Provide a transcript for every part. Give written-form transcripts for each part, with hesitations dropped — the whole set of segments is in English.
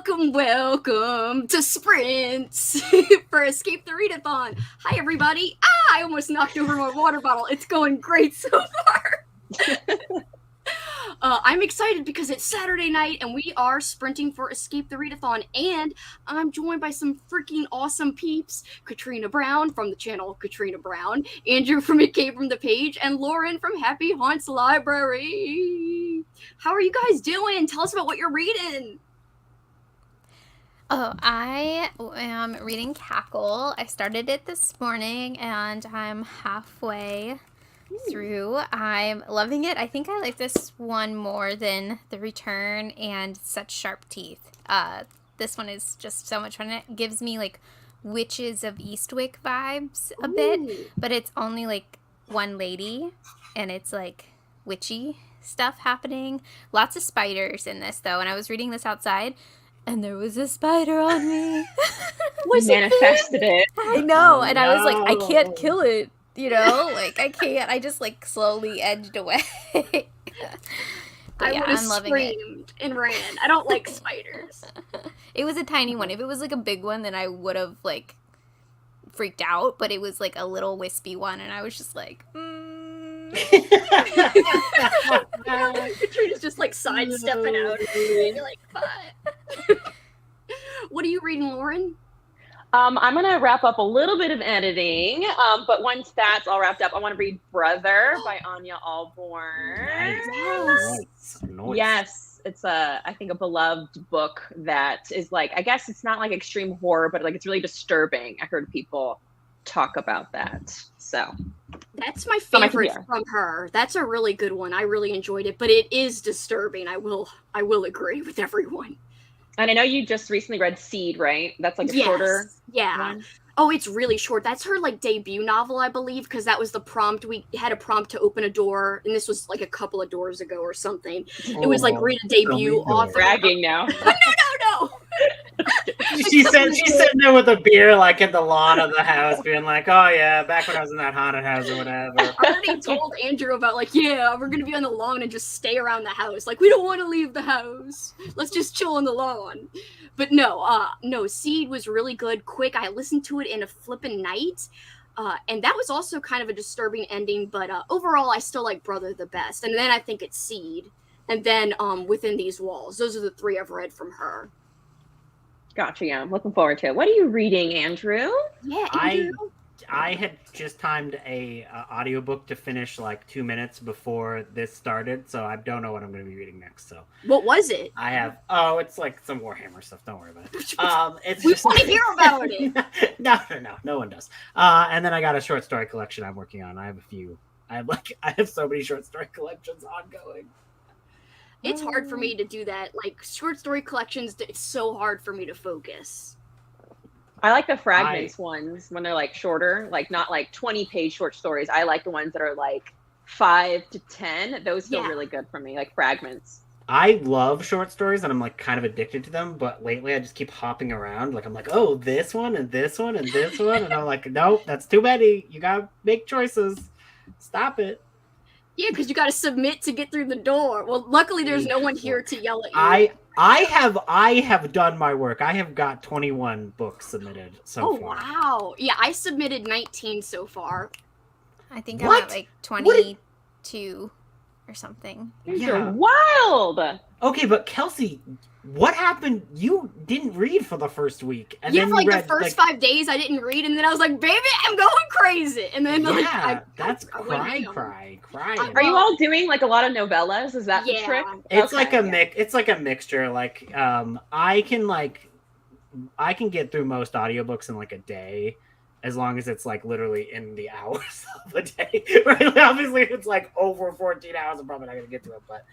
Welcome to Sprints for Escape the Readathon. Hi, everybody. I almost knocked over my water bottle. It's going great so far. I'm excited because it's Saturday night and we are sprinting for Escape the Readathon, and I'm joined by some freaking awesome peeps. Katrina Brown from the channel Katrina Brown, Andrew from It Came From The Page, and Lauren from Happy Haunts Library. How are you guys doing? Tell us about what you're reading. Oh, I am reading Cackle. I started it this morning and I'm halfway through. I'm loving it. I think I like this one more than The Return and Such Sharp Teeth. This one is just so much fun. It gives me like Witches of Eastwick vibes a bit, but it's only like one lady and it's like witchy stuff happening. Lots of spiders in this though, and I was reading this outside and there was a spider on me. Manifested it. I know, and I was like, I can't kill it, you know? Like, I can't. I just, like, slowly edged away. I would have screamed and ran. I don't like spiders. It was a tiny one. If it was, like, a big one, then I would have, like, freaked out. But it was, like, a little wispy one, and I was just like, Katrina's just like sidestepping out and you're like, what? What are you reading, Lauren? I'm gonna wrap up a little bit of editing, but once that's all wrapped up, I want to read Brother by Anya Allborn. Nice. Yes, it's I think a beloved book that is like, I guess it's not like extreme horror, but like it's really disturbing. I heard people talk about that, so that's my favorite from her. That's a really good one. I really enjoyed it, but it is disturbing. I will agree with everyone. And I know you just recently read Seed, right? That's like a shorter one. Oh, it's really short. That's her like debut novel, I believe, because that was the prompt. We had a prompt to open a door, and this was like a couple of doors ago or something. It was like read a debut author. Bragging now. No. She's sitting there with a beer, like in the lawn of the house, being like, "Oh yeah, back when I was in that haunted house or whatever." I already told Andrew about like, yeah, we're gonna be on the lawn and just stay around the house. Like, we don't want to leave the house. Let's just chill on the lawn. But no, Seed was really good, quick. I listened to it in a flippin' night. And that was also kind of a disturbing ending, but overall I still like Brother the best. And then I think it's Seed. And then Within These Walls. Those are the three I've read from her. Gotcha, yeah. I'm looking forward to it. What are you reading, Andrew? Yeah, Andrew. I had just timed a audiobook to finish like 2 minutes before this started, so I don't know what I'm going to be reading next. So what was it? It's like some Warhammer stuff. Don't worry about it. We want to hear about it. No one does. And then I got a short story collection I'm working on. I have a few. I have so many short story collections ongoing. It's hard for me to do that. Like short story collections, it's so hard for me to focus. I like the fragments ones when they're like shorter, like not like 20-page short stories. I like the ones that are like 5 to 10. Those feel really good for me, like fragments. I love short stories and I'm like kind of addicted to them, but lately I just keep hopping around. Like I'm like, oh, this one and this one and this one, and I'm like, nope, that's too many. You gotta make choices. Stop it. Yeah, because you gotta submit to get through the door. Well, luckily there's no one here to yell at you. I have done my work. I have got 21 books submitted so far. Oh, wow. Yeah, I submitted 19 so far. I think I'm at like 22 or something. You're wild! Okay, but Kelsey, what happened? You didn't read for the first week. And then for like the first 5 days I didn't read, and then I was like, baby, I'm going crazy. And then that's cry. Are you all doing like a lot of novellas? Is that the trick? It's like a mix. It's like a mixture. Like I can get through most audiobooks in like a day, as long as it's like literally in the hours of a day. Right? Obviously, if it's like over 14 hours, I'm probably not gonna get to it. But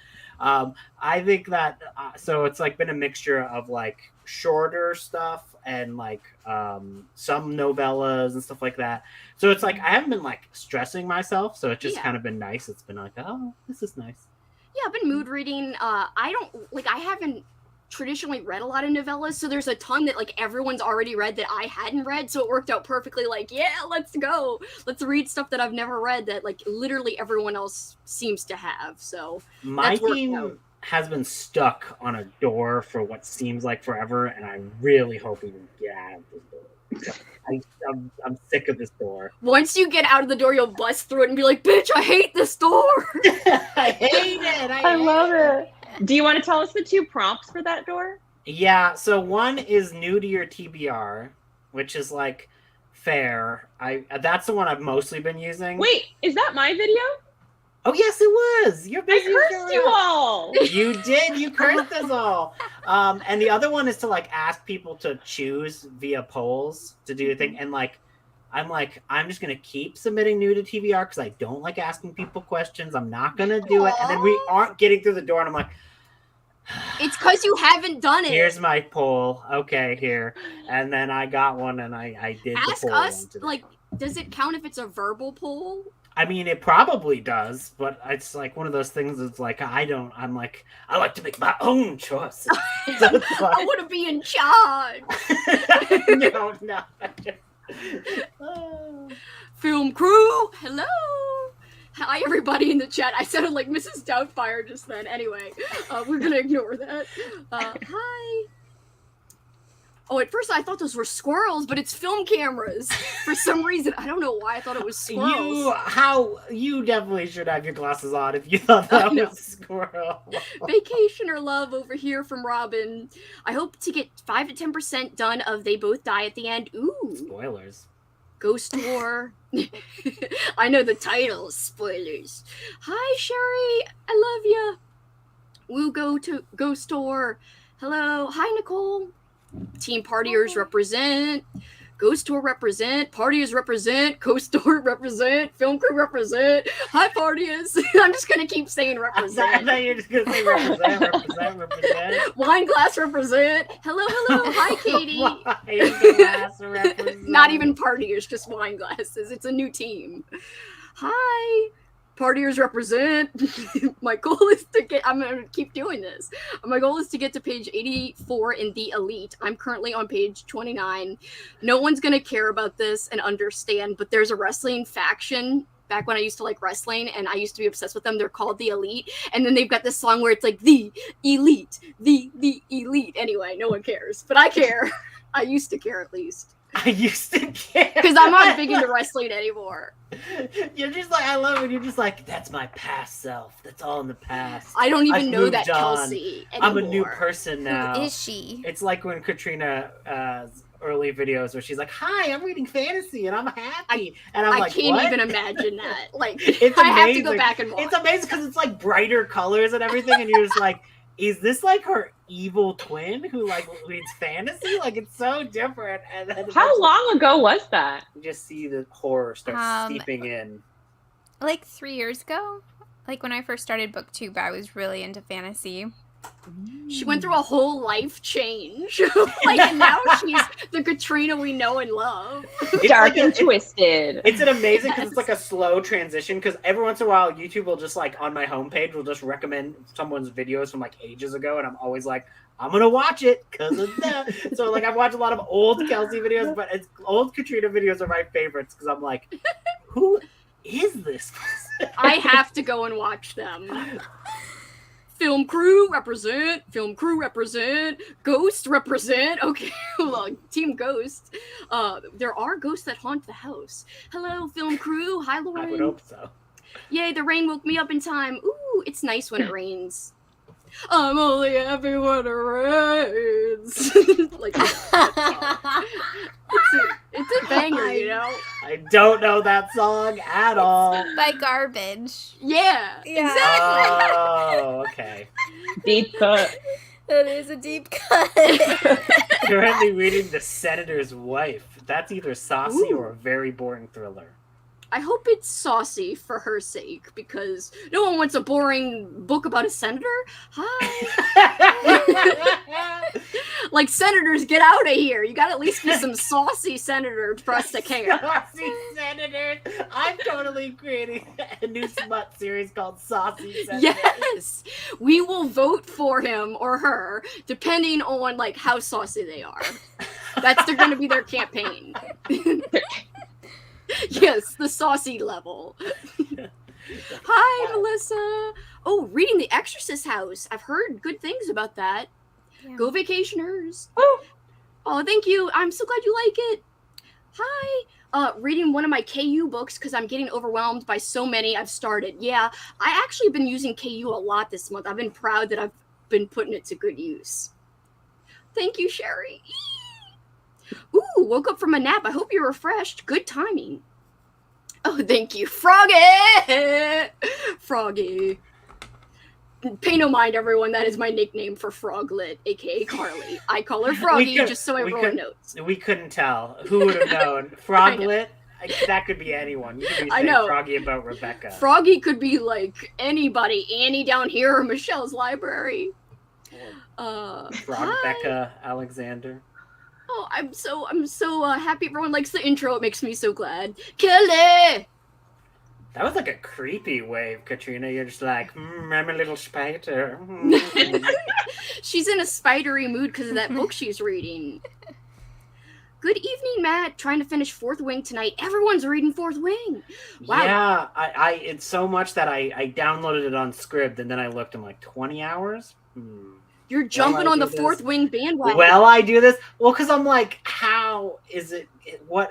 I think that so it's like been a mixture of like shorter stuff and like some novellas and stuff like that. So it's like I haven't been like stressing myself, so it's just kind of been nice. It's been like, oh, this is nice. Yeah, I've been mood reading. I haven't traditionally read a lot of novellas, so there's a ton that like everyone's already read that I hadn't read, so it worked out perfectly. Like, yeah, let's go, let's read stuff that I've never read that like literally everyone else seems to have. So my team has been stuck on a door for what seems like forever, and I'm really hoping to get out of this door. I'm sick of this door. Once you get out of the door, you'll bust through it and be like, "Bitch, I hate this door." I hate it. I love it. Do you want to tell us the 2 prompts for that door? Yeah, so one is new to your TBR, which is like fair. That's the one I've mostly been using. Wait, is that my video? Oh yes, it was. You're busy. I cursed you all. You did. You cursed us all. And the other one is to like ask people to choose via polls to do the thing. And I'm just gonna keep submitting new to TBR because I don't like asking people questions. I'm not gonna do it. And then we aren't getting through the door, and I'm like, it's because you haven't done it. here's my poll. Okay, here. And then I got one, and I did. Ask the poll us. one today. Like, does it count if it's a verbal poll? I mean, it probably does, but it's like one of those things that's like, I'm like, I like to make my own choices. So it's like, I want to be in charge. no. Film crew, hello. Hi, everybody in the chat. I sounded like Mrs. Doubtfire just then. Anyway, we're going to ignore that. Hi. Oh, at first I thought those were squirrels, but it's film cameras. For some reason, I don't know why I thought it was squirrels. You definitely should have your glasses on if you thought that was a squirrel. Vacation or love over here from Robin. I hope to get 5 to 10% done of They Both Die at the end. Ooh. Spoilers. Ghost War. I know the title. Spoilers. Hi, Sherry. I love ya. Woo, go to Ghost War. Hello. Hi, Nicole. Team Partiers represent. Ghost Tour represent. Partiers represent. Ghost Tour represent. Film crew represent. Hi, Partiers. I'm just going to keep saying represent. I thought you were just going to say represent. Wine glass represent. Hello. Hi, Katie. Wine glass represent. Not even Partiers, just wine glasses. It's a new team. Hi. Partiers represent. My goal is to get, I'm going to keep doing this. My goal is to get to page 84 in the Elite. I'm currently on page 29. No one's going to care about this and understand, but there's a wrestling faction back when I used to like wrestling and I used to be obsessed with them. They're called the Elite. And then they've got this song where it's like the Elite, the Elite. Anyway, no one cares, but I care. I used to care at least. I used to care. Because I'm not big into wrestling anymore. You're just like, I love it. You're just like, that's my past self. That's all in the past. I don't even I've know that moved on. Kelsey anymore. I'm a new person now. Who is she? It's like when Katrina early videos where she's like, hi, I'm reading fantasy and I'm happy. And I'm like, I can't what? even imagine that. Like, It's I have to amazing. go back and watch. It's amazing because it's like brighter colors and everything. And you're just like, is this like her evil twin who like reads fantasy? Like it's so different. And then How long ago was that? you just see the horror start seeping in. Like 3 years ago? Like when I first started BookTube, I was really into fantasy. She went through a whole life change. Like, and now she's the Katrina we know and love. Dark and twisted. It's an amazing because it's like a slow transition because every once in a while YouTube will just like on my homepage will just recommend someone's videos from like ages ago and I'm always like, I'm gonna watch it because of that. So like I've watched a lot of old Kelsey videos, but old Katrina videos are my favorites because I'm like, who is this person? I have to go and watch them. Film crew represent. Film crew represent. Ghost represent. Okay, well, Team Ghost. There are ghosts that haunt the house. Hello, film crew. Hi, Lauren. I would hope so. Yay, the rain woke me up in time. Ooh, it's nice when it rains. I'm only happy when it rains. Like, it's a banger, you know? I don't know that song at all. By Garbage. Yeah, Yeah. exactly. Oh, okay. Deep cut. That is a deep cut. Currently reading The Senator's Wife. That's either saucy or a very boring thriller. I hope it's saucy for her sake, because no one wants a boring book about a senator. Hi. Like, senators, get out of here. You gotta at least be some saucy senators for us to care. Saucy Senators. I'm totally creating a new smut series called Saucy Senators. Yes, we will vote for him or her depending on like how saucy they are. That's going to be their campaign. Yes, the saucy level. Hi, Melissa. Oh, reading The Exorcist House. I've heard good things about that. Yeah. Go vacationers. Oh. Oh, thank you. I'm so glad you like it. Hi. Reading one of my KU books because I'm getting overwhelmed by so many I've started. Yeah, I actually been using KU a lot this month. I've been proud that I've been putting it to good use. Thank you, Sherry. Ooh, woke up from a nap. I hope you're refreshed. Good timing. Oh, thank you, Froggy! Froggy. Pay no mind, everyone. That is my nickname for Froglet, aka Carly. I call her Froggy just so everyone knows. We couldn't tell. Who would have known? Froglet? That could be anyone. You could be saying Froggy about Rebecca. Froggy could be like anybody. Annie down here or Michelle's library. Rebecca Alexander. Oh, I'm so happy everyone likes the intro. It makes me so glad. Kelly! That was like a creepy wave, Katrina. You're just like, I'm a little spider. She's in a spidery mood because of that book she's reading. Good evening, Matt. Trying to finish Fourth Wing tonight. Everyone's reading Fourth Wing. Wow. Yeah, I it's so much that I downloaded it on Scribd, and then I looked, I'm like, 20 hours? You're jumping on the Fourth Wing bandwagon. Well, I do this. Well, because I'm like, how is it? What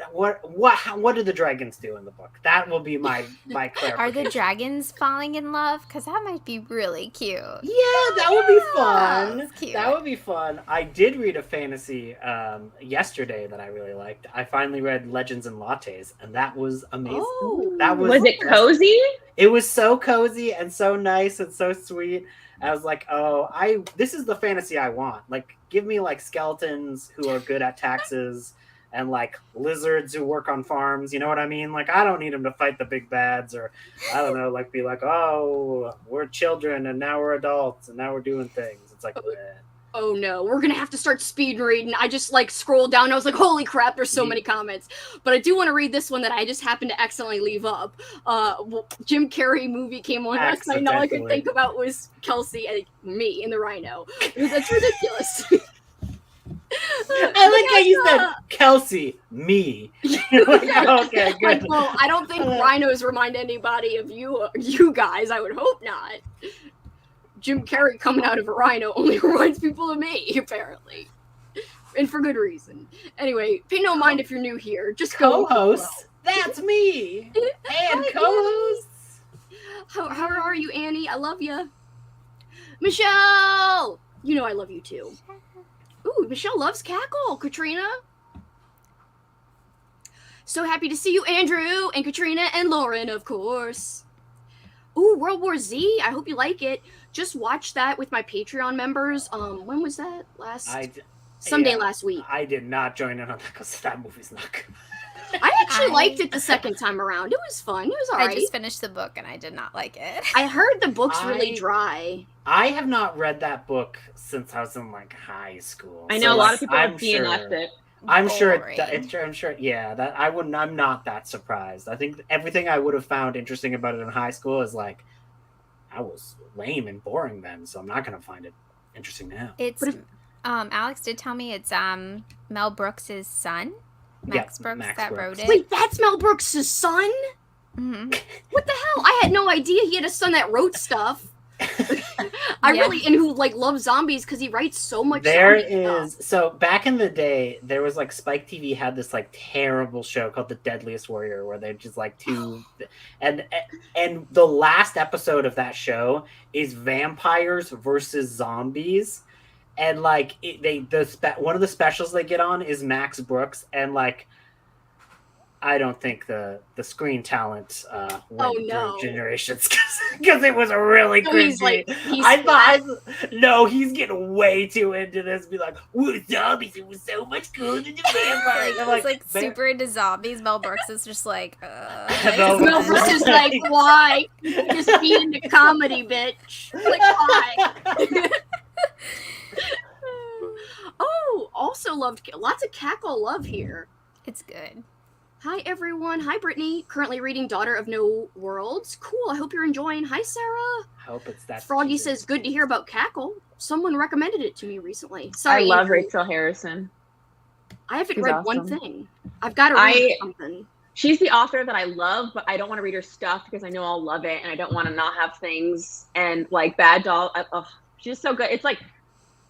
do the dragons do in the book? That will be my clarification. Are the dragons falling in love? Because that might be really cute. Yeah, that would be fun. That's cute. That would be fun. I did read a fantasy yesterday that I really liked. I finally read Legends and Lattes, and that was amazing. Oh. That Was it cozy? It was so cozy and so nice and so sweet. I was like, this is the fantasy I want. Like, give me like skeletons who are good at taxes and like lizards who work on farms. You know what I mean? Like, I don't need them to fight the big bads, or I don't know, like be like, oh, we're children and now we're adults and now we're doing things. It's like, oh no, we're gonna have to start speed reading. I just like scrolled down and I was like, holy crap, there's so many comments. But I do want to read this one that I just happened to accidentally leave up. Jim Carrey movie came on last night, and all I could think about was Kelsey and me in the Rhino. That's ridiculous. I like how you said Kelsey, me. Like, okay, good. Like, well, I don't think rhinos remind anybody of you guys. I would hope not. Jim Carrey coming out of a rhino only reminds people of me, apparently. And for good reason. Anyway, pay no mind if you're new here. Just go. Co-hosts. That's me. And co-hosts. How are you, Annie? I love you. Michelle! You know I love you too. Ooh, Michelle loves Cackle. Katrina? So happy to see you, Andrew, and Katrina, and Lauren, of course. Ooh, World War Z. I hope you like it. Just watched that with my Patreon members. When was that? Someday last week. I did not join in on that because that movie's not good. I actually liked it the second time around. It was fun. It was alright. I just finished the book and I did not like it. I heard the book's really dry. I have not read that book since I was in like high school. I know a lot of people have DNF'd it. I'm sure. Yeah, that I wouldn't. I'm not that surprised. I think everything I would have found interesting about it in high school is like, I was lame and boring then, so I'm not gonna find it interesting now. It's Alex did tell me it's Mel Brooks' son, Max Brooks, that wrote it. Wait, that's Mel Brooks' son? Mm-hmm. What the hell? I had no idea he had a son that wrote stuff. And who like loves zombies because he writes so much. So back in the day, there was like Spike TV had this like terrible show called The Deadliest Warrior where they're just like and the last episode of that show is vampires versus zombies, and like one of the specials they get on is Max Brooks, and like I don't think the screen talent went through generations because it was really crazy. He's getting way too into this. Be like, "Woo, zombies! It was so much cooler than the vampires." He's super into zombies. Mel Brooks is just like, Mel Brooks is like, why? Just be into comedy, bitch. Like, why? Oh, also loved lots of Cackle love here. It's good. Hi, everyone. Hi, Brittany. Currently reading Daughter of No Worlds. Cool. I hope you're enjoying. Hi, Sarah. I hope it's that. Froggy says, good to hear about Cackle. Someone recommended it to me recently. Sorry. I love Rachel Harrison. I haven't read one thing. I've got to read something. she's the author that I love, but I don't want to read her stuff because I know I'll love it, and I don't want to not have things. And like Bad Doll, she's just so good. It's like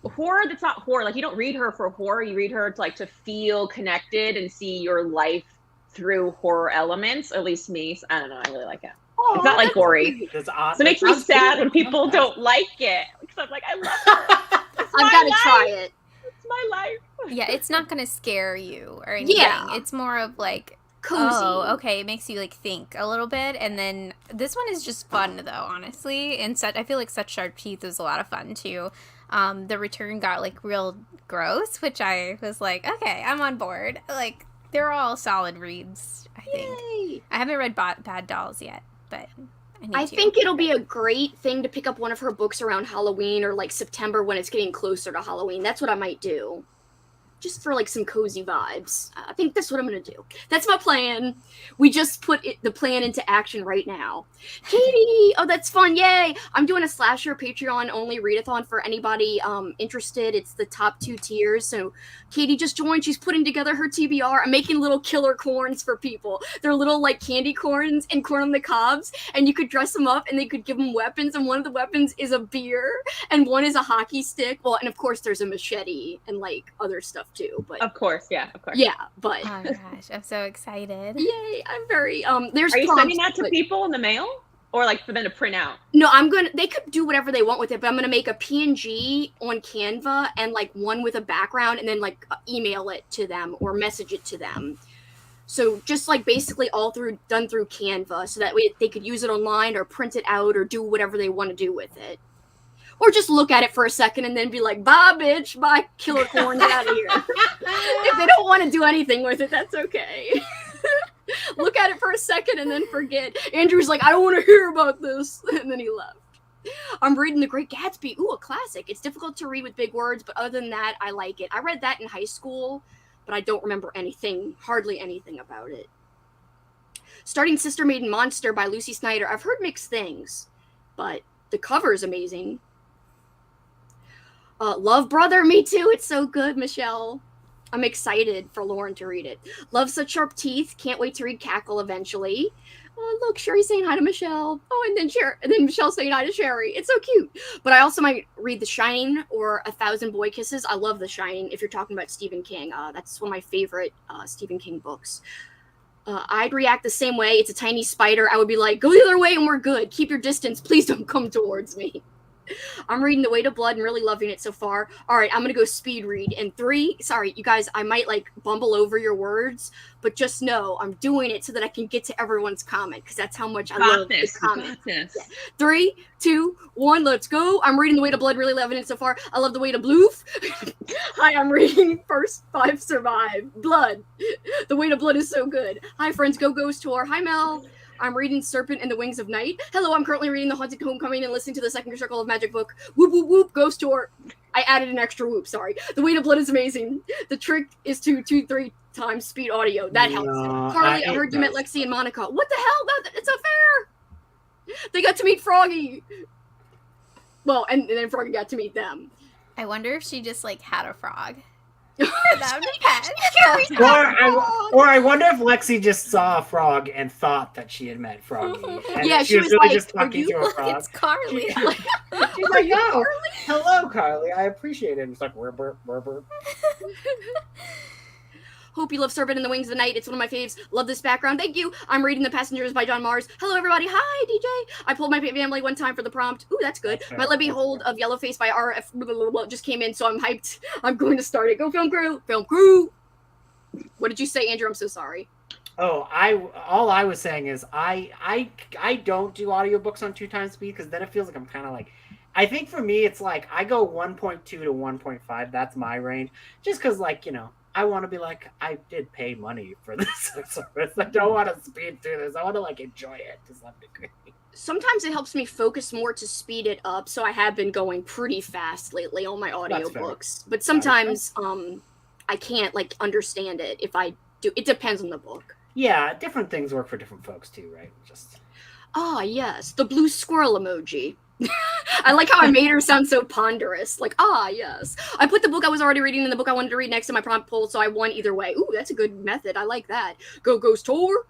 horror that's not horror. Like, you don't read her for horror. You read her to like to feel connected and see your life through horror elements. At least me. So, I don't know. I really like it. Aww, it's not like gory. That's So awesome. it makes me sad when people don't like it because I'm like, I love it. I've got to try it. It's my life. Yeah, it's not gonna scare you or anything. Yeah. It's more of like, Cozy. oh, okay, it makes you like think a little bit, and then this one is just fun though, honestly. And I feel like Such Sharp Teeth was a lot of fun too. The return got like real gross, which I was like, okay, I'm on board. Like, they're all solid reads, I think. Yay. I haven't read Bad Dolls yet, but I think it'll be a great thing to pick up one of her books around Halloween or like September when it's getting closer to Halloween. That's what I might do. Just for like some cozy vibes. I think that's what I'm going to do. That's my plan. We just put the plan into action right now. Katie! Oh, that's fun. Yay! I'm doing a slasher Patreon only readathon for anybody interested. It's the top 2 tiers. So Katie just joined. She's putting together her TBR. I'm making little killer corns for people. They're little like candy corns and corn on the cobs. And you could dress them up and they could give them weapons. And one of the weapons is a beer. And one is a hockey stick. Well, and of course there's a machete and like other stuff too, but Of course. but oh my gosh, I'm so excited. yay, I'm very there's Are you prompts, sending that to but- people in the mail, or like for them to print out? No, they could do whatever they want with it, but I'm gonna make a PNG on Canva and like one with a background and then like email it to them or message it to them. So just like basically all done through Canva, so that way they could use it online or print it out or do whatever they want to do with it. Or just look at it for a second and then be like, bye, bitch, bye, killer corn, get out of here. If they don't want to do anything with it, that's okay. Look at it for a second and then forget. Andrew's like, I don't want to hear about this. And then he left. I'm reading The Great Gatsby. Ooh, a classic. It's difficult to read with big words, but other than that, I like it. I read that in high school, but I don't remember hardly anything about it. Starting Sister Maiden Monster by Lucy Snyder. I've heard mixed things, but the cover is amazing. Love Brother, me too. It's so good, Michelle. I'm excited for Lauren to read it. Love Such Sharp Teeth. Can't wait to read Cackle eventually. Oh, look, Sherry's saying hi to Michelle. Oh, and then Michelle's saying hi to Sherry. It's so cute. But I also might read The Shining or 1,000 Boy Kisses. I love The Shining if you're talking about Stephen King. That's one of my favorite Stephen King books. I'd react the same way. It's a tiny spider. I would be like, go the other way and we're good. Keep your distance. Please don't come towards me. I'm reading The Weight of Blood and really loving it so far. All right, I'm going to go speed read in 3. Sorry, you guys, I might like bumble over your words, but just know I'm doing it so that I can get to everyone's comment because that's how much I love this comment. Yeah. 3, 2, 1, let's go. I'm reading The Weight of Blood, really loving it so far. I love The Weight of Bloof. Hi, I'm reading First 5 Survive. Blood. The Weight of Blood is so good. Hi, friends, go Ghost Tour. Hi, Mel. I'm reading Serpent and the Wings of Night. Hello, I'm currently reading The Haunted Homecoming and listening to the Second Circle of Magic book. Whoop, whoop, whoop, Ghost Tour. I added an extra whoop, sorry. The Weight of Blood is amazing. The trick is to 2-3 times speed audio. That helps. Carly, I heard you met Lexie and Monica. What the hell? It's unfair. They got to meet Froggy. Well, and then Froggy got to meet them. I wonder if she just like had a frog. Or I wonder if Lexie just saw a frog and thought that she had met Froggy. And Yeah, she was really like, just talking to a frog. It's Carly. She's like, oh, hello, Carly. I appreciate it. And it's like, burp, burp, burp, burp. Hope you love Serpent and the Wings of the Night. It's one of my faves. Love this background. Thank you. I'm reading The Passengers by John Mars. Hello, everybody. Hi, DJ. I pulled my family one time for the prompt. Ooh, that's good. My Let Me Hold of Yellowface by RF just came in, so I'm hyped. I'm going to start it. Go, Film Crew. Film Crew. What did you say, Andrew? I'm so sorry. Oh, all I was saying is I don't do audiobooks on 2 times speed because then it feels like I'm kind of like, I think for me it's like I go 1.2 to 1.5. That's my range. Just because, like, you know, I want to be like, I did pay money for this service. I don't want to speed through this. I want to like enjoy it to some degree. Sometimes it helps me focus more to speed it up, so I have been going pretty fast lately on my audiobooks. But sometimes I can't like understand it if I do. It depends on the book. Yeah, different things work for different folks too, right? Just yes, the blue squirrel emoji. I like how I made her sound so ponderous. Like, yes. I put the book I was already reading and the book I wanted to read next to my prompt poll, so I won either way. Ooh, that's a good method. I like that. Go Ghost Tour.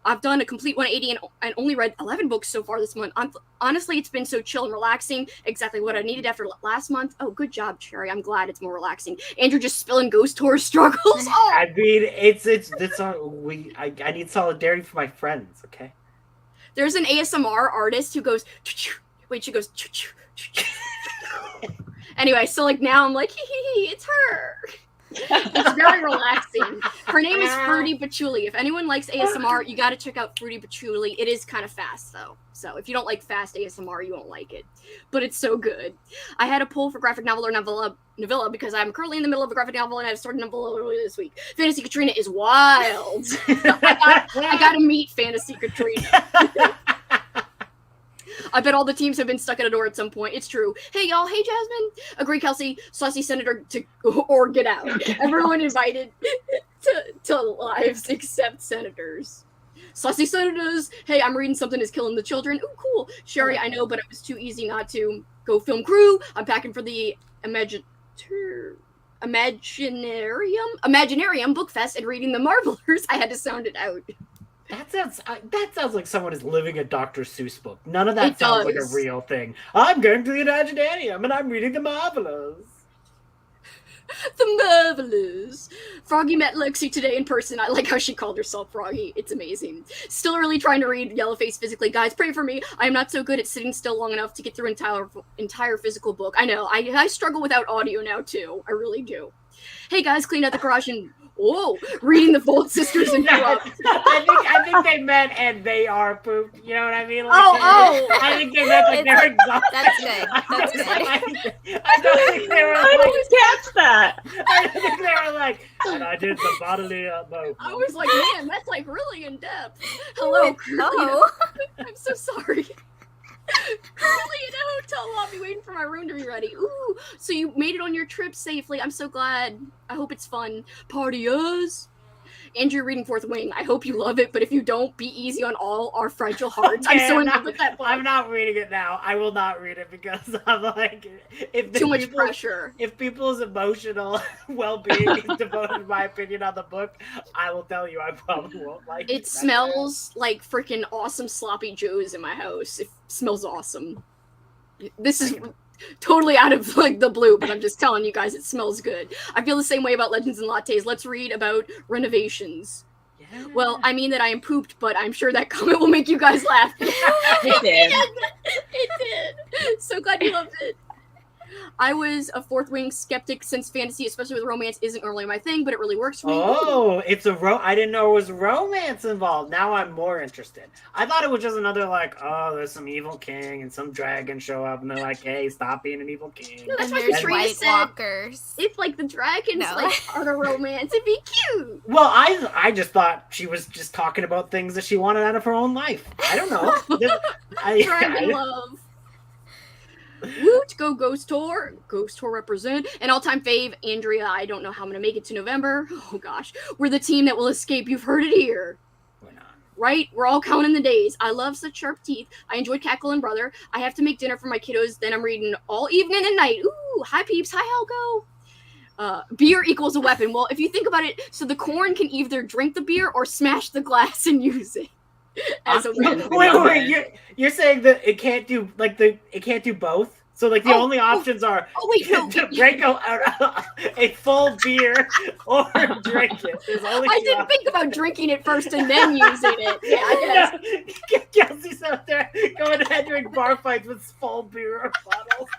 I've done a complete 180 and only read 11 books so far this month. Honestly, it's been so chill and relaxing. Exactly what I needed after last month. Oh, good job, Cherry. I'm glad it's more relaxing. Andrew just spilling ghost horror struggles. Oh. I mean, I need solidarity for my friends, okay? There's an ASMR artist who goes, wait, she goes, anyway, so like now I'm like, hee, it's her. It's very relaxing. Her name is Fruity Patchouli. If anyone likes ASMR, you got to check out Fruity Patchouli. It is kind of fast, though. So if you don't like fast ASMR, you won't like it. But it's so good. I had a poll for graphic novel or novella because I'm currently in the middle of a graphic novel and I've started a novella earlier this week. Fantasy Katrina is wild. I got to meet Fantasy Katrina. I bet all the teams have been stuck at a door at some point. It's true. Hey, y'all. Hey, Jasmine. Agree, Kelsey. Saucy Senator or get out. Everyone invited to lives except senators. Saucy Senators. Hey, I'm reading Something is Killing the Children. Ooh, cool. Sherry, I know, but it was too easy not to. Go Film Crew. I'm packing for the Imaginarium Book Fest and reading The Marvelers. I had to sound it out. That sounds like someone is living a Dr. Seuss book. None of that sounds like a real thing. I'm going to the Imaginarium and I'm reading The Marvelous. The Marvelous. Froggy met Lexie today in person. I like how she called herself Froggy. It's amazing. Still really trying to read Yellowface physically. Guys, pray for me. I am not so good at sitting still long enough to get through entire physical book. I know. I struggle without audio now, too. I really do. Hey, guys, clean out the garage and... Whoa, reading the Volt Sisters and I think they meant and they are pooped. You know what I mean? Like, I think they meant like they're exhausted. That's good. That's good. I don't think they were. I didn't catch that. I think they were like, and I did the bodily move. I was like, man, that's like really in depth. Hello, No. I'm so sorry. Currently in a hotel lobby waiting for my room to be ready. Ooh, so you made it on your trip safely. I'm so glad. I hope it's fun. Partiers. Andrew reading Fourth Wing. I hope you love it, but if you don't, be easy on all our fragile hearts. Okay, I'm so in love with that book. I'm not reading it now. I will not read it because I'm like, too much pressure. If people's emotional well-being is devoted to my opinion on the book, I will tell you I probably won't like it. It smells like freaking awesome sloppy joes in my house. It smells awesome. This is totally out of like the blue, but I'm just telling you guys it smells good. I feel the same way about Legends and Lattes. Let's read about renovations. Yeah. Well, I mean that I am pooped, but I'm sure that comment will make you guys laugh. It did. It did. So glad you loved it. I was a Fourth Wing skeptic since fantasy, especially with romance, isn't really my thing, but it really works for me. Oh, it's I didn't know it was romance involved. Now I'm more interested. I thought it was just another like, oh, there's some evil king and some dragons show up and they're like, hey, stop being an evil king. No, that's and what there's Katrina White said. Walkers. If like the dragons are the romance, it'd be cute. Well, I just thought she was just talking about things that she wanted out of her own life. I don't know. Dragon love. Woot, go Ghost Tour. Ghost Tour represent. An all-time fave, Andrea. I don't know how I'm going to make it to November. Oh, gosh. We're the team that will escape. You've heard it here. We're not. Right? We're all counting the days. I love such sharp teeth. I enjoyed Cackle and Brother. I have to make dinner for my kiddos. Then I'm reading all evening and night. Ooh, hi, peeps. Hi, Helgo. Beer equals a weapon. Well, if you think about it, so the corn can either drink the beer or smash the glass and use it. As a weapon. Wait, you're saying that it can't do both? So like the only options are to break a full beer or drink it. I didn't think about drinking it first and then using it. Yeah, I guess. Kelsey's out there going ahead doing bar fights with full beer bottles.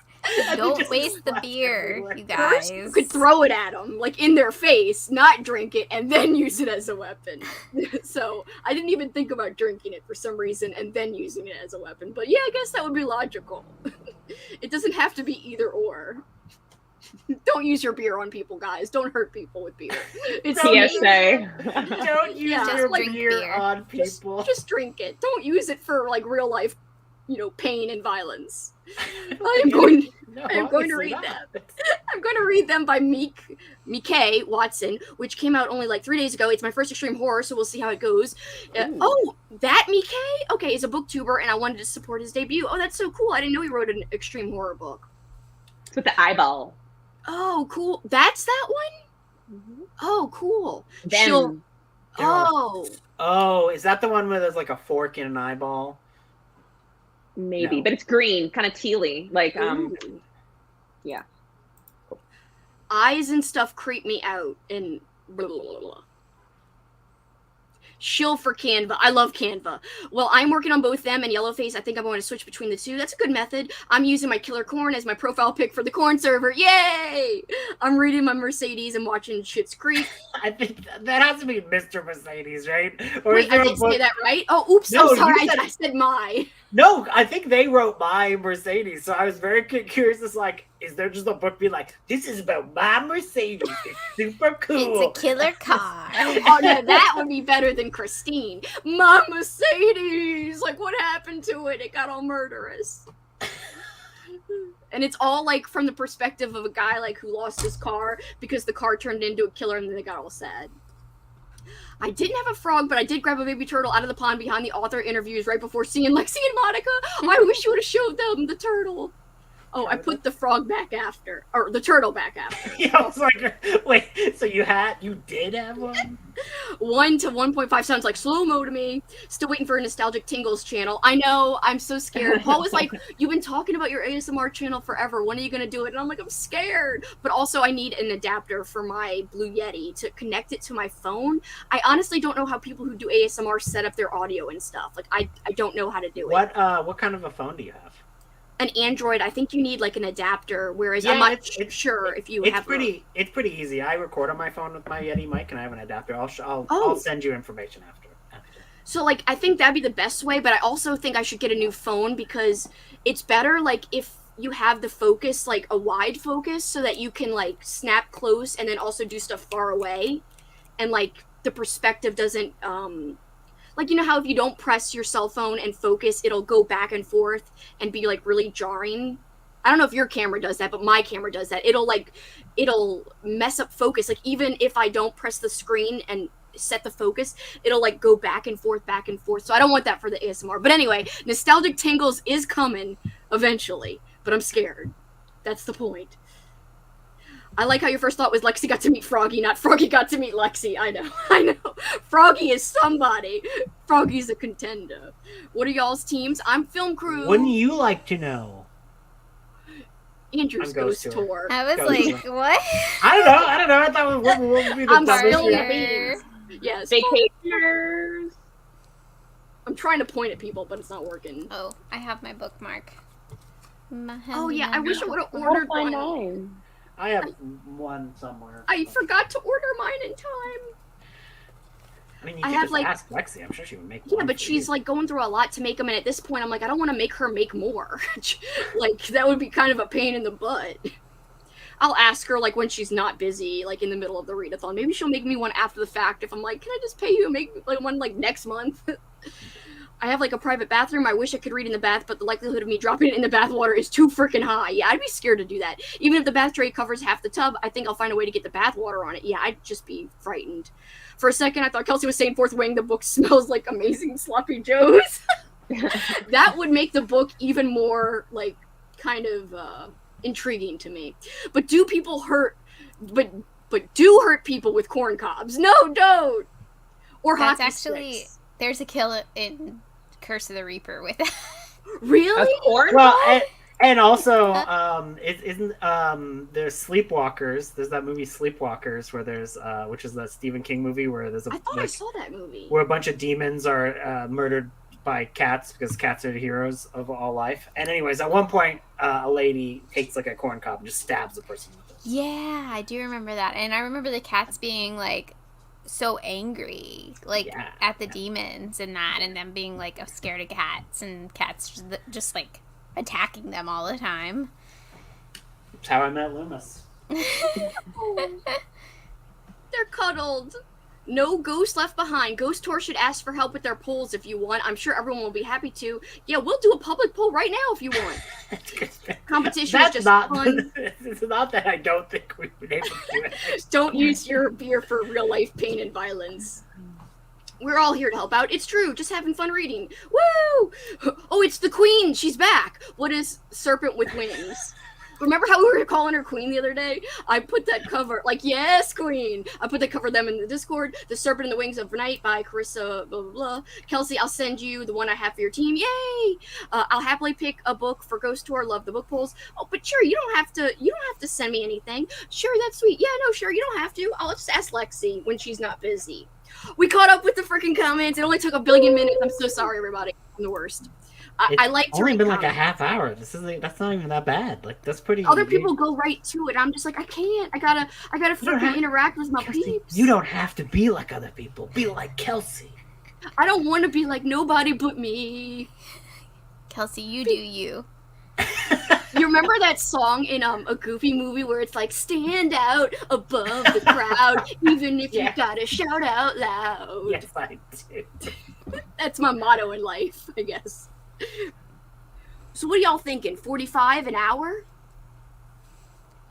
Don't waste the beer, you guys. You could throw it at them, like in their face, not drink it, and then use it as a weapon. So I didn't even think about drinking it for some reason and then using it as a weapon. But yeah, I guess that would be logical. It doesn't have to be either or. Don't use your beer on people, guys. Don't hurt people with beer. It's PSA. Don't use your beer on people. Just drink it. Don't use it for like real life, pain and violence. I'm going to read them. I'm going to read them by Mike Watson, which came out only like 3 days ago. It's my first extreme horror, so we'll see how it goes. That Mike? Okay, is a booktuber, and I wanted to support his debut. Oh, that's so cool. I didn't know he wrote an extreme horror book. It's with the eyeball. Oh, cool. That's that one? Mm-hmm. Oh, cool. Oh, is that the one where there's like a fork in an eyeball? Maybe, No. but it's green, kind of tealy. Like, Ooh. yeah. Eyes and stuff creep me out, and blah, blah, blah, blah. Shill for Canva. I love Canva. Well, I'm working on both them and Yellowface. I think I'm going to switch between the two. That's a good method. I'm using my Killer Corn as my profile pic for the Corn server. Yay! I'm reading my Mercedes and watching Schitt's Creek. I think that has to be Mr. Mercedes, right? Or Wait, is there I a did book? say that right? Oh, oops, No, I'm sorry. you said- I said my. No, I think they wrote my Mercedes. So I was very curious. It's like, is there just a book be like, this is about my Mercedes? It's super cool. It's a killer car. Oh no, that would be better than Christine. My Mercedes! Like, what happened to it? It got all murderous. And it's all like from the perspective of a guy like who lost his car because the car turned into a killer and then they got all sad. I didn't have a frog, but I did grab a baby turtle out of the pond behind the author interviews right before seeing Lexie and Monica. I wish you would have showed them the turtle. Oh, I put the frog back after, or the turtle back after. Yeah, I was like, wait, so you did have one? 1 to 1.5 sounds like slow-mo to me. Still waiting for a Nostalgic Tingles channel. I know, I'm so scared. Paul was like, you've been talking about your ASMR channel forever. When are you going to do it? And I'm like, I'm scared. But also I need an adapter for my Blue Yeti to connect it to my phone. I honestly don't know how people who do ASMR set up their audio and stuff. Like, I don't know how to do it. What kind of a phone do you have? An Android, I think you need like an adapter, whereas Yeah, I'm not it's sure if you It's have it's pretty easy. I record on my phone with my Yeti mic, and I have an adapter. Oh. I'll send you information after. So, like, I think that'd be the best way, but I also think I should get a new phone because it's better, like, if you have the focus, like, a wide focus so that you can, like, snap close and then also do stuff far away. And, like, the perspective doesn't, like, you know how if you don't press your cell phone and focus, it'll go back and forth and be, like, really jarring? I don't know if your camera does that, but my camera does that. It'll mess up focus. Like, even if I don't press the screen and set the focus, it'll, like, go back and forth. So I don't want that for the ASMR. But anyway, Nostalgic Tingles is coming eventually, but I'm scared. That's the point. I like how your first thought was Lexie got to meet Froggy, not Froggy got to meet Lexie. I know. Froggy is somebody. Froggy's a contender. What are y'all's teams? I'm Film Crew. Wouldn't you like to know? Andrew's I'm Ghost Ghost Tour. I was Go like, for what? I don't know. I thought what would be the I'm dumbest still reaction? meetings. Yes. Vacationers. I'm trying to point at people, but it's not working. Oh, I have my bookmark. Oh yeah, I wish I would have I'll ordered find one. mine. I have one somewhere. I forgot to order mine in time. I mean, you I could have, just like- ask Lexie. I'm sure she would make Yeah, one but for she's you. like going through a lot to make them, and at this point, I'm like, I don't want to make her make more. Like, that would be kind of a pain in the butt. I'll ask her, like, when she's not busy, like, in the middle of the readathon. Maybe she'll make me one after the fact if I'm like, can I just pay you and make like one, like, next month? I have, like, a private bathroom. I wish I could read in the bath, but the likelihood of me dropping it in the bath water is too freaking high. Yeah, I'd be scared to do that. Even if the bath tray covers half the tub, I think I'll find a way to get the bath water on it. Yeah, I'd just be frightened. For a second, I thought Kelsey was saying Fourth Wing, the book smells like Amazing Sloppy Joes. That would make the book even more, like, kind of, intriguing to me. But do people hurt, but do hurt people with corn cobs? No, don't! Or That's hockey actually, sticks. there's a kill in Curse of the Reaper with that. Really? That's corn. Well, and also, it isn't there's Sleepwalkers. There's that movie Sleepwalkers where there's which is the Stephen King movie where there's I thought I saw that movie. where a bunch of demons are murdered by cats because cats are the heroes of all life. And anyways, at one point, a lady takes like a corn cob and just stabs the person with it. Yeah, I do remember that. And I remember the cats being like so angry, like Yeah. at the demons and that, and them being like scared of cats, and cats just like attacking them all the time. That's how I met Loomis. They're cuddled. No ghost left behind. Ghost Tour should ask for help with their polls if you want. I'm sure everyone will be happy to. Yeah, we'll do a public poll right now if you want. Competition is That's just not. fun. It's not that I don't think we've been able to do it. Don't use your beer for real life pain and violence. We're all here to help out. It's true. Just having fun reading. Woo! Oh, it's the queen. She's back. What is serpent with wings? Remember how we were calling her queen the other day? I put that cover, like, yes, queen. I put the cover of them in the Discord. The Serpent in the Wings of Night by Carissa, blah, blah, blah. Kelsey, I'll send you the one I have for your team. Yay! I'll happily pick a book for Ghost Tour. Love the book polls. Oh, but sure, you don't have to send me anything. Sure, that's sweet. Yeah, no, sure, you don't have to. I'll just ask Lexie when she's not busy. We caught up with the freaking comments. It only took a billion minutes. I'm so sorry, everybody. I'm the worst. I like to only read been comments. like a half hour. That's not even that bad. Like that's pretty. Other people go right to it. I'm just like, I can't. I gotta freaking interact with my peeps. You don't have to be like other people. Be like Kelsey. I don't want to be like nobody but me. Kelsey, you do you. You remember that song in a Goofy movie where it's like, stand out above the crowd, even if you gotta shout out loud. Yes, I do. That's my motto in life, I guess. So what are y'all thinking? 45 an hour?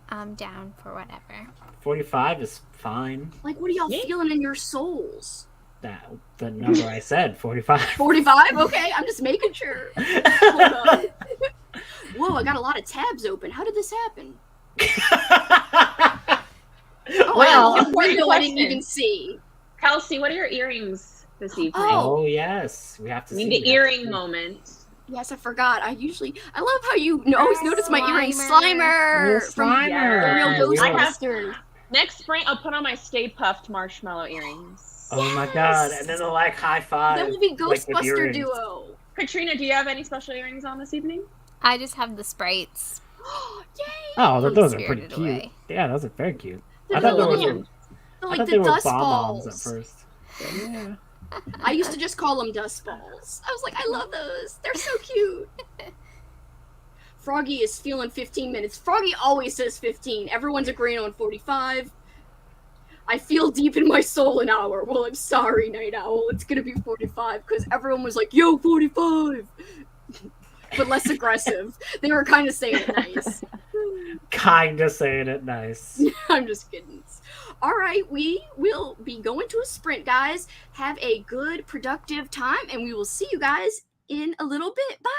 I'm down for whatever. 45 is fine. Like, what are y'all feeling in your souls? The number I said, 45. 45? Okay, I'm just making sure. Hold on. Whoa, I got a lot of tabs open. How did this happen? Well, I important window I didn't question. even see. Kelsey, what are your earrings this evening? Oh yes, we have to I see mean, the earring moment. Yes, I forgot. I love how you always notice my earrings. Slimer. Slimer from Slimer. the Real I have- Ghostbusters. Next spring, I'll put on my Stay Puffed marshmallow earrings. Oh my god! And then the like high five. Then we'll be like, with Ghostbuster earrings. duo. Katrina, do you have any special earrings on this evening? I just have the sprites. Yay! Oh, I'm those are pretty spirited cute. away. Yeah, those are very cute. The I thought little they were. ones. They're I like thought the they were dust bomb-bombs at balls. first. Yeah. I used to just call them dust balls. I was like, I love those. They're so cute. Froggy is feeling 15 minutes. Froggy always says 15. Everyone's agreeing on 45. I feel deep in my soul an hour. Well, I'm sorry, Night Owl. It's gonna be 45 because everyone was like, yo, 45! But less aggressive. They were kind of saying it nice. Kinda saying it nice. I'm just kidding. All right, we will be going to a sprint, guys. Have a good, productive time, and we will see you guys in a little bit. Bye!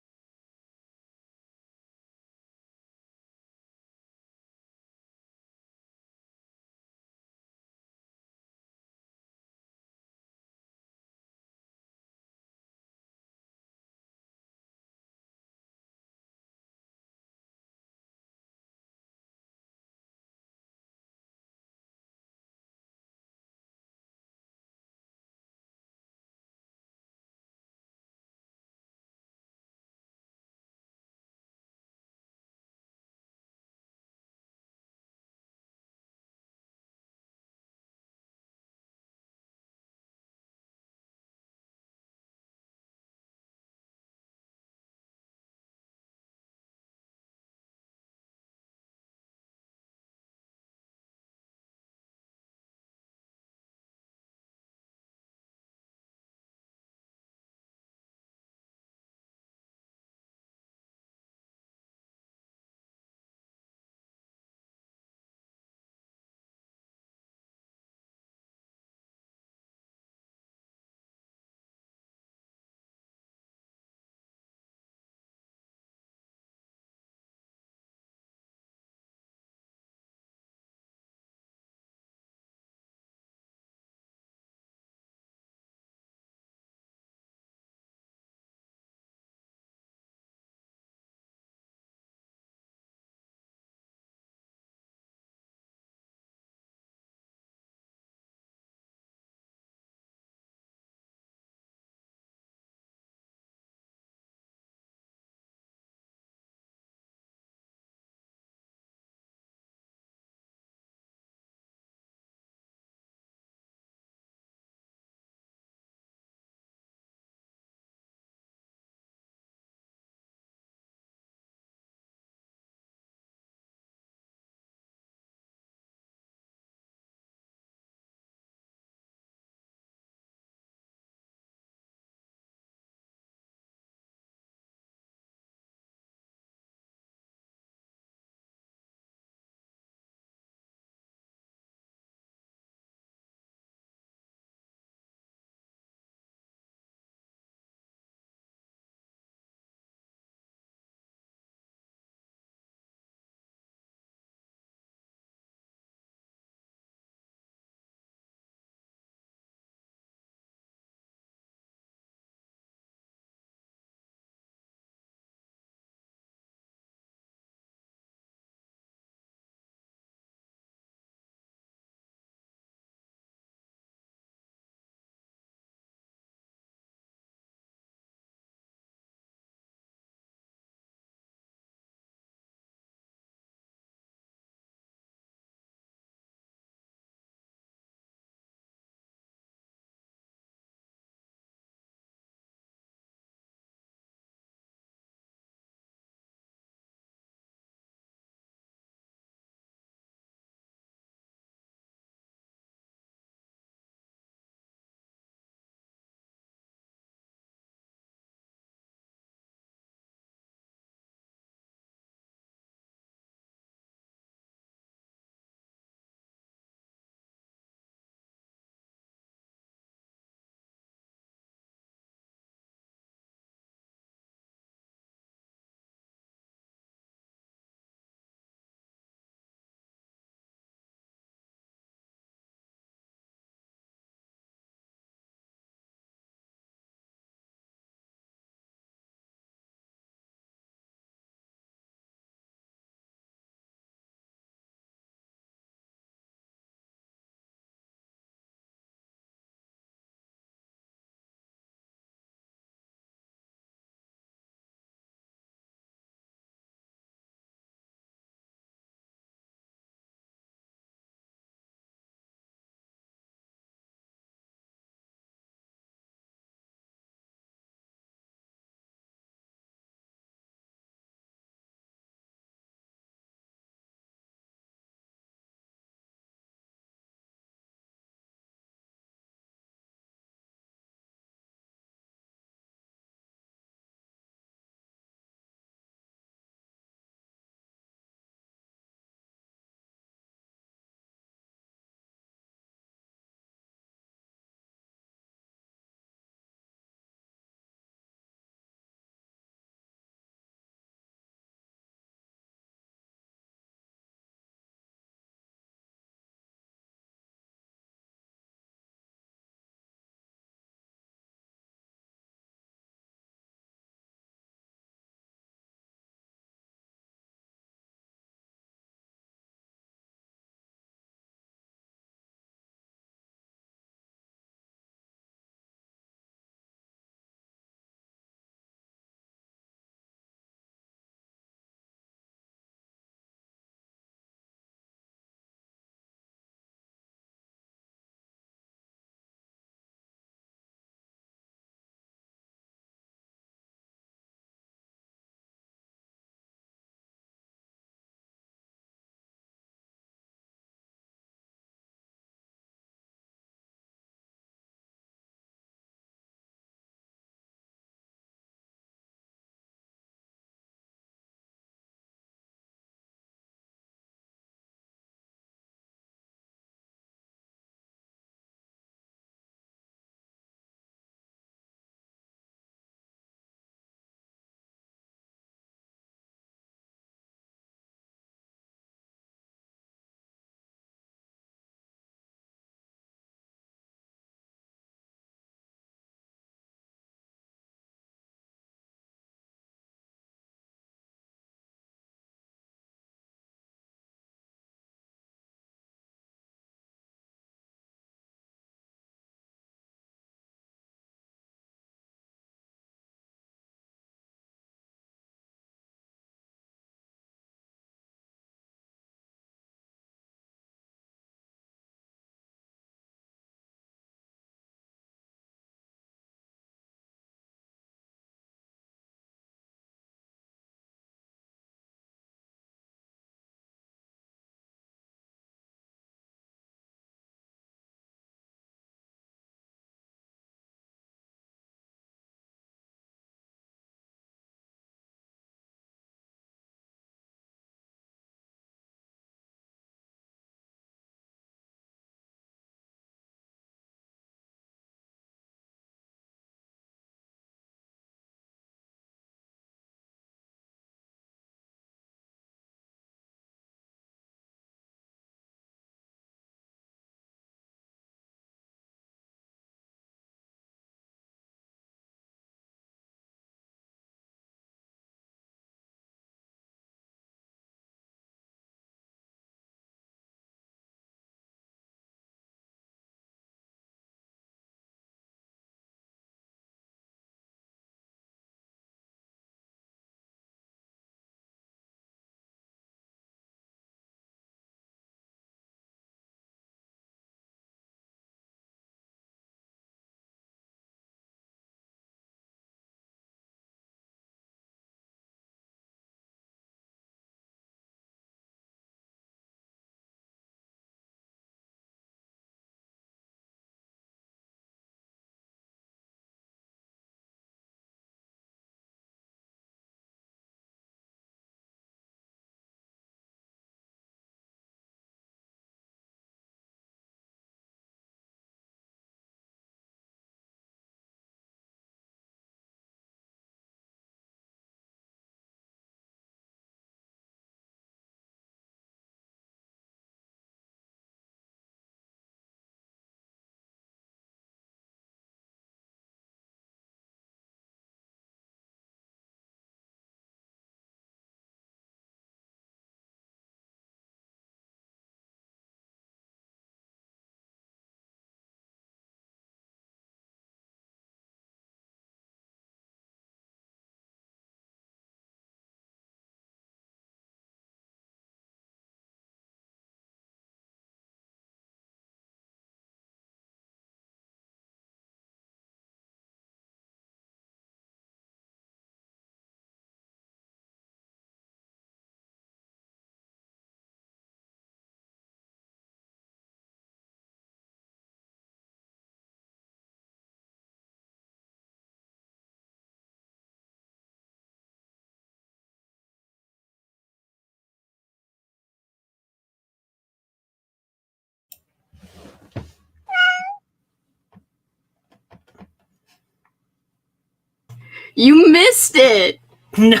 You missed it. No.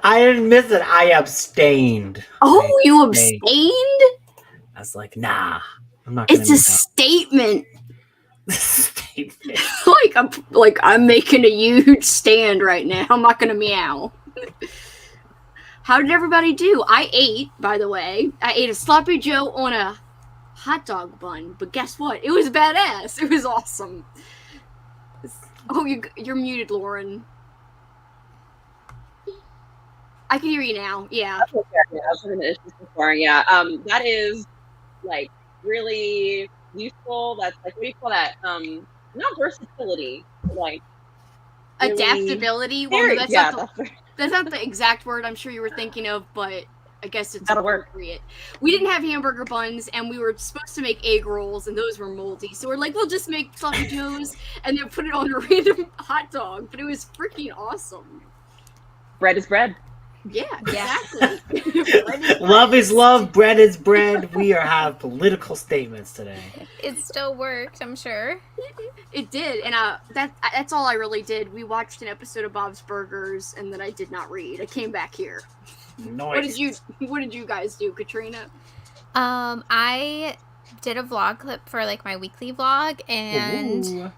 I didn't miss it. I abstained. Oh, you abstained? I was like, nah, I'm not gonna It's a statement. statement. I'm making a huge stand right now. I'm not gonna meow. How did everybody do? I ate, by the way. I ate a sloppy Joe on a hot dog bun, but guess what? It was badass. It was awesome. Oh, you're muted, Lauren. I can hear you now. Yeah. I was having issues before. Yeah. That is like really useful. That's like, what do you call that? Not versatility, like really... adaptability. Well, that's not the exact word I'm sure you were thinking of, but I guess it's appropriate. We didn't have hamburger buns, and we were supposed to make egg rolls, and those were moldy. So we're like, we'll just make sloppy joes, and then put it on a random hot dog. But it was freaking awesome. Bread is bread. Yeah, exactly. Love is love, bread is bread. We have political statements today. It still worked, I'm sure. It did, and that's all I really did. We watched an episode of Bob's Burgers, and then I did not read. I came back here. Nice. What did you guys do, Katrina? I did a vlog clip for like my weekly vlog, and Ooh.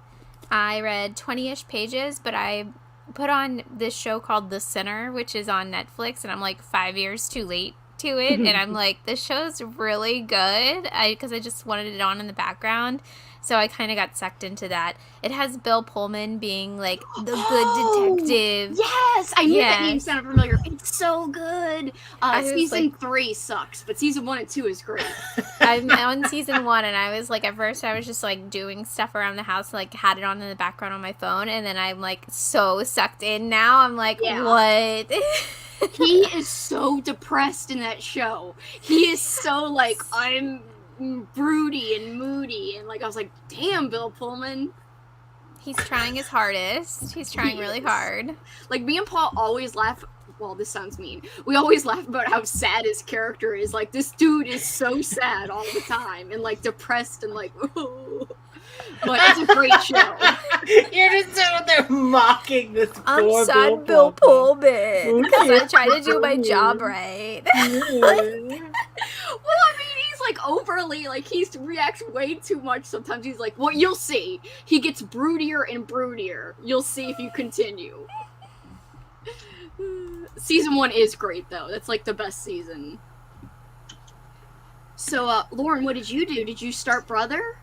I read 20-ish pages, but I put on this show called The Sinner, which is on Netflix, and I'm like 5 years too late to it, and I'm like, this show's really good, because I just wanted it on in the background, so I kind of got sucked into that. It has Bill Pullman being like the good detective. Yes, I knew that name sounded familiar. It's so good. Season 3 sucks, but season 1 and 2 is great. I'm on season 1, and I was like, at first I was just like doing stuff around the house, like had it on in the background on my phone, and then I'm like so sucked in now. I'm like, what? He is so depressed in that show. He is so like, I'm broody and moody, and like I was like, damn, Bill Pullman. He's trying his hardest. He's trying really hard. Like, me and Paul always laugh. Well, this sounds mean. We always laugh about how sad his character is. Like, this dude is so sad all the time, and like depressed and like, oh. But it's a great show. You're just sitting there mocking this poor sad Bill Pullman because I try to do my job right. Well, I mean, he's like overly, like he reacts way too much. Sometimes he's like, well, you'll see. He gets broodier and broodier. You'll see if you continue. Season 1 is great, though. That's like the best season. So, Lauren, what did you do? Did you start Brother?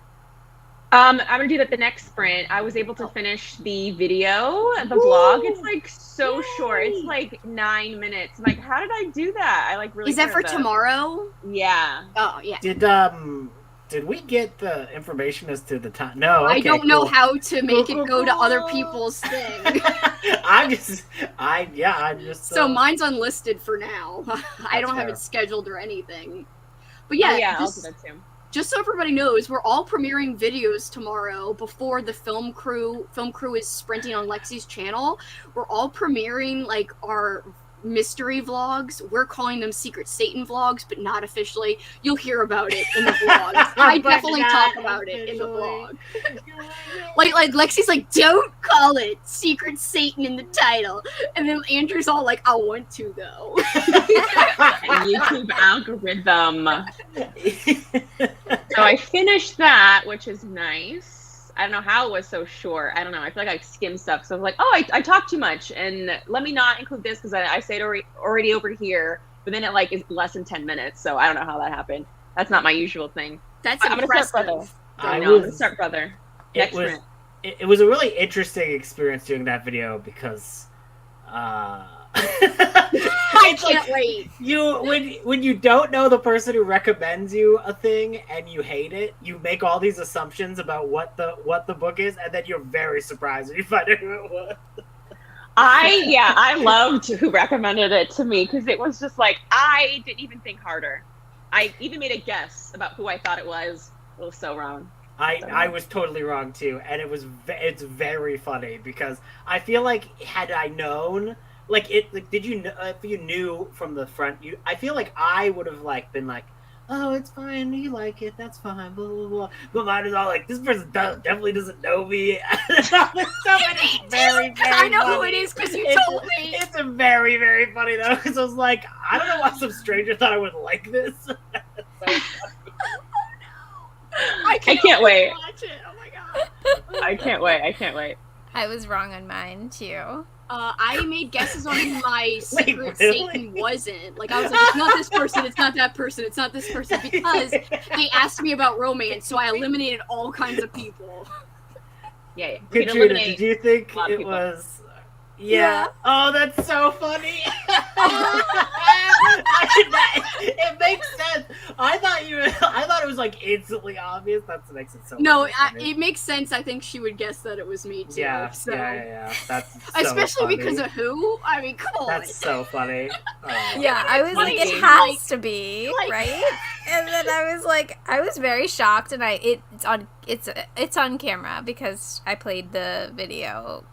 I'm gonna do that the next sprint. I was able to finish the video, the vlog. It's like so short. It's like 9 minutes. I'm like, how did I do that? I like really. Is that for tomorrow? Yeah. Oh yeah. Did we get the information as to the time? No. Okay, I don't know how to make Cool. it go to other people's thing. I'm just. So mine's unlisted for now. I don't have it scheduled or anything. But yeah, I'll do that too. Just so everybody knows, we're all premiering videos tomorrow before the film crew is sprinting on Lexie's channel. We're all premiering like our mystery vlogs. We're calling them Secret Satan vlogs, but not officially. You'll hear about it in the vlogs. I definitely talk about it in the vlog. like Lexie's like, don't call it Secret Satan in the title. And then Andrew's all like, I want to though. YouTube algorithm. So I finished that, which is nice. I don't know how it was so short. I don't know. I feel like I skimmed stuff. So I was like, oh, I talked too much. And let me not include this because I say it already over here. But then it like is less than 10 minutes. So I don't know how that happened. That's not my usual thing. That's I'm impressive. I'm going to start Brother. Next sprint. It was a really interesting experience doing that video because I can't wait. When you don't know the person who recommends you a thing and you hate it, you make all these assumptions about what the book is, and then you're very surprised when you find out who it was. I loved who recommended it to me because it was just like I didn't even think harder. I even made a guess about who I thought it was. It was so wrong. I was totally wrong too, and it's very funny because I feel like had I known. Did you know, if you knew from the front, I feel like I would have been like, oh, it's fine, you like it, that's fine, blah, blah, blah. But mine is all like, this person definitely doesn't know me. So many be very funny though, because I was like, I don't know why some stranger thought I would like this. So I can't wait. Watch it. Oh my god. I can't wait. I was wrong on mine too. I made guesses on who my secret really? Satan wasn't. Like, I was like, it's not this person, it's not that person, it's not this person, because they asked me about romance, so I eliminated all kinds of people. Yeah. Katrina, did you think a lot of it people. was? Yeah. Oh, that's so funny. It makes sense. I thought it was like instantly obvious. That makes it so. No, funny. it makes sense. I think she would guess that it was me too. Yeah, so. yeah. That's so especially funny. because of who? I mean, come on. That's so funny. Oh. Yeah, I was like, funny. it has Like- to be, like- right? And then I was like, I was very shocked, and it's on camera because I played the video.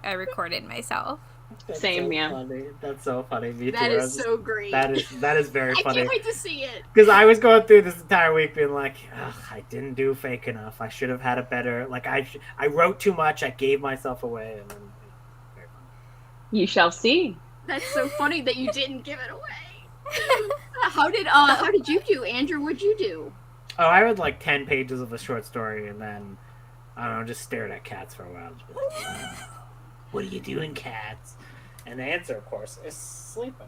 I recorded myself. That's Same, so yeah. funny. That's so funny. Me too. That I is was- so great. That is very I funny. can't wait to see it. Because I was going through this entire week being like, ugh, I didn't do fake enough. I should have had a better. Like I wrote too much. I gave myself away, and then very funny. You shall see. That's so funny that you didn't give it away. How did you do, Andrew? What'd you do? Oh, I read like 10 pages of a short story, and then I don't know, just stared at cats for a while. Just be like, what are you doing, cats? And the answer, of course, is sleeping.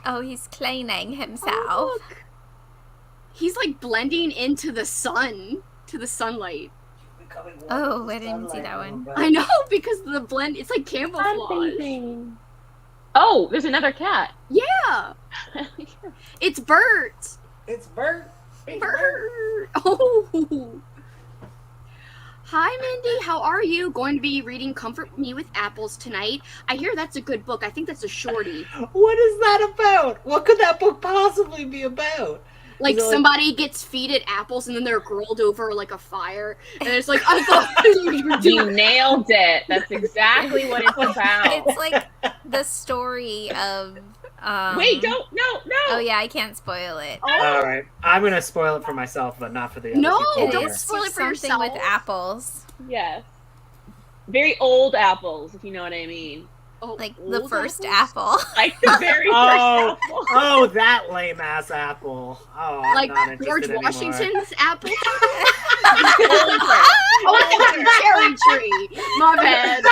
Oh, he's cleaning himself. Oh, look. He's like blending into the sun, to the sunlight. Becoming one Oh, with the I didn't see sunlight, that one. but- I know, because the blend, it's like camouflage. Oh, there's another cat. Yeah, it's Bert. It's Bert. It's Bert. Oh. Hi, Mindy. How are you? Going to be reading Comfort Me with Apples tonight. I hear that's a good book. I think that's a shorty. What is that about? What could that book possibly be about? Like Is it like- somebody gets feeded apples and then they're grilled over like a fire. And it's like, I thought you were You doing nailed it. That's exactly what it's about. It's like the story of. Wait, don't, no. Oh yeah, I can't spoil it. All right, I'm gonna spoil it for myself, but not for the other No, people. It don't here. is spoil it for something yourself. with apples, Yes. Very old apples, if you know what I mean. Oh, like the old first apples? apple. Like the very Oh, first apple. oh, that lame ass apple. Oh, I'm Like not interested George anymore. Washington's apple. Older. Oh, it's a cherry tree. My bad.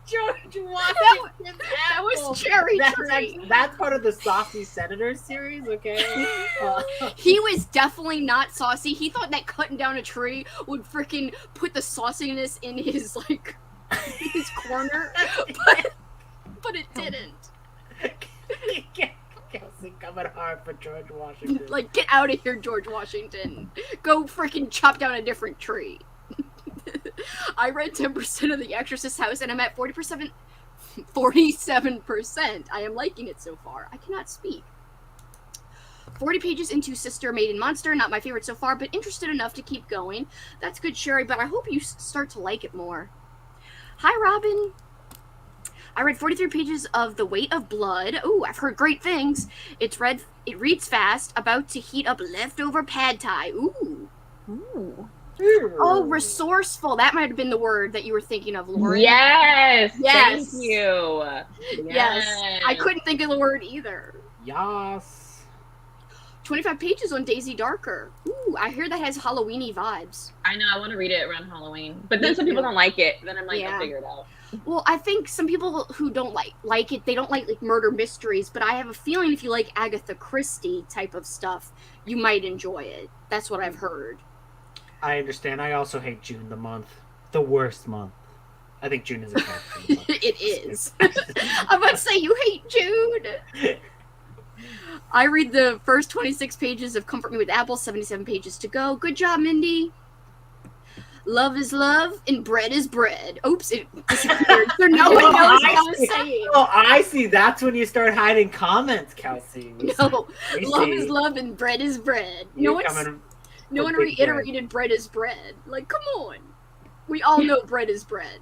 George Washington's That apple. was cherry That's, tree. that's part of the Saucy Senators series, okay? He was definitely not saucy. He thought that cutting down a tree would freaking put the sauciness in his like his corner, but it didn't. Kelsey coming hard for George Washington. Like, get out of here, George Washington. Go freaking chop down a different tree. I read 10% of The Exorcist House, and I'm at 47%. I am liking it so far. I cannot speak. 40 pages into Sister Maiden Monster. Not my favorite so far, but interested enough to keep going. That's good, Sherry, but I hope you start to like it more. Hi, Robin. I read 43 pages of The Weight of Blood. Ooh, I've heard great things. It reads fast, about to heat up leftover pad thai. Ooh. Ooh. Oh, resourceful. That might have been the word that you were thinking of, Lauren. Yes. Yes. Thank you. Yes. I couldn't think of the word either. Yas. 25 pages on Daisy Darker. Ooh, I hear that has Halloweeny vibes. I know. I want to read it around Halloween, but then some people don't like it. Then I'm like, Yeah. I'll figure it out. Well, I think some people who don't like it, they don't like murder mysteries, but I have a feeling if you like Agatha Christie type of stuff, you might enjoy it. That's what I've heard. I understand. I also hate June, the month. The worst month. I think June is a bad month. It is. I'm about to say, you hate June. I read the first 26 pages of Comfort Me with Apples, 77 pages to go. Good job, Mindy. Love is love and bread is bread. Oops, it disappeared. So no one knows what I was saying. Oh, I see. That's when you start hiding comments, Kelsey. No, We love see. is love and bread is bread. You're coming No one for big bread. reiterated bread is bread. Like, come on. We all know bread is bread.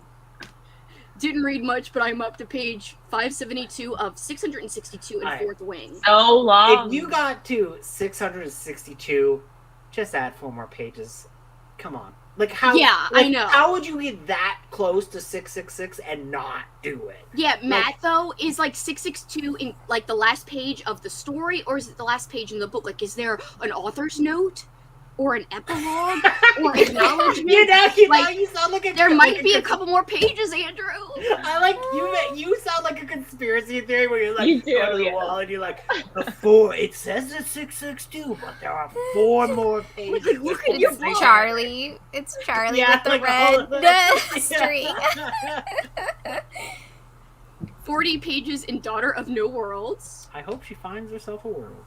Didn't read much, but I'm up to page 572 of 662 in Alright. Fourth Wing. So long. If you got to 662, just add 4 more pages. Come on. Like how? Yeah, like, I know. How would you get that close to 666 and not do it? Yeah, Matt though is like 662 in like the last page of the story, or is it the last page in the book? Like, is there an author's note or an epilogue or acknowledgement? You sound like there might be a couple more pages, Andrew. I like you sound like a conspiracy theory where you're like You do, go to the wall and you're like it says it's 662, but there are 4 more pages. Like, look at your book. Charlie. It's Charlie with the red string. 40 pages in Daughter of No Worlds. I hope she finds herself a world.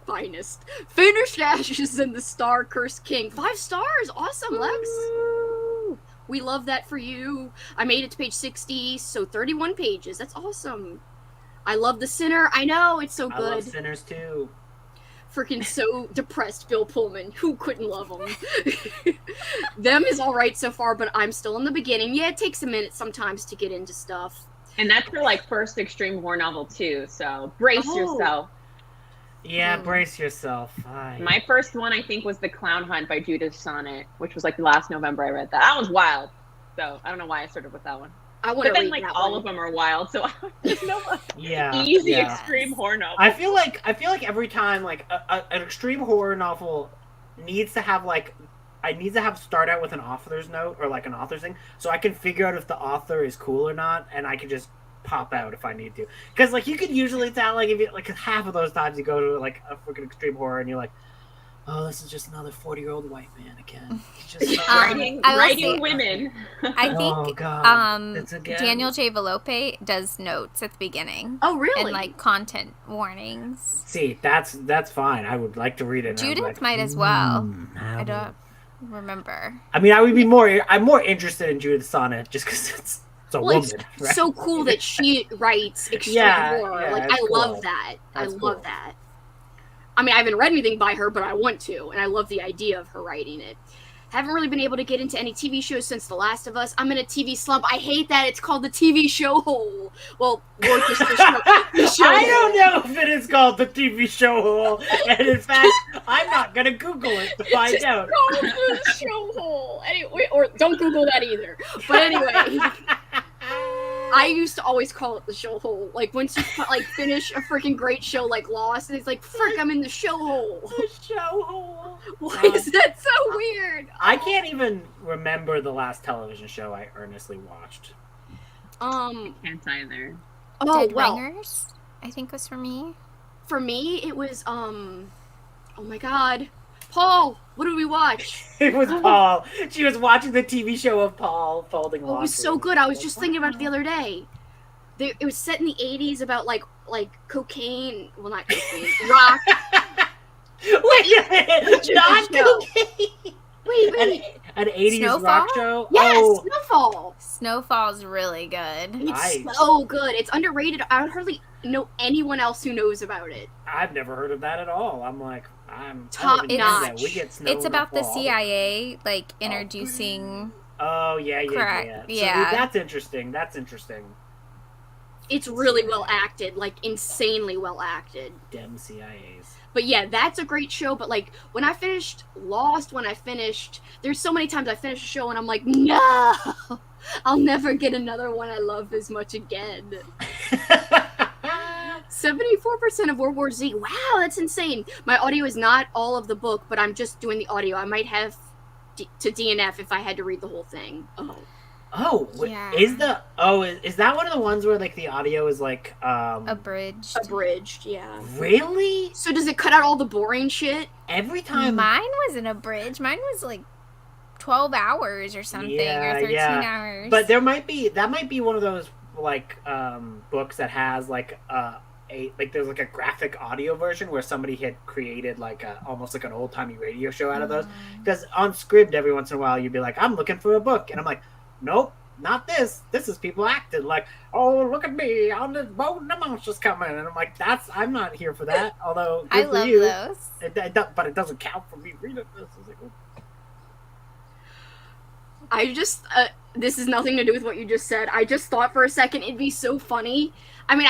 Finest. Finished Ashes and the Star Cursed King. 5 stars. Awesome, Lex. We love that for you. I made it to page 60, so 31 pages. That's awesome. I love The Sinner. I know, it's so good. I love Sinners too. Freaking so depressed Bill Pullman. Who couldn't love him? Them is alright so far, but I'm still in the beginning. Yeah, it takes a minute sometimes to get into stuff. And that's her like first extreme horror novel too, so brace yourself. Yeah, brace yourself. My first one, I think, was The Clown Hunt by Judith Sonnet, which was like last November I read that. That was wild. So I don't know why I started with that one. I want to But read then like that all one. of them are wild, so there's no Yeah, easy yeah. extreme horror novel. I feel like every time like an extreme horror novel needs to have like start out with an author's note or like an author's thing, so I can figure out if the author is cool or not, and I can just pop out if I need to. Because like you can usually tell like if you like half of those times you go to like a freaking extreme horror and you're like, oh, this is just another 40-year-old white man again. He's just writing women. I think oh, God. Daniel J. Velope does notes at the beginning. Oh, really? And like content warnings. See, that's fine. I would like to read it. Judith might as well. I don't remember. I mean, I'm more interested in Judith Sonnet just because it's a woman. It's right? so cool that she writes extreme horror. Yeah, like, it's I cool. love that. That's I love cool. that. I mean, I haven't read anything by her, but I want to, and I love the idea of her writing it. Haven't really been able to get into any TV shows since The Last of Us. I'm in a TV slump. I hate that it's called the TV show hole. Well, or just the show I hole. don't know if it is called the TV show hole, and in fact, I'm not gonna Google it to find Just out. call it the show hole. Anyway, or don't Google that either. But anyway. I used to always call it the show hole. Like, once you like finish a freaking great show like Lost, and it's like, frick, I'm in the show hole. The show hole. Why is that so weird? I can't even remember the last television show I earnestly watched. Can't either. Oh, Dead well, Ringers, I think was for me. for me, it was, oh my god. Paul, what did we watch? It was Paul. She was watching the TV show of Paul folding laundry. Oh, it was so good. I was just thinking about it the other day. It was set in the 80s about, like cocaine. Well, not cocaine. Rock. Wait a minute! Not show. cocaine! Wait. An 80s Snowfall? rock show? Yes, Oh, Snowfall. Snowfall's really good. It's Nice. so good. It's underrated. I don't hardly know anyone else who knows about it. I've never heard of that at all. I'm like, Top I don't even know that. notch. We get snow It's in about the fall. CIA, like, introducing... Oh, yeah. Correct, So yeah. that's interesting. It's really well acted, like insanely well acted. Dem CIAs. But yeah, that's a great show. But like when I finished Lost, there's so many times I finish a show and I'm like, no, I'll never get another one I love as much again. 74% of World War Z. Wow, that's insane. My audio is not all of the book, but I'm just doing the audio. I might have to DNF if I had to read the whole thing. Yeah. Is that one of the ones where like the audio is like abridged. Yeah. Really? So does it cut out all the boring shit? Every time Mine wasn't abridged. Mine was like 12 hours or something, or 13 hours. But that might be one of those like books that has like there's like a graphic audio version where somebody had created like almost like an old timey radio show out of those. Because on Scribd every once in a while you'd be like, I'm looking for a book, and I'm like, nope, not this. This is people acting like, oh, look at me on this boat and the monster's coming, and I'm like, I'm not here for that. Although good I for love you. those. But it doesn't count for me reading this. I was like, oh. I just, this is nothing to do with what you just said. I just thought for a second it'd be so funny. I mean,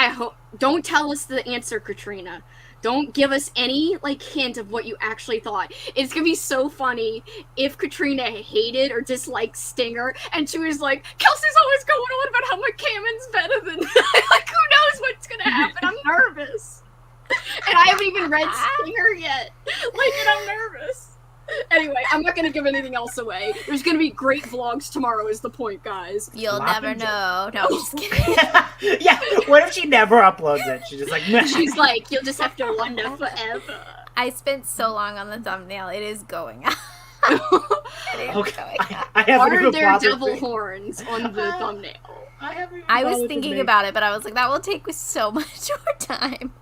don't tell us the answer, Katrina. Don't give us any like hint of what you actually thought. It's gonna be so funny if Katrina hated or disliked Stinger, and she was like, "Kelsey's always going on about how McCammon's better than." Like, who knows what's gonna happen? I'm nervous, and I haven't even read Stinger yet. Like, and I'm nervous. Anyway, I'm not gonna give anything else away. There's gonna be great vlogs tomorrow. Is the point, guys? You'll never know. No, I'm just kidding. Yeah. What if she never uploads it? She's just like, meh. She's like, you'll just have to wonder forever. I spent so long on the thumbnail. It is going up. It is Okay. going up. I haven't Are even there bothered devil thinking- horns on the thumbnail? I was thinking about it, but I was like, that will take so much more time.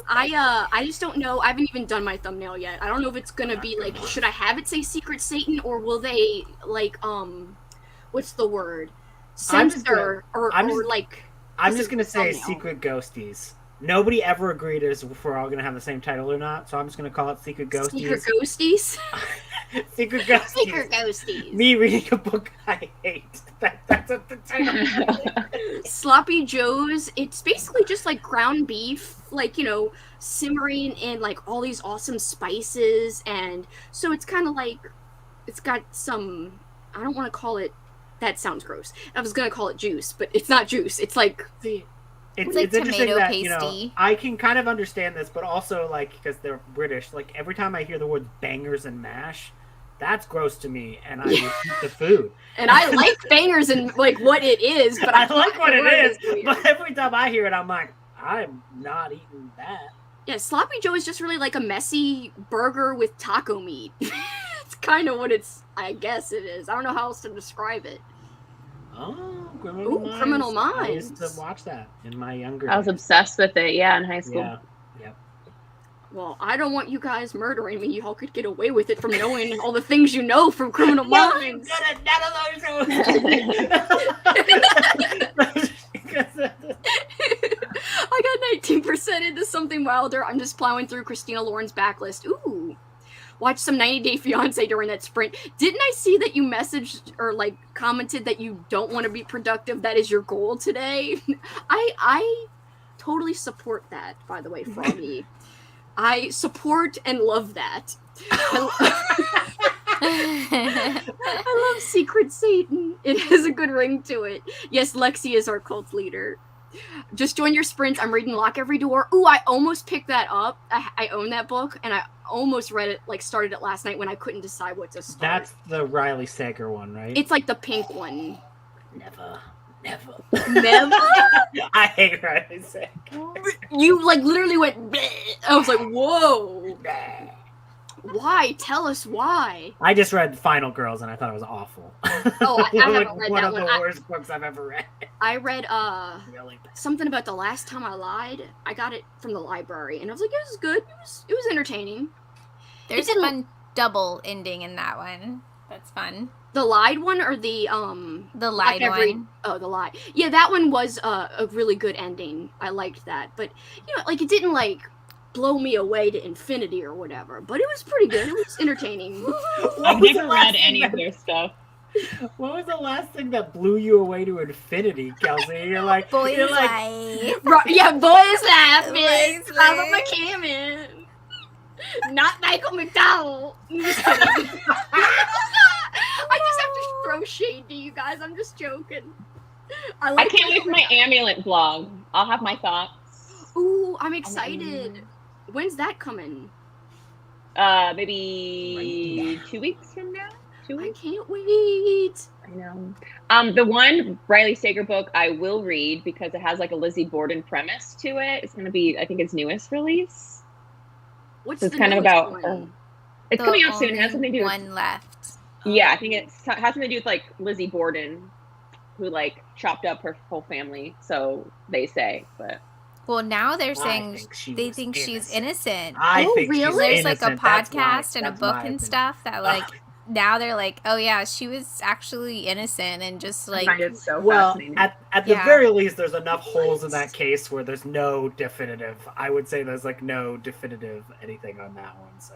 I just don't know. I haven't even done my thumbnail yet. I don't know if it's gonna be like, should I have it say Secret Satan, or will they like what's the word? Censor or like. I'm this just is gonna say thumbnail. Secret Ghosties. Nobody ever agreed as if we're all gonna have the same title or not, so I'm just gonna call it Secret Ghosties. Secret Ghosties. Secret Ghosties. Secret Ghosties. Me reading a book I hate. That's what the title. Sloppy Joe's. It's basically just like ground beef, like, you know, simmering in like all these awesome spices, and so it's kind of like it's got some. I don't want to call it. That sounds gross. I was gonna call it juice, but it's not juice. It's like. It's like interesting tomato that, you know, pasty. I can kind of understand this, but also like because they're British, like every time I hear the word bangers and mash, that's gross to me, and I eat the food. And I like bangers and like what it is, but I like what it is, weird. but every time I hear it, I'm like, I'm not eating that. Yeah, Sloppy Joe is just really like a messy burger with taco meat. It's kind of what I guess it is. I don't know how else to describe it. Oh, Criminal Minds. Criminal I used Minds. to watch that in my younger I was days. obsessed with it, yeah, in high school. Yeah. Yep. Well, I don't want you guys murdering me. Y'all could get away with it from knowing all the things you know from Criminal Minds. None of those. I got 19% into Something Wilder. I'm just plowing through Christina Lauren's backlist. Ooh. Watch some 90 Day Fiancé during that sprint. Didn't I see that you messaged or like commented that you don't want to be productive? That is your goal today. I totally support that, by the way, Froggy. I support and love that. I love Secret Satan. It has a good ring to it. Yes, Lexie is our cult leader. Just join your sprints. I'm reading Lock Every Door. Ooh, I almost picked that up. I own that book, and I almost read it, like started it last night when I couldn't decide what to start. That's the Riley Sager one, right? It's like the pink one. Never. Never? I hate Riley Sager. You like literally went bleh. I was like, whoa. Why? Tell us why. I just read Final Girls and I thought it was awful. Oh, I haven't read one that of one. the worst books I've ever read. I read Really bad. something about The Last Time I Lied. I got it from the library, and I was like, it was good. It was entertaining. There's It a didn't- fun double ending in that one. That's fun. The lied one or the lied one. Oh, the lie. Yeah, that one was a really good ending. I liked that, but you know, like it didn't like blow me away to infinity or whatever. But it was pretty good. It was entertaining. I've never read any of their stuff. What was the last thing that blew you away to infinity, Kelsey? You're like, Boys you're like, Life. Yeah, boys laughing. Boys Robert laugh. McCammon. Not Michael McDowell. I'm just kidding. I just have to throw shade to you guys. I'm just joking. I can't wait for my amulet vlog. I'll have my thoughts. Ooh, I'm excited. When's that coming? Maybe 2 weeks from now. 2 I weeks. can't wait. I know. The one Riley Sager book I will read because it has like a Lizzie Borden premise to it. It's gonna be, I think, its newest release. What's So it's the kind of newest about. one? It's The coming out soon. It has only something to do with. one left. Yeah, I think it has something to do with like Lizzie Borden, who like chopped up her whole family. So they say, but Well, now they're I saying think she they was think she's innocent. I Oh, think she's really? There's like a innocent. That's podcast and a that's book my and opinion. stuff that like now they're like, oh yeah, she was actually innocent and just I like find it so Well, fascinating. at the Yeah. very least, there's enough holes in that case where there's no definitive. I would say there's like no definitive anything on that one. So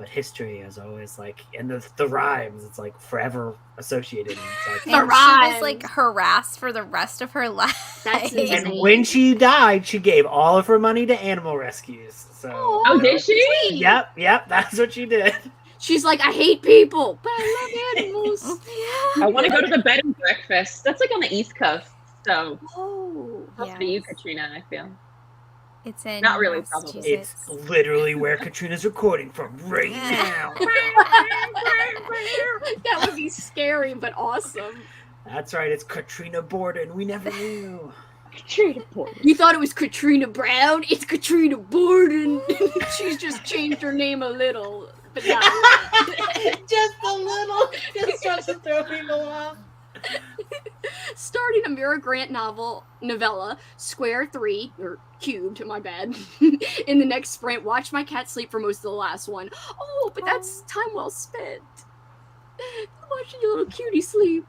but history is always like, and the rhymes, it's like forever associated. And it's like, The And she rhymes. was like harassed for the rest of her life. That's and insane. when she died, she gave all of her money to animal rescues. So, Oh, did she? Yep, that's what she did. She's like, I hate people, but I love animals. I want to go to the bed and breakfast. That's like on the East Coast. So Oh. close to you, Katrina, I feel. It's in Not really, probably. Massachusetts. It's literally where Katrina's recording from right now. That would be scary, but awesome. That's right, it's Katrina Borden. We never knew. Katrina Borden. You thought it was Katrina Brown? It's Katrina Borden. She's just changed her name a little, but not Just a little. Just starts to throw people off. starting a Mira Grant novella, Square 3, or Cubed, my bad, in the next sprint. Watch my cat sleep for most of the last one. Oh, but that's time well spent. Watching your little cutie sleep.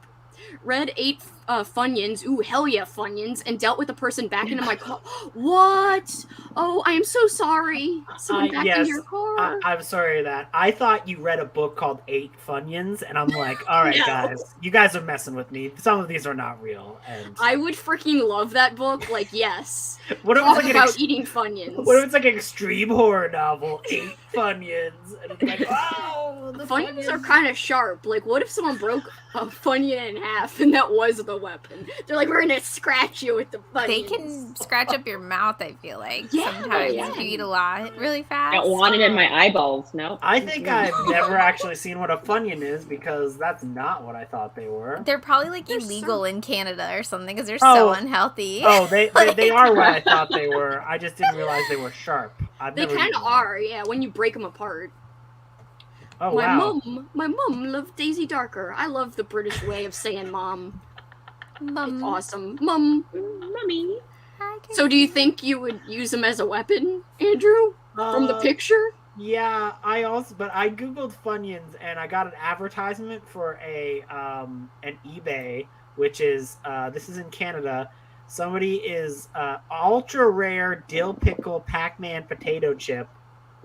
Read 8 Funyuns. Ooh, hell yeah, Funyuns. And dealt with a person back into my car. What? Oh, I am so sorry. Someone back yes, into your car. I'm sorry that. I thought you read a book called 8 Funyuns, and I'm like, all right, No. guys, you guys are messing with me. Some of these are not real. And I would freaking love that book. Like, yes. what if it's Talk like about eating Funyuns. what if it's like an extreme horror novel, 8 Funyuns, and it's like, oh, the Funyuns are kind of sharp. Like, what if someone broke a Funyun in half and that was the weapon? They're like, we're gonna scratch you with the Funyuns. They can scratch up your mouth, I feel like, Yeah, sometimes yeah. if you eat a lot really fast. I don't want it in my eyeballs. No. I think I've never actually seen what a Funyun is because that's not what I thought they were. They're probably like They're illegal in Canada or something because they're Oh. so unhealthy. Oh, they are what I thought they were. I just didn't realize they were sharp. They kind of are, yeah, when you break them apart. Oh, my wow. mom loved Daisy Darker. I love the British way of saying mom. Mum. It's awesome. Mom. Mommy. I can- So do you think you would use them as a weapon, Andrew? From the picture? Yeah, I googled Funyuns and I got an advertisement for an eBay, which is this is in Canada. Somebody is ultra rare dill pickle Pac-Man potato chip,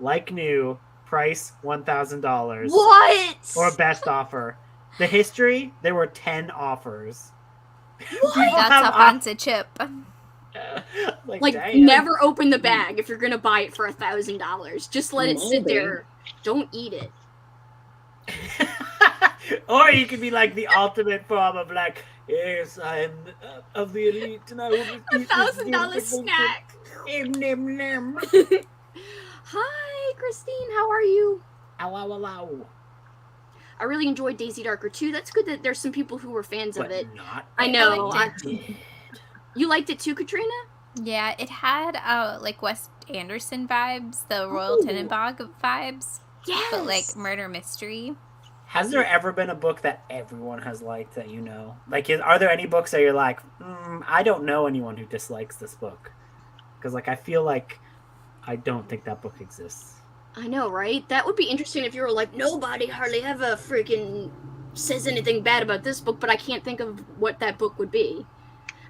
like new, price $1,000. What? Or best offer. The history, there were 10 offers. What? That's a fancy chip. Like, damn. never open the bag if you're gonna buy it for $1,000. Just let it sit Maybe. there. Don't eat it. Or you could be like the ultimate form of like, yes, I am of the elite, and I will eat this $1,000 beautiful snack. chip. Nom, nom. Hi, Christine. How are you? Ow, ow, ow, ow. I really enjoyed Daisy Darker too. That's good that there's some people who were fans of But it. not I know. I liked did. You liked it too, Katrina? Yeah, it had like Wes Anderson vibes, the Royal Ooh. Tenenbaum vibes, Yes. but like murder mystery. Has there ever been a book that everyone has liked that you know? Like, are there any books that you're like, I don't know anyone who dislikes this book? Because, like, I feel like I don't think that book exists. I know, right? That would be interesting if you were like, nobody hardly ever freaking says anything bad about this book, but I can't think of what that book would be.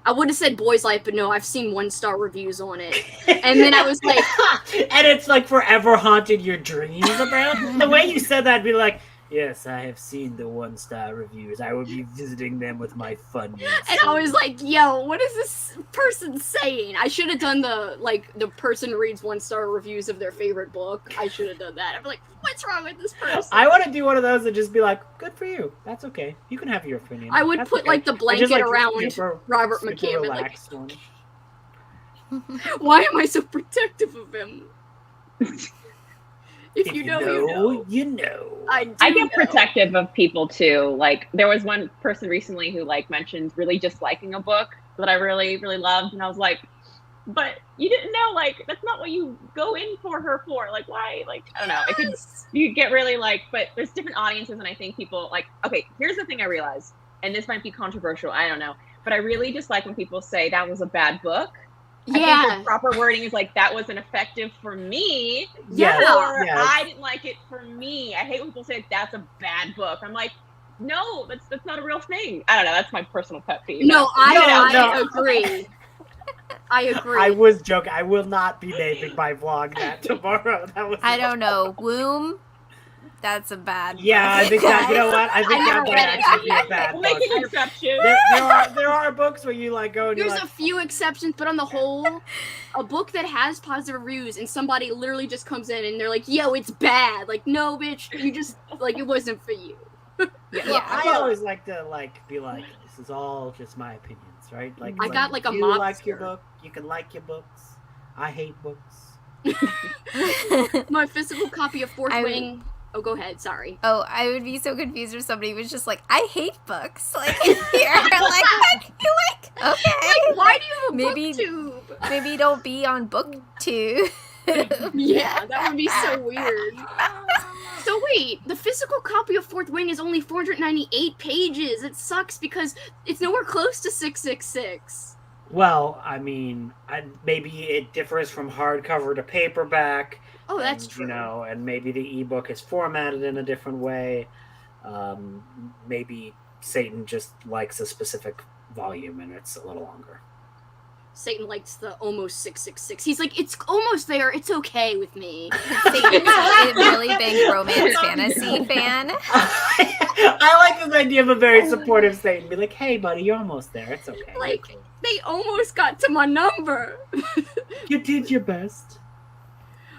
I would have said Boy's Life, but no, I've seen 1-star reviews on it. And then I was like... and it's like forever haunted your dreams about the way you said that. I'd be like, yes, I have seen the 1-star reviews. I will be visiting them with my Funyuns. And I was like, yo, what is this person saying? I should have done the person reads 1-star reviews of their favorite book. I should have done that. I'm like, what's wrong with this person? I want to do one of those and just be like, good for you. That's okay. You can have your opinion. I would That's put okay. like the I blanket just, like, around super- Robert super McCabe. Like, relaxed one. why am I so protective of him? If you know, you know. you know. I do I get know. protective of people too. Like there was one person recently who like mentioned really disliking a book that I really, really loved, and I was like, but you didn't know, like that's not what you go in for her for. Like why? Like I don't know. It could you get really like, but there's different audiences, and I think people like. Okay, here's the thing I realized, and this might be controversial. I don't know, but I really dislike when people say that was a bad book. I think Yeah. the proper wording is like that wasn't effective for me. Yeah. Or Yes. I didn't like it for me. I hate when people say that's a bad book. I'm like, no, that's not a real thing. I don't know. That's my personal pet peeve. No, I No. agree. I agree. I was joking. I will not be naming my vlog that tomorrow. That was I don't know. Womb. That's a bad. Yeah, I think that, you know what? I think I that never might read it. actually be a bad We'll book. make an exception. There are books where you like go and There's you're a like, few exceptions, but on the whole, a book that has positive reviews and somebody literally just comes in and they're like, "Yo, it's bad." Like, no, bitch, you just like it wasn't for you. well, Yeah. I always like to be like, this is all just my opinions, right? Like, I got like a you mobster. like your book, you can like your books. I hate books. My physical copy of Fourth I- Wing. Oh, go ahead. Sorry. Oh, I would be so confused if somebody was just like, I hate books. Like, here. Like, what? You like, okay. Why do you have a Maybe- booktube? Maybe don't be on BookTube. Yeah, that would be so weird. So wait, the physical copy of Fourth Wing is only 498 pages. It sucks because it's nowhere close to 666. Well, I mean, maybe it differs from hardcover to paperback. Oh, that's and, true. You know, and maybe the ebook is formatted in a different way. Maybe Satan just likes a specific volume and it's a little longer. Satan likes the almost 666. He's like, it's almost there. It's okay with me. Satan's a really big romance fantasy fan. I like this idea of a very supportive Satan. Be like, hey, buddy, you're almost there. It's okay. Like, they almost got to my number. You did your best.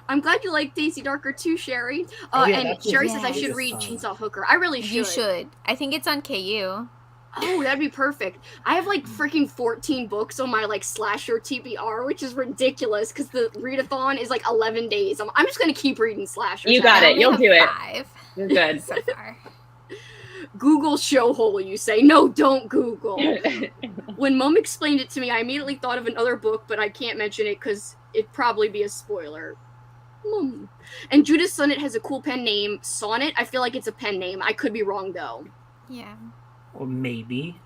I'm glad you like Daisy Darker too, Sherry. Oh, yeah, And that's Sherry a- says I yeah, should it's read solid. Chainsaw Hooker. I really should. You should. I think it's on KU. Oh, that'd be perfect. I have like freaking 14 books on my like slasher TBR, which is ridiculous because the readathon is like 11 days. I'm just gonna keep reading slashers. You got I it. only You'll have do it. 5 You're good. so far. Google show hole, you say. No, don't Google. When Mom explained it to me, I immediately thought of another book, but I can't mention it because it'd probably be a spoiler. Mom. And Judith Sonnet has a cool pen name, Sonnet. I feel like it's a pen name. I could be wrong though. Yeah. Or maybe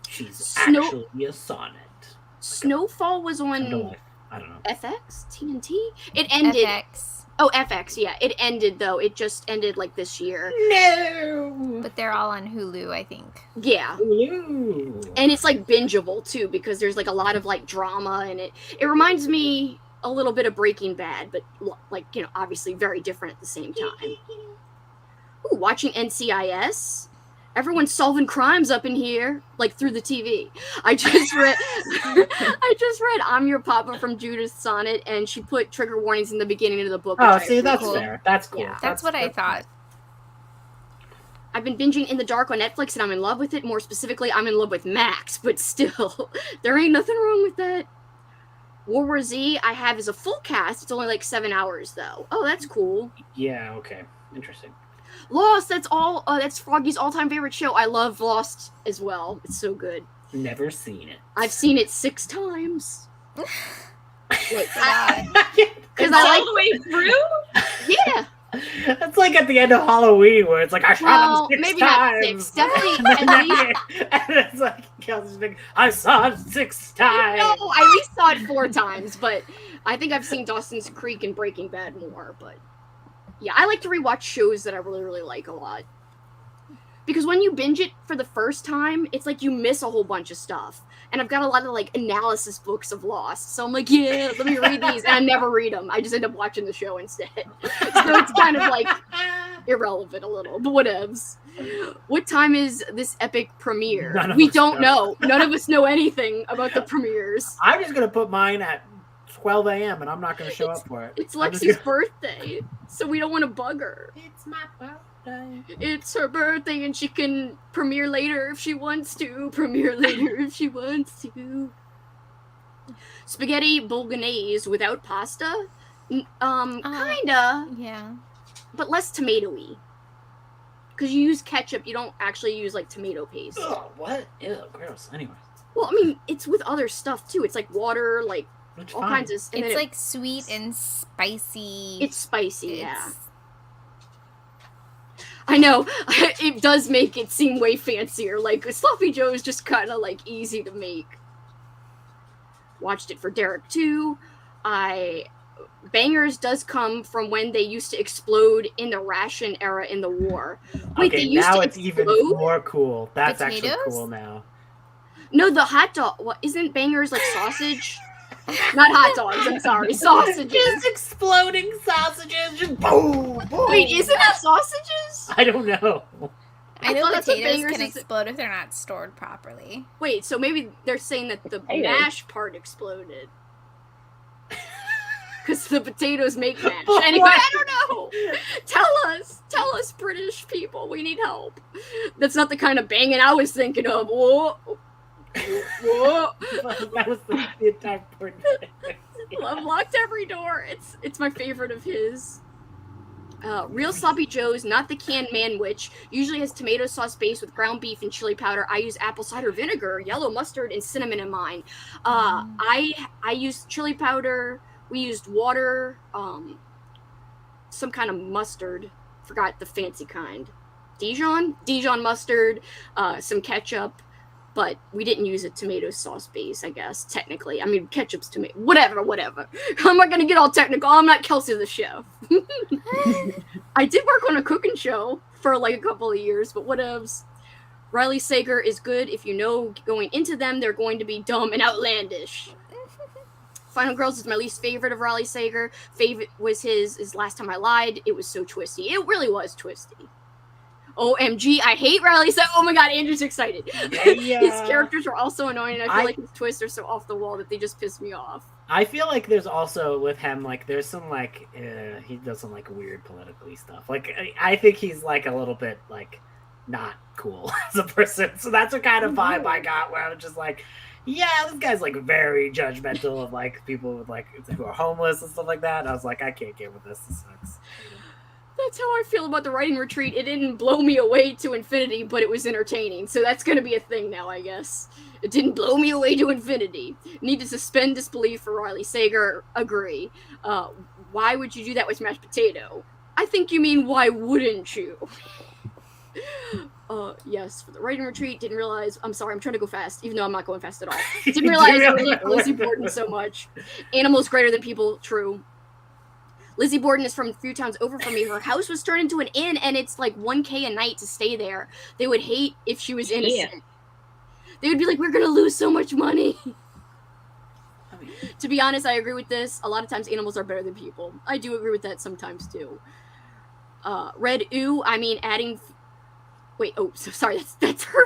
she's Snow- actually a sonnet. Snowfall was Come to on life. I don't know. FX? TNT? It ended. FX. Oh, FX, yeah. It ended though. It just ended like this year. No. But they're all on Hulu, I think. Yeah. Ooh. And it's like bingeable too because there's like a lot of like drama and it reminds me a little bit of Breaking Bad, but like, you know, obviously very different at the same time. Ooh, watching NCIS. Everyone's solving crimes up in here, like through the TV. I just read I'm Your Papa from Judith Sonnet, and she put trigger warnings in the beginning of the book. Oh, which I see, that's cool. fair. That's cool. Yeah. That's what I thought. I've been binging In the Dark on Netflix, and I'm in love with it. More specifically, I'm in love with Max, but still, there ain't nothing wrong with that. World War Z, I have as a full cast. It's only like 7 hours, though. Oh, that's cool. Yeah, okay. Interesting. Lost, that's all. That's Froggy's all-time favorite show. I love Lost as well. It's so good. Never seen it. I've seen it 6 times. What's that? Because All I the way through? yeah. That's like at the end of Halloween where it's like, I shot Well, him 6 maybe not times. 6. Definitely and at least. it's like, Kelsey's like, I saw it 6 times. No, I at least saw it 4 times, but I think I've seen Dawson's Creek and Breaking Bad more. But yeah, I like to rewatch shows that I really, really like a lot. Because when you binge it for the first time, it's like you miss a whole bunch of stuff. And I've got a lot of like analysis books of Lost, so I'm like, yeah, let me read these, and I never read them. I just end up watching the show instead. So it's kind of like irrelevant a little, but whatevs. What time is this epic premiere? None of We us don't know. know. None of us know anything about the premieres. I'm just going to put mine at 12 a.m. and I'm not going to show up for it. It's I'm just Lexi's birthday, so we don't want to bug her. It's my birthday. It's her birthday, and she can premiere later if she wants to. Premiere later if she wants to. Spaghetti bolognese without pasta? Kinda, Yeah. but less tomatoey. Because you use ketchup, you don't actually use, like, tomato paste. Ugh, what? Ew, gross. Anyways. Well, I mean, it's with other stuff, too. It's like water, like, It's all fine. kinds of... and It's then like sweet and spicy. it's spicy, yeah. It's- I know, it does make it seem way fancier. Like, Sloppy Joe is just kind of, like, easy to make. Watched it for Derek, too. Bangers does come from when they used to explode in the ration era in the war. Wait, Okay, they used now to it's even explode? more cool. That's actually Potatoes? cool now. No, the hot dog. What, isn't Bangers, like, sausage? Not hot dogs, I'm sorry. Sausages. Just exploding sausages. Just boom, boom. Wait, isn't that sausages? I don't know. I know thought that's what potatoes bangers can is- explode if they're not stored properly. Wait, so maybe they're saying that the Potatoes. mash part exploded. Because the potatoes make mash. What? Anyway, I don't know. Tell us, British people. We need help. That's not the kind of banging I was thinking of. Whoa. Whoa. That was the entire point. I've locked every door. It's my favorite of his. Real Sloppy Joe's, not the canned manwich, usually has tomato sauce base with ground beef and chili powder. I use apple cider vinegar, yellow mustard, and cinnamon in mine. I used chili powder. We used water, some kind of mustard. Forgot the fancy kind. Dijon mustard, some ketchup, but we didn't use a tomato sauce base, I guess, technically. I mean, ketchup's tomato. Whatever. I'm not going to get all technical. I'm not Kelsey the chef. I did work on a cooking show for like a couple of years, but whatevs. Riley Sager is good if you know going into them, they're going to be dumb and outlandish. Final Girls is my least favorite of Riley Sager. Favorite was his Last Time I Lied. It was so twisty. It really was twisty. OMG, I hate Riley Sager. Oh my god, Andrew's excited. Yeah. His characters are also annoying, and I feel I- like his twists are so off the wall that they just piss me off. I feel like there's also with him like there's some like he does some like weird politically stuff. Like I think he's like a little bit like not cool as a person. So that's what kind of vibe I got where I was just like, yeah, this guy's like very judgmental of like people with like who are homeless and stuff like that. And I was like, I can't get with this. This sucks. That's how I feel about the writing retreat. It didn't blow me away to infinity, but it was entertaining. So that's going to be a thing now, I guess. It didn't blow me away to infinity. Need to suspend disbelief for Riley Sager. Agree. Why would you do that with mashed potato? I think you mean, why wouldn't you? Yes, for the writing retreat, didn't realize. I'm sorry, I'm trying to go fast, even though I'm not going fast at all. Didn't realize I loved Lizzie Borden so much. Animals greater than people, true. Lizzie Borden is from a few towns over from me. Her house was turned into an inn, and it's like $1K a night to stay there. They would hate if she was innocent. They would be like, we're going to lose so much money. To be honest, I agree with this. A lot of times animals are better than people. I do agree with that sometimes, too. Red Ooh, I mean, adding... Wait, oh, so sorry, that's her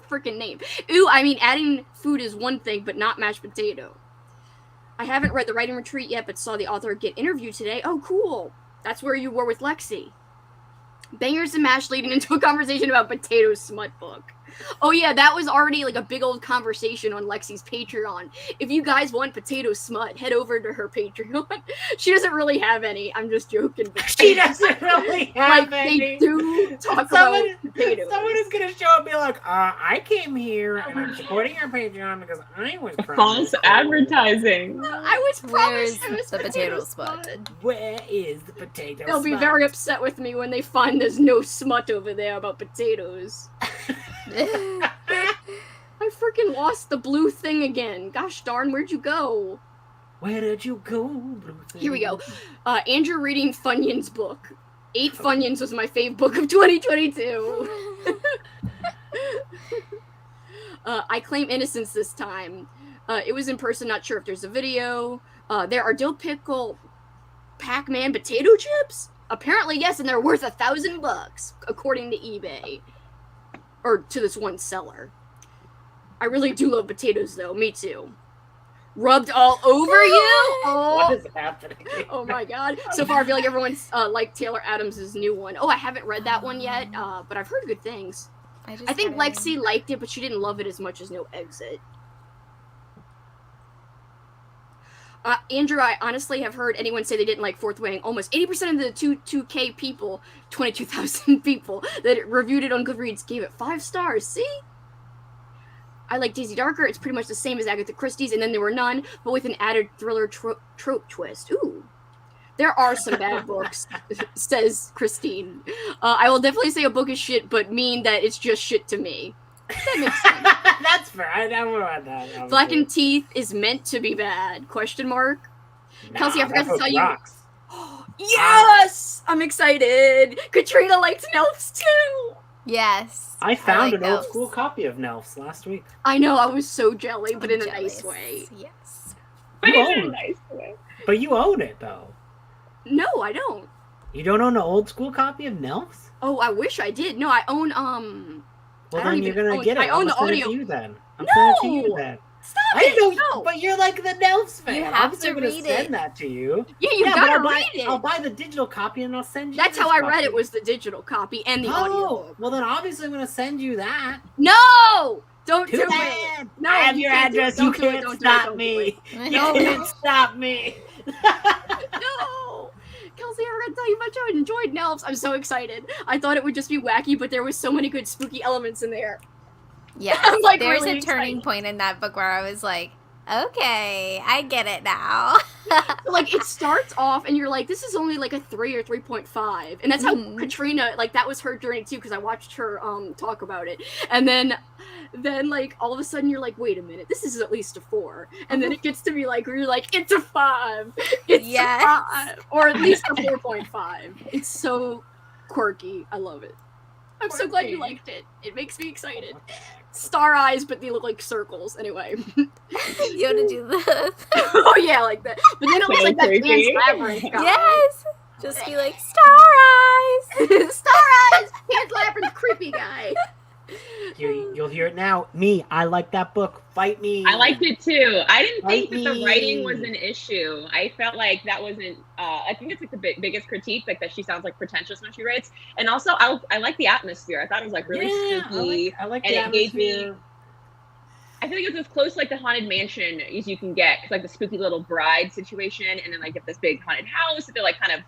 freaking name. Ooh, I mean, adding food is one thing, but not mashed potato. I haven't read The Writing Retreat yet, but saw the author get interviewed today. Oh, cool. That's where you were with Lexie. Bangers and mash leading into a conversation about potato smut book. Oh yeah, that was already like a big old conversation on Lexie's Patreon. If you guys want potato smut, head over to her Patreon. She doesn't really have any. I'm just joking. But She doesn't really have like any. they do talk about potatoes. Someone is gonna show up and be like, I came here and I'm supporting your Patreon because I was False promised advertising. I was Where's promised it was the potato smut. smut? Where is the potato? They'll be smut? very upset with me when they find there's no smut over there about potatoes. I freaking lost the blue thing again. Gosh darn, where'd you go? Where did you go, Blue Thing? Here we go. Andrew reading Funyuns book. 8 Funyuns was my fave book of 2022. I claim innocence this time. It was in person, not sure if there's a video. There are dill pickle Pac-Man potato chips? Apparently, yes, and they're worth $1,000, according to eBay. Or to this one seller. I really do love potatoes, though. Me too. Rubbed all over you? What Oh, is happening? oh my god. So far, I feel like everyone's liked Taylor Adams' new one. Oh, I haven't read that one yet, but I've heard good things. I think Lexie liked it, but she didn't love it as much as No Exit. Andrew, I honestly have heard anyone say they didn't like Fourth Wing. Almost 80% of the 2K people, 22,000 people that reviewed it on Goodreads gave it 5 stars. See? I like Daisy Darker. It's pretty much the same as Agatha Christie's, and then there were none, but with an added thriller trope twist. Ooh. There are some bad books, says Christine. I will definitely say a book is shit, but mean that it's just shit to me. That makes sense. That's fair. I don't want that. Blackened Teeth is meant to be bad. Question mark. Kelsey, I forgot to tell you. Rocks. Yes! I'm excited. Katrina liked Nelfs too. Yes. I found like an old those. school copy of Nelfs last week. I know, I was so jelly, but I'm in a nice jealous. way. Yes. But You it's own very it. nice today. But you own it though. No, I don't. You don't own an old school copy of Nelfs? Oh, I wish I did. No, I own Well, I don't then you're even gonna own- get it. I own I'm the gonna send it audio. to you then. I'm sending it to you No! then. Stop I it! know, No. but you're like the Nelfs fan. You have Obviously, to I'm gonna read send it. that to you. Yeah, you but gotta I'll buy, read it. I'll buy the digital copy and I'll send you. That's this how I copy. read it, was the digital copy and the audio. Oh, well then obviously I'm gonna send you that. No! Don't Too do it. bad. No, I have you your can't do it. address. Don't You do it. can't Don't do it. stop Don't do me. it. You No. can't stop me. No! Kelsey, I'm gonna tell you how much I enjoyed Nelfs. I'm so excited. I thought it would just be wacky, but there was so many good spooky elements in there. Yes, I'm, like, there's really a turning excited. point in that book where I was like, okay, I get it now. Like, it starts off and you're like, this is only like a 3 or 3.5. And that's how Mhm. Katrina, like, that was her journey too, because I watched her talk about it. And then like all of a sudden you're like, wait a minute, this is at least a 4. And then it gets to be like, where you're like, it's a 5. It's Yes. a 5. Or at least a 4.5. It's so quirky. I love it. I'm so glad you Quirky. liked it. It makes me excited. Star eyes, but they look like circles. Anyway. You want to do this? Oh yeah, like that. But then it looks So like that creepy. Pan's Labyrinth guy. Yes. Just be like, star eyes. Star eyes, Pan's Labyrinth creepy guy. You'll hear it now. Me, I like that book. Fight me. I liked it too. I didn't think Fight that the me. writing was an issue. I felt like that wasn't. I think it's like the biggest critique, like that she sounds like pretentious when she writes. And also, I like the atmosphere. I thought it was like really spooky. I like and the it gave me- atmosphere. I feel like it was as close to like the haunted mansion as you can get. It's like the spooky little bride situation, and then like if this big haunted house, they're like kind of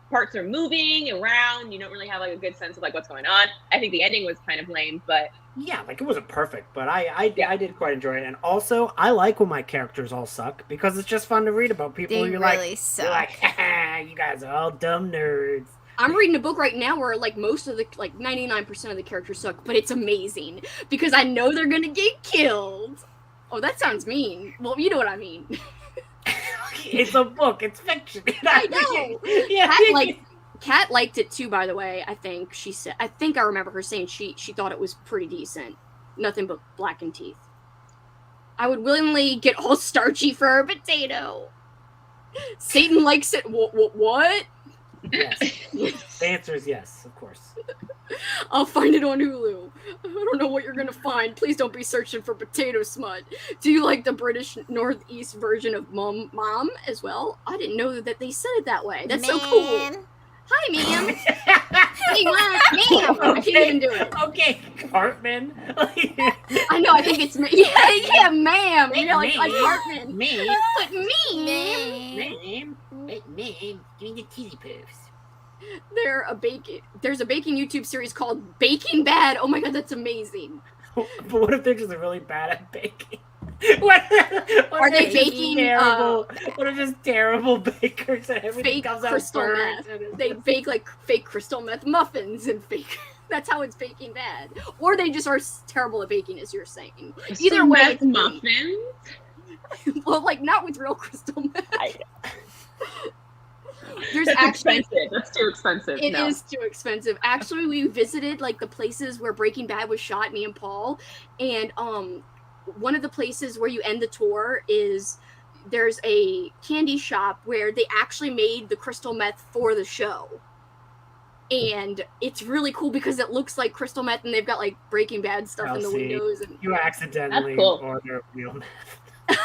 parts are moving around. You don't really have like a good sense of like what's going on. I think the ending was kind of lame, but Yeah, like it wasn't perfect, but I did quite enjoy it. And also, I like when my characters all suck because it's just fun to read about people They who you're really like, suck. you're like, haha, you guys are all dumb nerds. I'm reading a book right now where like most of the 99% of the characters suck, but it's amazing because I know they're gonna get killed. Oh, that sounds mean. Well, you know what I mean. It's a book. It's fiction. I know. Yeah. Kat liked it too, by the way. I think she said. I think I remember her saying she thought it was pretty decent. Nothing but blackened teeth. I would willingly get all starchy for a potato. Satan likes it. What? Yes. The answer is yes, of course. I'll find it on Hulu. I don't know what you're gonna find. Please don't be searching for potato smut. Do you like the British Northeast version of mom as well? I didn't know that they said it that way. That's so cool. Man. Hi, ma'am. Hey, ma'am. I can't even do it. Okay, Cartman. I know. I think it's yeah, ma'am. You know, like Ma'am. Hartman. Me. But me. Man. Ma'am, give me the cheesy puffs. There's a baking YouTube series called Baking Bad. Oh my god, that's amazing. But what if they're just really bad at baking? What Are they if they're just baking, terrible? What if just terrible bakers and everything Fake comes out crystal burnt? meth. They bake like fake crystal meth muffins and fake. That's how it's Baking Bad. Or they just are terrible at baking, as you're saying. Either way, meth it's great. muffins. Well, like not with real crystal meth. There's That's actually expensive. That's too expensive. It no. is too expensive. Actually, we visited like the places where Breaking Bad was shot, me and Paul, and one of the places where you end the tour is there's a candy shop where they actually made the crystal meth for the show. And it's really cool because it looks like crystal meth and they've got like Breaking Bad stuff in the Kelsey, windows. And You accidentally That's cool. order real meth. yeah,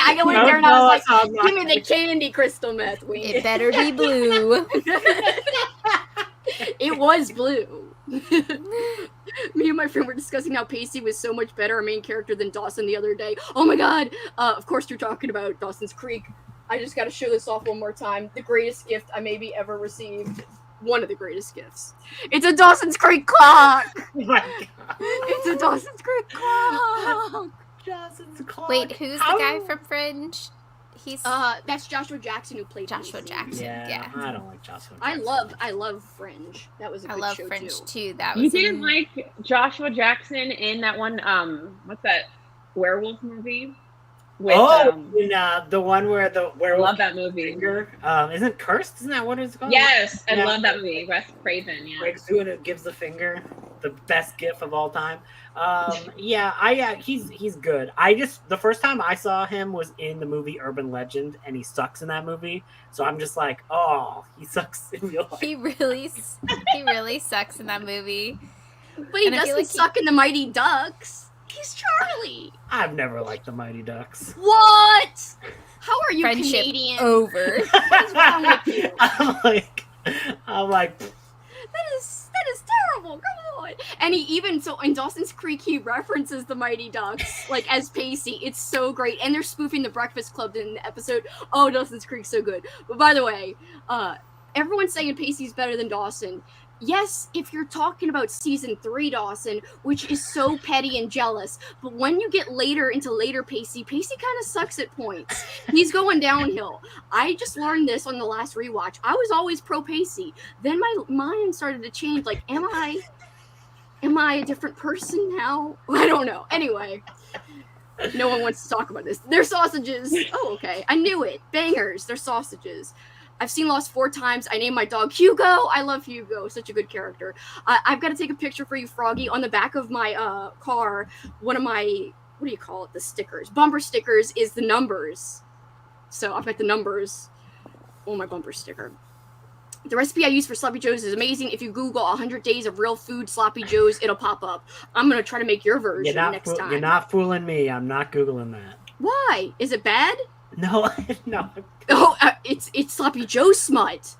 I went there and I was like, give me the candy crystal meth. It better be blue. It was blue. Me and my friend were discussing how Pacey was so much better a main character than Dawson the other day. Oh my god! Of course you're talking about Dawson's Creek. I just got to show this off one more time. The greatest gift I maybe ever received. One of the greatest gifts. It's a Dawson's Creek clock. Oh my god. It's a Dawson's Creek clock. Dawson's clock. Wait, who's How- the guy from Fringe? He's That's Joshua Jackson who played Joshua Pacey. Jackson. Yeah, Yeah. I don't like Joshua. I Jackson. love Fringe. That was a I good love show Fringe too. too. That You was didn't like Joshua Jackson in that one, what's that werewolf movie? With, the one where the I werewolf love that movie. finger. Isn't cursed? Isn't that what it's called? Yes, I Yeah. love that movie. Wes Craven, yeah. Breaks through and it gives the finger. the best GIF of all time. He's good. The first time I saw him was in the movie Urban Legend, and he sucks in that movie. So I'm just like, oh, he sucks in real life. He really sucks in that movie. But he doesn't suck in the Mighty Ducks. He's Charlie. I've never liked the Mighty Ducks. What? How are you Friendship Canadian? over. What's wrong with you? I'm like. That is terrible. Come on. And he even in Dawson's Creek he references the Mighty Ducks like as Pacey. It's so great. And they're spoofing the Breakfast Club in the episode. Oh, Dawson's Creek's so good. But by the way, everyone's saying Pacey's better than Dawson. Yes, if you're talking about season 3 Dawson, which is so petty and jealous, but when you get into later Pacey kind of sucks at points. He's going downhill. I just learned this on the last rewatch. I was always pro Pacey. Then my mind started to change. Like, am I a different person now? I don't know. Anyway, no one wants to talk about this. They're sausages. Oh, okay. I knew it. Bangers. They're sausages. I've seen Lost 4 times. I named my dog Hugo. I love Hugo. Such a good character. I've got to take a picture for you, Froggy. On the back of my car, one of my, what do you call it? The stickers. Bumper stickers is the numbers. So I've got the numbers on my bumper sticker. The recipe I use for Sloppy Joes is amazing. If you Google 100 days of real food Sloppy Joes, it'll pop up. I'm going to try to make your version next time. You're not fooling me. I'm not Googling that. Why? Is it bad? No, no. Oh, it's Sloppy Joe smut.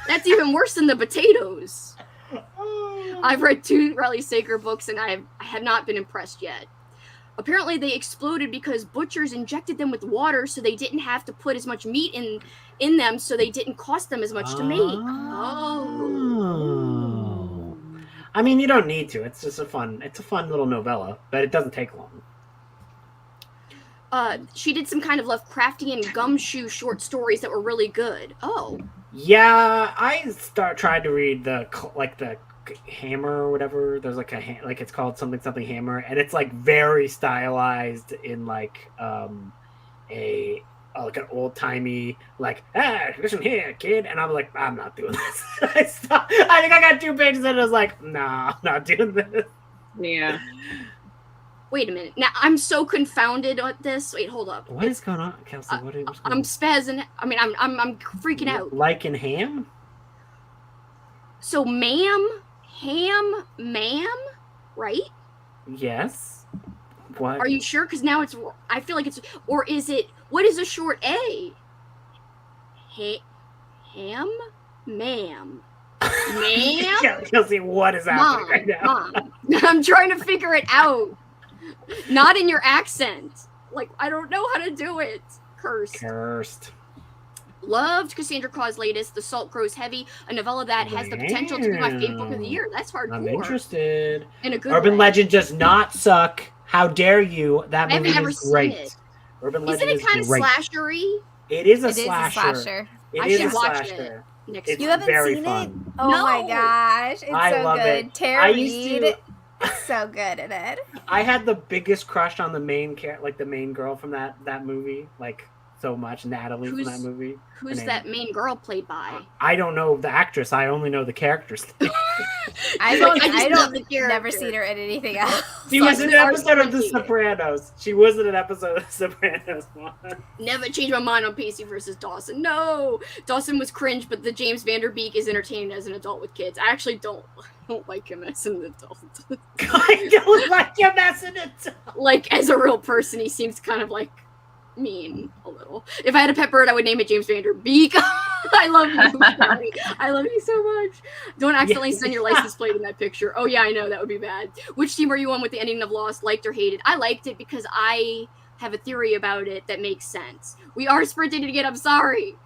That's even worse than the potatoes. I've read 2 Riley Sager books, and I have not been impressed yet. Apparently, they exploded because butchers injected them with water, so they didn't have to put as much meat in them, so they didn't cost them as much to make. Oh. I mean, you don't need to. It's just a fun little novella, but it doesn't take long. She did some kind of Lovecraftian gumshoe short stories that were really good. Oh. Yeah, I tried to read the Hammer or whatever. There's it's called something Hammer, and it's very stylized in an old timey listen here, kid. And I'm like, I'm not doing this. I think I got 2 pages and I was like, nah, I'm not doing this. Yeah. Wait a minute. Now I'm so confounded at this. Wait, hold up. What is going on, Kelsey? What's going on? I'm spazzing. I mean, I'm freaking out. Like in ham? So ma'am, right? Yes. What? Are you sure? Because now I feel like it's, or is it? What is a short A? Ham, ma'am. Ma'am? Kelsey, what is happening right now? Mom. I'm trying to figure it out. Not in your accent. I don't know how to do it. Cursed. Loved Cassandra Claw's latest, The Salt Grows Heavy, a novella that has the potential to be my favorite book of the year. That's hardcore. I'm interested. In a good Urban way. Legend does not suck. How dare you? That movie is great. Seen it. Urban Legend Isn't it kind of slashery? It is a It slasher. is a slasher. I should watch it next It's You haven't very seen fun. it? Oh No. my gosh. It's I so love good. it. Tara I used Reid is so good at it. I had the biggest crush on the main the main girl from that movie, so much. Natalie from that movie. Who's that main girl played by? I don't know the actress. I only know the characters. I love don't the character. never seen her in anything else. She was in an episode of The Sopranos. She was in an episode of The Sopranos. Never changed my mind on Pacey versus Dawson. No! Dawson was cringe, but the James Vanderbeek is entertaining as an adult with kids. I actually don't like him as an adult. I don't like him as an adult. As a real person, he seems kind of mean a little. If I had a pet bird, I would name it James Vanderbeek. I love you, Chatty. I love you so much. Don't accidentally send your license plate in that picture. Oh yeah, I know, that would be bad. Which team are you on with the ending of Lost? Liked or hated? I liked it because I have a theory about it that makes sense. We are sprinting again. I'm sorry.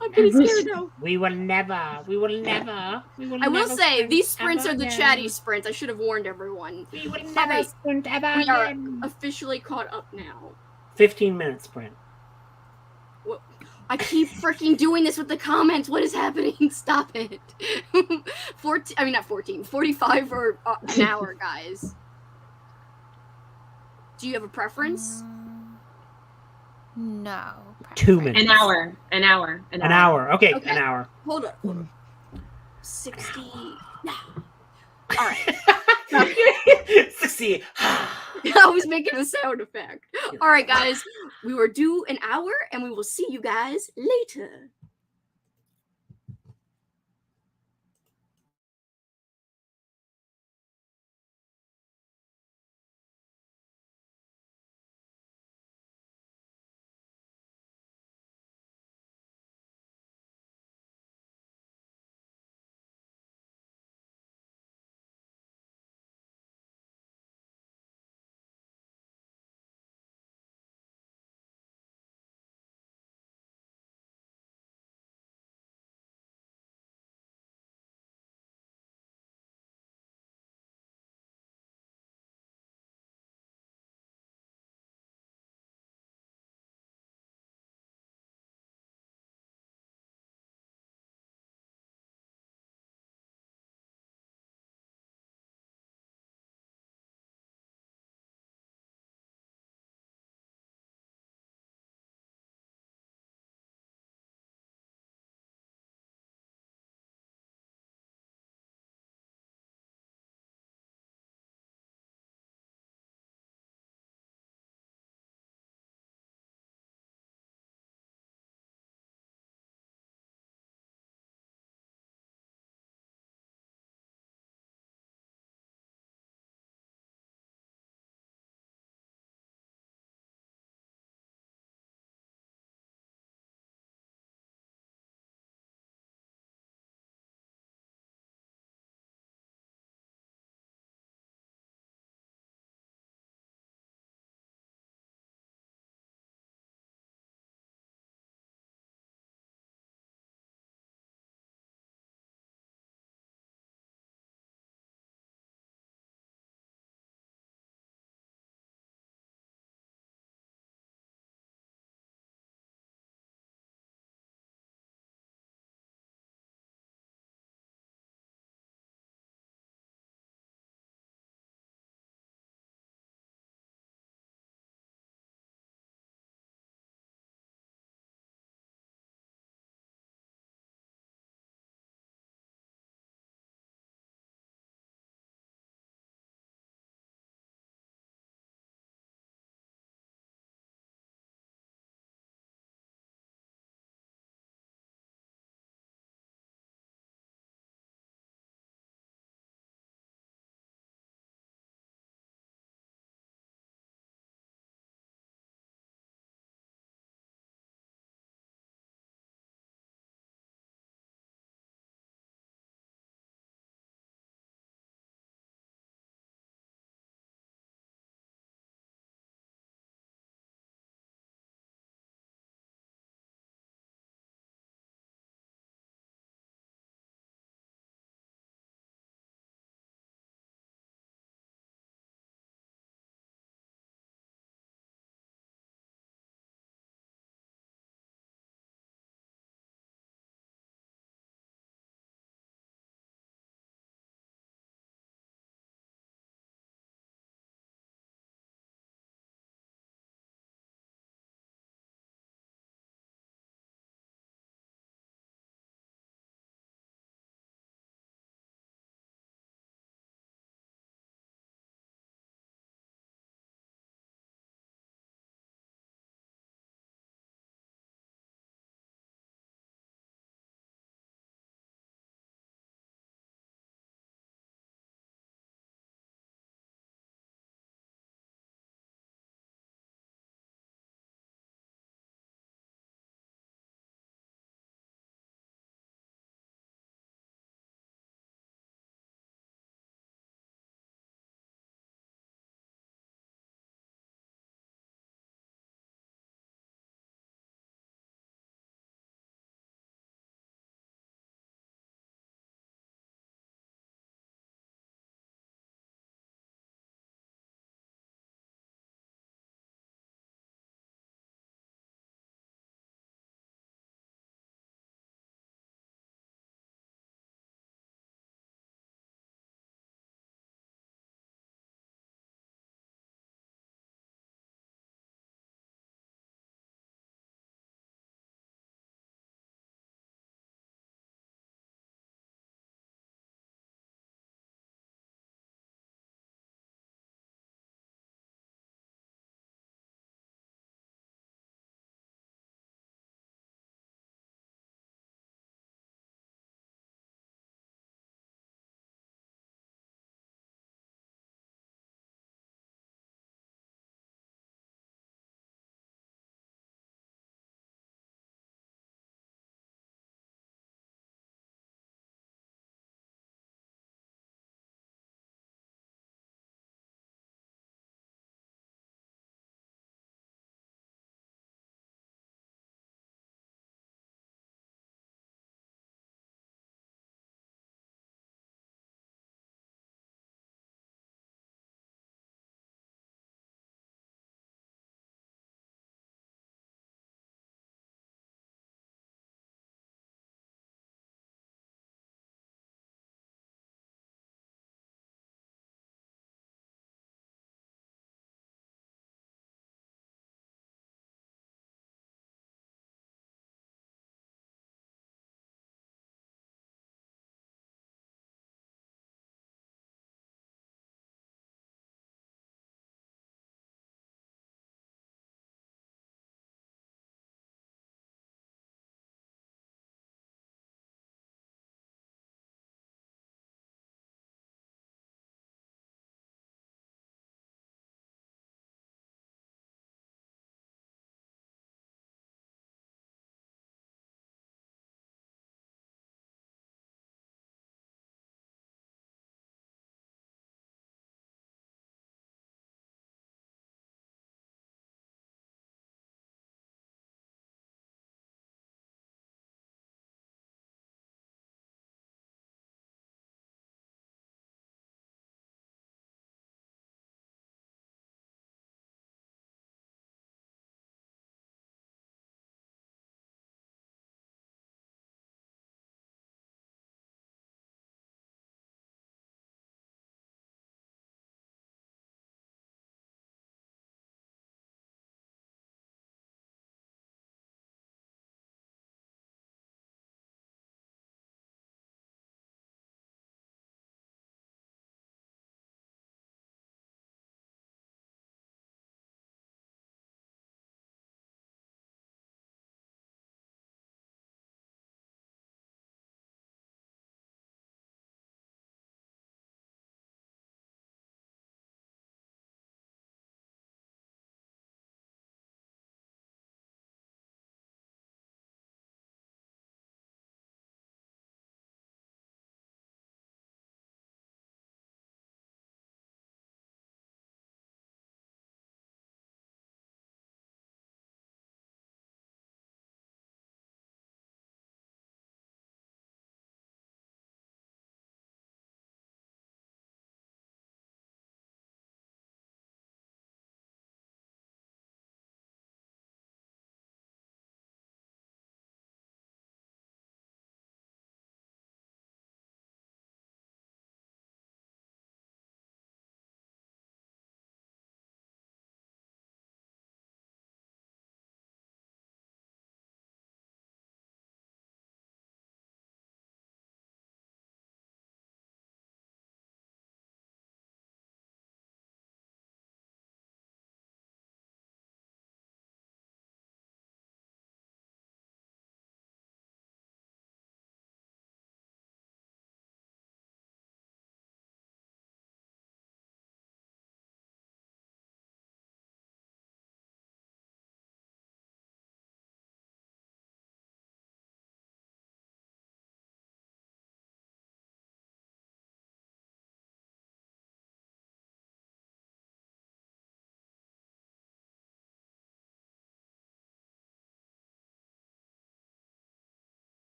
I'm getting scared now. We will never. I will say, these sprints are the Chatty sprints. I should have warned everyone. We will never sprint ever We are again. officially caught up now. 15-minute sprint. I keep freaking doing this with the comments. What is happening? Stop it. 45 for an hour, guys. Do you have a preference? No. 2 minutes. An hour. Okay, Okay. an hour. Hold on. 60. All right. Succeed. I was making a sound effect. All right, guys. We were due an hour, and we will see you guys later.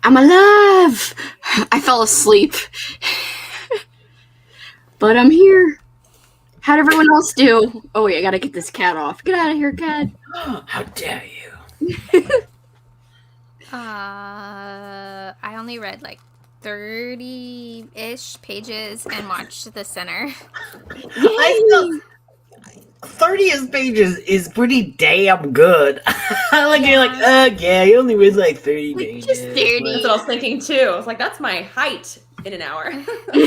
I'm alive. I fell asleep. But I'm here. How'd everyone else do? Oh, wait, I gotta get this cat off. Get out of here, cat. How dare you? I only read like 30-ish pages and watched The Sinner. I still 30 pages is pretty damn good. You're like, yeah, you only read like 30 pages. Just 30. That's what I was thinking too. I was like, that's my height in an hour.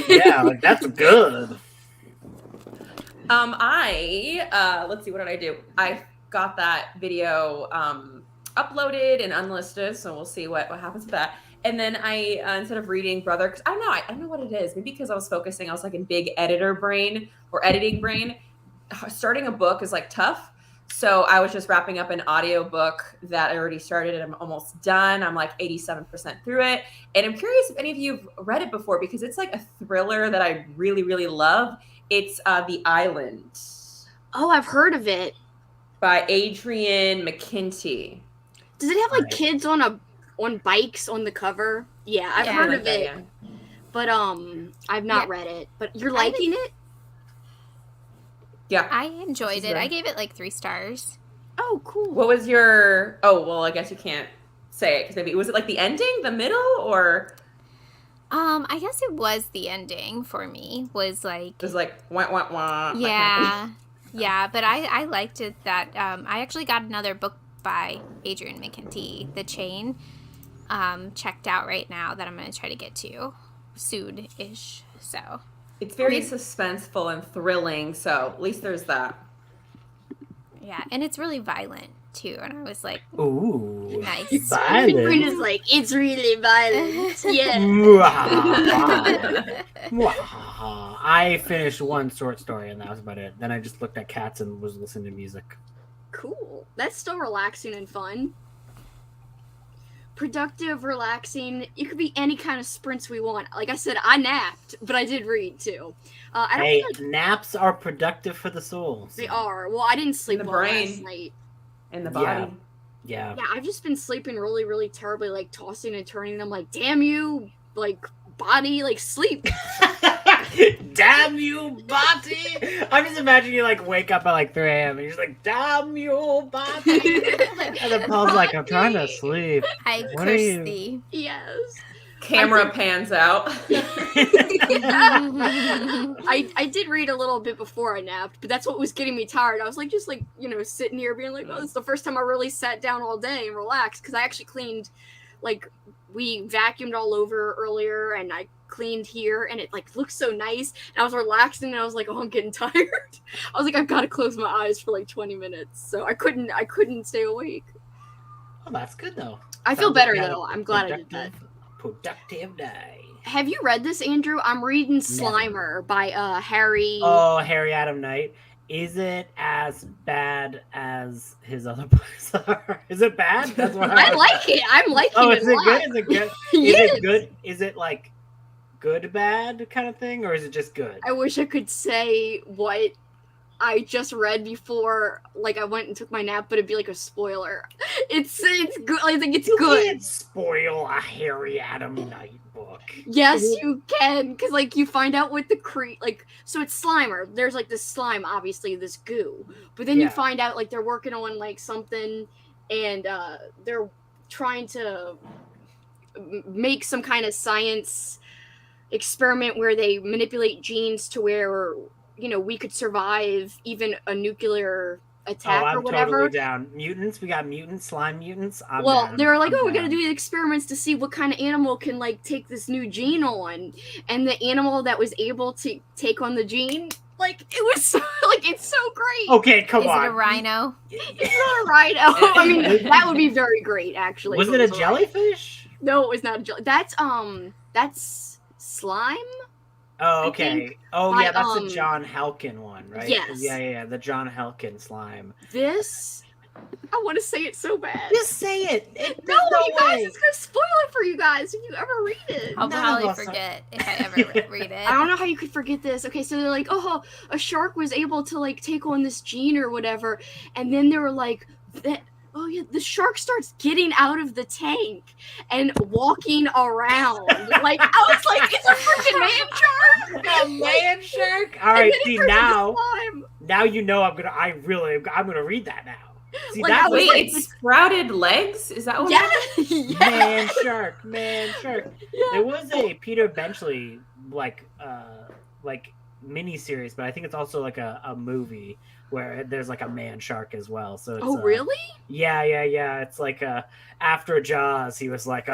Yeah, like that's good. Let's see, what did I do? I got that video uploaded and unlisted, so we'll see what happens with that. And then I instead of reading Brother, because I don't know what it is. Maybe because I was focusing, I was like in big editor brain or editing brain. Starting a book is like tough. So I was just wrapping up an audio book that I already started and I'm almost done. I'm like 87% through it. And I'm curious if any of you have read it before because it's like a thriller that I really, really love. It's The Island. Oh, I've heard of it. By Adrian McKinty. Does it have like kids on bikes on the cover? Yeah, I've heard of it. Yeah. But I've not read it. But you're liking it? Yeah. I enjoyed it. I gave it like 3 stars. Oh, cool. What was your... Oh, well, I guess you can't say it because maybe... Was it like the ending, the middle, or... I guess it was the ending for me. Was like... It was like, wah, wah, wah. Yeah. Yeah, but I liked it that... I actually got another book by Adrian McKinty, The Chain, checked out right now that I'm going to try to get to soon-ish, so... It's very suspenseful and thrilling, so at least there's that. Yeah, and it's really violent, too, and I was like, ooh, nice. Violent. Brenda's like, it's really violent. Yeah. I finished one short story, and that was about it. Then I just looked at cats and was listening to music. Cool. That's still relaxing and fun. Productive, relaxing. It could be any kind of sprints we want. Like I said, I napped, but I did read too. Naps are productive for the soul. They are. Well, I didn't sleep well last night. And the body. Yeah. Yeah, I've just been sleeping really, really terribly, like tossing and turning. And I'm like, damn you, like body, like sleep. Damn you, body! I'm just imagining you like wake up at like 3 a.m. and you're just like, damn you, body! And then Paul's like, I'm trying to sleep. I curse thee. Yes. Camera pans out. I did read a little bit before I napped, but that's what was getting me tired. I was like, just like, sitting here being like, oh, it's the first time I really sat down all day and relaxed, because I actually cleaned, like, we vacuumed all over earlier, and I cleaned here, and it like looked so nice, and I was relaxing, and I was like, oh, I'm getting tired. I was like, I've got to close my eyes for like 20 minutes, so I couldn't stay awake. Oh, that's good though. I feel better though. I'm glad I did that. Productive day. Have you read this, Andrew? I'm reading Slimer by Harry. Oh, Harry Adam Knight. Is it as bad as his other books are? Is it bad? That's what I like it. I'm liking it. Oh, is it good? Is it good? Yes. Is it good? Is it like good bad kind of thing, or is it just good? I wish I could say what I just read before, like I went and took my nap, but it'd be like a spoiler. It's good. I think it's good. You can't spoil a Harry Adam Knight book. Yes, you can, because like you find out what the so it's Slimer. There's like this slime, obviously this goo, but then you find out like they're working on like something, and they're trying to make some kind of science experiment where they manipulate genes to where we could survive even a nuclear attack or whatever. Totally down. Mutants, we got mutants, slime mutants. They were like, we're gonna do the experiments to see what kind of animal can like take this new gene on, and the animal that was able to take on the gene, like it was so, like it's so great. Okay, come on. Is it a rhino? It's not a rhino. I mean, that would be very great, actually. Was it a jellyfish? No, it was not a jellyfish. That's slime. Oh, okay. Yeah, that's the John Helkin one, right? Yes. Yeah, the John Helkin slime. This, I want to say it so bad. Just say it. No, you guys, it's going to spoil it for you guys if you ever read it. I'll probably forget if I ever read it. I don't know how you could forget this. Okay, so they're like, oh, a shark was able to, like, take on this gene or whatever, and then they were like, oh yeah, the shark starts getting out of the tank and walking around. Like I was like, it's a freaking man shark. A man shark. All And right, then it see turns into now slime. you know I'm gonna read that now. See Like, that I was was Wait, like- it's sprouted legs? Is that what? Yeah, yeah. man shark. Yeah. There was a Peter Benchley like mini series, but I think it's also like a movie where there's like a man shark as well. So it's, Oh really? Yeah. It's like after Jaws, he was like,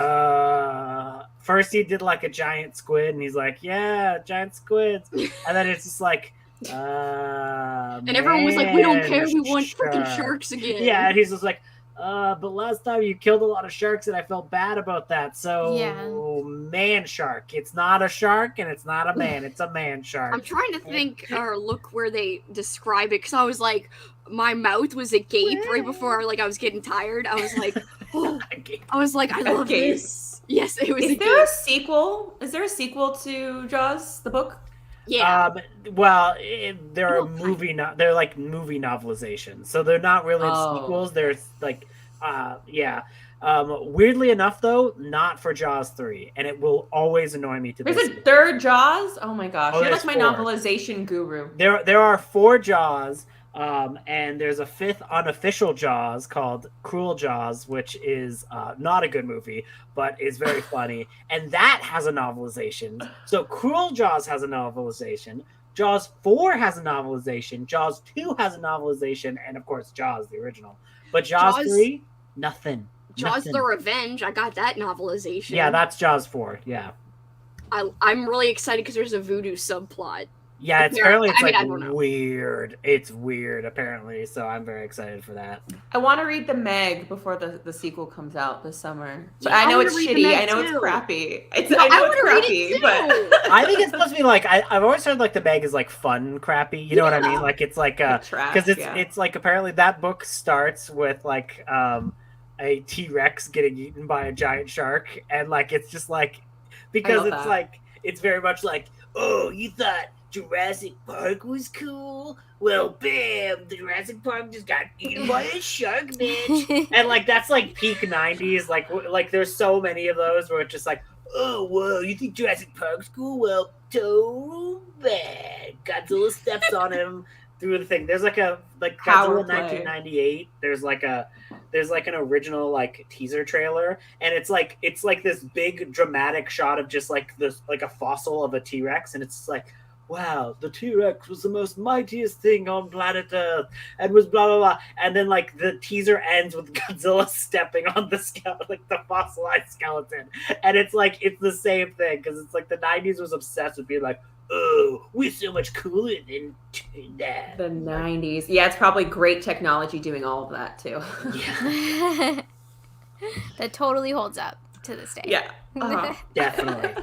first he did like a giant squid, and he's like, yeah, giant squids, and then it's just like, And everyone was like, we don't care, we want freaking shark. sharks again. Yeah, and he's just like, but last time you killed a lot of sharks, and I felt bad about that. So, man shark. It's not a shark, and it's not a man. It's a man shark. I'm trying to think or look where they describe it, because I was like, my mouth was agape right before like I was getting tired. I was like, oh, I was like, I love Agape. this. Yes, it was Is agape. there a sequel? Is there a sequel to Jaws, the book? Yeah. Well, there are Well, they're like movie novelizations, so they're not really Oh. sequels. They're like, yeah. Weirdly enough, though, not for Jaws 3, and it will always annoy me to There's this a day. third Jaws? Oh my gosh. Oh, You're like there's my 4. novelization guru. There are 4 Jaws, and there's a 5th unofficial Jaws called Cruel Jaws, which is not a good movie, but is very funny. And that has a novelization. So Cruel Jaws has a novelization. Jaws 4 has a novelization. Jaws 2 has a novelization. And, of course, Jaws, the original. But Jaws 3, nothing. Jaws Nothing. the Revenge, I got that novelization. Yeah, that's Jaws 4. Yeah. I'm really excited because there's a voodoo subplot. Yeah, it's Yeah, apparently it's I mean, like I don't know. weird. It's weird, apparently. So I'm very excited for that. I want to read the Meg before the sequel comes out this summer. But Yeah, I know I it's wanna read the shitty. Meg I know too. it's crappy. No, I know it's wanna read crappy, it but too. I think it's supposed to be like I've always heard like the Meg is like fun crappy. You know what I mean? Yeah. Like it's like trash, because yeah. it's like apparently that book starts with like a T-Rex getting eaten by a giant shark, and like it's just like because love it's that. like it's very much like, oh, you thought Jurassic Park was cool? Well, bam, the Jurassic Park just got eaten by a shark, bitch. And like that's like peak 90s. Like there's so many of those where it's just like, oh, whoa, you think Jurassic Park's cool? Well, too bad. Godzilla steps on him through the thing. There's like Power Godzilla play. 1998. There's like an original like teaser trailer, and it's like this big dramatic shot of just like this like a fossil of a T-Rex, and it's like, wow, the T-Rex was the most mightiest thing on planet Earth, and was blah blah blah. And then like the teaser ends with Godzilla stepping on the skeleton, like the fossilized skeleton, and it's like it's the same thing because it's like the 90s was obsessed with being like, oh, we're so much cooler than that. The 90s. Yeah, it's probably great technology doing all of that too. Yeah, That totally holds up to this day. Yeah. Uh-huh.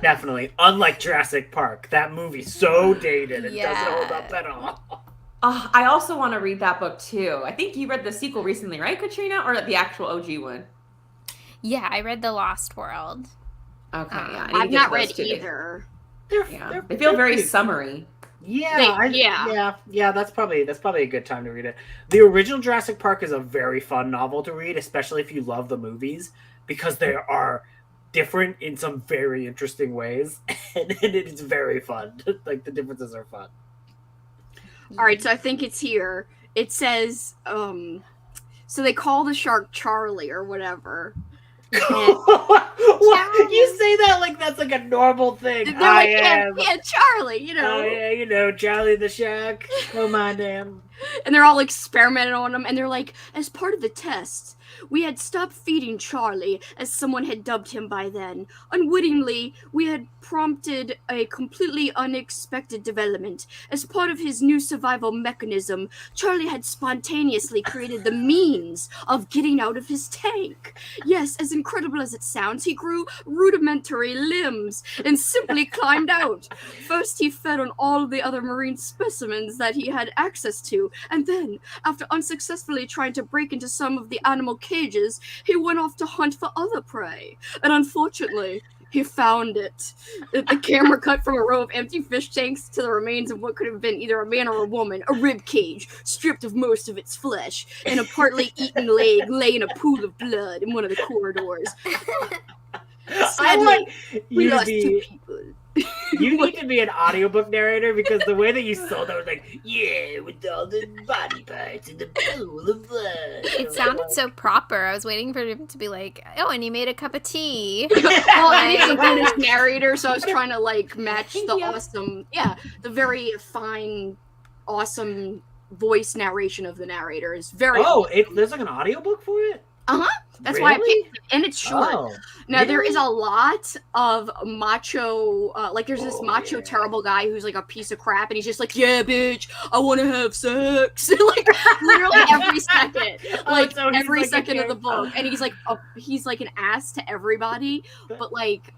definitely. Unlike Jurassic Park, that movie's so dated and doesn't hold up at all. I also want to read that book too. I think you read the sequel recently, right, Katrina? Or the actual OG one? Yeah, I read The Lost World. Okay, yeah. I need to I've get not those read two. either. Yeah. They feel very summery. Yeah, Yeah. That's probably a good time to read it. The original Jurassic Park is a very fun novel to read, especially if you love the movies, because they are different in some very interesting ways, and it's very fun. Like the differences are fun. All right, so I think it's here. It says, so they call the shark Charlie or whatever. What? You say that like that's like a normal thing. They're like, yeah, Charlie, you know. Oh yeah, you know, Charlie the shark. Don't mind him. And they're all experimenting on him, and they're like, as part of the test, we had stopped feeding Charlie, as someone had dubbed him by then. Unwittingly, we had prompted a completely unexpected development. As part of his new survival mechanism, Charlie had spontaneously created the means of getting out of his tank. Yes, as incredible as it sounds, he grew rudimentary limbs and simply climbed out. First, he fed on all the other marine specimens that he had access to, and then, after unsuccessfully trying to break into some of the animal cages, he went off to hunt for other prey. And unfortunately, He found it. The camera cut from a row of empty fish tanks to the remains of what could have been either a man or a woman, a rib cage, stripped of most of its flesh, and a partly eaten leg lay in a pool of blood in one of the corridors. Sadly, we lost 2 people. You need to be an audiobook narrator because the way that you sold it was like, yeah, with all the body parts and the pool of blood. It sounded so proper. I was waiting for him to be like, oh, and he made a cup of tea. Well, I need a British narrator, so I was trying to like match the awesome, the very fine, awesome voice narration of the narrator is very. Oh, there's like an audiobook for it? That's really? why I picked it, and it's short. Oh, now, there really? is a lot of macho, like there's this macho terrible guy who's like a piece of crap, and he's just like, yeah, bitch, I want to have sex. Like, literally every second. Like, so every like second of the book. And he's like an ass to everybody, but like,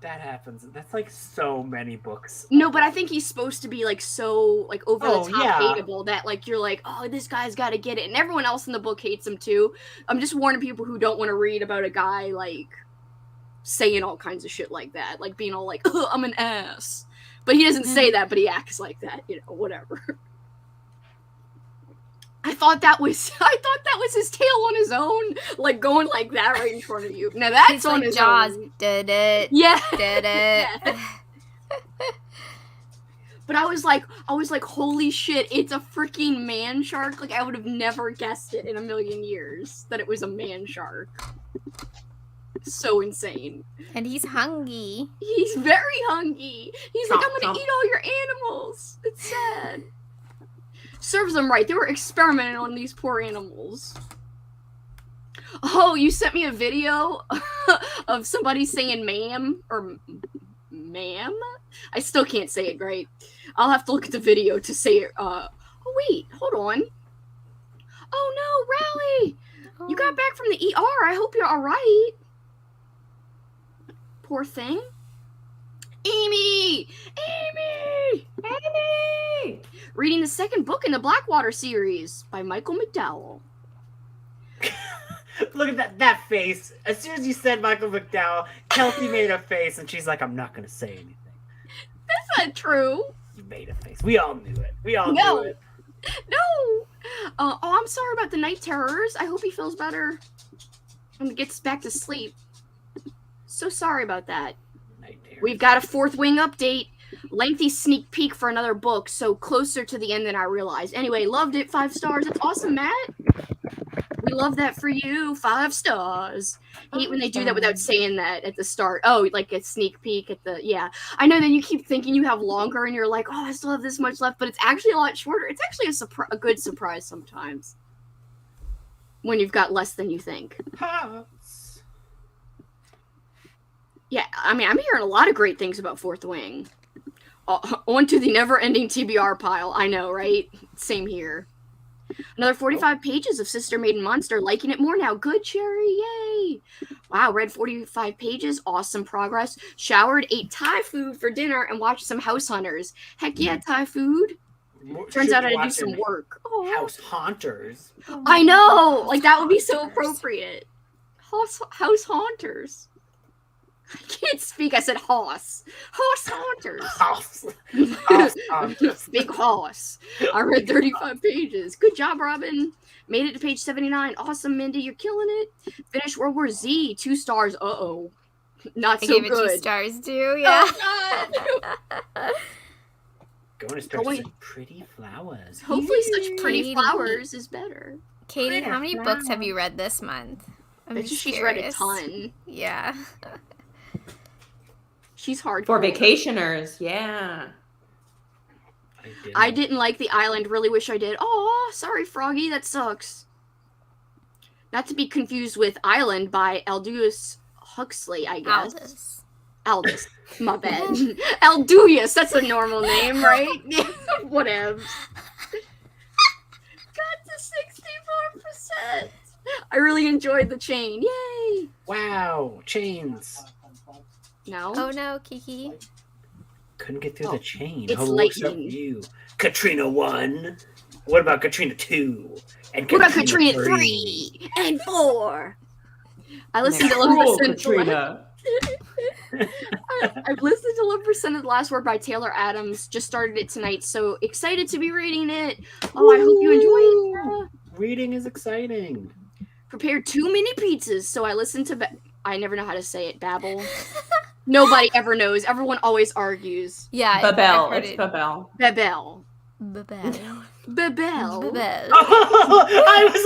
that happens. That's like so many books. No, but I think he's supposed to be like so like over the top yeah. hateable that like you're like, oh, this guy's got to get it, and everyone else in the book hates him too. I'm just warning people who don't want to read about a guy like saying all kinds of shit like that, like being all like, oh, I'm an ass, but he doesn't say that, but he acts like that, whatever. I thought that was his tail on his own, like going like that right in front of you. Now that's He's on like, his Jaws own. did it. Yeah. Did it. Yeah. But I was like, holy shit, it's a freaking man shark. Like, I would have never guessed it in a million years that it was a man shark. So insane. And he's hungry. He's very hungry. He's like, I'm gonna eat all your animals. It's sad. Serves them right. They were experimenting on these poor animals. Oh, you sent me a video of somebody saying ma'am or ma'am? I still can't say it right. I'll have to look at the video to say it. Oh, wait. Hold on. Oh, no, Rally. You got back from the ER. I hope you're all right. Poor thing. Amy! Reading the second book in the Blackwater series by Michael McDowell. Look at that face. As soon as you said Michael McDowell, Kelsey made a face, and she's like, I'm not going to say anything. That's not true. You made a face. We all knew it. We all knew it. No. I'm sorry about the night terrors. I hope he feels better and gets back to sleep. So sorry about that. We've got a Fourth Wing update. Lengthy sneak peek for another book, so closer to the end than I realized. Anyway, loved it. 5 stars. That's awesome, Matt. We love that for you. 5 stars. Hate when they do that without saying that at the start. Oh, like a sneak peek at the, yeah. I know, then you keep thinking you have longer and you're like, oh, I still have this much left, but it's actually a lot shorter. It's actually a good surprise sometimes when you've got less than you think. Yeah, I mean, I'm hearing a lot of great things about Fourth Wing. On to the never-ending TBR pile. I know, right? Same here. Another 45 pages of Sister Maiden Monster. Liking it more now. Good, Cherry. Yay. Wow, read 45 pages. Awesome progress. Showered, ate Thai food for dinner, and watched some House Hunters. Heck yeah, Thai food. Turns out I had to do some work. Oh. House Haunters. I know! Like, that would be so appropriate. House Haunters. I can't speak. I said hoss. Hoss Haunters. House Haunters. Big hoss. I read 35 pages. Good job, Robin. Made it to page 79. Awesome, Mindy. You're killing it. Finished World War Z. 2 stars. Uh-oh. Not so gave good. It 2 stars too, yeah. Oh, Going to start some pretty flowers. Hopefully such pretty flowers is better. Katie, how many books have you read this month? She's read a ton. Yeah. She's hard for vacationers. Yeah. I didn't like The Island. Really wish I did. Oh, sorry, Froggy. That sucks. Not to be confused with Island by Aldous Huxley, I guess. Aldous. My bad. Aldous. That's a normal name, right? Whatever. Got to 64%. I really enjoyed the chain. Yay. Wow. Chains. No. Oh no, Kiki. Couldn't get through the chain. It's lightning. You. Katrina 1. What about Katrina 2? And what about Katrina 3 and 4? I listened to Katrina. I've listened to 11% of the Last Word by Taylor Adams. Just started it tonight, so excited to be reading it. Oh, I hope you enjoy it. Reading is exciting. Prepared 2 mini pizzas, so I listened to. I never know how to say it. Babel. Nobody ever knows. Everyone always argues. Yeah. Babel. It's Babel. Babel. Babel. Babel. Babel. I was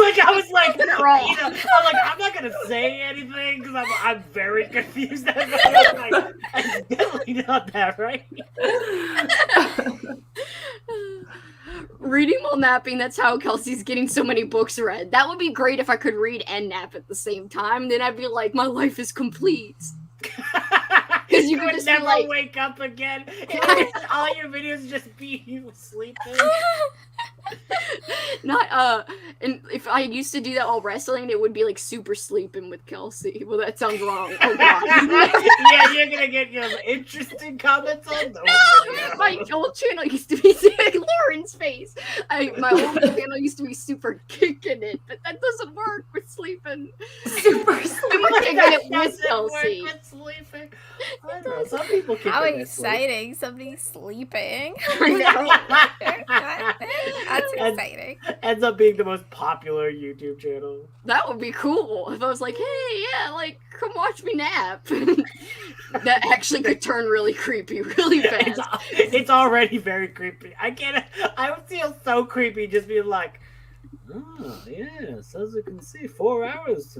like, wrong. you know, I'm like, I'm not gonna say anything because I'm very confused. It's definitely not that, right? Reading while napping, that's how Kelsey's getting so many books read. That would be great if I could read and nap at the same time. Then I'd be like, my life is complete. Because you you could would just be never like- wake up again. All your videos just be you sleeping. Not and if I used to do that while wrestling, it would be like super sleeping with Kelsey. Well, that sounds wrong. Oh god. Yeah, you're gonna get interesting comments on those. videos. My old channel used to be like Lauren's face. My old channel used to be super kicking it, but that doesn't work with sleeping. Super Kicking it with Doesn't Kelsey. work with sleeping. I know, some people kick How it with sleep. exciting. Somebody's sleeping. I know. That's exciting. Ends up being the most popular YouTube channel. That would be cool if I was like, hey, yeah, like, come watch me nap. That actually could turn really creepy really fast. It's already very creepy. I would feel so creepy just being like, oh, yes, as you can see, 4 hours.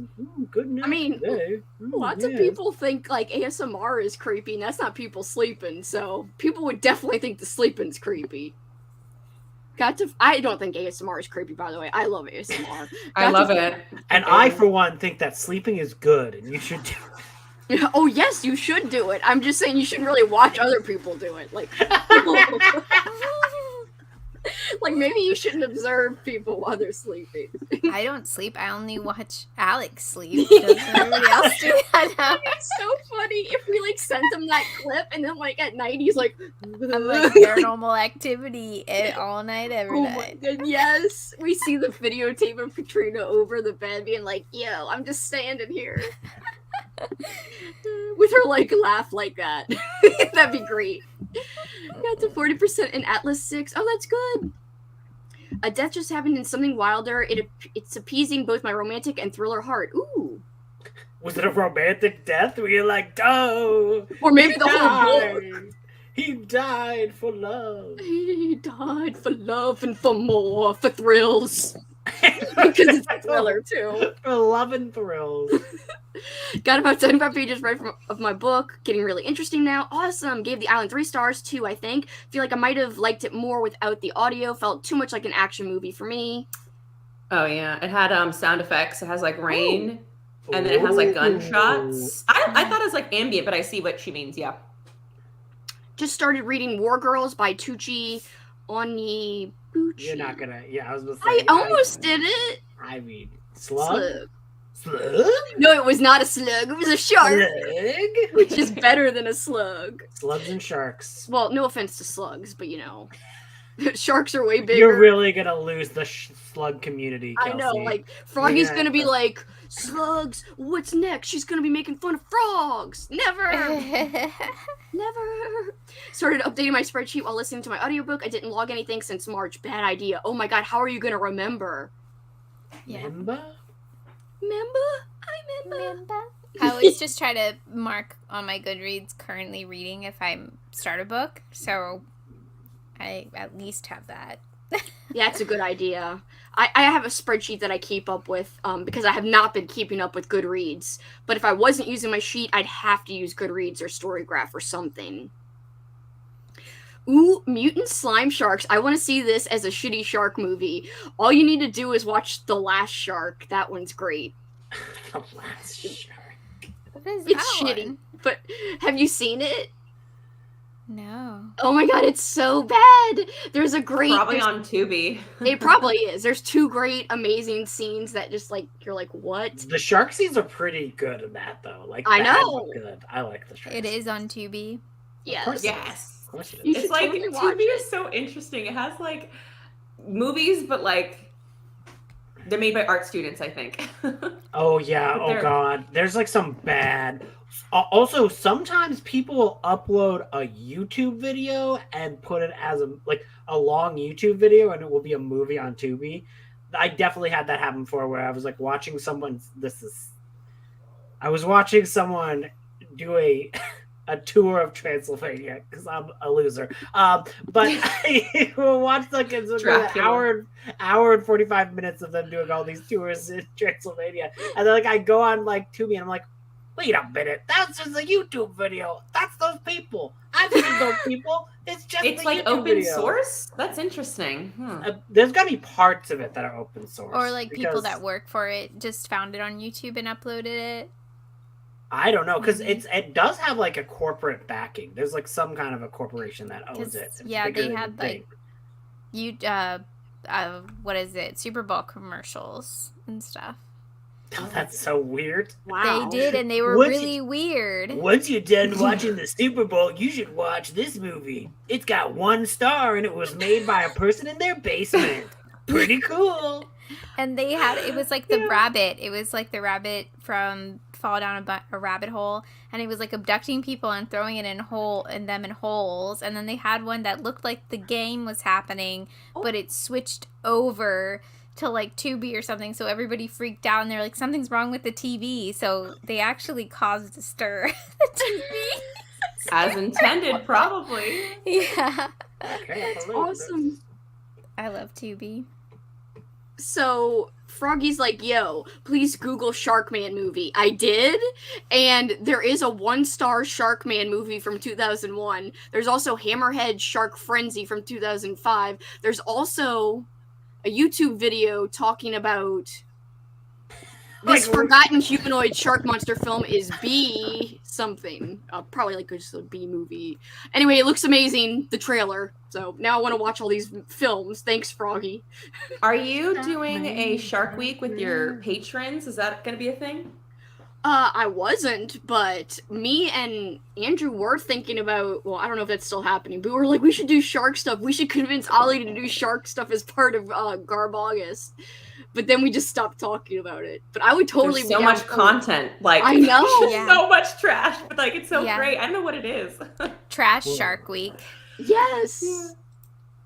Good nap I mean, today. Lots of people think like ASMR is creepy, and that's not people sleeping. So people would definitely think the sleeping's creepy. I don't think ASMR is creepy, by the way. I love ASMR. I love it. And I, for one, think that sleeping is good, and you should do it. Oh yes, you should do it. I'm just saying you shouldn't really watch other people do it. Like, like maybe you shouldn't observe people while they're sleeping. I don't sleep. I only watch Alex sleep. Does everybody else do that? It's so funny if we like sent him that clip and then like at night he's like, I'm like paranormal activity all night, every oh my night. god, yes. We see the videotape of Katrina over the bed being like, yo, I'm just standing here. With her like laugh like that. That'd be great. Got to 40% in Atlas 6. Oh, that's good. A death just happened in something wilder. It's appeasing both my romantic and thriller heart. Ooh. Was it a romantic death where you're like, oh, Or maybe the whole book. He died for love. He died for love and for more, for thrills. Because it's a thriller too. For love and thrills. Got about 75 pages read of my book. Getting really interesting now. Awesome. Gave The Island 3 stars too, I think. Feel like I might have liked it more without the audio. Felt too much like an action movie for me. Oh yeah, it had sound effects. It has like rain, and then it has like gunshots. I thought it was like ambient, but I see what she means. Yeah. Just started reading War Girls by Tucci Onibuchi. You're not gonna. Yeah, I was supposed to I say, almost did it. I mean, slug? Slug. No, it was not a slug. It was a shark. Slug? Which is better than a slug. Slugs and sharks. Well, no offense to slugs, but you know, sharks are way bigger. You're really gonna lose the slug community, Kelsey. I know, like Froggy's Yeah. gonna be like, slugs, what's next? She's gonna be making fun of frogs. Never. Never. Started updating my spreadsheet while listening to my audiobook. I didn't log anything since March. Bad idea. Oh my god, how are you gonna remember? Remember? I remember. I always just try to mark on my Goodreads currently reading if I start a book, so I at least have that. Yeah, that's a good idea. I have a spreadsheet that I keep up with because I have not been keeping up with Goodreads. But if I wasn't using my sheet, I'd have to use Goodreads or Storygraph or something. Ooh, mutant slime sharks. I want to see this as a shitty shark movie. All you need to do is watch The Last Shark. That one's great. The last shark. What is It's that shitty. one? But have you seen it? No. Oh my god, it's so bad. There's a great... Probably on Tubi. It probably is. There's 2 great, amazing scenes that just like, you're like, what? The shark scenes are pretty good in that, though. Like, I bad, know. but good. I like the shark It scenes. is on Tubi. Yes. course. Yes. Of course it You is. should It's like totally watch Tubi is so interesting. It has like movies, but like They're made by art students, I think. Oh yeah. But Oh they're- god. There's like some bad. Also, sometimes people will upload a YouTube video and put it as a long YouTube video, and it will be a movie on Tubi. I definitely had that happen before, where I was like watching someone. I was watching someone do a tour of Transylvania because I'm a loser. But I watched like it's like an Dracula. hour and 45 minutes of them doing all these tours in Transylvania, and then like I go on like Tubi and I'm like, wait a minute, that's just a YouTube video. That's those people. I've seen those people. It's just It's the like YouTube open video. source? That's interesting. There's got to be parts of it that are open source, Or like people because- that work for it just found it on YouTube and uploaded it. I don't know, because Mhm. it does have like a corporate backing. There's like some kind of a corporation that owns 'Cause, it. It's yeah, bigger they than had, you like, think. what is it? Super Bowl commercials and stuff. Oh, that's so weird. Wow. They did, and they were Once really weird. Once you're done watching the Super Bowl, you should watch this movie. It's got 1 star, and it was made by a person in their basement. Pretty cool. And they had, it was like the rabbit. It was like the rabbit from Fall Down a Rabbit Hole. And it was like abducting people and throwing it in them in holes. And then they had one that looked like the game was happening, but it switched over to like Tubi or something. So everybody freaked out and they're like, something's wrong with the TV. So they actually caused a stir the TV. As intended, probably. Yeah. Okay, That's awesome. I love Tubi. So Froggy's like, yo, please Google Sharkman movie. I did, and there is a 1-star Sharkman movie from 2001. There's also Hammerhead Shark Frenzy from 2005. There's also a YouTube video talking about this Like, forgotten humanoid shark monster film is B something. Probably like just a B movie. Anyway, it looks amazing, the trailer. So now I want to watch all these films. Thanks, Froggy. Are you doing a Shark Week with your patrons? Is that going to be a thing? I wasn't, but me and Andrew were thinking about, well, I don't know if that's still happening, but we were like, we should do shark stuff. We should convince Ollie to do shark stuff as part of Garb August. But then we just stopped talking about it. But I would totally There's so be much down for it. content. Like, I know. there's Yeah. so much trash, but like it's so Yeah. great. I don't know what it is. Trash Shark Week. Yes.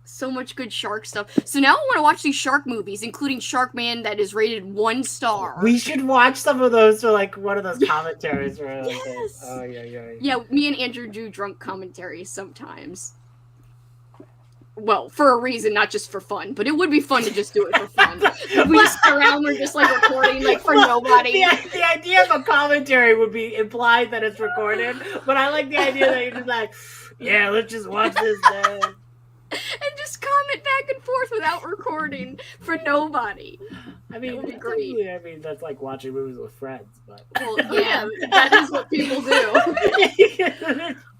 So much good shark stuff. So now I want to watch these shark movies, including Sharkman that is rated 1 star. We should watch some of those for like one of those commentaries. Where like, Yes. oh yeah. Yeah, me and Andrew do drunk commentaries sometimes. Well, for a reason, not just for fun. But it would be fun to just do it for fun. We just sit around, we're just like recording, like for Well, nobody. The idea of a commentary would be implied that it's recorded, but I like the idea that you're just like, yeah, let's just watch this then. And just comment back and forth without recording for nobody. I mean, would be great. technically, that's like watching movies with friends, but Well, yeah, that is what people do.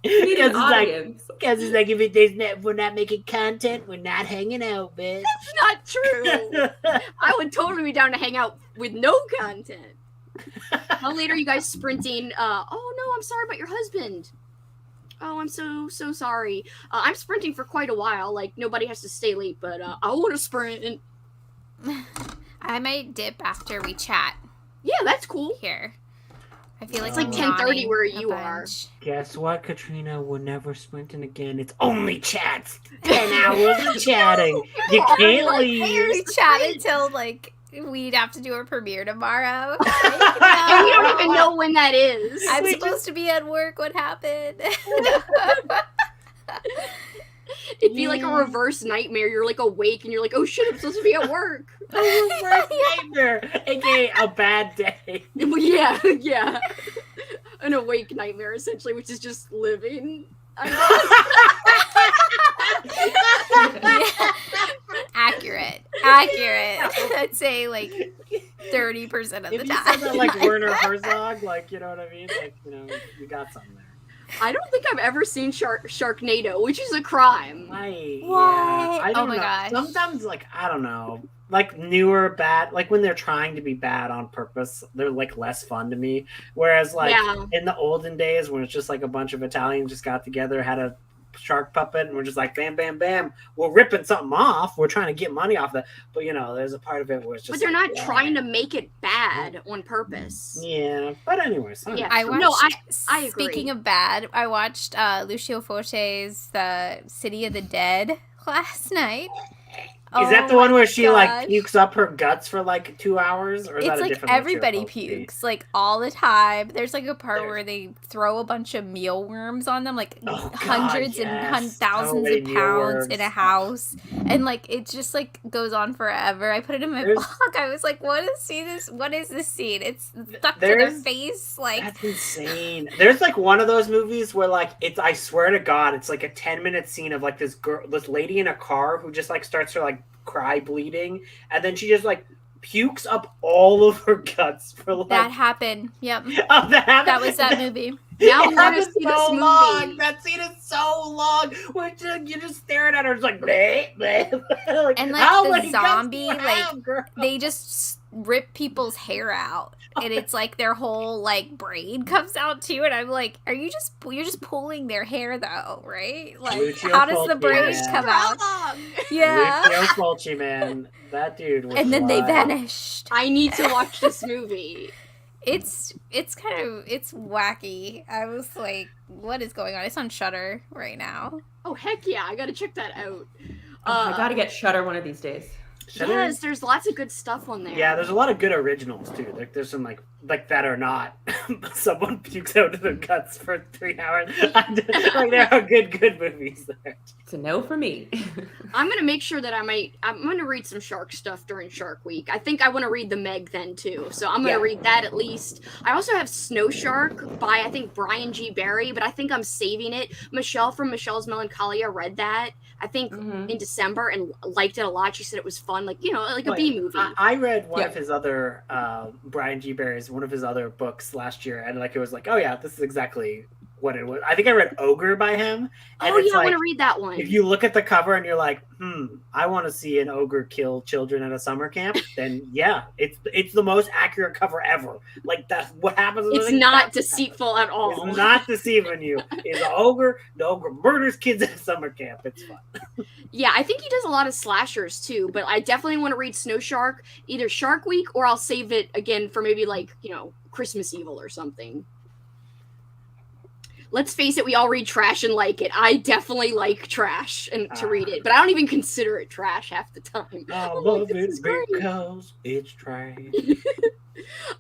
We need an Because it's like, audience. if we're not making content, we're not hanging out, bitch. It's not true. I would totally be down to hang out with no content. How late are you guys sprinting? Oh no, I'm sorry about your husband. Oh, I'm so sorry. I'm sprinting for quite a while. Like nobody has to stay late, but I want to sprint. I might dip after we chat Yeah, that's cool. here. I feel like It's like I'm 10:30 yawning where a you are. bunch. Guess what, Katrina? We're never sprinting again. It's only chats. 10 hours of chatting. You can't Like, leave. We chat until like we'd have to do a premiere tomorrow. And we don't even know when that is. I'm We supposed to be at work. What happened? It'd be like a reverse nightmare. You're like awake and you're like, oh shit, I'm supposed to be at work. Worst nightmare, aka a bad day. Yeah, yeah. An awake nightmare, essentially, which is just living. Accurate. I'd say like 30% of the If you said that time. like Werner Herzog, like, you know what I mean? Like, you know, you got something there. I don't think I've ever seen Sharknado, which is a crime. What? I don't Oh my know. gosh. Sometimes, like, I don't know. Like, newer bad, like, when they're trying to be bad on purpose, they're, like, less fun to me. Whereas, like, Yeah. in the olden days when it's just, like, a bunch of Italians just got together, had a shark puppet, and we're just like, bam, bam, bam. We're ripping something off. We're trying to get money off that. But, there's a part of it where it's just But they're like, not trying to make it bad on purpose. Yeah, but anyways. Yeah. I watched, No, I agree. Speaking of bad, I watched Lucio Fulci's The City of the Dead last night. Is that the one where she like pukes up her guts for like 2 hours? Or is it's that a like different everybody pukes like all the time. There's like a part where they throw a bunch of mealworms on them, like hundreds and thousands of pounds in a house, and like it just like goes on forever. I put it in my blog. I was like, what is this scene? It's stuck to their face. Like, that's insane. There's like one of those movies where like I swear to God, it's like a 10-minute scene of like this lady in a car who just like starts to like cry bleeding, and then she just like pukes up all of her guts for like that happened. Yep. Oh, that was that movie. Now I'm gonna see this movie. Long. That scene is so long. Where you're just staring at her, it's like bleh, bleh. Like, and like the guts zombie, do you have, girl? They just rip people's hair out, and it's like their whole like braid comes out too. And I'm like, you're just pulling their hair though, right? Like, Lucio how does the Fulci, braid man. come out? Yeah. Lucio Fulci, man, that dude was and then they wild. vanished. I need to watch this movie. It's wacky. I was like, what is going on? It's on Shudder right now. Oh heck yeah, I gotta check that out. I gotta get Shudder one of these days. Yes, there's lots of good stuff on there. Yeah, there's a lot of good originals too. Like there's some like that or not. Someone pukes out of their guts for 3 hours. Like there are good movies there. It's a no for me. I'm gonna make sure that I'm gonna read some shark stuff during Shark Week. I think I want to read the Meg then too, so I'm gonna read that at least. I also have Snow Shark by I think Brian G. Barry, but I think I'm saving it. Michelle from Michelle's Melancholia read that I think in December and liked it a lot. She said it was fun, like like a B movie. I read one of his other Brian G. Barry's one of his other books last year, and like it was like, oh yeah, this is exactly what it was. I think I read Ogre by him. And I want to read that one. If you look at the cover and you're like, I want to see an ogre kill children at a summer camp, then yeah, it's the most accurate cover ever. Like that's what happens. It's not deceitful at all. It's not deceiving you. It's an ogre. The ogre murders kids at a summer camp. It's fun. Yeah, I think he does a lot of slashers too, but I definitely want to read Snow Shark, either Shark Week or I'll save it again for maybe like, Christmas Evil or something. Let's face it, we all read trash and like it. I definitely like trash and to read it, but I don't even consider it trash half the time. I love it because it's trash.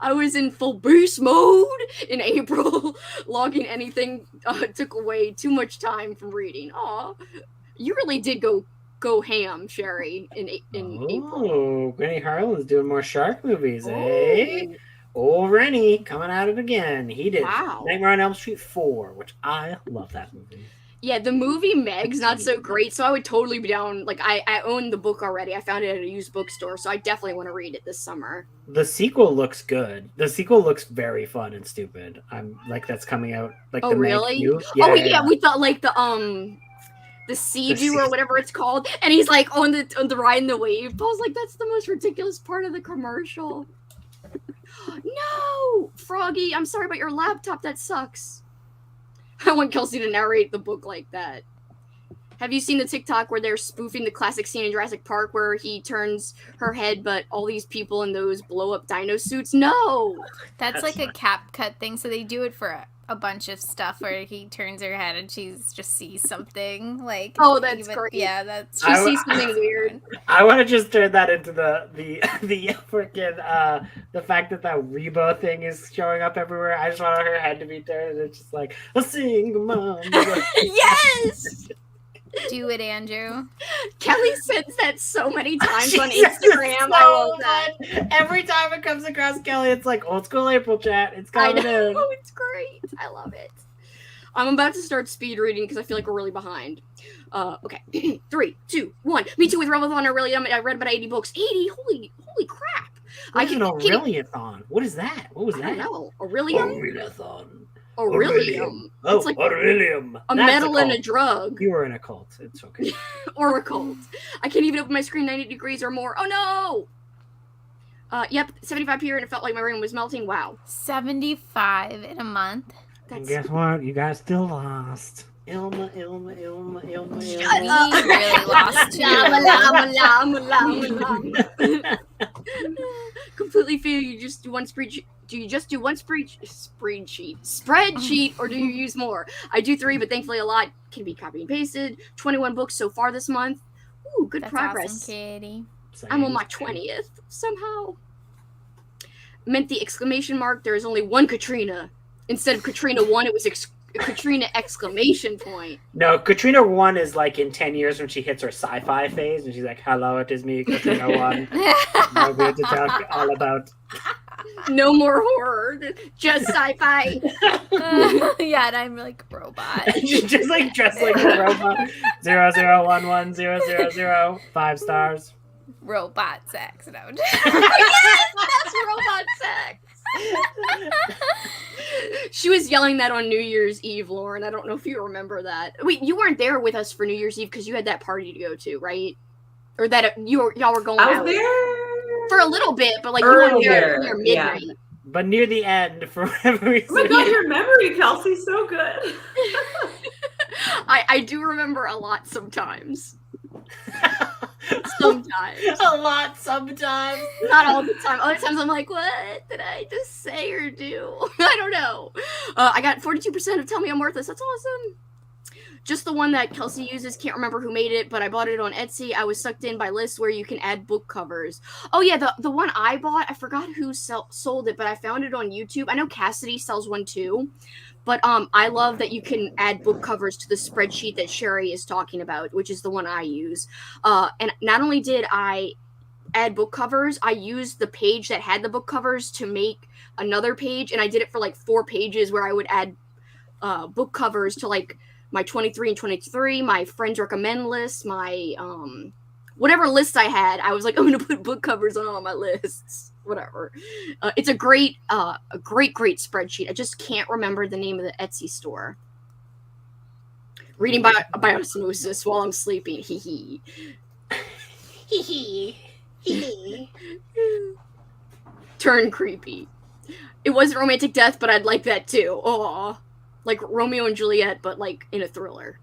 I was in full boost mode in April. Logging anything took away too much time from reading. Aw, you really did go ham, Sherry, in April. Oh, Granny Harlan's doing more shark movies, eh? Old Rennie coming at it again. He did Nightmare on Elm Street 4, which I love that movie. Yeah, the movie Meg's not so great, so I would totally be down. Like, I own the book already. I found it at a used bookstore, so I definitely want to read it this summer. The sequel looks good. The sequel looks very fun and stupid. I'm like, that's coming out. Like, the really? Yeah. We thought like the Sea-Doo or whatever it's called, and he's like on the riding the wave. I was like, that's the most ridiculous part of the commercial. No, Froggy, I'm sorry about your laptop. That sucks. I want Kelsey to narrate the book like that. Have you seen the TikTok where they're spoofing the classic scene in Jurassic Park where he turns her head, but all these people in those blow-up dino suits? No! That's like a cap cut thing, so they do it for a bunch of stuff where he turns her head and she just sees something like. Oh, that's great. Yeah, she sees something weird. I want to just turn that into the freaking the fact that Reba thing is showing up everywhere. I just want her head to be turned. And it's just like a single mom. Yes. Do it, Andrew. Kelly says that so many times on Instagram. I love that. Every time it comes across Kelly, it's like old school April chat. It's coming in. Oh, it's great. I love it. I'm about to start speed reading because I feel like we're really behind. Okay. 3, 2, 1. Me too with Readathon. I read about 80 books. 80? Holy crap. What is an Aureliathon? What is that? What was that? I don't know. Aurelium? Aurelium. Oh, it's like Aurelium. A metal and a drug. You were in a cult. It's okay. Or a cult. I can't even open my screen 90 degrees or more. Oh no! Yep, 75 here and it felt like my room was melting. Wow. 75 in a month. And guess what? You guys still lost. Ilma. Shut up. We really lost too. Completely feel you just do one spreadsheet. Do you just do one spreadsheet, or do you use more? I do 3, but thankfully a lot can be copied and pasted. 21 books so far this month. Ooh, good That's progress. awesome, Kitty. I'm on my 20th somehow. Meant the exclamation mark. There is only one Katrina. Instead of Katrina 1, it was Katrina exclamation point. No, Katrina 1 is like in 10 years when she hits her sci-fi phase, and she's like, "Hello, it is me, Katrina 1. I'm here to talk all about." No more horror, just sci-fi. Yeah, and I'm like robot. She's just like dressed like a robot. 00110000, 5 stars. Robot sex. No. That's robot sex. She was yelling that on New Year's Eve, Lauren. I don't know if you remember that. Wait, you weren't there with us for New Year's Eve because you had that party to go to, right? Or that y'all were going I out was there for a little bit, but like you weren't there earlier, near midnight. yeah. But near the end, for whatever reason. Oh my god, your memory, Kelsey, so good. I do remember a lot sometimes. Sometimes. A lot sometimes. Not all the time. Other times I'm like, what did I just say or do? I don't know. I got 42% of Tell Me I'm Worthless. That's awesome. Just the one that Kelsey uses. Can't remember who made it, but I bought it on Etsy. I was sucked in by lists where you can add book covers. Oh yeah, the one I bought, I forgot who sold it, but I found it on YouTube. I know Cassidy sells one too. But I love that you can add book covers to the spreadsheet that Sherry is talking about, which is the one I use. And not only did I add book covers, I used the page that had the book covers to make another page, and I did it for like 4 pages where I would add book covers to like my 23 and 23, my friends recommend list, my whatever list I had. I was like, I'm gonna put book covers on all my lists. Whatever. It's a great spreadsheet. I just can't remember the name of the Etsy store. Reading by osmosis while I'm sleeping. Hee hee. Hee hee. Hee hee. Turn creepy. It wasn't romantic death, but I'd like that too. Aw. Like Romeo and Juliet, but like in a thriller.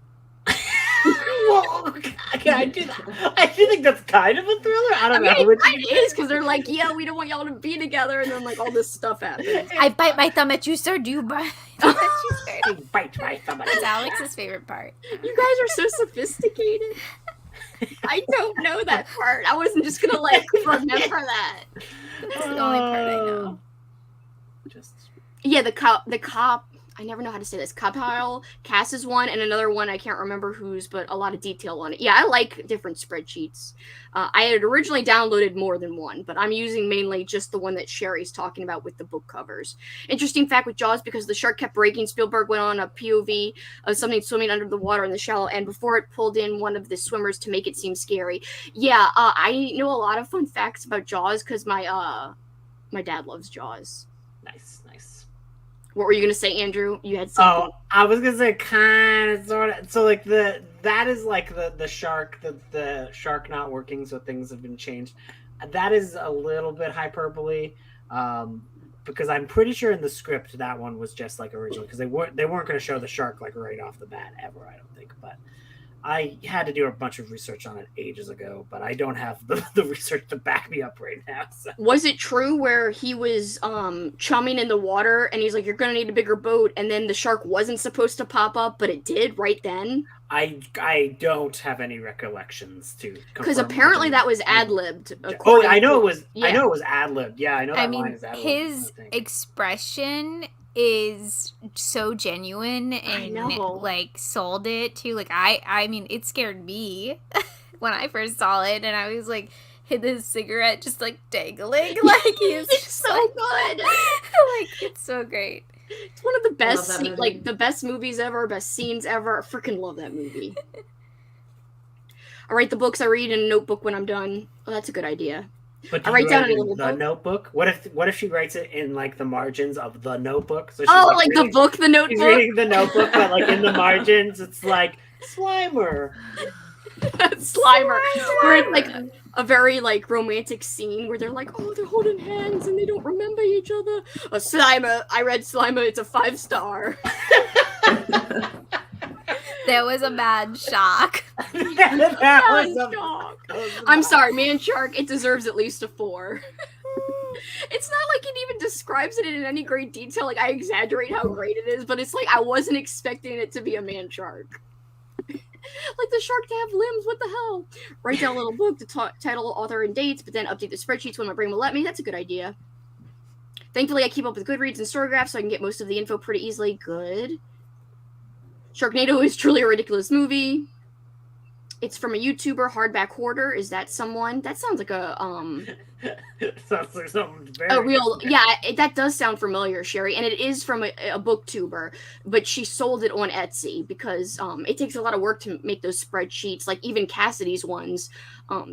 Whoa, can I do that? I do think that's kind of a thriller. I don't know. It is because they're like, yeah, we don't want y'all to be together, and then like all this stuff happens. I bite my thumb at you, sir. Do you bite my thumb at you, sir? Bite my thumb. That's Alex's favorite part. You guys are so sophisticated. I don't know that part. I wasn't just gonna like remember that. That's the only part I know. Yeah, the cop. I never know how to say this. Kapile Cass is one, and another one I can't remember whose, but a lot of detail on it. Yeah, I like different spreadsheets. I had originally downloaded more than one, but I'm using mainly just the one that Sherry's talking about with the book covers. Interesting fact with Jaws, because the shark kept breaking, Spielberg went on a POV of something swimming under the water in the shallow end before it pulled in one of the swimmers to make it seem scary. Yeah, I know a lot of fun facts about Jaws because my dad loves Jaws. Nice. What were you gonna say, Andrew? You had something. Oh, I was gonna say kind of, sort of. So like that is like the shark, the shark not working, so things have been changed. That is a little bit hyperbole, because I'm pretty sure in the script that one was just like original, because they weren't gonna show the shark like right off the bat ever. I don't think, but I had to do a bunch of research on it ages ago, but I don't have the research to back me up right now. So. Was it true where he was chumming in the water and he's like, you're going to need a bigger boat, and then the shark wasn't supposed to pop up, but it did right then? I don't have any recollections to confirm. Because apparently that was ad-libbed. Oh, I know it was. Yeah. I know it was ad-libbed. Yeah, I know that line is ad-libbed. His expression is so genuine and like sold it to like I mean it scared me when I first saw it, and I was like hid his cigarette just like dangling like he's it's so good. Like it's so great. It's one of the best like the best movies ever, best scenes ever. I freaking love that movie. I write the books I read in a notebook when I'm done. Oh, that's a good idea. But I write down in a little the notebook. What if she writes it in like the margins of the notebook? So she's like reading, the book, the notebook. She's reading the notebook, but like in the margins, it's like Slimer. Slimer. Where it's like a very like romantic scene where they're like, oh, they're holding hands and they don't remember each other. Slimer. I read Slimer. It's a 5-star. That was a bad shock. that was a shock. that was a I'm bad- sorry, man shark, it deserves at least a 4. It's not like it even describes it in any great detail. Like, I exaggerate how great it is, but it's like I wasn't expecting it to be a man shark. Like the shark to have limbs, what the hell? Write down a little book, the title, author, and dates, but then update the spreadsheets when my brain will let me. That's a good idea. Thankfully, I keep up with Goodreads and Storygraph, so I can get most of the info pretty easily. Good. Sharknado is truly a ridiculous movie. It's from a YouTuber, Hardback Hoarder. Is that someone? That sounds like a Sounds like something very a real, yeah, that does sound familiar, Sherry, and it is from a booktuber, but she sold it on Etsy because it takes a lot of work to make those spreadsheets. Like even Cassidy's ones,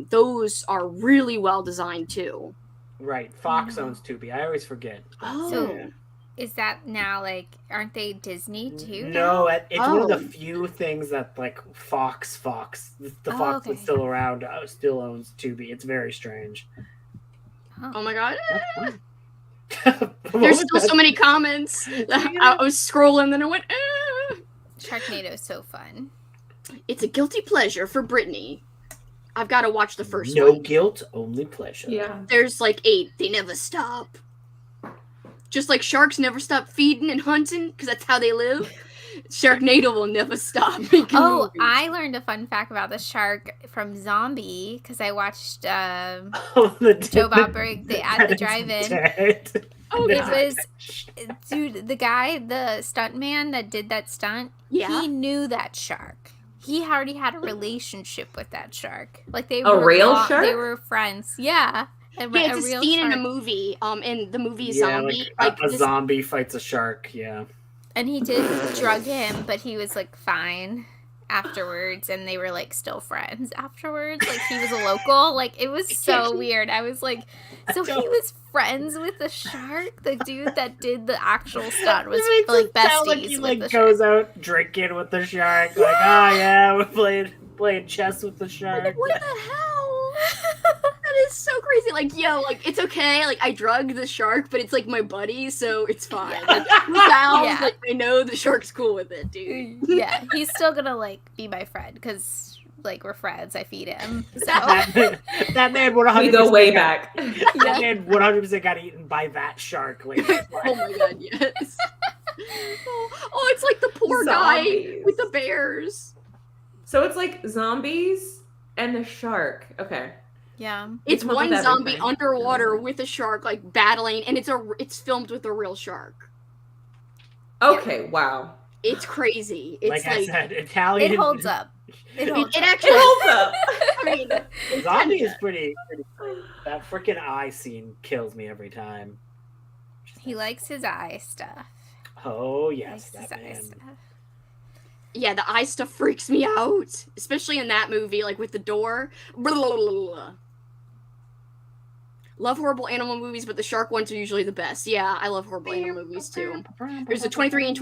those are really well designed too. Right. Fox owns Tubi. I always forget. So, is that now, like, aren't they Disney too? No, it's one of the Oh. few things that like Fox, the Fox okay. that's still around, still owns Tubi. It's very strange. Oh my god. What There's was still that? so many comments. I was scrolling, then I went, Sharknado is so fun. It's a guilty pleasure for Brittany. I've got to watch the first No one. guilt, only pleasure. Yeah. There's like 8. They never stop. Just like sharks never stop feeding and hunting, because that's how they live. Sharknado will never stop making Oh, movies. I learned a fun fact about the shark from Zombie because I watched Oh, Joe Bob Briggs at the drive-in. Oh, It God. was, dude, the guy, the stuntman that did that stunt, Yeah. he knew that shark. He already had a relationship with that shark. Like they A were real They shark? were friends. Yeah. Yeah, it's a real scene in a shark. movie. In the movie Yeah, Zombie. like a this- zombie fights a shark. Yeah. And he did drug him, but he was like fine afterwards, and they were like still friends afterwards. Like he was a local. Like it was so weird. I was like, so he was friends with the shark. The dude that did the actual stunt was It makes like it sound besties like he with like the goes shark. out drinking with the shark. Like, oh yeah, we're playing chess with the shark. Like, what the hell? That is so crazy. Like, yo, like it's okay. Like I drugged the shark, but it's like my buddy, so it's fine. Like, without, Yeah. like I know the shark's cool with it, dude. Yeah, he's still gonna like be my friend because like we're friends. I feed him. So that man 100%. We go way got- back. That man 100% got eaten by that shark. Like, Oh my god, yes. Oh, it's like the poor guy Zombies. with the bears. So it's like zombies and the shark. Okay. yeah, It's come up one with zombie everything. underwater with a shark, like battling, and it's filmed with a real shark. Okay. Wow. It's crazy. It's like like, I said, Italian. it holds up. It holds it up. actually. It holds up. I mean, Zombie is pretty. That freaking eye scene kills me every time. He likes his eye stuff. Oh He yes, likes his that eye man. stuff. yeah, the eye stuff freaks me out, especially in that movie, like with the door. Blah, blah, blah, blah. Love horrible animal movies, but the shark ones are usually the best. Yeah, I love horrible animal movies too. There's a 23 and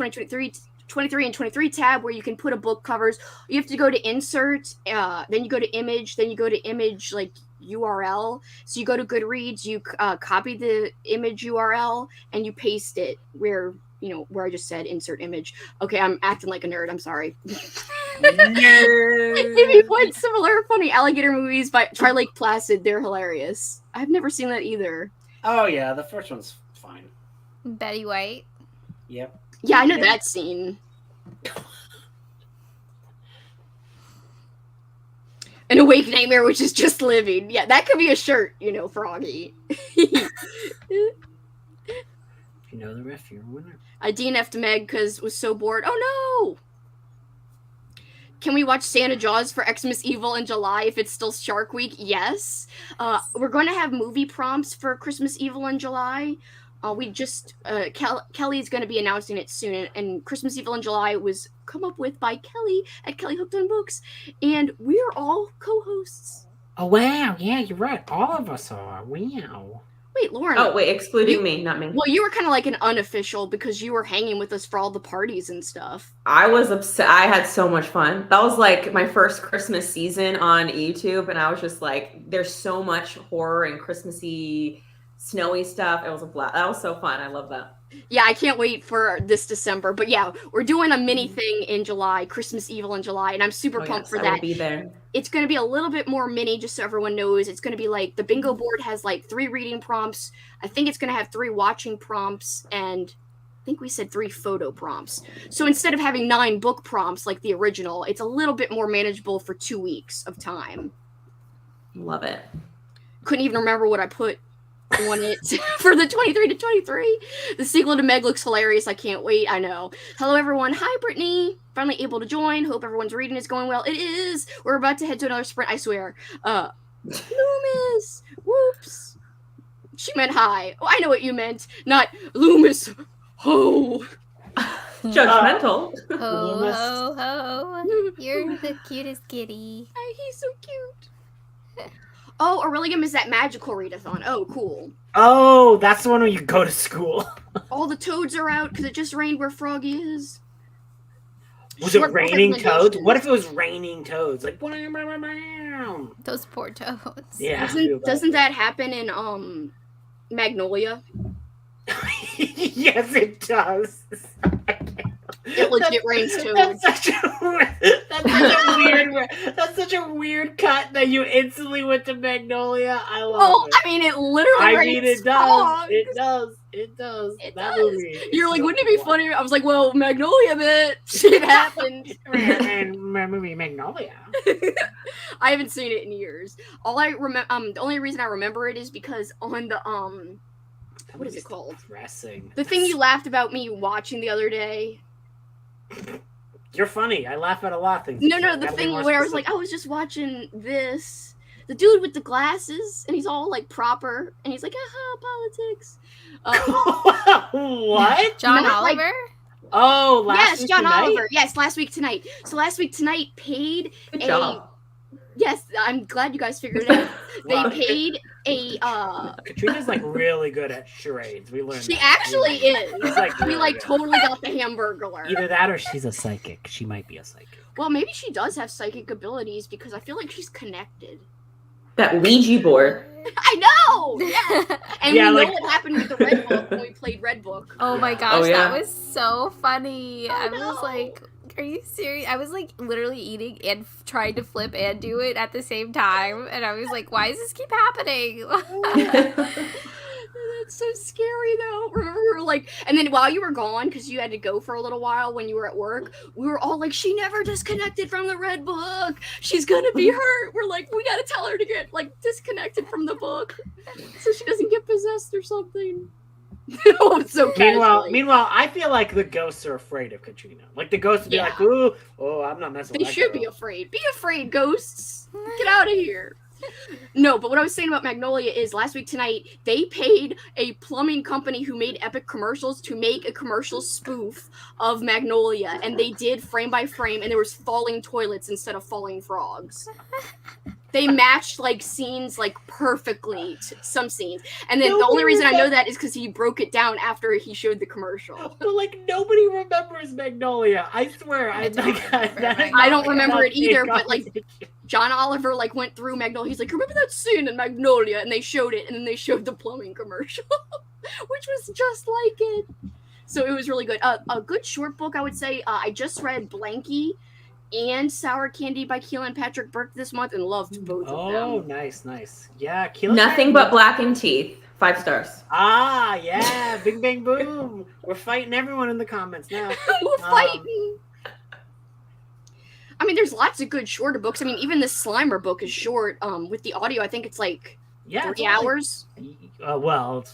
23 tab where you can put a book covers. You have to go to insert, then you go to image, then you go to image like URL. So you go to Goodreads, you copy the image URL and you paste it where where I just said insert image. Okay, I'm acting like a nerd. I'm sorry. Maybe one similar funny alligator movies by Try Lake Placid. They're hilarious. I've never seen that either. Oh yeah, the first one's fine. Betty White. Yep. Yeah, I know that scene. An awake nightmare, which is just living. Yeah, that could be a shirt, Froggy. If you know the ref, you're a winner. I DNF'd Meg because was so bored. Oh no! Can we watch Santa Jaws for Xmas Evil in July if it's still Shark Week? Yes. We're going to have movie prompts for Christmas Evil in July. We just Kelly's going to be announcing it soon, and Christmas Evil in July was come up with by Kelly at Kelly Hooked on Books, and we're all co-hosts. Oh wow, yeah, you're right. All of us are. Wow. Wait, Lauren. Oh wait, excluding You- me, not me. Well, you were kind of like an unofficial because you were hanging with us for all the parties and stuff. I was upset. I had so much fun. That was like my first Christmas season on YouTube, and I was just like, "There's so much horror and Christmassy, snowy stuff." It was a blast. That was so fun. I love that. Yeah, I can't wait for this December. But yeah, we're doing a mini thing in July, Christmas Evil in July, and I'm super pumped for I that. will be there. It's going to be a little bit more mini, just so everyone knows. It's going to be like the bingo board has like 3 reading prompts. I think it's going to have 3 watching prompts, and I think we said 3 photo prompts. So instead of having 9 book prompts like the original, it's a little bit more manageable for 2 weeks of time. Love it. Couldn't even remember what I put on it for the 23 to 23. The sequel to Meg looks hilarious. I can't wait. I know. Hello, everyone. Hi, Brittany. Finally able to join. Hope everyone's reading is going well. It is. We're about to head to another sprint, I swear. Loomis. Whoops. She meant hi. Oh, I know what you meant. Not Loomis. Ho. Judgmental. Ho, ho, ho. You're the cutest kitty. He's so cute. Oh, Aurelium is that magical readathon. Oh, cool. Oh, that's the one where you go to school. All the toads are out because it just rained where Froggy is. Was Short it raining book toads? recommendations. What if it was raining toads? Like, Those poor toads. yeah. Doesn't that happen in Magnolia? Yes, it does. It legit rains toads. That's such a weird cut that you instantly went to Magnolia. I love Oh, it. I mean, it literally rains it does. frogs. It does. It does. It That does. movie is You're like, so wouldn't it be cool. funny? I was like, well, Magnolia, bitch. It happened. And my movie Magnolia. I haven't seen it in years. All I remember, the only reason I remember it is because on the what is it called? Depressing. The thing you laughed about me watching the other day. You're funny. I laugh at a lot of things. No, Gotta the be thing more where I was like, specific. I was just watching this. The dude with the glasses, and he's all like proper, and he's like, aha, politics. What? John Not like- Oliver? Oh, Yes, John Tonight? Oliver. Yes, Last Week Tonight. So Last Week Tonight paid Good a. job. Yes, I'm glad you guys figured it out. Wow. They paid a. Katrina's like really good at charades. We learned. She that. actually is. She's like We really like good. totally got the Hamburglar. Either that or she's a psychic. She might be a psychic. Well, maybe she does have psychic abilities because I feel like she's connected. That Ouija board. I know. Yeah. And Yeah, we like- know what happened with the Red Book when we played Red Book. Oh my Yeah. gosh, Oh, yeah. that was so funny. I was know. like, are you serious? I was like literally eating and trying to flip and do it at the same time. And I was like, why does this keep happening? That's so scary though. Remember we were like, and then while you were gone, because you had to go for a little while when you were at work, we were all like, she never disconnected from the Red Book. She's gonna be hurt. We're like, we gotta tell her to get like disconnected from the book so she doesn't get possessed or something. Oh, it's so casually. Meanwhile, I feel like the ghosts are afraid of Katrina. Like the ghosts would be Yeah. like, "Ooh, oh, I'm not messing They with that should girl." be afraid. Be afraid, ghosts. Get out of here. No, but what I was saying about Magnolia is Last Week Tonight, they paid a plumbing company who made epic commercials to make a commercial spoof of Magnolia. And they did frame by frame, and there was falling toilets instead of falling frogs. They matched like scenes like perfectly to some scenes. And then the only reason I know that is because he broke it down after he showed the commercial. But like nobody remembers Magnolia. I swear. I don't remember it either, but, like, John Oliver like went through Magnolia. He's like, remember that scene in Magnolia? And they showed it, and then they showed the plumbing commercial, which was just like it. So it was really good. A good short book, I would say. I just read Blanky and Sour Candy by Keelan Patrick Burke this month and loved both of Oh, them. nice. Yeah, Keelan Nothing but blackened teeth. 5 stars. Ah, yeah, bing bang boom. We're fighting everyone in the comments now. We're fighting. I mean, there's lots of good shorter books. I mean, even this Slimer book is short. With the audio, I think it's like 3 hours. Well,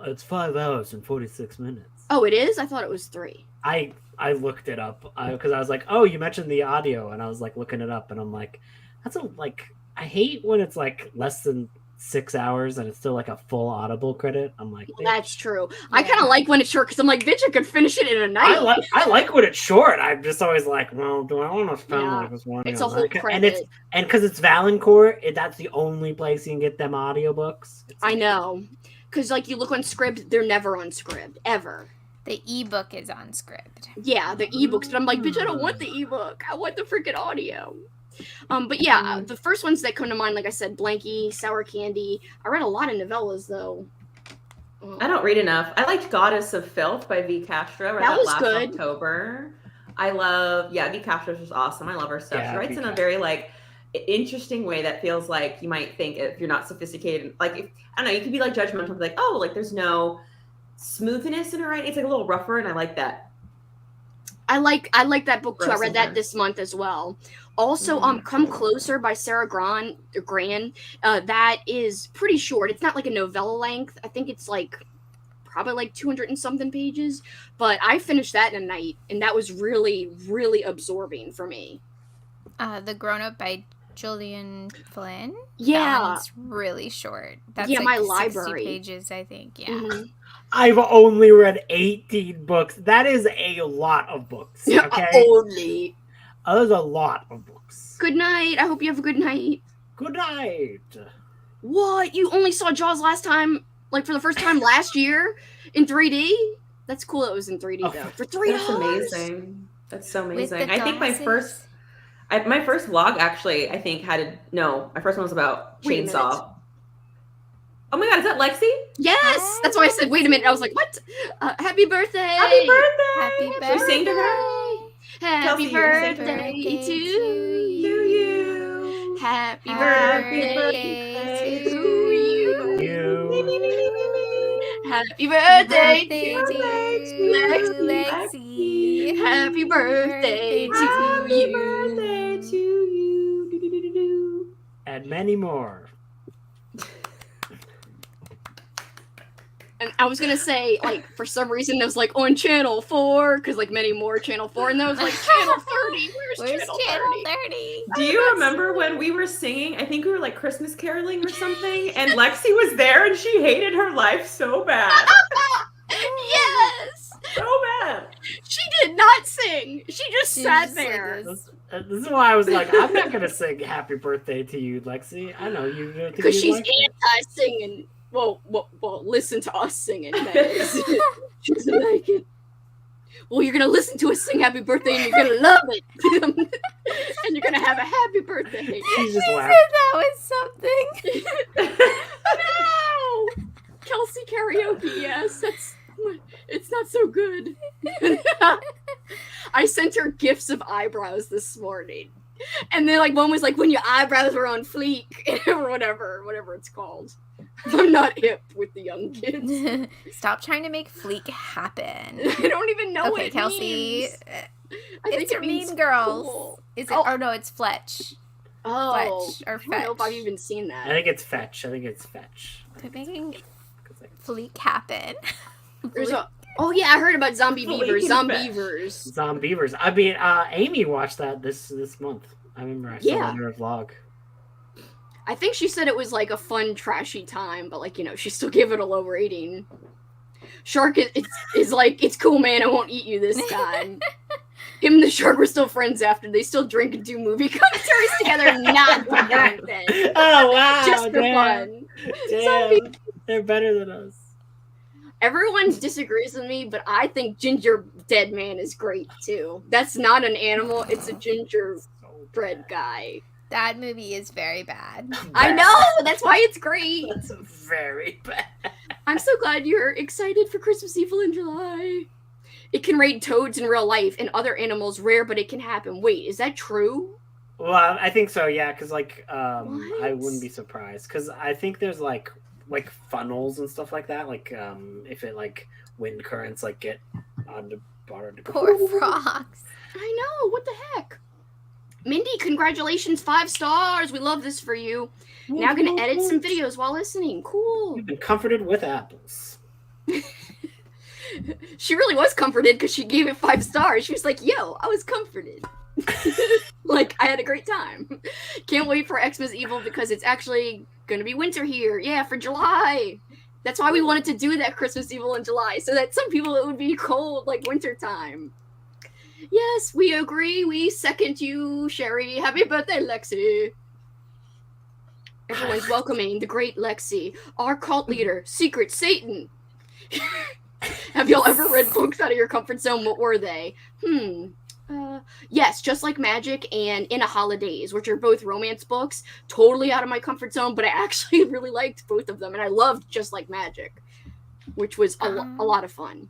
it's 5 hours and 46 minutes. Oh, it is? I thought it was 3. I looked it up because I was like, oh, you mentioned the audio, and I was like looking it up, and I'm like, I hate when it's like less than 6 hours and it's still like a full Audible credit. I'm like, Well, that's true. I kind of like when it's short because I'm like, bitch, I could finish it in a night. I like when it's short. I'm just always like, well, do I want to spend Yeah, like this money? it's on a whole that? credit. And because it's Valancourt, that's the only place you can get them audiobooks. I know. Because, like, you look on Scribd, they're never on Scribd. Ever. The ebook is on Scribd. Yeah, the ebooks. But I'm like, bitch, I don't want the ebook. I want the freaking audio. But yeah, the first ones that come to mind, like I said, Blanky, Sour Candy. I read a lot of novellas, though. I don't read enough. I liked Goddess of Filth by V. Castro. I read That was last good. October. I love, V. Castro's just awesome. I love her stuff. Yeah, She writes V. in a very like interesting way that feels like you might think if you're not sophisticated, like if, I don't know, you can be like judgmental, like, oh, like there's no smoothness in her writing. It's like a little rougher, and I like that. I like that book too. I read that Gross. this month as well. Also, Come Closer by Sarah Gran. That is pretty short. It's not like a novella length. I think it's like probably like 200 and something pages. But I finished that in a night, and that was really, really absorbing for me. The Grown Up by Julian Flynn. Yeah. It's really short. That's Yeah, like my 60 library. pages, I think. Yeah. Mhm. I've only read 18 books. That is a lot of books. Okay, Only. that is a lot of books. Good night. I hope you have a good night. Good night. What? You only saw Jaws last time, like for the first time last year in 3D? That's cool. It was in 3D Oh, though. For $3. That's amazing. That's so With amazing. the I think my glasses. first vlog actually, I think my first one was about Wait a minute. Chainsaw. Oh my god, is that Lexie? Yes, that's why I said, wait a minute. I was like, what? Happy birthday. Happy birthday! Happy Should we sing to her? Happy Kelsey, you're gonna sing to her? birthday to To you. you. Happy Happy birthday to birthday you. to Happy birthday Birthday to to Lexie. Lexie. Happy birthday to Happy you. birthday to you. Do-do-do-do-do. And many more. And I was gonna say, like, for some reason, it was like on channel 4, because like many more channel 4, and then I was like, channel 30. Where's channel 30? Do you remember when we were singing? I think we were like Christmas caroling or something, and Lexie was there and she hated her life so bad. Yes! So bad. She did not sing. She just She sat just there. like This is why I was like, I'm not gonna sing "Happy Birthday" to you, Lexie. I know you. Because she's like it. anti-singing. Well, listen to us singing. That is. She doesn't like it. Well, you're gonna listen to us sing "Happy Birthday" and you're gonna love it, and you're gonna have a happy birthday. She's just She laughing. said that was something. No, Kelsey karaoke. Yes, it's not so good. I sent her gifs of eyebrows this morning, and then like one was like when your eyebrows were on fleek or whatever it's called. I'm not hip with the young kids. Stop trying to make Fleek happen. I don't even know what Okay, it Kelsey. means. I think It's it means Mean Girls. cool. Is it? Oh. Oh no, it's Fletch. Oh, Fletch or I don't know if I've Fetch. even seen I that. think it's Fetch. Quit making 'Cause, like, Fleek happen. There's oh yeah, I heard about zombie Fleek beavers. and Fetch. Zombievers. Zombievers. I mean, Amy watched that this month. I remember I saw Yeah. it in her vlog. I think she said it was like a fun, trashy time, but like she still gave it a low rating. Shark is like, it's cool, man. I won't eat you this time. Him and the shark were still friends after. They still drink and do movie commentaries together, not for content. Oh wow! Just for damn, fun. damn. They're better than us. Everyone disagrees with me, but I think Ginger Dead Man is great too. That's not an animal; it's a gingerbread guy. That movie is very bad. I know. That's why it's great. That's very bad. I'm so glad you're excited for Christmas Evil in July. It can raid toads in real life and other animals rare, but it can happen. Wait, is that true? Well, I think so. Yeah, because like I What? wouldn't be surprised because I think there's like funnels and stuff like that. Like if it like wind currents like get onto Poor frogs. I know. What the heck? Mindy, congratulations, 5 stars. We love this for you. Now gonna edit some videos while listening. Cool. You've been comforted with apples. She really was comforted because she gave it 5 stars. She was like, yo, I was comforted. Like, I had a great time. Can't wait for Xmas Evil because it's actually gonna be winter here. Yeah, for July. That's why we wanted to do that Christmas Evil in July, so that some people it would be cold, like winter time. Yes, we agree. We second you, Sherry. Happy birthday, Lexie. Everyone's welcoming the great Lexie, our cult leader, Secret Satan. Have y'all ever read books out of your comfort zone? What were they? Yes, Just Like Magic and In a Holidays, which are both romance books. Totally out of my comfort zone, but I actually really liked both of them, and I loved Just Like Magic. which was a lot of fun.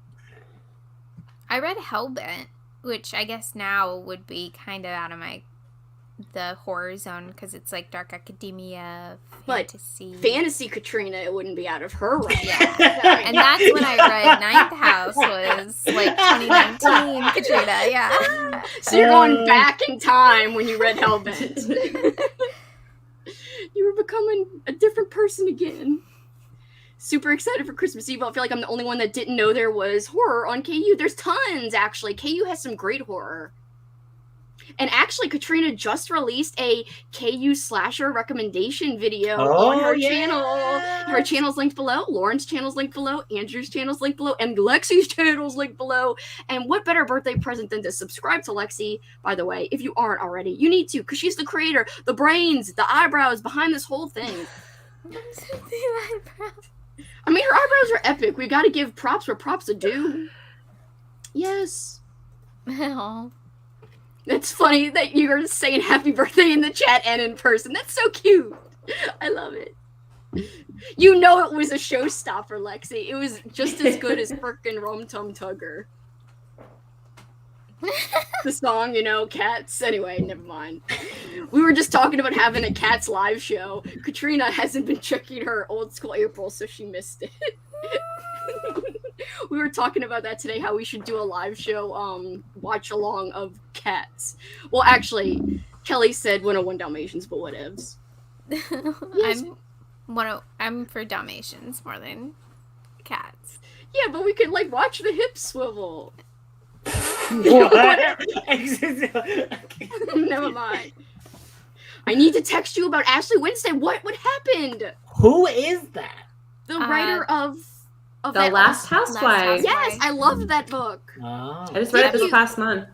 I read Hellbent, which I guess now would be kind of out of the horror zone because it's like dark academia, fantasy. But fantasy Katrina, it wouldn't be out of her range. Yeah. And that's when I read Ninth House was like 2019 Katrina, yeah. So you're going back in time when you read Hellbent. You were becoming a different person again. Super excited for Christmas Eve. I feel like I'm the only one that didn't know there was horror on KU. There's tons, actually. KU has some great horror. And actually, Katrina just released a KU slasher recommendation video on her channel. Her channel's linked below. Lauren's channel's linked below. Andrew's channel's linked below. And Lexie's channel's linked below. And what better birthday present than to subscribe to Lexie, by the way, if you aren't already. You need to, because she's the creator, the brains, the eyebrows behind this whole thing. I mean, her eyebrows are epic. We gotta give props where props are due. Yes. Oh. It's funny that you're saying happy birthday in the chat and in person. That's so cute. I love it. You know it was a showstopper, Lexie. It was just as good as frickin' Rum Tum Tugger. The song, Cats. Anyway, never mind. We were just talking about having a Cats live show. Katrina hasn't been checking her old school April, so she missed it. We were talking about that today, how we should do a live show, watch along of Cats. Well, actually, Kelly said 101 Dalmatians, but whatevs. Yes. I'm for Dalmatians more than Cats. Yeah, but we could, watch the hips swivel. What? Never mind. I need to text you about Ashley Winstead. What happened? Who is that? The writer of The that Last Housewife. Yes, I loved that book. Oh. I just read it this past month.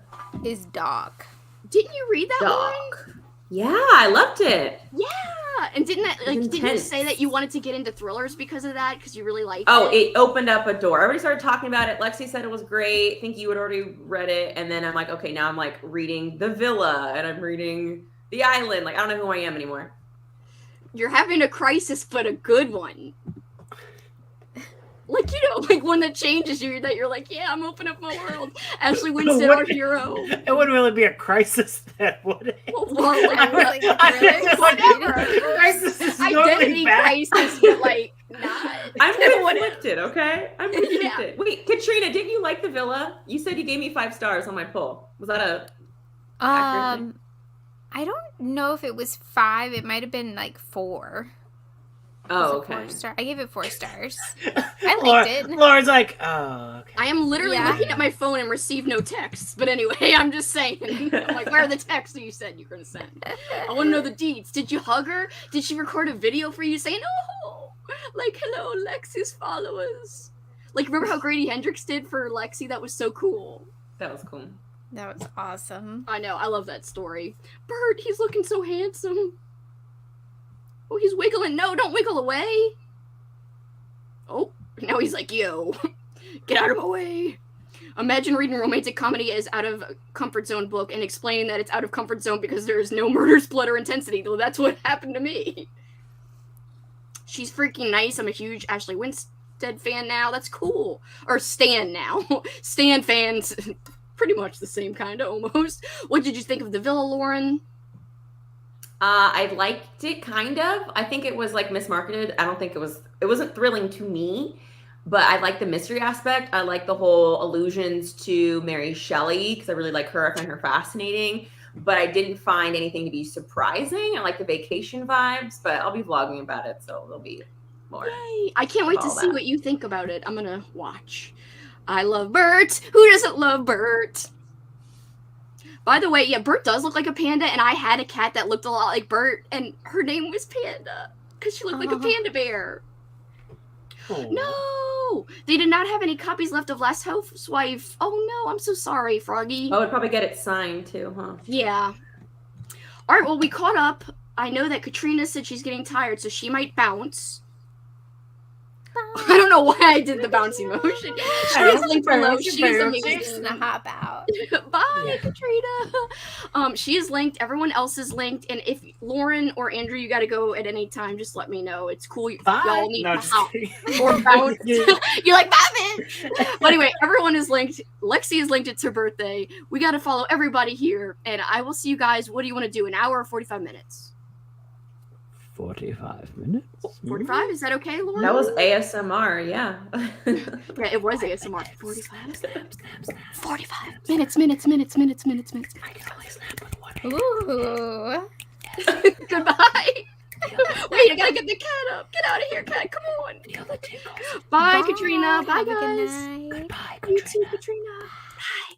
Is Doc. Didn't you read that Doc. one? Yeah, I loved it. Yeah, and didn't you Intense. say that you wanted to get into thrillers because of that? Because you really liked Oh, it? it opened up a door. Everybody started talking about it. Lexie said it was great. I think you had already read it. And then I'm like, okay, now I'm reading The Villa and I'm reading The Island. I don't know who I am anymore. You're having a crisis, but a good one. One that changes you, that you're like, yeah, I'm opening up my world. Ashley Winstead, our hero. It wouldn't really be a crisis then, would it? Well, Whatever. Crisis is normally identity bad. crisis, but not. I'm conflicted, okay? I'm conflicted. Wait, Katrina, didn't you like The Villa? You said you gave me 5 stars on my poll. Was that a accurate thing? I don't know if it was 5. It might have been 4. Oh, okay. 4 star. I gave it 4 stars. I liked it. Laura's like, oh, okay. I am literally looking at my phone and received no texts. But anyway, I'm just saying. I'm like, where are the texts that you said you were going to send? I want to know the deeds. Did you hug her? Did she record a video for you saying, oh, hello, Lexie's followers? Remember how Grady Hendrix did for Lexie? That was so cool. That was cool. That was awesome. I know. I love that story. Bert, he's looking so handsome. Oh, he's wiggling. No, don't wiggle away. Oh, now he's like, yo, get out of my way. Imagine reading a romantic comedy as out of comfort zone book and explaining that it's out of comfort zone because there is no murder, split, or intensity. Though that's what happened to me. She's freaking nice. I'm a huge Ashley Winstead fan now. That's cool. Or Stan now. Stan fans, pretty much the same kind of almost. What did you think of The Villa, Lauren? I liked it kind of. I think it was mismarketed. I don't think it wasn't thrilling to me, but I like the mystery aspect. I like the whole allusions to Mary Shelley because I really like her. I find her fascinating, but I didn't find anything to be surprising. I like the vacation vibes, but I'll be vlogging about it, so there'll be more. Yay. I can't wait to see what you think about it. I'm gonna watch. I love Bert. Who doesn't love Bert? By the way, yeah, Bert does look like a panda, and I had a cat that looked a lot like Bert, and her name was Panda, because she looked like a panda bear. Oh. No! They did not have any copies left of Last Housewife. Oh no, I'm so sorry, Froggy. Oh, I'd probably get it signed too, huh? Yeah. Alright, well, we caught up. I know that Katrina said she's getting tired, so she might bounce. I don't know why I did the bouncy motion. She's linked below. She's Just amazing. gonna hop out. Bye, Yeah. Katrina. She is linked. Everyone else is linked. And if Lauren or Andrew, you got to go at any time, just let me know. It's cool. Bye. Y'all need No, to just hop kidding. or bounce. You're like, bye, bitch. But anyway, everyone is linked. Lexie is linked. It's her birthday. We got to follow everybody here. And I will see you guys. What do you want to do? An hour or 45 minutes? 45 minutes. 45? Is that okay, Lauren? That was ASMR, yeah. Yeah, it was ASMR. 45? 45 minutes. I can only snap with one hand. Ooh. Goodbye. Wait, I gotta get the cat up. Get out of here, cat. Come on. Feel the tingles. Bye, Katrina. Bye, Have a good guys. night. Goodbye, You Katrina. too, Katrina. Bye.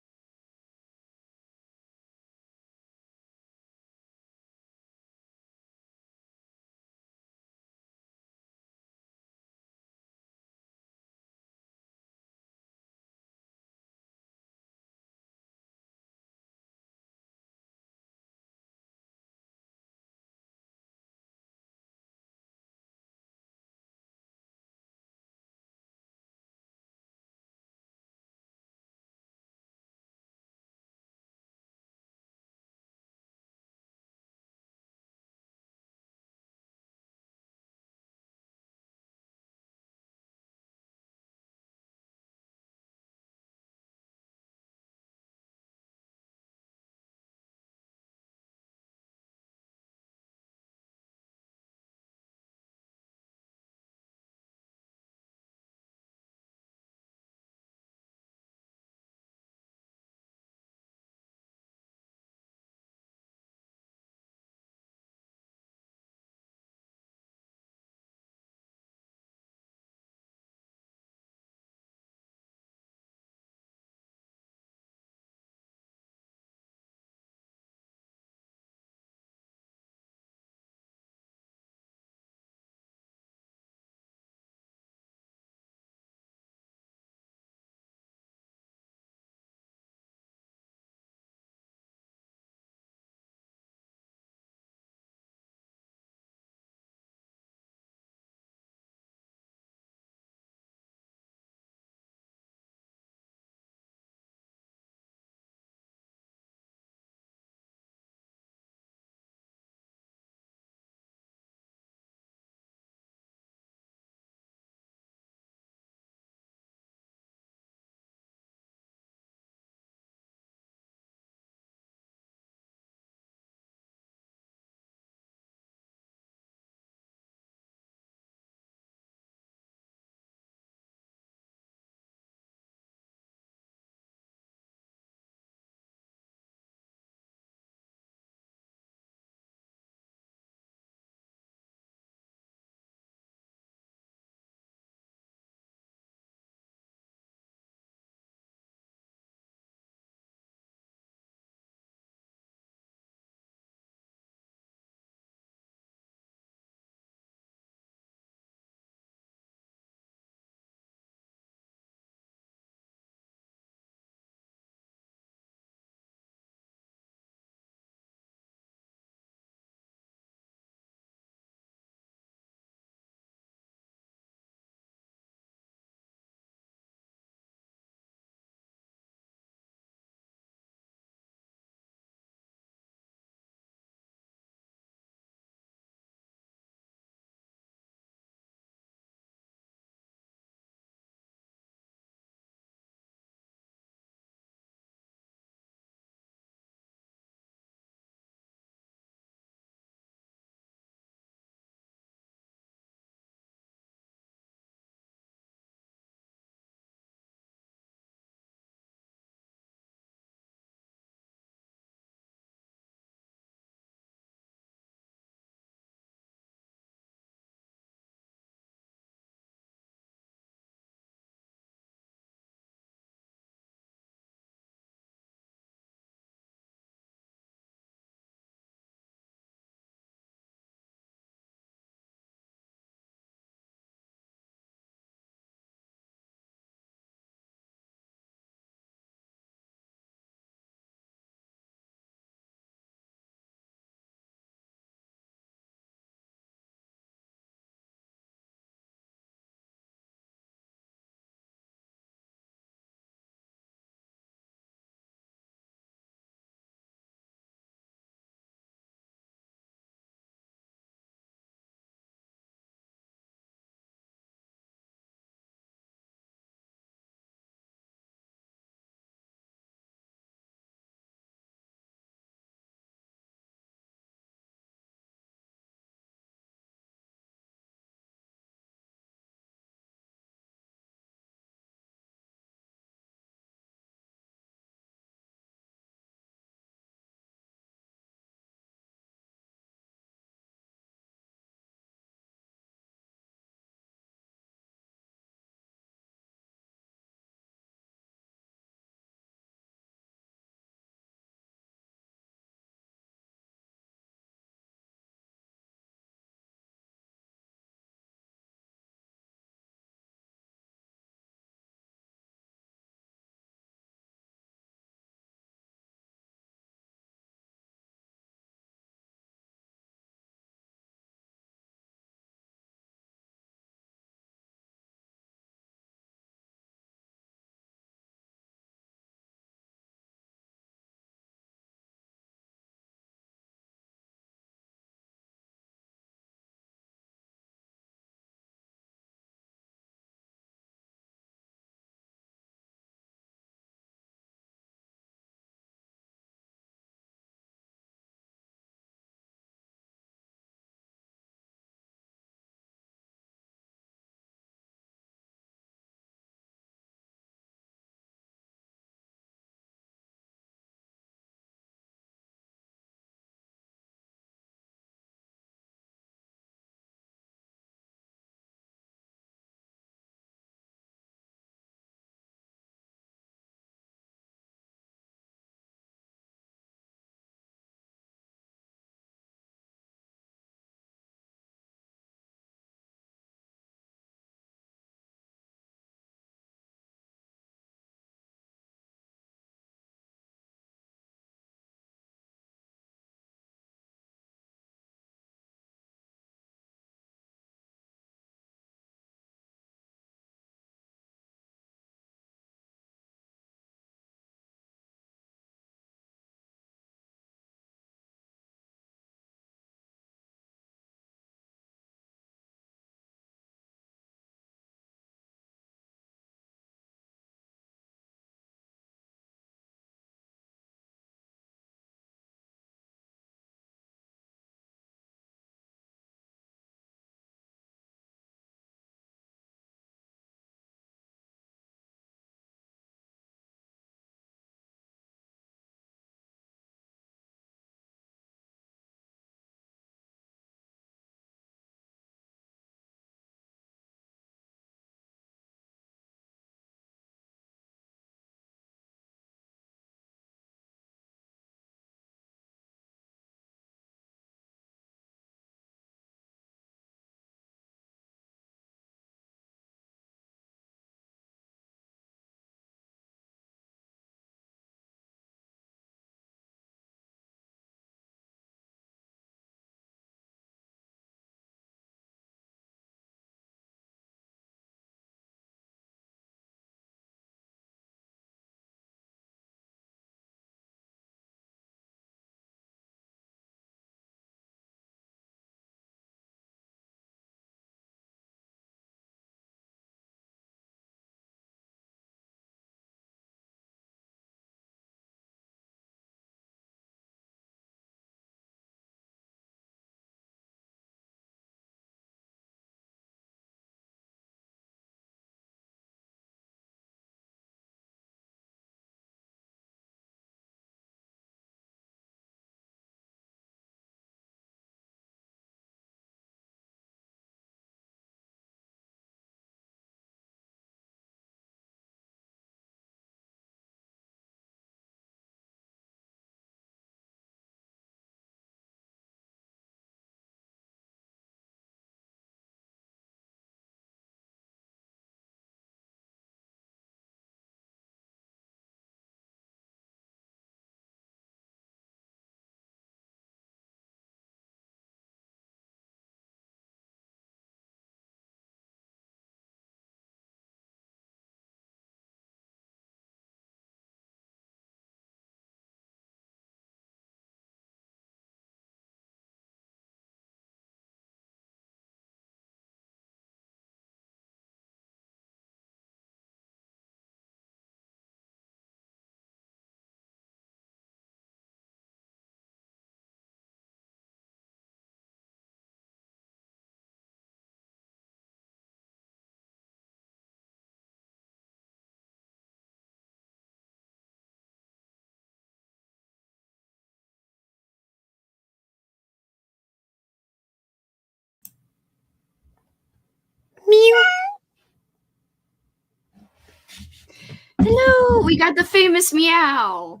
Hello, we got the famous meow.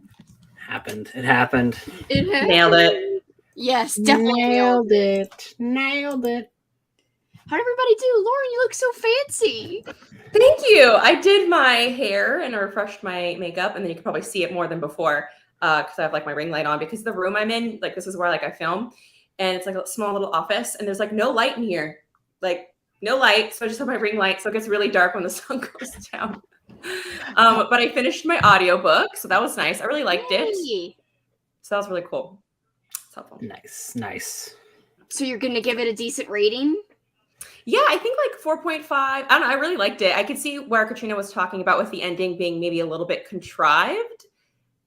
It happened. It happened. Nailed it. Yes, definitely nailed it. Nailed it. How'd everybody do? Lauren, you look so fancy. Thank you. I did my hair and I refreshed my makeup, and then you can probably see it more than before because I have like my ring light on because the room I'm in, like this is where like I film, and it's like a small little office, and there's like no light in here, like no light. So I just have my ring light, so it gets really dark when the sun goes down. But I finished my audiobook, so that was nice. I really liked it. Yay. So that was really cool. It's helpful. Nice. So you're gonna give it a decent rating? Yeah, I think like 4.5. I don't know. I really liked it. I could see where Katrina was talking about with the ending being maybe a little bit contrived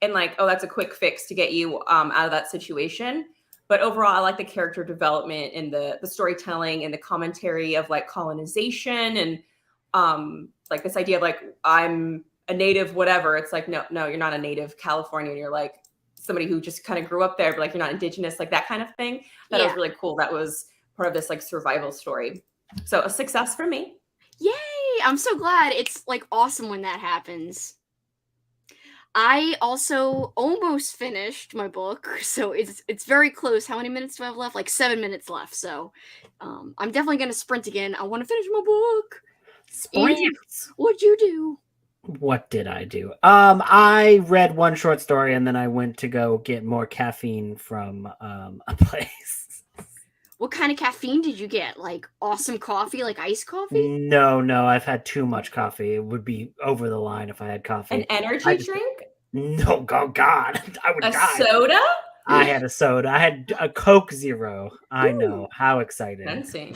and like, oh, that's a quick fix to get you out of that situation. But overall, I like the character development and the storytelling and the commentary of like colonization and like this idea of like, I'm a native, whatever. It's like, no, you're not a native Californian. You're like somebody who just kind of grew up there, but like you're not indigenous, like that kind of thing. That was really cool. That was part of this like survival story. So a success for me. Yay! I'm so glad. It's like awesome when that happens. I also almost finished my book, so it's very close. How many minutes do I have left? Like 7 minutes left. So I'm definitely gonna sprint again. I want to finish my book. Sprint. What'd you do? What did I do? I read one short story and then I went to go get more caffeine from a place. What kind of caffeine did you get? Like awesome coffee, like iced coffee? No, I've had too much coffee. It would be over the line if I had coffee. An energy drink? No, oh God, I would die. A soda? I had a soda. I had a Coke Zero. I Ooh. know. How exciting. Fancy.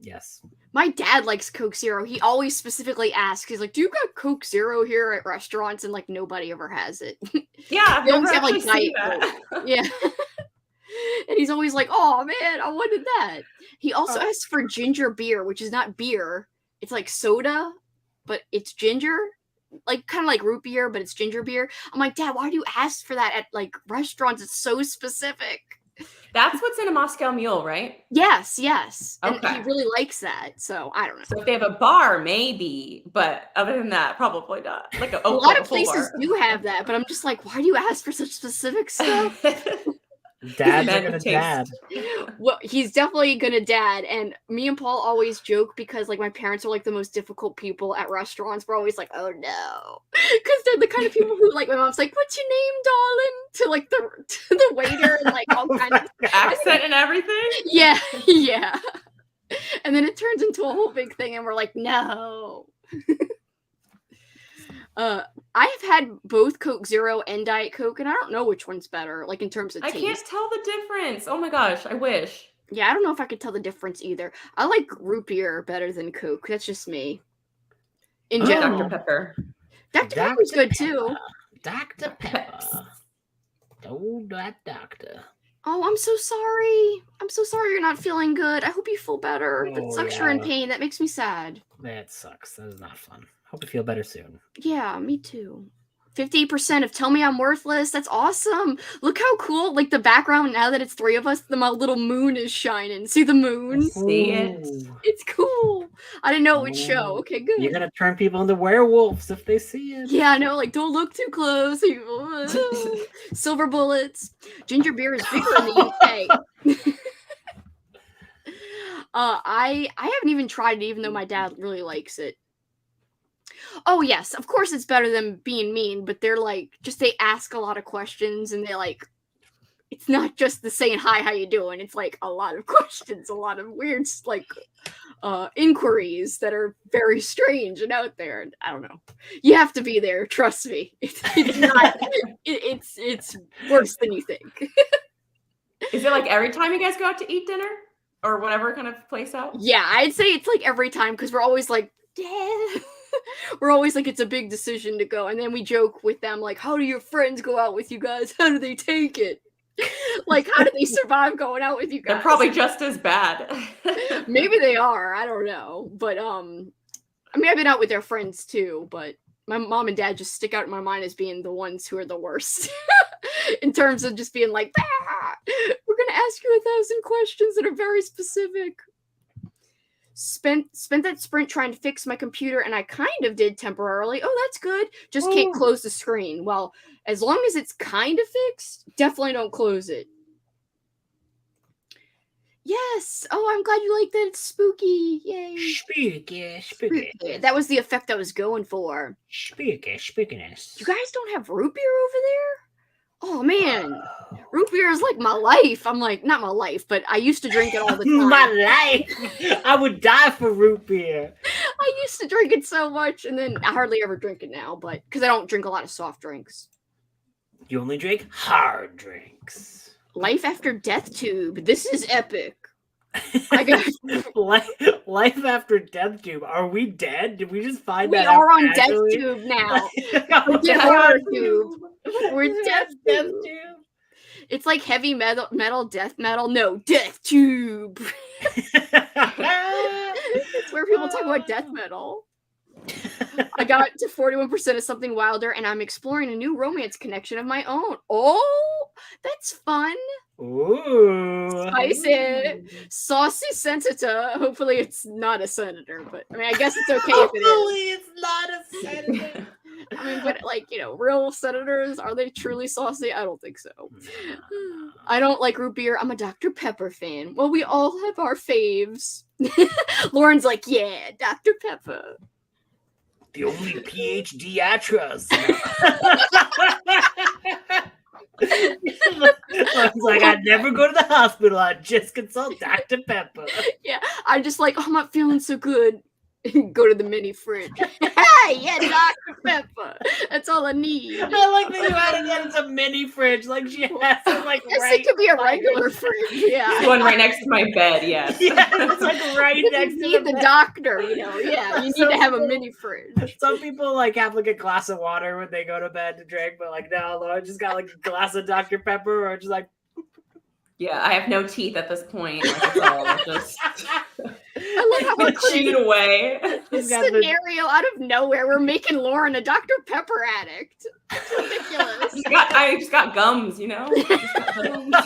Yes. My dad likes Coke Zero. He always specifically asks, he's like, do you got Coke Zero here at restaurants? And like nobody ever has it. Yeah, I've They never always have, like, actually seen Diet that. Yeah. And he's always like, oh man, I wanted that. He also asks for ginger beer, which is not beer. It's like soda, but it's ginger. Like kind of like root beer, but it's ginger beer. I'm like, Dad, why do you ask for that at like restaurants? It's so specific. That's what's in a Moscow Mule, right? Yes. And Okay. he really likes that. So I don't know. So if they have a bar, maybe, but other than that, probably not. Like A lot of places do have that, but I'm just like, why do you ask for such specific stuff? Dads are Men gonna taste. dad. Well, he's definitely gonna dad, and me and Paul always joke because like my parents are like the most difficult people at restaurants. We're always like, oh no, because they're the kind of people who like my mom's like, what's your name, darling, to like the waiter and like all kinds of Accent and everything? yeah, and then it turns into a whole big thing, and we're like, no. I have had both Coke Zero and Diet Coke, and I don't know which one's better, like in terms of I taste. can't tell the difference. Oh my gosh, I wish. Yeah, I don't know if I could tell the difference either. I like root beer better than Coke. That's just me. In Yeah, general. Dr. Pepper. Dr. Pepper's good too. Dr. Pepper. Oh, that doctor. Oh, I'm so sorry. I'm so sorry you're not feeling good. I hope you feel better. That Oh, sucks you're in yeah. pain. That makes me sad. That sucks. That is not fun. Hope you feel better soon. Yeah, me too. 50% of Tell Me I'm Worthless. That's awesome. Look how cool, like the background now that it's 3 of us, my little moon is shining. See the moon? See it? Ooh. It's cool. I didn't know it would show. Okay, good. You're gonna turn people into werewolves if they see it. Yeah, I know, like don't look too close. Silver bullets. Ginger beer is bigger in the UK. I haven't even tried it, even though my dad really likes it. Oh yes, of course it's better than being mean, but they're like they ask a lot of questions and they like it's not just the saying hi, how you doing? It's like a lot of questions, a lot of weird like inquiries that are very strange and out there. And I don't know. You have to be there, trust me. It's not it's worse than you think. Is it like every time you guys go out to eat dinner? Or whatever kind of place out? Yeah, I'd say it's like every time because we're always like, yeah. We're always like, it's a big decision to go. And then we joke with them, like, how do your friends go out with you guys? How do they take it? Like, how do they survive going out with you guys? They're probably just as bad. Maybe they are. I don't know. But, I mean, I've been out with their friends too, but my mom and dad just stick out in my mind as being the ones who are the worst. In terms of just being like, we're going to ask you 1,000 questions that are very specific. Spent that sprint trying to fix my computer, and I kind of did temporarily. Oh, that's good. Just can't close the screen. Well, as long as it's kind of fixed, definitely don't close it. Yes. Oh, I'm glad you like that. It's spooky. Yay. Spooky. That was the effect I was going for. Spookiness. You guys don't have root beer over there? Oh, man. Root beer is like my life. I'm like, not my life, but I used to drink it all the time. My life. I would die for root beer. I used to drink it so much, and then I hardly ever drink it now, but because I don't drink a lot of soft drinks. You only drink hard drinks. Life after death tube. This is epic. I got Life after death tube. Are we dead? Did we just find we that are out on casually? death tube now. We're We're horror tube. We're death death tube. tube. It's like heavy metal, death metal. No, death tube. It's where people talk about death metal. I got to 41% of something wilder, and I'm exploring a new romance connection of my own. Oh, that's fun. Ooh. Spicy. Saucy senator. Hopefully it's not a senator, but I mean, I guess it's okay if it is. Hopefully it's not a senator. I mean, but like, real senators, are they truly saucy? I don't think so. I don't like root beer. I'm a Dr. Pepper fan. Well, we all have our faves. Lauren's like, yeah, Dr. Pepper. The only PhD atras. I was like, I'd never go to the hospital. I'd just consult Dr. Pepper. Yeah, I'm just like, oh, I'm not feeling so good. Go to the mini fridge. Hey, yeah, Dr. Pepper. That's all I need. I like that you added that it's a mini fridge. Like she has it like Yes, right. it could be a regular fridge. Yeah. The one right next to my bed, yes. Yeah, it's like right next You to need the bed. doctor, Yeah, you need So to have a cool. mini fridge. Some people like have like a glass of water when they go to bed to drink, but like no, Laura just got like a glass of Dr. Pepper or just like Yeah, I have no teeth at this point. Like, it's all just I love how we're chewed away. this He's got the- scenario out of nowhere. We're making Lauren a Dr. Pepper addict. It's ridiculous. I just got gums, Just got gums.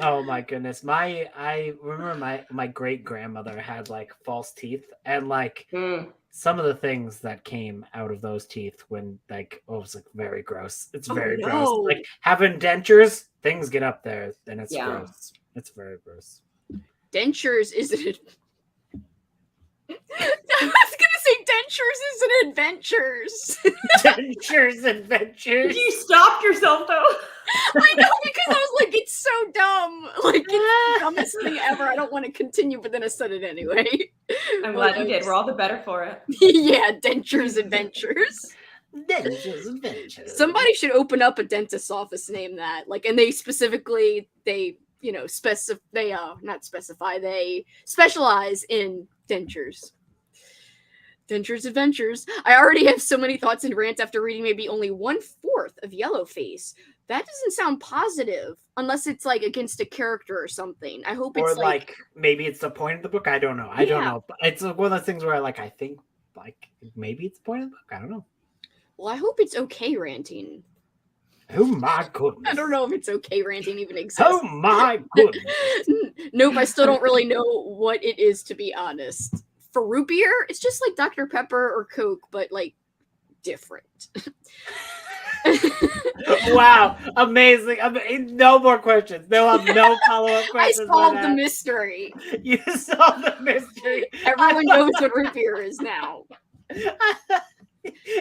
Oh my goodness. I remember my great grandmother had like false teeth and like some of the things that came out of those teeth when like it was like very gross. It's very no. gross. Like having dentures, things get up there and it's Yeah. gross. It's very gross. Dentures isn't it? I was gonna say dentures isn't adventures. Dentures adventures. You stopped yourself though. I know, because I was like, it's so dumb. Like, it's the dumbest thing ever. I don't want to continue, but then I said it anyway. I'm glad you did. We're all the better for it. Yeah, dentures adventures. Dentures adventures. Somebody should open up a dentist's office, name that. Like, and they specifically, they specialize in dentures. Dentures adventures. I already have so many thoughts and rants after reading maybe only 1/4 of Yellowface. That doesn't sound positive, unless it's like against a character or something. I hope it's or like maybe it's the point of the book. I don't know. I don't know. But it's one of those things where I think like maybe it's the point of the book. I don't know. Well, I hope it's okay ranting. Oh my goodness. I don't know if it's okay ranting even exists. Oh my goodness. Nope, I still don't really know what it is, to be honest. For root beer, it's just like Dr. Pepper or Coke, but like different. Wow, amazing. No more questions. They'll have no follow-up I questions. solved the mystery. You solved the mystery. Everyone knows what root beer is now.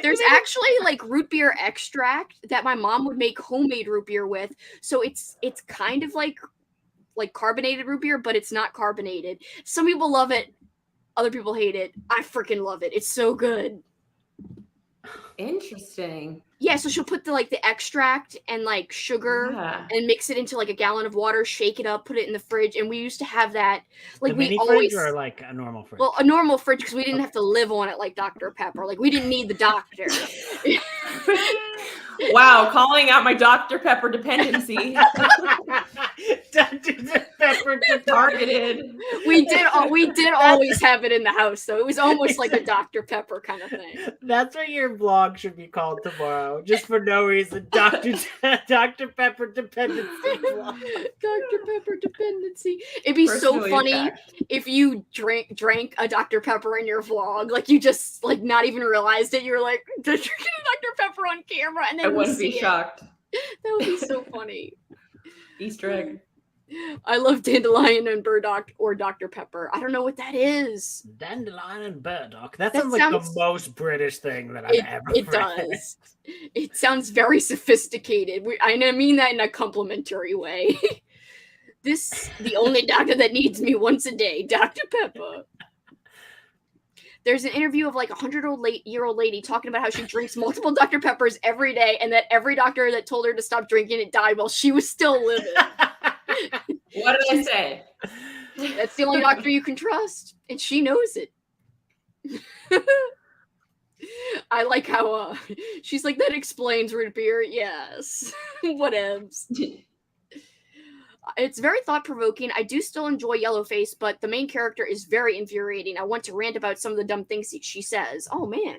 There's actually like root beer extract that my mom would make homemade root beer with. So it's kind of like carbonated root beer, but it's not carbonated. Some people love it. Other people hate it. I freaking love it. It's so good. Interesting. Yeah, so she'll put the extract and like sugar Yeah. and mix it into like a gallon of water, shake it up, put it in the fridge, and we used to have that. Like the we mini always fridge or like a normal fridge? well, a normal fridge because we didn't have to live on it like Dr. Pepper. Like we didn't need the doctor. Wow, calling out my Dr. Pepper dependency. Dr. Pepper. Targeted. We did always have it in the house, so it was almost like a Dr. Pepper kind of thing. That's what your vlog should be called tomorrow, just for no reason. Dr. Pepper dependency vlog. Dr. Pepper dependency. It'd be so Personally funny attacked. if you drank a Dr. Pepper in your vlog, like you just like not even realized it. You were like drinking a Dr. Pepper on camera, and then I we wouldn't see be it. shocked. That would be so funny. Easter egg. I love dandelion and burdock or Dr. Pepper. I don't know what that is. Dandelion and burdock. That That sounds like sounds- the most British thing that I've ever It read. does. It sounds very sophisticated. I mean that in a complimentary way. The only doctor that needs me once a day, Dr. Pepper. There's an interview of like a 100-year-old lady talking about how she drinks multiple Dr. Peppers every day, and that every doctor that told her to stop drinking it died while she was still living. What did I say? That's the only doctor you can trust, and she knows it. I like how she's like, that explains root beer. Yes. Whatevs. It's very thought-provoking. I do still enjoy Yellowface, but the main character is very infuriating. I want to rant about some of the dumb things she says. Oh, man.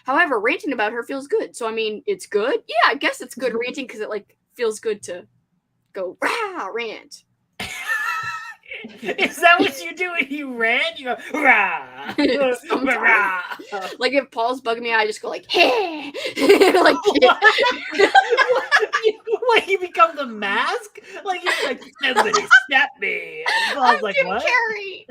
However, ranting about her feels good. So, I mean, it's good? Yeah, I guess it's good ranting because it, like, feels good to go, rah, rant. Is that what you do when you rant? You go, rah, Sometimes. rah. Like, if Paul's bugging me, I just go, like, hey. Like, What, you become the mask? Like, you're like, somebody step me. And Paul's I'm like, Jim what? Carrey.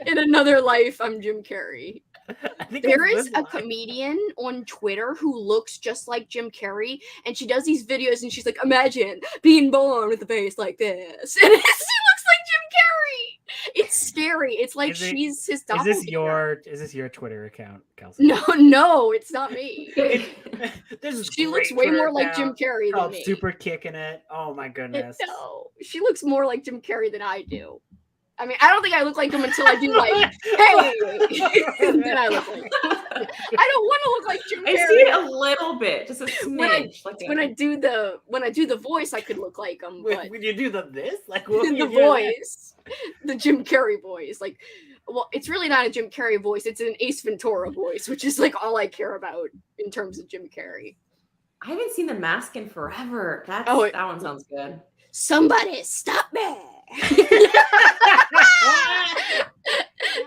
In another life, I'm Jim Carrey. I think There it's is this a comedian on Twitter who looks just like Jim Carrey, and she does these videos, and she's like, imagine being born with a face like this. And she looks like Jim Carrey. It's scary. It's like Is it- she's his Is doppelganger. this your Twitter account, Kelsey? No, it's not me. This is She looks great way Twitter more like Jim account Carrey than called me. Super Kicking It. Oh my goodness. No, she looks more like Jim Carrey than I do. I mean, I don't think I look like him until I do like, hey, then I look like him. I don't want to look like Jim I see Carrey. it a little bit, just a smidge. When I do the voice, I could look like him, but When you do this, like what the voice, the Jim Carrey voice, like, well, it's really not a Jim Carrey voice. It's an Ace Ventura voice, which is like all I care about in terms of Jim Carrey. I haven't seen The Mask in forever. That one sounds good. Somebody stop me!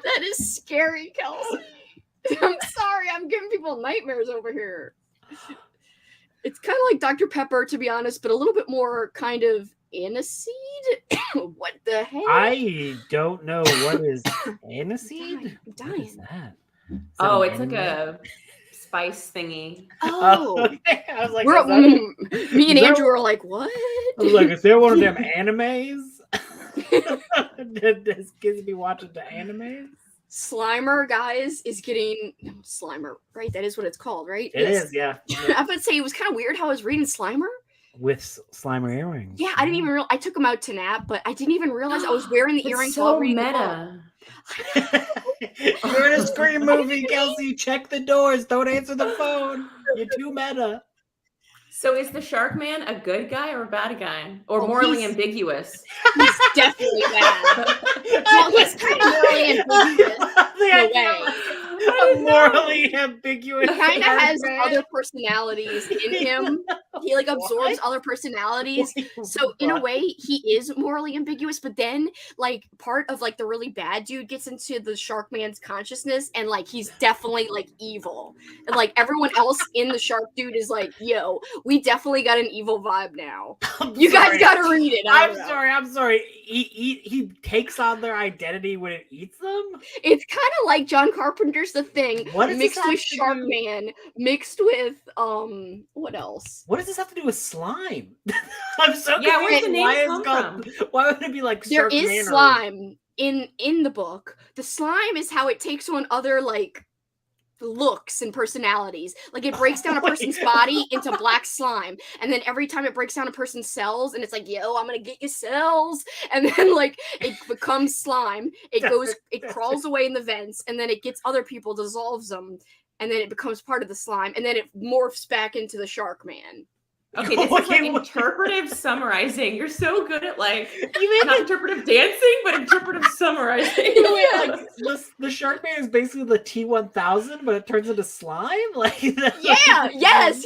That is scary, Kelsey. I'm sorry, I'm giving people nightmares over here. It's kind of like Dr. Pepper, to be honest, but a little bit more kind of aniseed. What the heck? I don't know what is aniseed. I'm What is dying. that? Oh, it's like a spice thingy. Oh, Okay. I was like, we're, is that me and is that- Andrew are like, what? I was like, is there one of them animes? Does kids be watching the animes? Slimer, guys, is getting Slimer, right? That is what it's called, right? It is, yeah. I would say it was kind of weird how I was reading Slimer. With Slimer earrings. Yeah, I didn't even realize. I took them out to nap, but I didn't even realize I was wearing the It's earrings so while reading the book. meta. You're in a Scream movie, Kelsey. Check the doors. Don't answer the phone. You're too meta. So is the Shark Man a good guy or a bad guy? Or Oh, morally he's- ambiguous? He's definitely bad. Well, he's kind of morally ambiguous. The No idea way. of a morally ambiguous. He kind of has man. other personalities in him. He like absorbs other personalities. So in a way, he is morally ambiguous. But then, like, part of like the really bad dude gets into the Shark Man's consciousness, and like he's definitely like evil. And like everyone else in the Shark Dude is like, yo, we definitely got an evil vibe now. You guys gotta read it. I don't know. I'm sorry. He takes on their identity when it eats them. It's kind of like John Carpenter's The Thing, What does mixed this with have to Shark do- Man, mixed with what else? What does this have to do with slime? I'm so Yeah, where's confused. the name Why it's come called- Why would it be like There Shark is Man or- slime in the book. The slime is how it takes on other like looks and personalities. Like it breaks down a person's body into black slime, and then every time it breaks down a person's cells, and it's like, yo, I'm gonna get your cells, and then like it becomes slime. It crawls away in the vents, and then it gets other people, dissolves them, and then it becomes part of the slime, and then it morphs back into the Shark Man. Okay, this is like interpretive summarizing. You're so good at like not interpretive dancing, but interpretive summarizing. Like, the shark man is basically the T-1000, but it turns into slime. Like yes.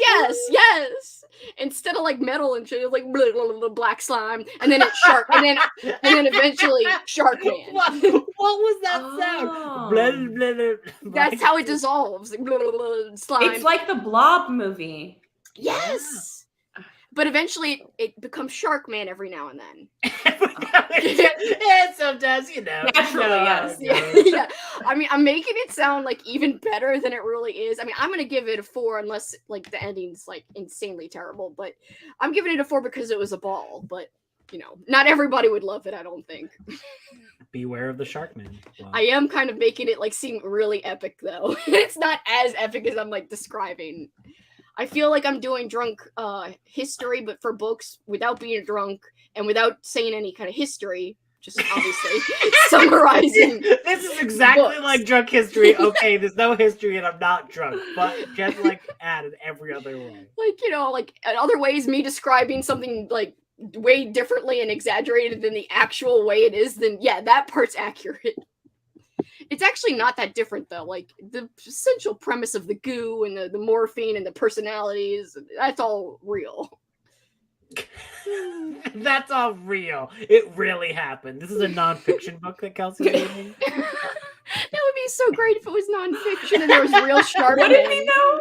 Instead of like metal and shit, it's like blah, blah, blah, black slime, and then it's shark, and then eventually Shark Man. What was that sound? Blah, blah, blah, blah. That's how it dissolves. Blah, blah, blah, slime. It's like the Blob movie. Yes. But eventually it becomes Shark Man every now and then. And sometimes, Naturally, yes. Yeah. I mean, I'm making it sound like even better than it really is. I mean, I'm gonna give it a 4 unless like the ending's like insanely terrible. But I'm giving it a 4 because it was a ball. But not everybody would love it, I don't think. Beware of the Shark Man. Wow. I am kind of making it like seem really epic though. It's not as epic as I'm like describing. I feel like I'm doing drunk history, but for books without being drunk and without saying any kind of history. Just obviously summarizing. This is exactly books. like drunk history. Okay, there's no history and I'm not drunk, but just like added every other way. Like, like in other ways, me describing something like way differently and exaggerated than the actual way it is, then yeah, that part's accurate. It's actually not that different though. Like the essential premise of the goo and the morphine and the personalities, that's all real. That's all real. It really happened. This is a nonfiction book that Kelsey's reading. That would be so great if it was nonfiction and there was real shark. Would it be though?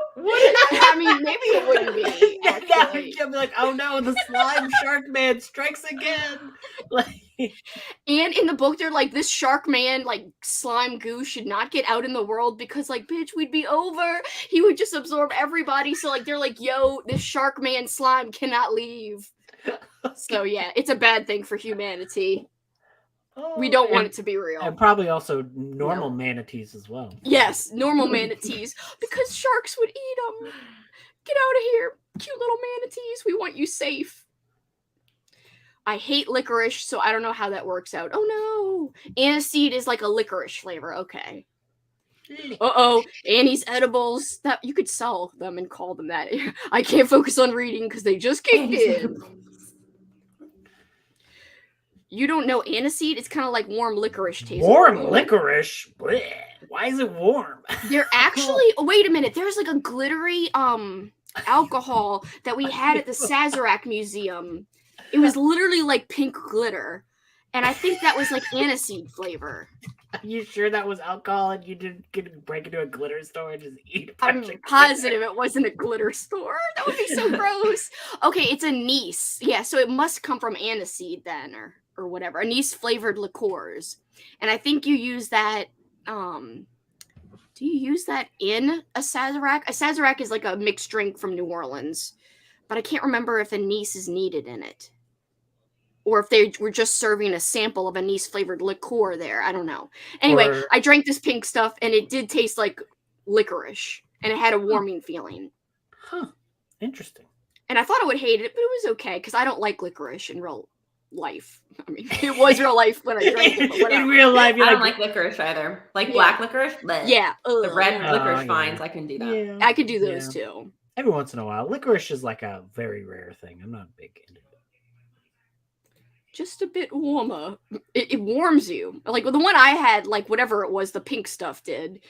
I mean, maybe it wouldn't be. Actually. I'd be like, oh no, the slime shark man strikes again. And in the book, they're like, this shark man, like slime goo, should not get out in the world because, like, bitch, we'd be over. He would just absorb everybody. So, like, they're like, yo, this shark man slime cannot leave. So yeah, it's a bad thing for humanity. We don't want it to be real. And probably also normal manatees as well. Yes, normal manatees. Because sharks would eat them. Get out of here, cute little manatees. We want you safe. I hate licorice, so I don't know how that works out. Oh no. Aniseed is like a licorice flavor. Okay. Uh-oh. Annie's edibles. That you could sell them and call them that. I can't focus on reading because they just kicked in. You don't know aniseed? It's kind of like warm licorice taste. Warm licorice? Blech. Why is it warm? They're actually... Oh, wait a minute. There's like a glittery alcohol that we had at the Sazerac Museum. It was literally like pink glitter. And I think that was like aniseed flavor. Are you sure that was alcohol and you didn't break into a glitter store and just eat a I'm positive it wasn't a glitter store. That would be so gross. Okay, it's anise. Yeah, so it must come from aniseed then, or whatever. Anise flavored liqueurs. And I think you use that, do you use that in a Sazerac? A Sazerac is like a mixed drink from New Orleans. But I can't remember if anise is needed in it. Or if they were just serving a sample of anise flavored liqueur there. I don't know. Anyway, I drank this pink stuff and it did taste like licorice. And it had a warming feeling. Huh. Interesting. And I thought I would hate it, but it was okay because I don't like licorice in real life. I mean, it was real life when I drank it, but whatever. In real life, I don't like licorice either. Like black licorice? Bleh. Yeah. The red licorice fines, I can do that. Yeah. I could do those too. Every once in a while. Licorice is like a very rare thing. I'm not big into it. Just a bit warmer. It warms you. Like the one I had, like whatever it was, the pink stuff did.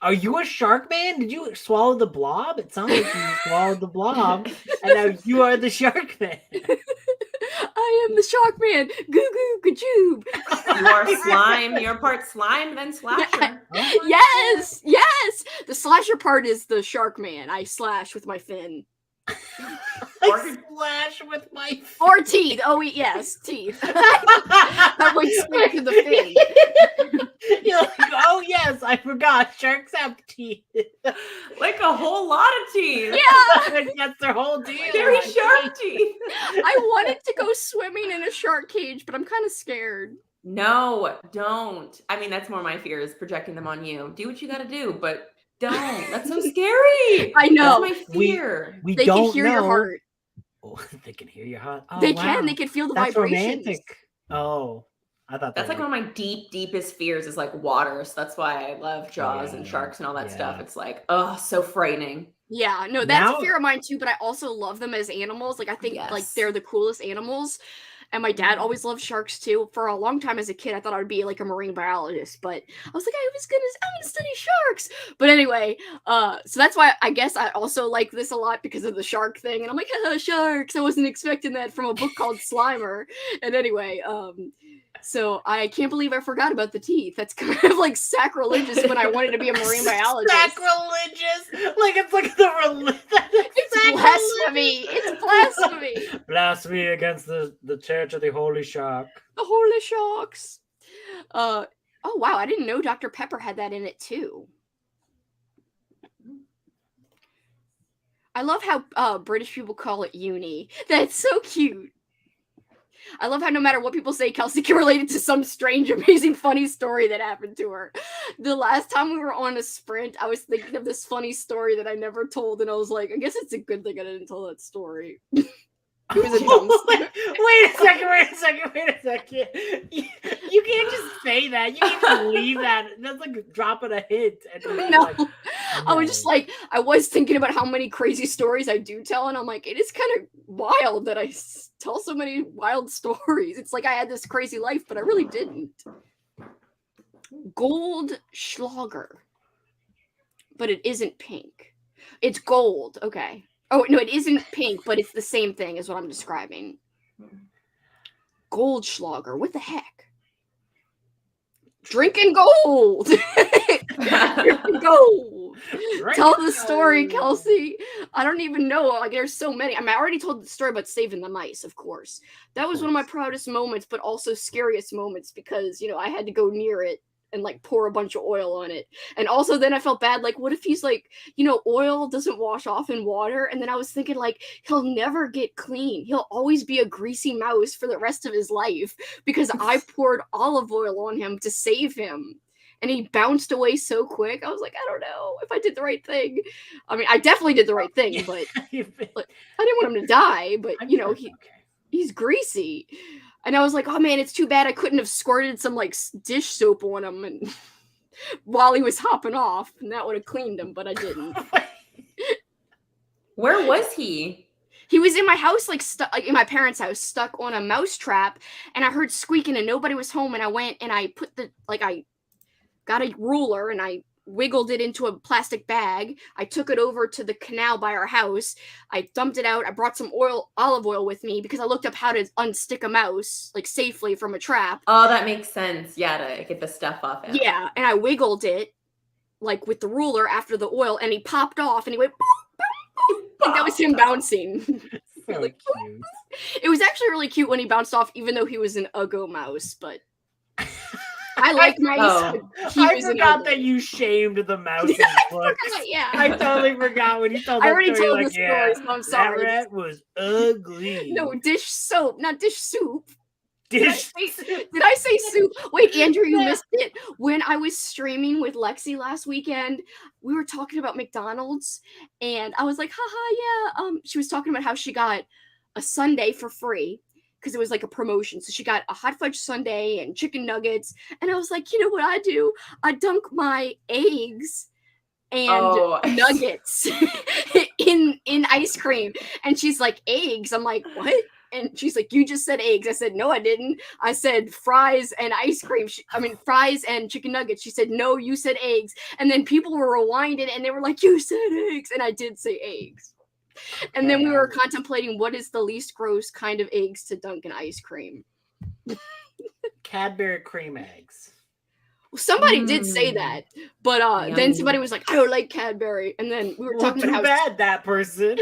Are you a shark man? Did you swallow the blob? It sounds like you swallowed the blob, and now you are the shark man. I am the shark man. Goo goo gajoob. You are slime. You're part slime, then slasher. Yes. The slasher part is the shark man. I slash with my fin. I slash with my fin. Or teeth. Oh, yes, teeth. I would stick to the fin. You're like, oh yes, I forgot. Sharks have teeth. Like a whole lot of teeth. Yeah. That's their whole deal. Very sharp teeth. I wanted to go swimming in a shark cage, but I'm kind of scared. No, don't. I mean, that's more my fear is projecting them on you. Do what you got to do, but don't. That's so scary. I know. That's my fear. We they don't can hear know. your heart. Oh, they can hear your heart. Oh, They wow. can. They can feel the That's vibrations. romantic. Oh, I thought That's like one of my deepest fears is like water. So that's why I love Jaws and sharks and all that stuff. It's like, oh, so frightening. Yeah, no, that's Now- a fear of mine too, but I also love them as animals. Like, I think, like, Yes. they're the coolest animals. And my dad always loved sharks too. For a long time as a kid, I thought I would be like a marine biologist, but I was like, I'm gonna study sharks. But anyway, so that's why I guess I also like this a lot because of the shark thing. And I'm like, haha, sharks. I wasn't expecting that from a book called Slimer. And anyway, so I can't believe I forgot about the teeth. That's kind of like sacrilegious when I wanted to be a marine biologist. Sacrilegious! Like it's like the It's blasphemy! It's blasphemy! Blasphemy against the Church of the Holy Shark. The Holy Sharks! Oh wow, I didn't know Dr. Pepper had that in it too. I love how British people call it uni. That's so cute. I love how no matter what people say, Kelsey can relate it to some strange, amazing, funny story that happened to her. The last time we were on a sprint, I was thinking of this funny story that I never told, and I was like, I guess it's a good thing I didn't tell that story. It was a dumb story. Wait a second. You can't just say that. You can't just leave that. That's like dropping a hint. No. Like, I was just like, I was thinking about how many crazy stories I do tell, and I'm like, it is kind of wild that I tell so many wild stories. It's like I had this crazy life, but I really didn't. Goldschlager. But it isn't pink. It's gold. Okay. Oh, no, it isn't pink, but it's the same thing as what I'm describing. Goldschlager. What the heck? Drinking gold. Drinking gold. Tell the story, Kelsey. I don't even know. Like, there's so many. I mean, I already told the story about saving the mice, of course. That was one of my proudest moments, but also scariest moments because, you know, I had to go near it and like pour a bunch of oil on it. And also then I felt bad, like, what if he's like, you know, oil doesn't wash off in water? And then I was thinking, like, he'll never get clean. He'll always be a greasy mouse for the rest of his life because I poured olive oil on him to save him. And he bounced away so quick. I was like, I don't know if I did the right thing. I mean, I definitely did the right thing, but like, I didn't want him to die, but you know, he's greasy. And I was like, oh man, it's too bad I couldn't have squirted some like dish soap on him and while he was hopping off, and that would have cleaned him, but I didn't. Where was he? He was in my house, like in my parents' house, stuck on a mouse trap, and I heard squeaking and nobody was home, and I went and I put I got a ruler and I wiggled it into a plastic bag. I took it over to the canal by our house. I dumped it out. I brought some olive oil with me because I looked up how to unstick a mouse like safely from a trap. Oh, that makes sense. Yeah, to get the stuff off him. Yeah, and I wiggled it like with the ruler after the oil, and he popped off and he went boop, boop, boop. Like that was him bouncing. So Like, cute. it was actually really cute when he bounced off, even though he was an Uggo mouse, but I like mice. Oh. I forgot that you shamed the mouse's looks. Yeah. I totally forgot when you told that I already story. told Like, the yeah, story, so I'm sorry. that rat was ugly. No, dish soap, not dish soup. Dish. Did I say soup? Wait, Andrew, you missed it. When I was streaming with Lexie last weekend, we were talking about McDonald's, and I was like, haha, yeah. She was talking about how she got a sundae for free because it was like a promotion. So she got a hot fudge sundae and chicken nuggets, and I was like, you know what I do? I dunk my eggs and nuggets in ice cream. And she's like, eggs? I'm like, what? And she's like, you just said eggs. I said, no, I didn't. I said fries and ice cream. Fries and chicken nuggets. She said, no, you said eggs. And then people were rewinding and they were like, you said eggs. And I did say eggs. And then we were contemplating what is the least gross kind of eggs to dunk in ice cream. Cadbury cream eggs. Somebody did say that, but then somebody was like, I don't like Cadbury. And then we were talking about how bad that person.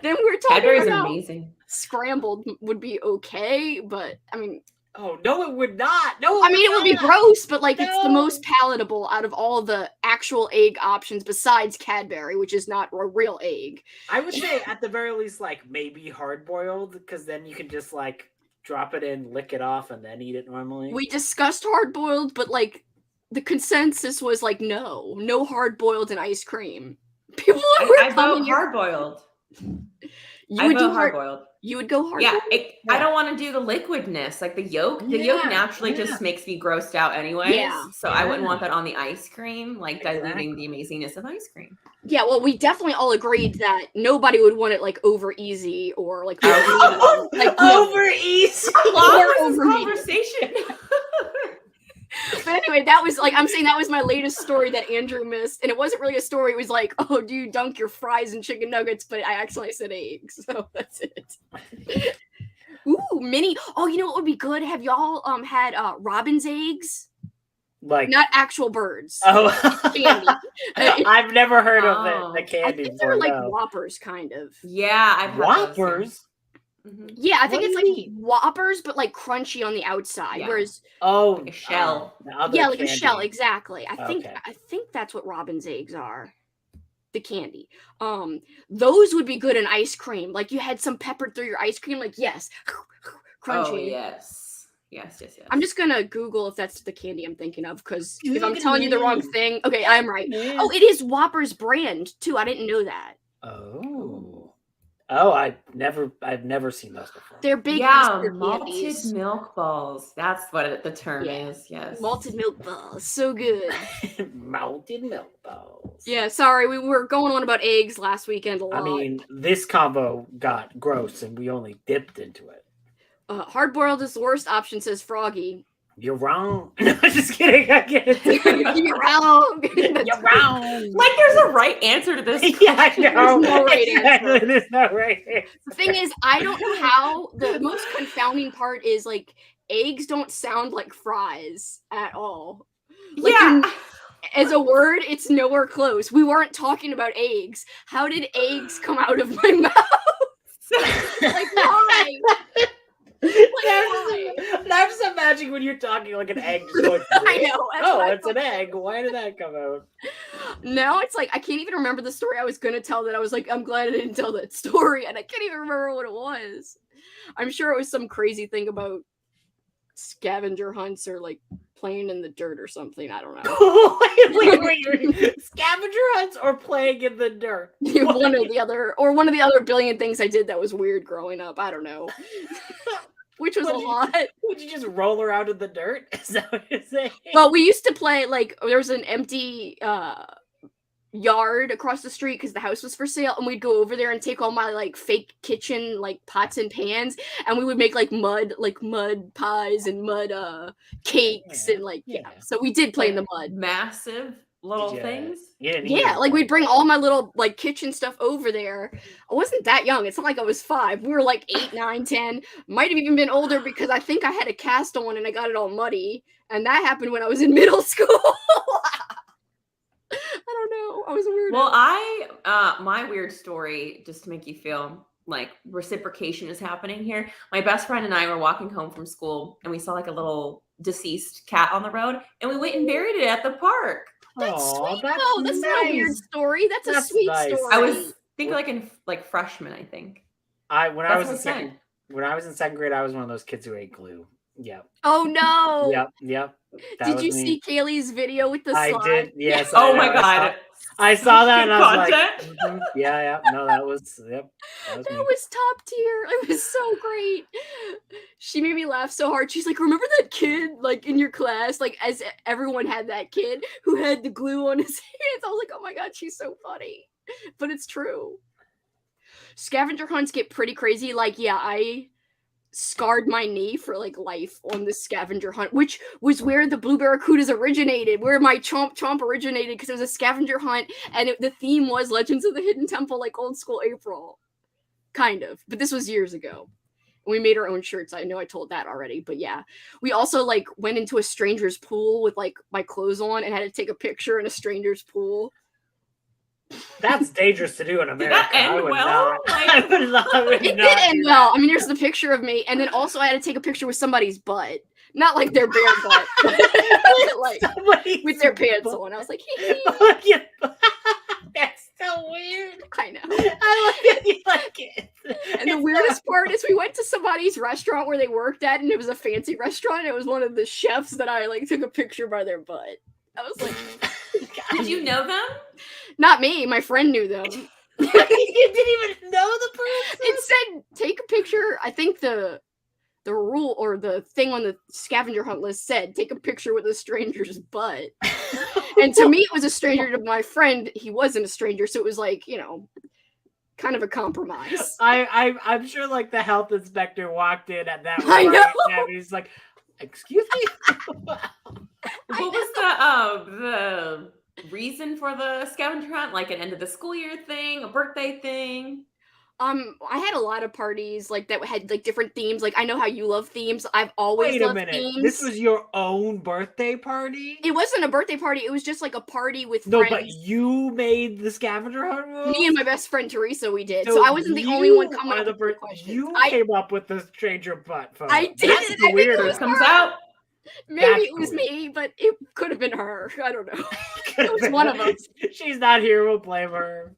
Then we were talking Cadbury's about amazing. Scrambled would be okay, but I mean, oh no, it would not. No, I mean it would be gross, but like No. it's the most palatable out of all the actual egg options besides Cadbury, which is not a real egg. I would say at the very least, like maybe hard boiled, because then you can just like drop it in, lick it off, and then eat it normally. We discussed hard boiled, but like the consensus was like no hard boiled and ice cream. People were I vote hard boiled. You would do hard boiled. You would go hard. Yeah, I don't want to do the liquidness, like the yolk. The yolk Yeah, naturally yeah. just makes me grossed out anyways. Yeah. So I wouldn't Yeah. want that on the ice cream, like diluting Exactly. the amazingness of ice cream. Yeah, well, we definitely all agreed that nobody would want it like over easy or like Oh. like no. Over easy. Long over this me. conversation. But anyway, that was like I'm saying that was my latest story that Andrew missed, and it wasn't really a story. It was like, oh, do you dunk your fries in chicken nuggets? But I accidentally said eggs, so that's it. Ooh, mini. Oh, you know what would be good? Have y'all had robin's eggs? Like Not actual birds. oh, Candy. I've never heard of Oh. the I candy think before. they're like no. Whoppers, kind of. Yeah, I've had Whoppers. Those. Yeah, I think What it's do you like mean? Whoppers, but like crunchy on the outside. Yeah. Whereas, Oh, Like a shell. the other yeah, like candy. a shell, exactly. I think Okay. that's what robin's eggs are. The candy. Those would be good in ice cream. Like you had some peppered through your ice cream. Like yes, crunchy. Oh yes. Yes. I'm just gonna Google if that's the candy I'm thinking of, because if I'm Google telling you the wrong it. thing, okay, I'm right. Yeah. Oh, it is Whopper's brand too. I didn't know that. Oh. Oh, I've never seen those before. They're big Yeah, Easter malted candies. milk balls. That's what the term Yeah. is. Yes. Malted milk balls, so good. Malted milk balls. Yeah, sorry, we were going on about eggs last weekend a lot. I mean, this combo got gross, and we only dipped into it. Hard boiled is the worst option, says Froggy. You're wrong. No, just kidding. I get it. You're wrong. You're wrong. Like there's a right answer to this. Yeah, I know. There's no right Exactly, answer. there's no right answer. The thing is, I don't know how. The most confounding part is like eggs don't sound like fries at all. Like, Yeah. as a word, it's nowhere close. We weren't talking about eggs. How did eggs come out of my mouth? Like why? I'm just imagining when you're talking like an egg just going I know. That's oh, what I it's an egg. Why did that come out? Now it's like I can't even remember the story I was gonna tell. That I was like, I'm glad I didn't tell that story, and I can't even remember what it was. I'm sure it was some crazy thing about scavenger hunts or like playing in the dirt or something. I don't know. wait. Scavenger hunts or playing in the dirt? One or the other, or one of the other billion things I did that was weird growing up. I don't know. Which was a lot. Would you just roll around in the dirt? Is that what you're saying? Well, we used to play like there was an empty yard across the street because the house was for sale, and we'd go over there and take all my like fake kitchen like pots and pans, and we would make like mud pies and mud cakes and like yeah. So we did play in the mud. Massive little things. Yeah, like we'd bring all my little like kitchen stuff over there. I wasn't that young. It's not like I was 5. We were like 8, 9, 10. Might have even been older because I think I had a cast on and I got it all muddy. And that happened when I was in middle school. I don't know. I was a weirdo. Well, my weird story, just to make you feel like reciprocation is happening here. My best friend and I were walking home from school and we saw like a little deceased cat on the road and we went and buried it at the park. That's sweet. That's though. That's not a weird nice. story. That's a That's sweet nice. story. I was thinking like in like freshman, I think. When I was in That's what I second grade, I was one of those kids who ate glue. Yep. Oh no. Yep. That Did was you me. see Kaylee's video with the slime? I did. Yes. Oh I my know, god. I saw that and I was Content. like, yeah. No, that was That was That me. was top tier. It was so great. She made me laugh so hard. She's like, remember that kid like in your class? Like as everyone had that kid who had the glue on his hands. I was like, oh my god, she's so funny. But it's true. Scavenger hunts get pretty crazy. Like, yeah, I scarred my knee for like life on this scavenger hunt, which was where the Blue Barracudas originated, where my Chomp originated, because it was a scavenger hunt and the theme was Legends of the Hidden Temple, like old school April. Kind of. But this was years ago. And we made our own shirts. I know I told that already, but yeah. We also like went into a stranger's pool with like my clothes on and had to take a picture in a stranger's pool. That's dangerous to do in America. that end I would well? not. Like- I would not. It did end well. I mean, there's the picture of me, and then also I had to take a picture with somebody's butt. Not like their bare butt, but like with their pants on. I was like, hey. That's so weird. I know. I like it. You like it. And the weirdest part is we went to somebody's restaurant where they worked at, and it was a fancy restaurant. And it was one of the chefs that I like took a picture by their butt. I was like, Did you know them? not me. My friend knew them. You didn't even know the person? It said take a picture. I think the rule or the thing on the scavenger hunt list said take a picture with a stranger's butt. And to me, it was a stranger. To my friend, he wasn't a stranger, so it was like, kind of a compromise. I'm sure like the health inspector walked in at that I know. and he's like, "Excuse me." What was the reason for the scavenger hunt? Like an end of the school year thing, a birthday thing? I had a lot of parties like that had like different themes. Like I know how you love themes. I've always Wait a loved minute. themes. This was your own birthday party? It wasn't a birthday party. It was just like a party with No, friends. but you made the scavenger hunt rules? Me and my best friend Teresa, we did. So I wasn't the only one coming up with the question. You came up with the stranger butt photo. I did. That's the I think weird it was one. Comes out. Maybe That's it was weird. me, but it could have been her. I don't know. Could've was been one of her. us. She's not here. We'll blame her.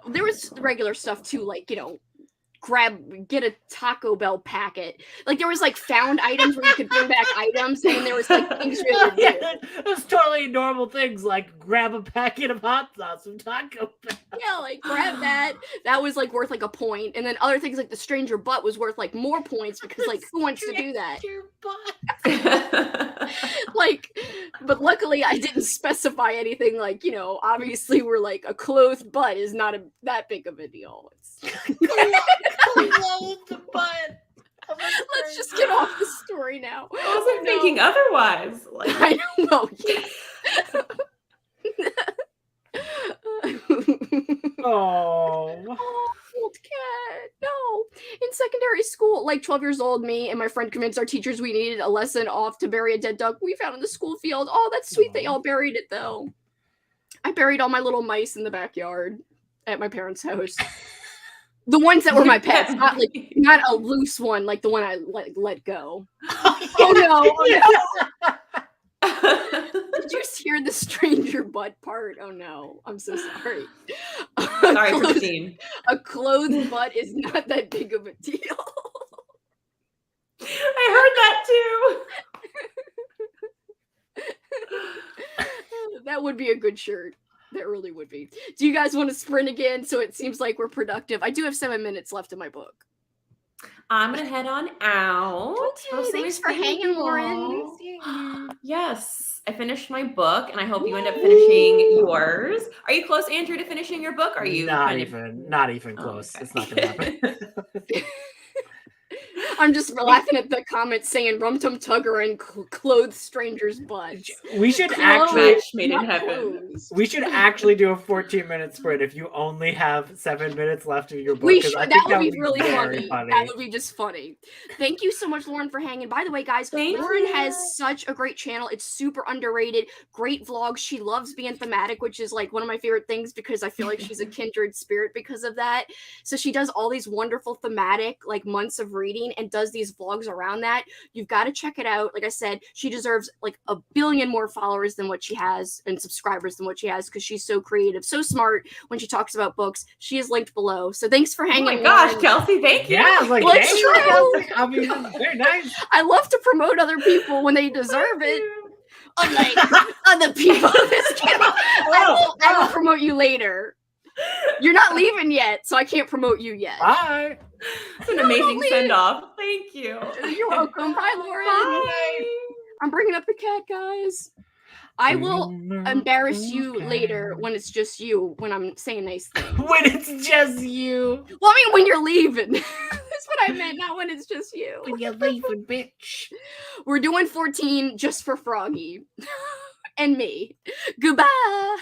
There was regular stuff too, like get a Taco Bell packet. Like there was like found items where you could bring back items, and there was like things you had to do. Yeah, those totally normal things like grab a packet of hot sauce from Taco Bell. Yeah, like grab that. That was like worth like a point, and then other things like the stranger butt was worth like more points because like who wants to do that? Your butt. Like, but luckily I didn't specify anything. Like obviously we're like a clothed butt is not that big of a deal. Clothed butt. Let's just get off the story now. I wasn't thinking otherwise. Like, I know. Well, yeah. Oh. Old cat. No. In secondary school, like 12 years old, me and my friend convinced our teachers we needed a lesson off to bury a dead duck we found in the school field. Oh, that's sweet. They all buried it though. I buried all my little mice in the backyard at my parents' house. The ones that were my pets, not a loose one, like the one I let go. Oh no! Did you just hear the stranger butt part? Oh no, I'm so sorry. sorry, Christine. A clothed butt is not that big of a deal. I heard that too. That would be a good shirt. That really would be. Do you guys want to sprint again? So it seems like we're productive. I do have 7 minutes left in my book. I'm gonna head on out. Okay, thanks for hanging, Lauren. Yes, I finished my book, and I hope you end up finishing yours. Are you close, Andrew, to finishing your book? Are you not even close? Okay. It's not gonna happen. I'm just laughing at the comments saying Rum Tum Tugger and clothed strangers' butts. We should Clothes, actually made in not heaven. clothes. we should actually do a 14-minute sprint if you only have 7 minutes left of your book. We 'cause should. I That think would be really very funny. That would be just funny. Thank you so much, Lauren, for hanging. By the way, guys, Thank Lauren you. has such a great channel. It's super underrated. Great vlogs. She loves being thematic, which is like one of my favorite things because I feel like she's a kindred spirit because of that. So she does all these wonderful thematic like months of reading and does these vlogs around that. You've got to check it out. Like I said, she deserves like a billion more followers than what she has and subscribers than what she has because she's so creative, so smart when she talks about books. She is linked below. So thanks for Oh hanging. my gosh, Lauren. Kelsey, thank you. Yeah, I was like, Well, dang, it's true. I mean, that's very nice. I love to promote other people when they deserve Thank it. you. Unlike other people on this channel. I will promote you later. You're not leaving yet, so I can't promote you yet. Bye. It's an amazing send off. Thank you. You're welcome. Bye, Lauren. Bye. I'm bringing up the cat, guys. I will embarrass you later when it's just you, when I'm saying nice things. When it's just you. Well, I mean, when you're leaving. That's what I meant, not when it's just you. When you're leaving, bitch. We're doing 14 just for Froggy and me. Goodbye.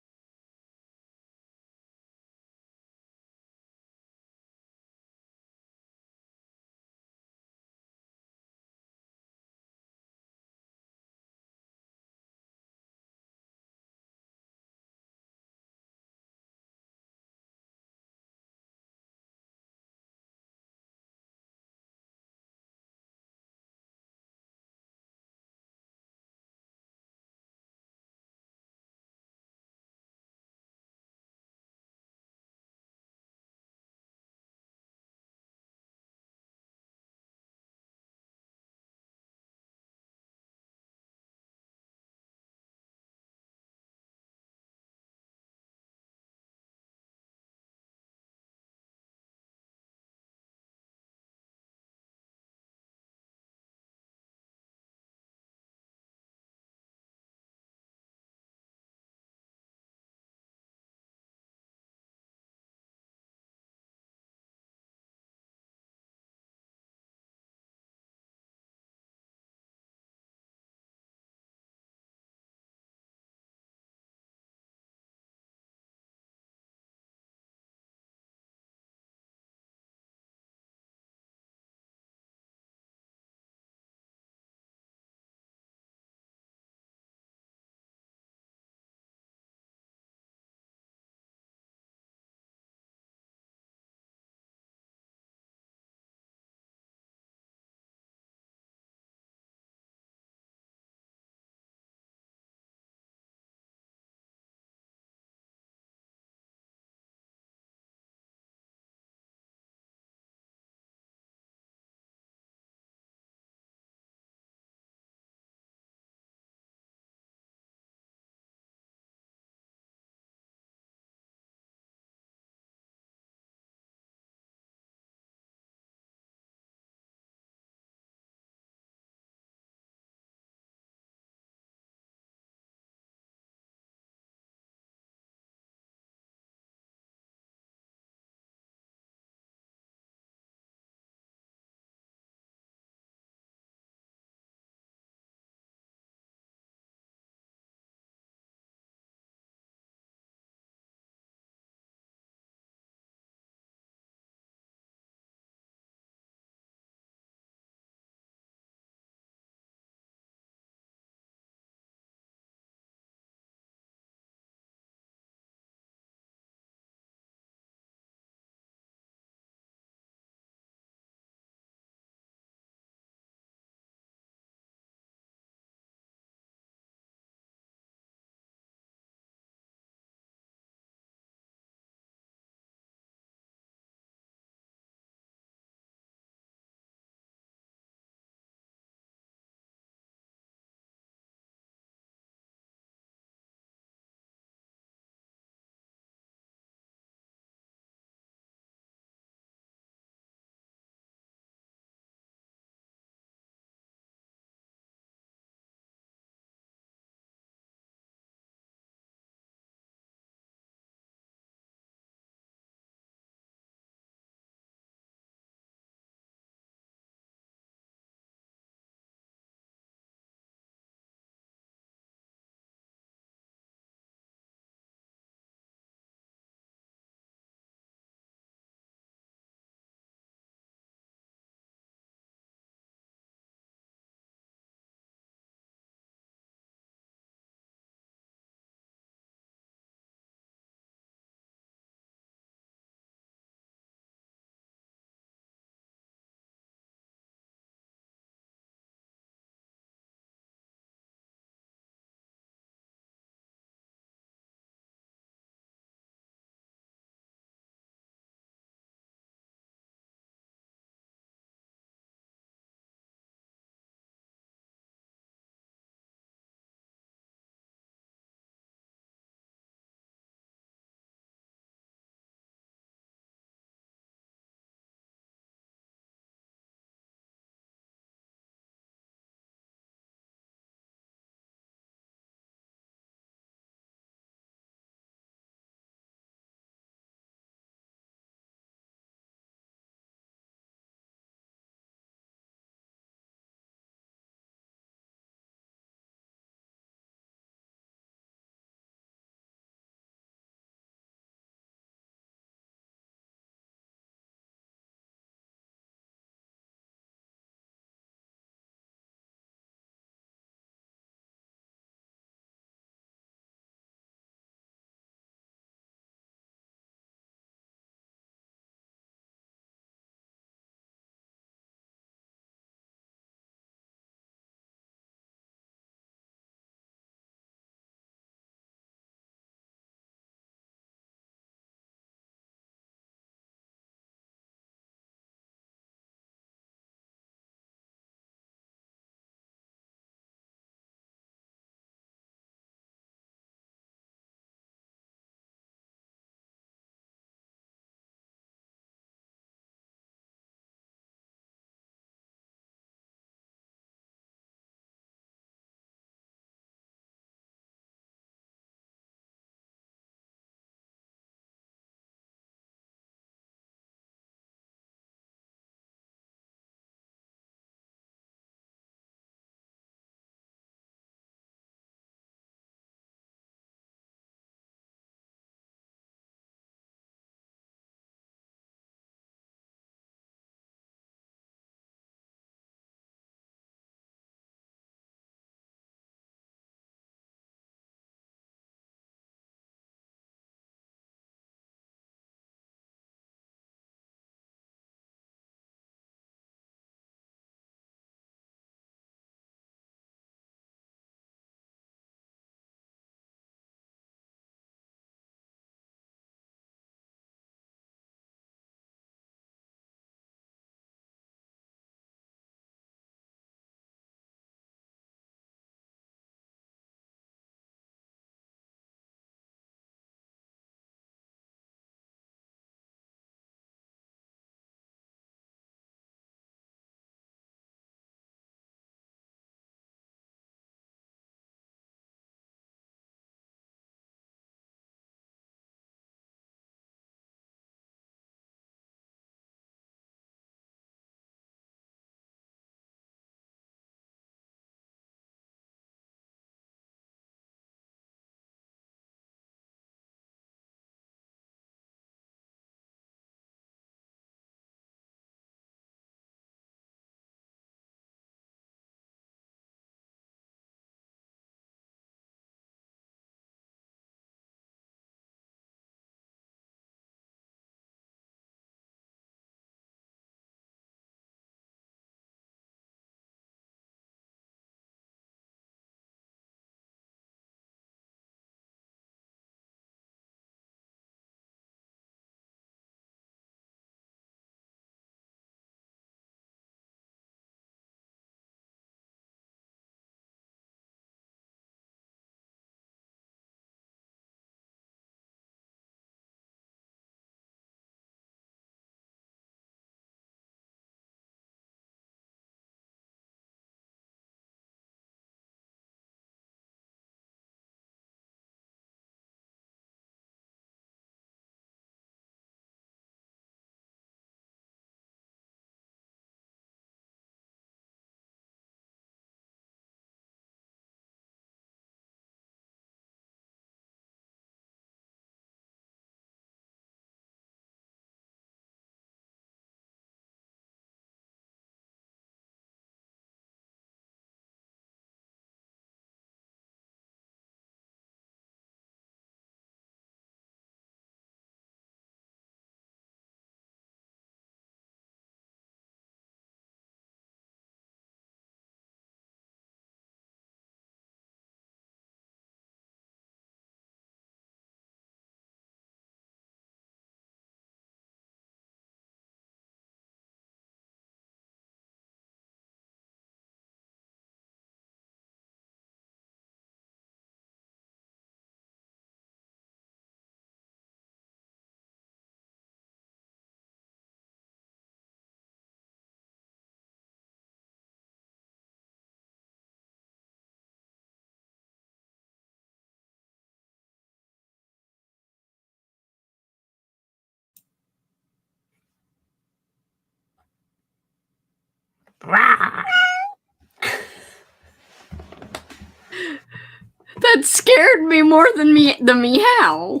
That scared me more than the meow.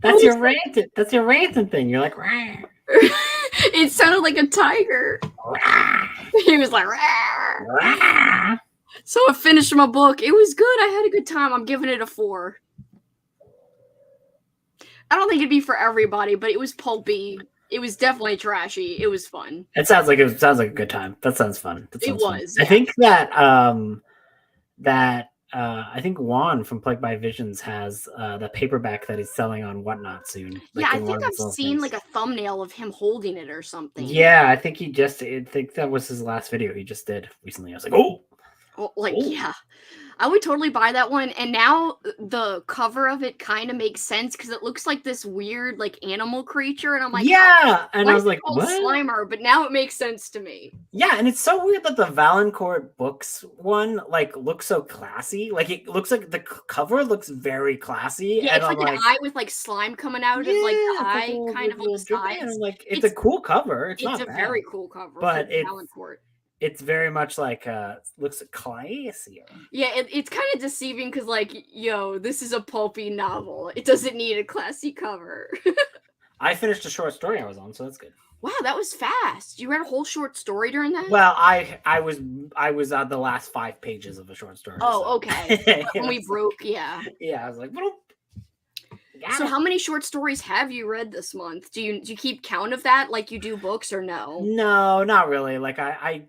That's your ranting. That's your ranting thing. You're like, "Rah, It sounded like a tiger. rah, He was like, "Rawr." rah." So I finished my book. It was good. I had a good time. I'm giving it a 4. I don't think it'd be for everybody, but it was pulpy. It was definitely trashy. It was fun. It sounds like a good time. That sounds fun. That It sounds fun. was, I yeah. think that I think Juan from Plagued by Visions has the paperback that he's selling on Whatnot soon. Yeah, I in one think of I've his little seen things. like a thumbnail of him holding it or something. Yeah, I think I think that was his last video he just did recently. I was like, oh, Well, like, Oh. yeah. I would totally buy that one. And now the cover of it kind of makes sense because it looks like this weird, like, animal creature. And I'm like, yeah. And why I is was it like, called what? Slimer? But now it makes sense to me. Yeah, and it's so weird that the Valancourt books one like looks so classy. Like it looks like the cover looks very classy. Yeah, and it's I'm like an eye with like slime coming out of like the it's like a eye, little- kind of on little the drip- and sides. I'm like, it's a cool cover. It's not a bad. very cool cover. But for it's- Valancourt. It's very much like looks classier. Yeah, it's kind of deceiving because, like, yo, this is a pulpy novel. It doesn't need a classy cover. I finished a short story I was on, so that's good. Wow, that was fast. You read a whole short story during that? Well, I was on the last 5 pages of a short story. Oh, so. okay. When we broke, yeah. Yeah, I was like, So how many short stories have you read this month? Do you keep count of that like you do books or no? No, not really. Like I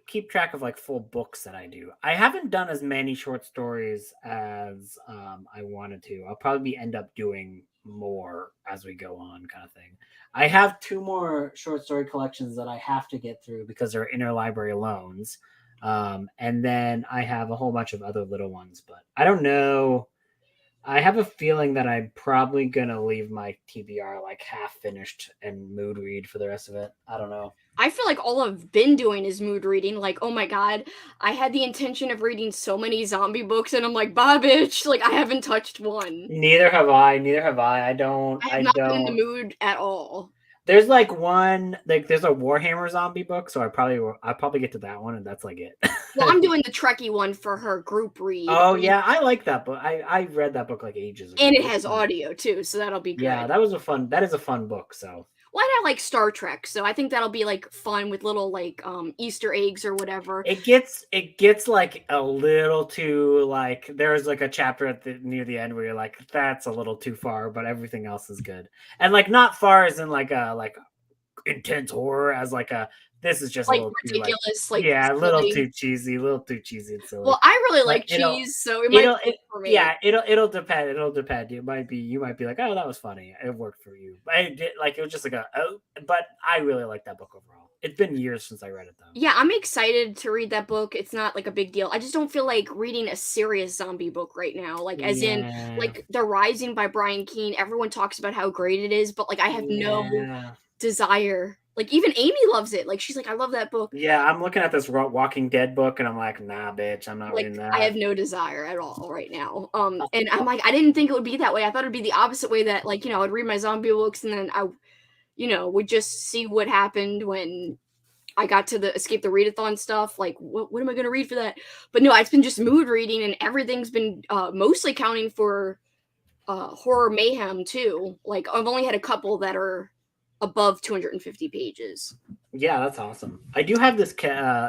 keep track of like full books that I do. I haven't done as many short stories as I wanted to. I'll probably end up doing more as we go on, kind of thing. I have 2 more short story collections that I have to get through because they're interlibrary loans. And then I have a whole bunch of other little ones, but I don't know. I have a feeling that I'm probably gonna leave my TBR like half finished and mood read for the rest of it. I don't know. I feel like all I've been doing is mood reading. Like, oh my god, I had the intention of reading so many zombie books, and I'm like, bah, bitch. Like, I haven't touched one. Neither have I. I I don't. have not been in the mood at all. There's like one, like there's a Warhammer zombie book, so I'll probably get to that one, and that's like it. Well, I'm doing the Trekkie one for her group read. Oh yeah, I like that book. I read that book like ages ago. And it has audio too, so that'll be good. Yeah, that is a fun book. So. Well, and I like Star Trek, so I think that'll be like fun with little like Easter eggs or whatever. It gets like a little too like there's like a chapter near the end where you're like that's a little too far, but everything else is good. And like not far as in like a like intense horror as like a this is just like a little ridiculous, too, like yeah, a little silly. too cheesy and silly. Well, I really like it'll- cheese, so it might work for me. Yeah, it'll depend. It'll depend. You might be like, oh, that was funny. It worked for you. But it was just like but I really like that book overall. It's been years since I read it though. Yeah, I'm excited to read that book. It's not like a big deal. I just don't feel like reading a serious zombie book right now. Like as in like The Rising by Brian Keene. Everyone talks about how great it is, but like I have no desire. Like even Amy loves it. Like she's like, I love that book. Yeah, I'm looking at this Walking Dead book and I'm like, nah, bitch, I'm not like, reading that. I have no desire at all right now. And I'm like, I didn't think it would be that way. I thought it'd be the opposite way that like, I'd read my zombie books and then I, would just see what happened when I got to the Escape the Readathon stuff. Like, what am I going to read for that? But no, it's been just mood reading and everything's been mostly counting for horror mayhem too. Like I've only had a couple that are above 250 pages. Yeah, that's awesome. I do have this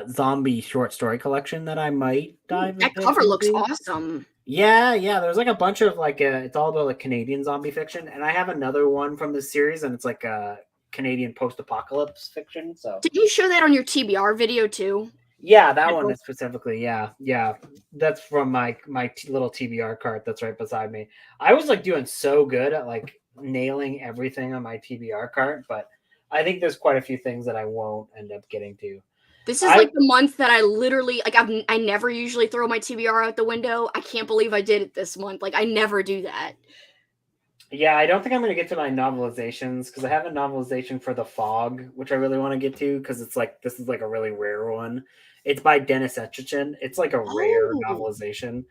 zombie short story collection that I might dive into. That cover looks awesome. Yeah. There's like a bunch of like it's all about like Canadian zombie fiction, and I have another one from this series, and it's like a Canadian post-apocalypse fiction. So did you show that on your TBR video too? Yeah, that one is specifically. Yeah. That's from my little TBR cart that's right beside me. I was like doing so good at like nailing everything on my TBR cart, but I think there's quite a few things that I won't end up getting to. This is like the month that I literally like I never usually throw my TBR out the window. I can't believe I did it this month. Like I never do that. Yeah, I don't think I'm going to get to my novelizations because I have a novelization for The Fog, which I really want to get to because it's like this is like a really rare one. It's by Dennis Etchison. It's like a rare novelization.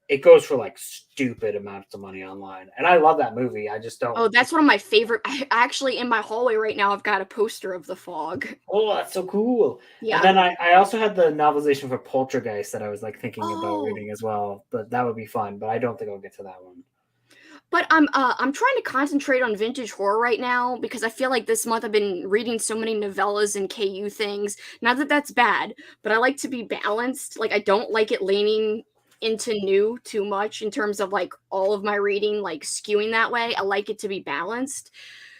It goes for like stupid amounts of money online, and I love that movie. I just don't. Oh, that's one of my favorite. Actually, in my hallway right now, I've got a poster of The Fog. Oh, that's so cool. Yeah. And then I also had the novelization for Poltergeist that I was like thinking about reading as well, but that would be fun. But I don't think I'll get to that one. But I'm trying to concentrate on vintage horror right now because I feel like this month I've been reading so many novellas and KU things. Not that that's bad, but I like to be balanced. Like I don't like it leaning into new too much in terms of like all of my reading like skewing that way. I like it to be balanced.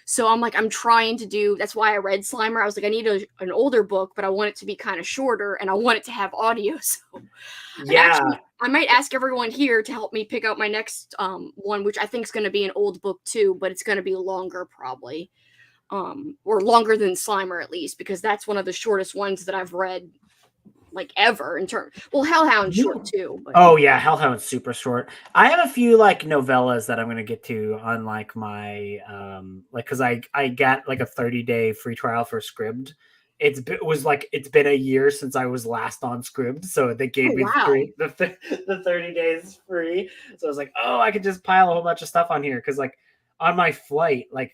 So I'm trying to do. That's why I read Slimer. I was like, I need an older book, but I want it to be kind of shorter, and I want it to have audio. So Yeah. I might ask everyone here to help me pick out my next one, which I think is going to be an old book too, but it's going to be longer probably, or longer than Slimer at least, because that's one of the shortest ones that I've read like ever in terms. Well, Hellhound's short too. But... Oh yeah, Hellhound's super short. I have a few like novellas that I'm gonna get to on like my like because I got like a 30-day free trial for Scribd. It's been a year since I was last on Scribd, so they gave me the 30 days free. So I was like, oh, I could just pile a whole bunch of stuff on here because like on my flight, like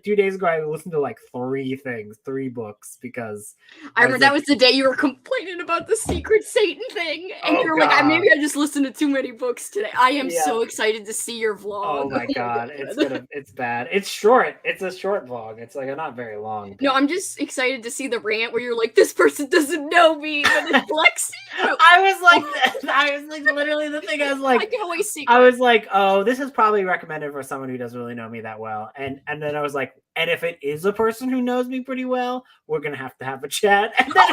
2 days ago, I listened to like 3 books because I remember that was the day you were complaining about the Secret Satan thing, and you're like, maybe I just listened to too many books today. I am so excited to see your vlog. Oh my god, it's bad. It's short. It's a short vlog. It's like not very long. No, I'm just excited to see the rant where you're like, this person doesn't know me, but it's Lexie. I was like literally the thing. I was like, I can always see. I was like, oh, this is probably recommended for someone who doesn't really know me that well, and then I was like, and if it is a person who knows me pretty well, we're gonna have to have a chat. And then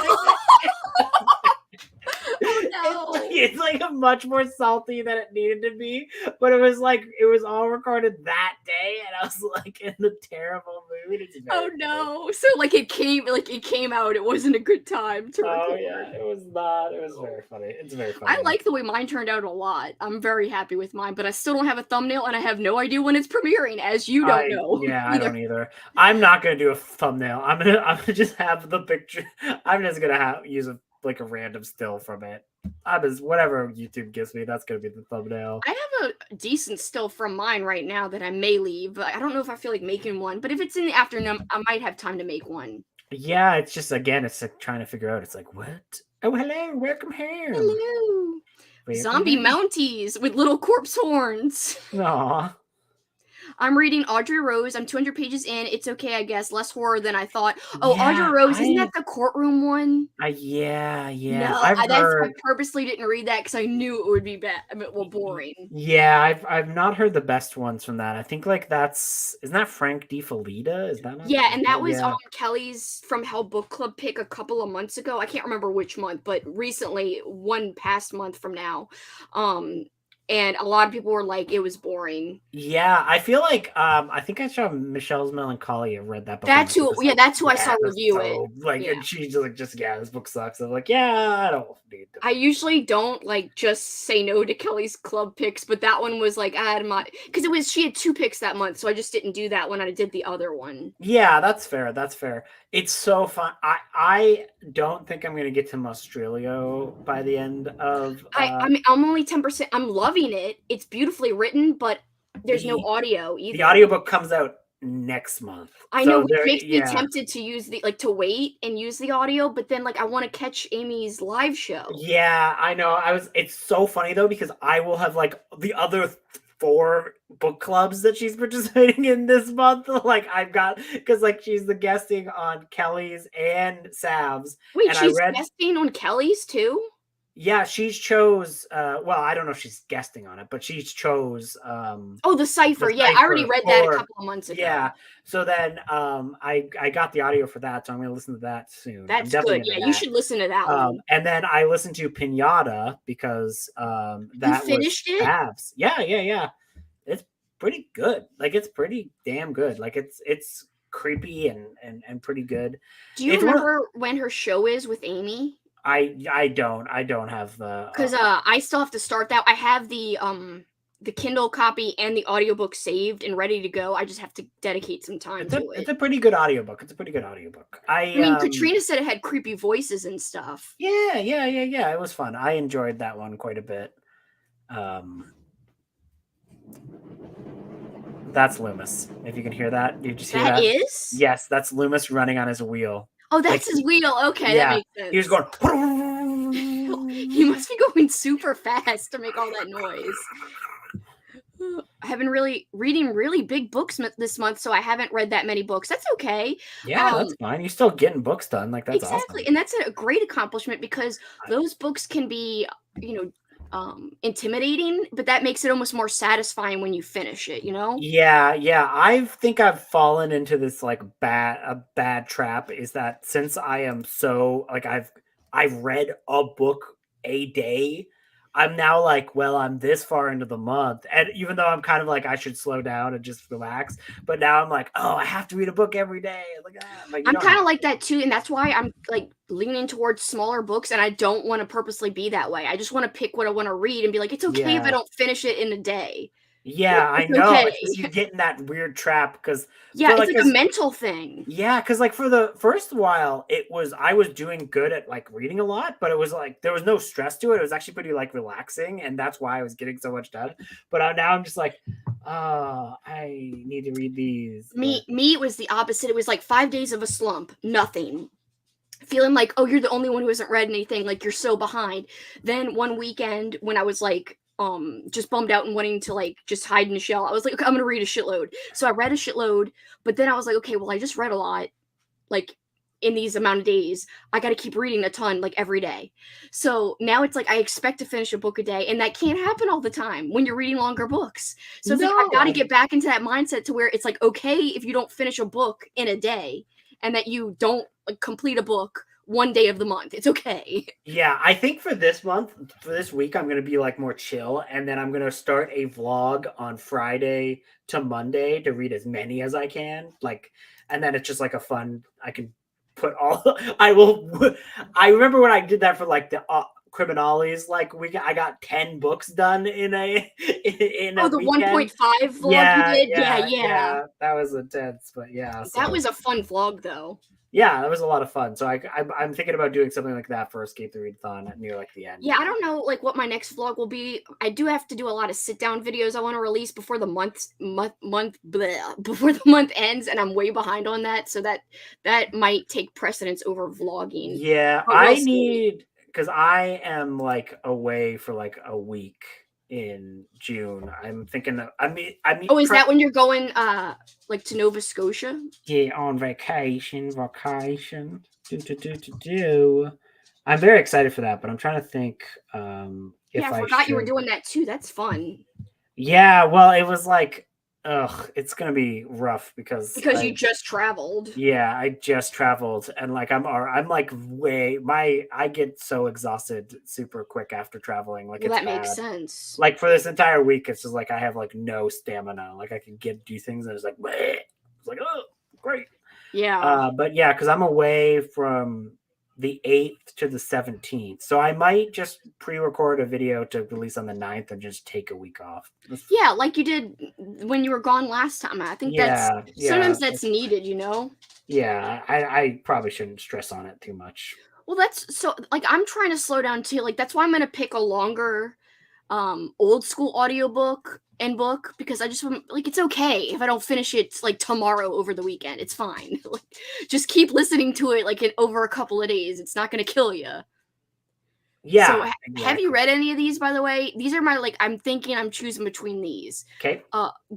oh, no. it's like a much more salty than it needed to be, but it was all recorded that day, and I was like in the terrible mood. Oh no! So like it came out. It wasn't a good time to record. Oh yeah, it was not. It was very funny. It's very funny. I like the way mine turned out a lot. I'm very happy with mine, but I still don't have a thumbnail, and I have no idea when it's premiering, as you don't know. Yeah, I don't either. I'm not gonna do a thumbnail. I'm gonna just have the picture. I'm just gonna use a random still from it. Whatever YouTube gives me, that's gonna be the thumbnail. I have a decent still from mine right now that I may leave, but I don't know if I feel like making one. But if it's in the afternoon, I might have time to make one. Yeah, it's just it's like trying to figure out. It's like, what? Oh, hello, welcome here. Hello, zombie mounties with little corpse horns. Aw. I'm reading Audrey Rose. I'm 200 pages in. It's okay, I guess. Less horror than I thought. Oh, yeah, Audrey Rose, isn't that the courtroom one? Yeah. No, I purposely didn't read that because I knew it would be bad. Boring. Yeah, I've not heard the best ones from that. I think isn't that Frank DiFelita? Is that not? Yeah, and that was Kelly's From Hell book club pick a couple of months ago. I can't remember which month, but recently, one past month from now. And a lot of people were like, it was boring. Yeah, I feel like I think I saw Michelle's Melancholia. Read that book. That's who. Yeah, that's who I saw review it. And she's just this book sucks. I'm like, yeah, I don't need to. I usually don't just say no to Kelly's club picks, but that one was like because she had 2 picks that month, so I just didn't do that when I did the other one. Yeah, that's fair. It's so fun. I don't think I'm gonna get to Mostrelio by the end of. I mean, I'm only 10%. I'm loving it. It's beautifully written, but there's no audio either. The audiobook comes out next month. I know, which makes me tempted to use to wait and use the audio, but then I want to catch Amy's live show. Yeah, I know. It's so funny though because I will have the other 4 book clubs that she's participating in this month. I've got because she's the guesting on Kelly's and Sav's. Wait, and she's guesting on Kelly's too? Yeah, she chose. Well, I don't know if she's guesting on it, but she chose. The Cipher. Yeah, I already read that a couple of months ago. Yeah. So then, I got the audio for that, so I'm going to listen to that soon. That's good. Yeah, you should listen to that one. And then I listened to Pinata because that you finished it. Avs. Yeah. It's pretty good. It's pretty damn good. It's creepy and pretty good. Do you remember when her show is with Amy? I don't have the because I still have to start that. I have the Kindle copy and the audiobook saved and ready to go. I just have to dedicate some time to it. It's a pretty good audiobook. I mean, Katrina said it had creepy voices and stuff. Yeah. It was fun. I enjoyed that one quite a bit. That's Loomis. If you can hear that, did you hear That that? is? Yes, that's Loomis running on his wheel. Oh, Like, that's his wheel. Okay, yeah, that makes sense. he was going. He must be going super fast to make all that noise. I have been reading really big books this month, so I haven't read that many books. That's okay. Yeah, that's fine. You're still getting books done. Like, that's Exactly. awesome. And that's a great accomplishment because those books can be, intimidating, but that makes it almost more satisfying when you finish it, you know? Yeah, yeah. I think I've fallen into this like bad trap is that since I am so like I've read a book a day, I'm now like, well, I'm this far into the month. And even though I'm kind of like I should slow down and just relax, but now I'm like, oh, I have to read a book every day. Like, I'm kind of like that too, and that's why I'm like leaning towards smaller books, and I don't want to purposely be that way. I just want to pick what I want to read and be like, it's okay if I don't finish it in a day. Yeah, I It's know. okay. It's just you get in that weird trap because Yeah, it's like a mental thing. yeah, because like for the first while, I was doing good at like reading a lot, but it was like there was no stress to it. It was actually pretty like relaxing, and that's why I was getting so much done. But now I'm just like, oh, I need to read these. Me, it was the opposite. It was like 5 days of a slump, nothing. Feeling like, oh, you're the only one who hasn't read anything, like you're so behind. Then one weekend when I was like just bummed out and wanting to like just hide in a shell, I was like, okay, I'm gonna read a shitload. So I read a shitload, but then I was like, okay, well, I just read a lot, like in these amount of days. I gotta keep reading a ton, like every day. So now it's like I expect to finish a book a day, and that can't happen all the time when you're reading longer books. So it's like I gotta get back into that mindset to where it's like okay if you don't finish a book in a day and that you don't complete a book one day of the month. It's okay. Yeah, I think for this week, I'm going to be like more chill. And then I'm going to start a vlog on Friday to Monday to read as many as I can. Like, and then it's just like a fun, I can put all, I remember when I did that for like the Criminales, like I got 10 books done in a the weekend. 1.5 vlog you did? Yeah. That was intense, but yeah. That was a fun vlog though. Yeah, that was a lot of fun. So I'm thinking about doing something like that for Escape the Readathon near like the end. Yeah, I don't know like what my next vlog will be. I do have to do a lot of sit down videos I want to release before the month ends, and I'm way behind on that. So that might take precedence over vlogging. Yeah, I need because I am like away for like a week in June. I'm thinking of, I mean oh, is that when you're going like to Nova Scotia? Yeah, on vacation. Do. I'm very excited for that, but I'm trying to think if I forgot you were doing that too. That's fun. Yeah, well, it was like it's gonna be rough because you just traveled. Yeah, I just traveled, and like I'm like I get so exhausted super quick after traveling. Like, well, it's that bad. Makes sense. Like for this entire week, it's just like I have like no stamina. Like I can do things, and it's like, bleh. It's like, oh, great. Yeah. But yeah, because I'm away from the 8th to the 17th. So I might just pre-record a video to release on the 9th and just take a week off. Yeah, like you did when you were gone last time. I think sometimes that's needed, you know? Yeah, I probably shouldn't stress on it too much. Well, that's so like I'm trying to slow down too. Like that's why I'm gonna pick a longer old school audiobook and book because I just like it's okay if I don't finish it like tomorrow over the weekend. It's fine. Like, just keep listening to it like over a couple of days. It's not gonna kill you. Yeah. So have you read any of these, by the way? These are my I'm thinking I'm choosing between these. Okay.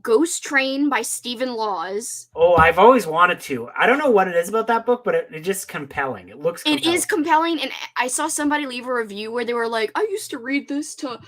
Ghost Train by Stephen Laws. Oh, I've always wanted to. I don't know what it is about that book, but it's just compelling. It looks compelling. It is compelling, and I saw somebody leave a review where they were like, I used to read this to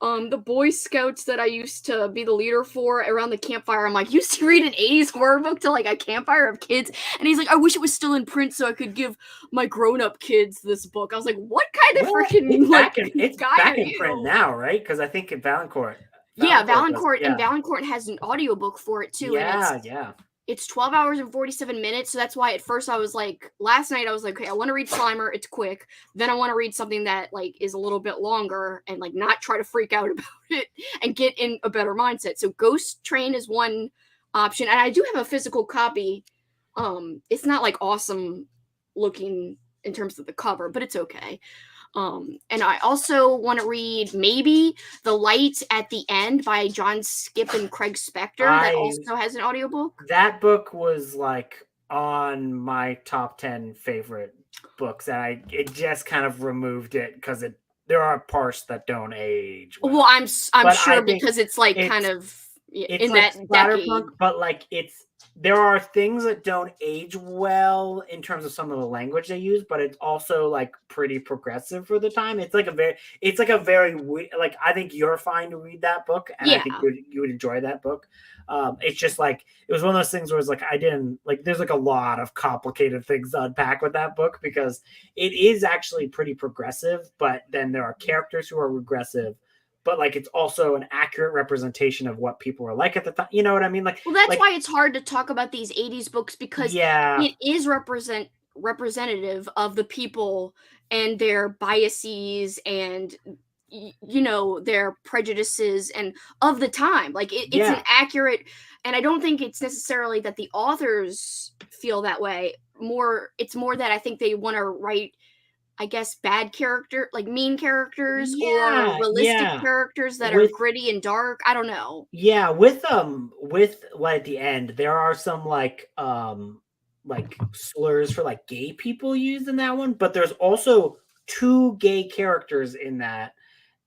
the Boy Scouts that I used to be the leader for around the campfire. I'm like, you used to read an 80s horror book to like a campfire of kids? And he's like, I wish it was still in print so I could give my grown-up kids this book. I was like, what kind of freaking it's back in print now, right? Because I think at Valancourt. Valancourt and Valancourt has an audiobook for it too. Yeah. It's 12 hours and 47 minutes, so that's why at first I was like, last night I was like, okay, I want to read Slimer, it's quick. Then I want to read something that like is a little bit longer and like not try to freak out about it and get in a better mindset. So Ghost Train is one option, and I do have a physical copy. It's not like awesome looking in terms of the cover, but it's okay. And I also want to read maybe The Light at the End by John Skip and Craig Spector. That also has an audiobook. That book was like on my top 10 favorite books, and it just kind of removed it because there are parts that don't age well. I'm But sure because it's like kind of in like that decade. But like there are things that don't age well in terms of some of the language they use, but it's also like pretty progressive for the time. It's like a very like, I think you're fine to read that book, and I think you would enjoy that book. It's just like, it was one of those things where it's like, I didn't like, there's like a lot of complicated things to unpack with that book because it is actually pretty progressive, but then there are characters who are regressive, but like it's also an accurate representation of what people were like at the time. You know what I mean? Like, well, that's like, why it's hard to talk about these 80s books because it is representative of the people and their biases and their prejudices and of the time. Like it's an accurate, and I don't think it's necessarily that the authors feel that way. It's more that I think they want to write, I guess, bad character, like mean characters or realistic characters that are gritty and dark. I don't know. Yeah, with Light at the End, there are some like slurs for like gay people used in that one, but there's also 2 gay characters in that,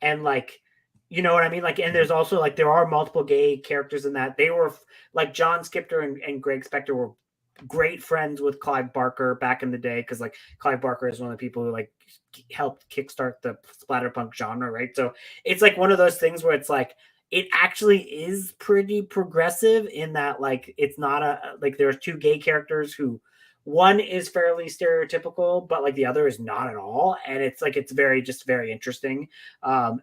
and like, you know what I mean? Like, and there's also like, there are multiple gay characters in that. They were like, John Skipper and Greg Spector were great friends with Clive Barker back in the day, because like Clive Barker is one of the people who like helped kickstart the splatterpunk genre, right? So it's like one of those things where it's like, it actually is pretty progressive in that, like, it's not like, there's 2 gay characters who, one is fairly stereotypical, but like the other is not at all, and it's like, it's very interesting.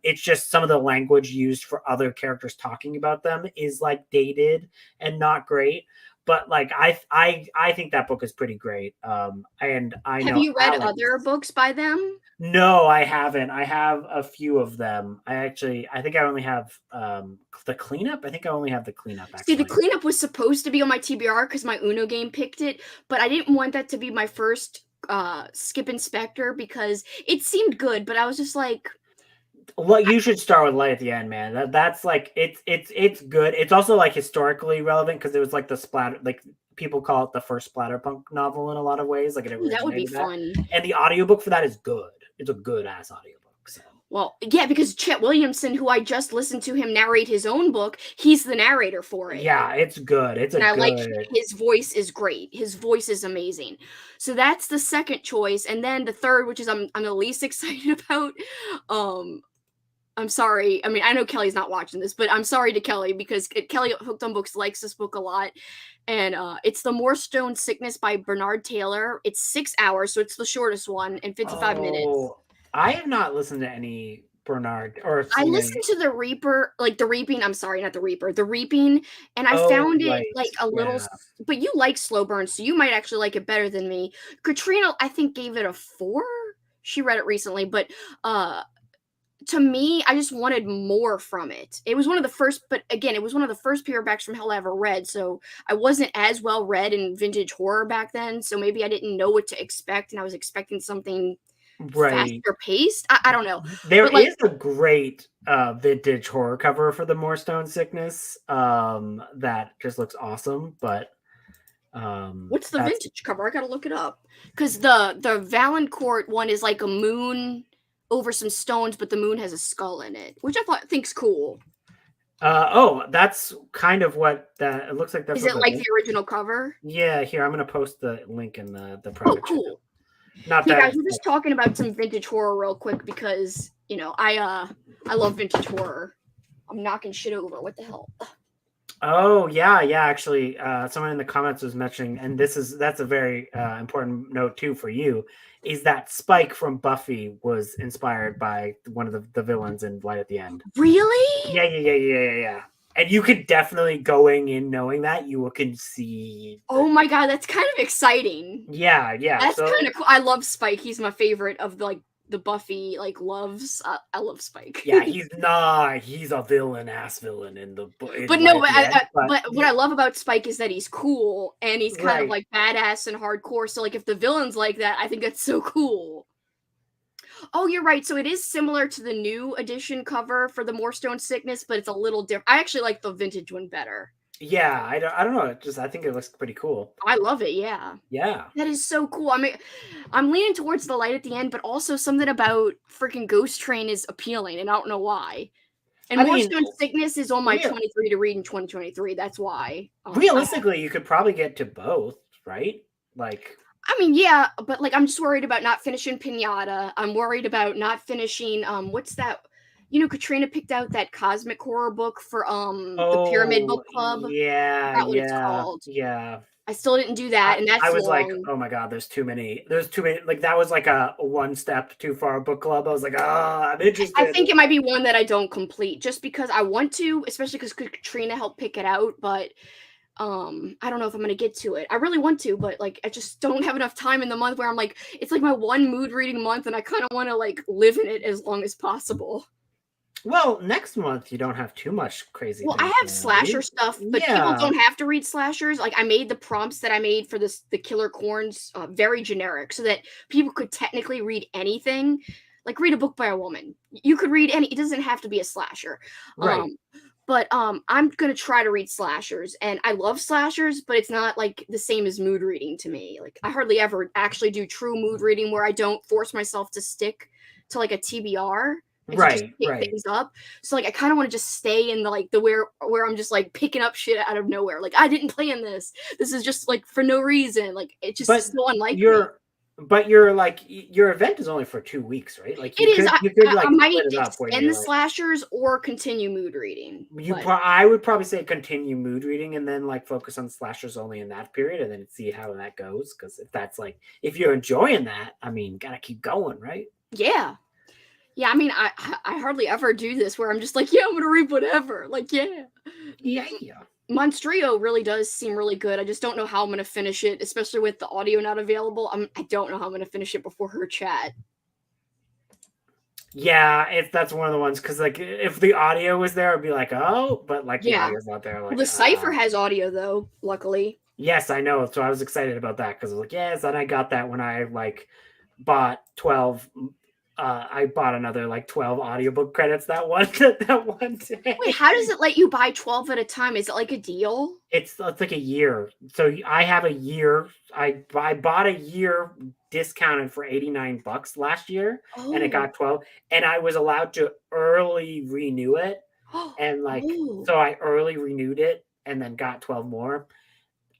It's just some of the language used for other characters talking about them is like dated and not great. But like, I think that book is pretty great. And I have you read other books by them? No, I haven't. I have a few of them. I think I only have the Cleanup. I think I only have the Cleanup. Actually. See, the Cleanup was supposed to be on my TBR because my Uno game picked it, but I didn't want that to be my first Skip Inspector because it seemed good, but I was just like, well, you should start with Light at the End, man. That's like, it's good. It's also like historically relevant because it was like the splatter, like people call it the first splatterpunk novel in a lot of ways. Like, that would be fun. And the audiobook for that is good. It's a good ass audiobook. So. Well, yeah, because Chet Williamson, who I just listened to him narrate his own book, he's the narrator for it. Yeah, it's good. I like his voice is great. His voice is amazing. So that's the second choice, and then the third, which is I'm the least excited about. I'm sorry. I mean, I know Kelly's not watching this, but I'm sorry to Kelly because Kelly Hooked on Books likes this book a lot. And it's The Moorstone Sickness by Bernard Taylor. It's 6 hours, so it's the shortest one in 55 minutes. I have not listened to any Bernard or I listened to The Reaper, like The Reaping. I'm sorry, not The Reaper, The Reaping. And I found it like a little, but you like slow burn, so you might actually like it better than me. Katrina, I think, gave it a 4. She read it recently, but to me, I just wanted more from it. It was one of the first, but again, it was one of the first paperbacks from hell I ever read, so I wasn't as well read in vintage horror back then, so maybe I didn't know what to expect, and I was expecting something faster paced. I don't know. There is a great vintage horror cover for the Moorstone Sickness that just looks awesome, but what's the vintage cover? I gotta look it up, because the Valancourt one is like a moon over some stones, but the moon has a skull in it, which I think's cool. That's kind of what that it looks like. That's is it like the original cover? Yeah, here I'm gonna post the link in the private. Oh, cool. Not hey that guys, we're just talking about some vintage horror real quick because I love vintage horror. I'm knocking shit over. What the hell? Oh yeah. Actually, someone in the comments was mentioning, and that's a very important note too for you, is that Spike from Buffy was inspired by one of the villains in Light at the End. Really? Yeah. And you could definitely, going in knowing that, you can see. Oh my god, that's kind of exciting. Yeah. That's kind of cool. I love Spike. He's my favorite of the Buffy loves. I love Spike. Yeah, he's not. He's a ass villain in the book. But what I love about Spike is that he's cool and he's kind of like badass and hardcore. So like if the villain's like that, I think that's so cool. Oh, you're right. So it is similar to the new edition cover for the Moorstone Sickness, but it's a little different. I actually like the vintage one better. Yeah, I don't know. I think it looks pretty cool. I love it. Yeah. Yeah. That is so cool. I mean, I'm leaning towards the light at the end, but also something about freaking Ghost Train is appealing, and I don't know why. And Moorstone Sickness is on my 23 to read in 2023. That's why. Realistically, you could probably get to both, right? Like, I mean, yeah, but like I'm just worried about not finishing Pinata. I'm worried about not finishing what's that? Katrina picked out that cosmic horror book for the Pyramid Book Club. Yeah, What it's called. Yeah. I still didn't do that, and that's I was long. like, oh my god, there's too many. Like that was like a one step too far book club. I was like, I'm interested. I think it might be one that I don't complete just because I want to, especially because Katrina helped pick it out, but I don't know if I'm gonna get to it. I really want to, but like I just don't have enough time in the month where I'm like, it's like my one mood reading month, and I kind of want to like live in it as long as possible. Well, next month you don't have too much crazy. Well, I have slasher stuff, but people don't have to read slashers. Like I made the prompts that I made for the Killer Corns very generic, so that people could technically read anything. Like read a book by a woman. You could read any. It doesn't have to be a slasher. Right. But I'm gonna try to read slashers, and I love slashers, but it's not like the same as mood reading to me. Like I hardly ever actually do true mood reading where I don't force myself to stick to like a TBR. Right. Things up. So like I kind of want to just stay in the where I'm just like picking up shit out of nowhere. Like I didn't plan this. This is just like for no reason. Like it just is so unlike me. But your event is only for 2 weeks, right? Like you could like I might extend the slashers or continue mood reading. I would probably say continue mood reading and then like focus on slashers only in that period and then see how that goes. Because if you're enjoying that, I mean, gotta keep going, right? Yeah. Yeah, I mean, I hardly ever do this where I'm just like, yeah, I'm gonna read whatever. Like, yeah. Monstrio really does seem really good. I just don't know how I'm gonna finish it, especially with the audio not available. I don't know how I'm gonna finish it before her chat. Yeah, that's one of the ones because like if the audio was there, I'd be like, oh, but like the audio's not there. Like, the cipher has audio though, luckily. Yes, I know. So I was excited about that because I was like, yes, and I got that when I like bought 12. I bought another like 12 audiobook credits that one day. Wait, how does it let you buy 12 at a time? Is it like a deal? It's like a year. So I have a year. I bought a year discounted for $89 last year, and it got 12. And I was allowed to early renew it, and like so I early renewed it, and then got 12 more.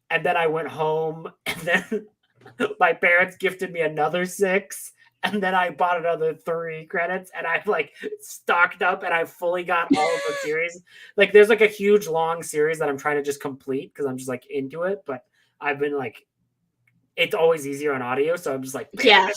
And then I went home, and then my parents gifted me another 6. And then I bought another 3 credits and I've like stocked up and I fully got all of the series. Like there's like a huge long series that I'm trying to just complete because I'm just like into it. But I've been like, it's always easier on audio. So I'm just like, bam.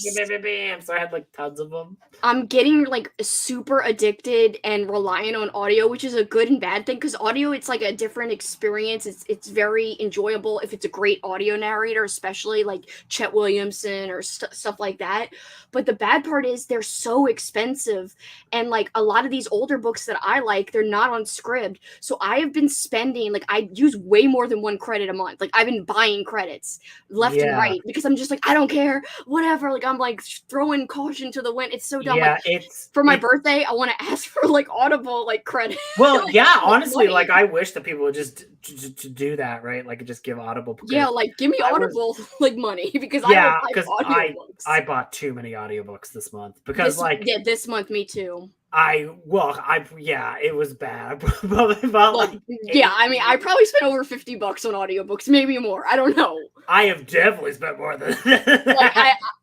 So I had like tons of them. I'm getting like super addicted and reliant on audio, which is a good and bad thing because audio, it's like a different experience. It's very enjoyable if it's a great audio narrator, especially like Chet Williamson or stuff like that. But the bad part is they're so expensive. And like a lot of these older books that I like, they're not on Scribd. So I have been spending, like I use way more than 1 credit a month. Like I've been buying credits left and right because I'm just like, I don't care, whatever. Like I'm like throwing caution to the wind. It's so dumb. Yeah, like, for my birthday, I want to ask for like Audible like credit. Well, like, yeah, honestly, like I wish that people would just to do that, right? Like just give Audible. Yeah, like give me Audible like money because I bought too many audiobooks this month because this month me too. It was bad. I mean, I probably spent over $50 on audiobooks, maybe more. I don't know. I have definitely spent more than like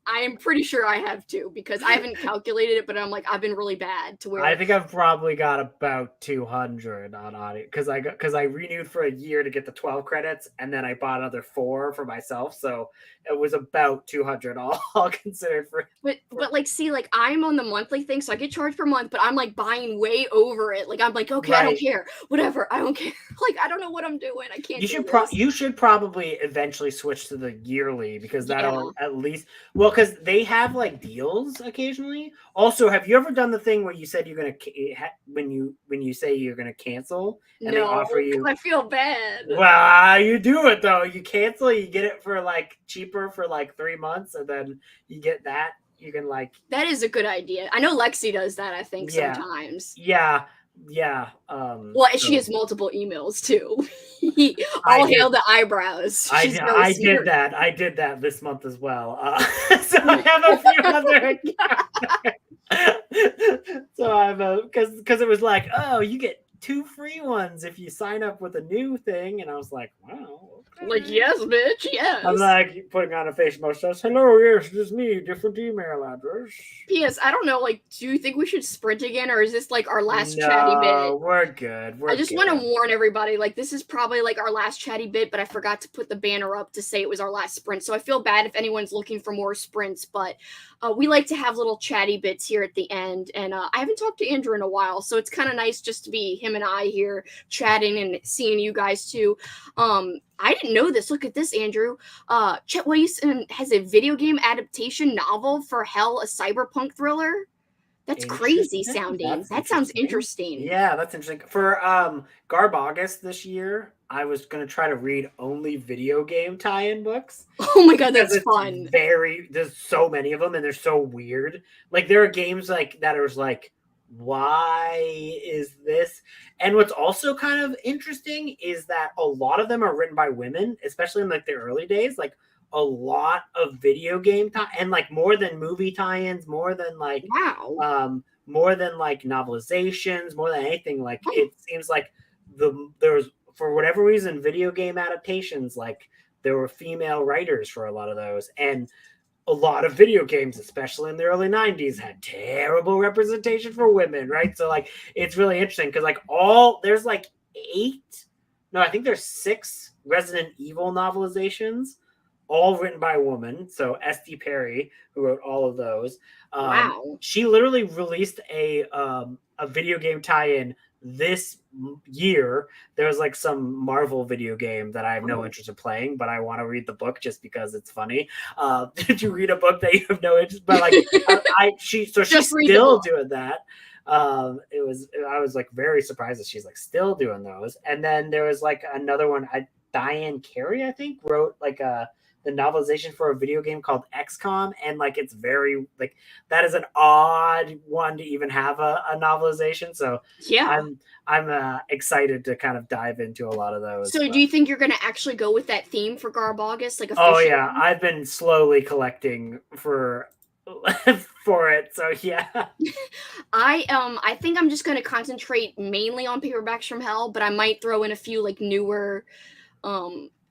I am pretty sure I have too because I haven't calculated it, but I'm like I've been really bad to where I think I've probably got about 200 on audio because I renewed for a year to get the 12 credits and then I bought another 4 for myself, so it was about 200 all considered for. But like see, like I'm on the monthly thing, so I get charged per month, but I'm like buying way over it. Like I'm like, okay, I don't care, whatever, I don't care. Like I don't know what I'm doing. I can't. You should probably eventually switch to the yearly because that'll at least because they have like deals occasionally. Also, have you ever done the thing where you said you're gonna when you say you're gonna cancel and they offer you? I feel bad. Well, you do it though. You cancel, you get it for like cheaper for like 3 months, and then you get that. you can like. That is a good idea. I know Lexie does that, I think, Yeah. sometimes. Yeah. Well, she has multiple emails too. All hail the eyebrows. I did that. I did that this month as well. So I have a few other accounts. So I'm because it was like, oh, you get 2 free ones if you sign up with a new thing, and I was like, wow. Okay. Like, yes, bitch, yes. I'm like putting on a face mask. Says, hello, yes, it is me. Different email address. P.S. I don't know. Like, do you think we should sprint again, or is this like our last chatty bit? No, we're good. I just want to warn everybody. Like, this is probably like our last chatty bit, but I forgot to put the banner up to say it was our last sprint. So I feel bad if anyone's looking for more sprints, but we like to have little chatty bits here at the end. And I haven't talked to Andrew in a while, so it's kind of nice just to be him and I here chatting and seeing you guys too. I didn't know this. Look at this, Andrew. Chet Wilson has a video game adaptation novel for Hell, a cyberpunk thriller. That's crazy sounding. That sounds interesting. Yeah, that's interesting. For Garb August this year, I was going to try to read only video game tie-in books. Oh my god, that's fun. There's so many of them, and they're so weird. Like, there are games like that are like, why is this? And what's also kind of interesting is that a lot of them are written by women, especially in like the early days. Like, a lot of video game and like more than movie tie-ins, more than like more than like novelizations, more than anything. Like, it seems like there's, for whatever reason, video game adaptations, like there were female writers for a lot of those, and a lot of video games, especially in the early 90s, had terrible representation for women, right? So like, it's really interesting because like there's like 6 Resident Evil novelizations, all written by a woman. So S.D. Perry, who wrote all of those. Wow. She literally released a video game tie-in this year. There's like some Marvel video game that I have no interest in playing, but I want to read the book just because it's funny. Did you read a book that you have no interest? But like, she's still doing that. I was like very surprised that she's like still doing those. And then there was like another one. Diane Carey, I think, wrote like the novelization for a video game called XCOM, and like it's very like that is an odd one to even have a novelization. So yeah, I'm excited to kind of dive into a lot of those. So do you think you're going to actually go with that theme for Garb August? Like, oh yeah, I've been slowly collecting for it. So yeah, I think I'm just going to concentrate mainly on paperbacks from Hell, but I might throw in a few like newer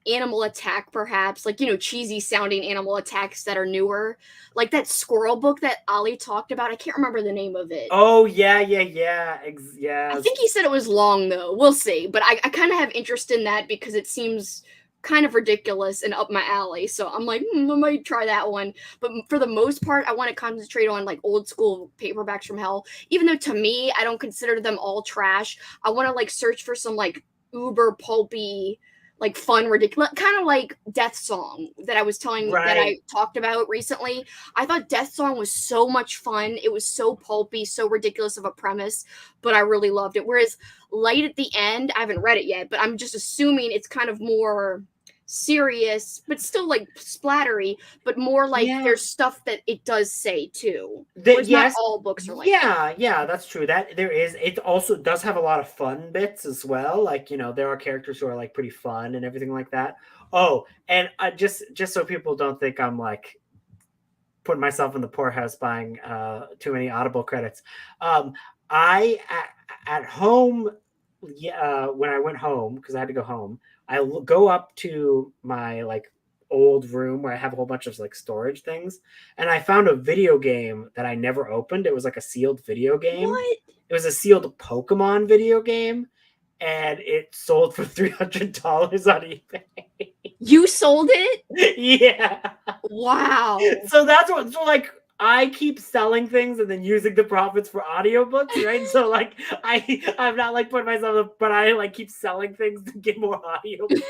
Animal Attack, perhaps, like, you know, cheesy sounding Animal Attacks that are newer, like that squirrel book that Ali talked about. I can't remember the name of it. Oh yeah. I think he said it was long though. We'll see, but I kind of have interest in that because it seems kind of ridiculous and up my alley. So I'm like, I might try that one. But for the most part, I want to concentrate on like old school paperbacks from Hell. Even though to me, I don't consider them all trash. I want to like search for some like uber pulpy, like fun, ridiculous, kind of like Death Song that I was telling that I talked about recently. I thought Death Song was so much fun. It was so pulpy, so ridiculous of a premise, but I really loved it. Whereas Light at the End, I haven't read it yet, but I'm just assuming it's kind of more serious, but still like splattery, but more like there's stuff that it does say too. Not all books are like that. Yeah, that's true. That there is. It also does have a lot of fun bits as well. Like, you know, there are characters who are like pretty fun and everything like that. Oh, and I just so people don't think I'm like putting myself in the poorhouse buying too many Audible credits. I at home, when I went home because I had to go home, I go up to my like old room where I have a whole bunch of like storage things, and I found a video game that I never opened. It was like a sealed video game. What? It was a sealed Pokemon video game, and it sold for $300 on eBay. You sold it? Yeah. Wow. So that's what. So like, I keep selling things and then using the profits for audiobooks, right? So like I'm not like putting myself up, but I like keep selling things to get more audiobooks.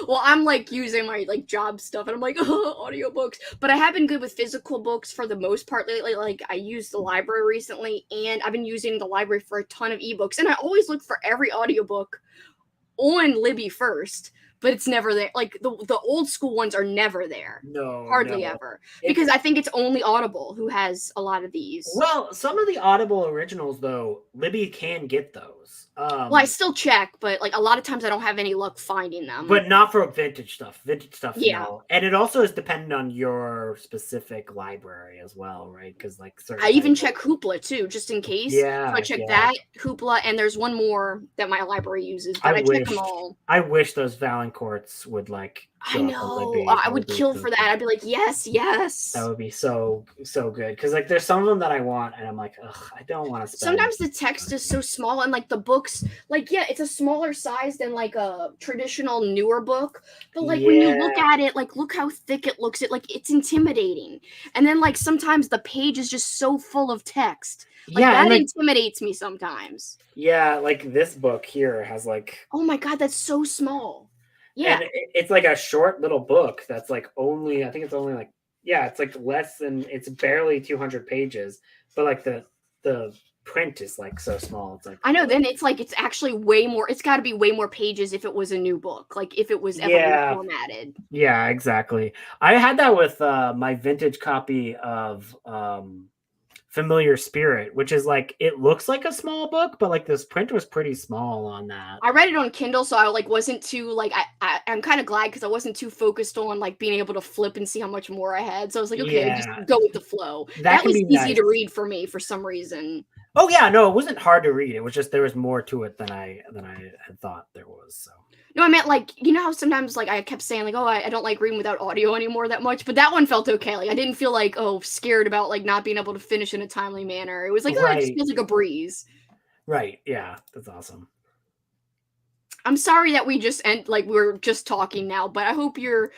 Well, I'm like using my like job stuff and I'm like, audiobooks. But I have been good with physical books for the most part lately. Like I used the library recently, and I've been using the library for a ton of ebooks. And I always look for every audiobook on Libby first. but it's never there. Like the old school ones are never there. No, Hardly no. ever. Because I think it's only Audible who has a lot of these. Well, some of the Audible originals, though, Libby can get those. Well, I still check, but like a lot of times I don't have any luck finding them. But not for vintage stuff. Vintage stuff, Yeah. no. And it also is dependent on your specific library as well, right? Because like certain I even titles- check Hoopla too, just in case. Yeah, So I check yeah. that, Hoopla, and there's one more that my library uses, but I check them all. I wish those Valancourts would like. I show up on know. Libby. I That would be kill so for that. cool. I'd be like, yes, yes. That would be so good. Because like there's some of them that I want, and I'm like, ugh, I don't want to spend. Sometimes the text is so small, and like the books, like yeah, it's a smaller size than like a traditional newer book. But like when you look at it, like look how thick it looks. It like it's intimidating. And then like sometimes the page is just so full of text. Like, yeah, that and, like, intimidates me sometimes. yeah, like this book here has like. Oh my god, that's so small. Yeah. And it's like a short little book that's like only, I think it's only like, yeah, it's like less than, it's barely 200 pages, but like the print is like so small. It's like, I know, then it's like, it's actually way more, it's got to be way more pages if it was a new book, like if it was ever reformatted. Yeah, exactly. I had that with my vintage copy of Familiar Spirit, which is like, it looks like a small book, but like this print was pretty small on that. I read it on Kindle, so I like wasn't too like I'm kind of glad because I wasn't too focused on like being able to flip and see how much more I had. So I was like, okay, just go with the flow. That was easy to read for me for some reason. Oh yeah, no, it wasn't hard to read. It was just there was more to it than I had thought there was. So. No, I meant like, you know how sometimes like I kept saying like, oh, I don't like reading without audio anymore that much, but that one felt okay. Like I didn't feel like, oh, scared about like not being able to finish in a timely manner. It was like, oh, it just feels like a breeze. Right. Yeah, that's awesome. I'm sorry that we just we're just talking now, but I hope you're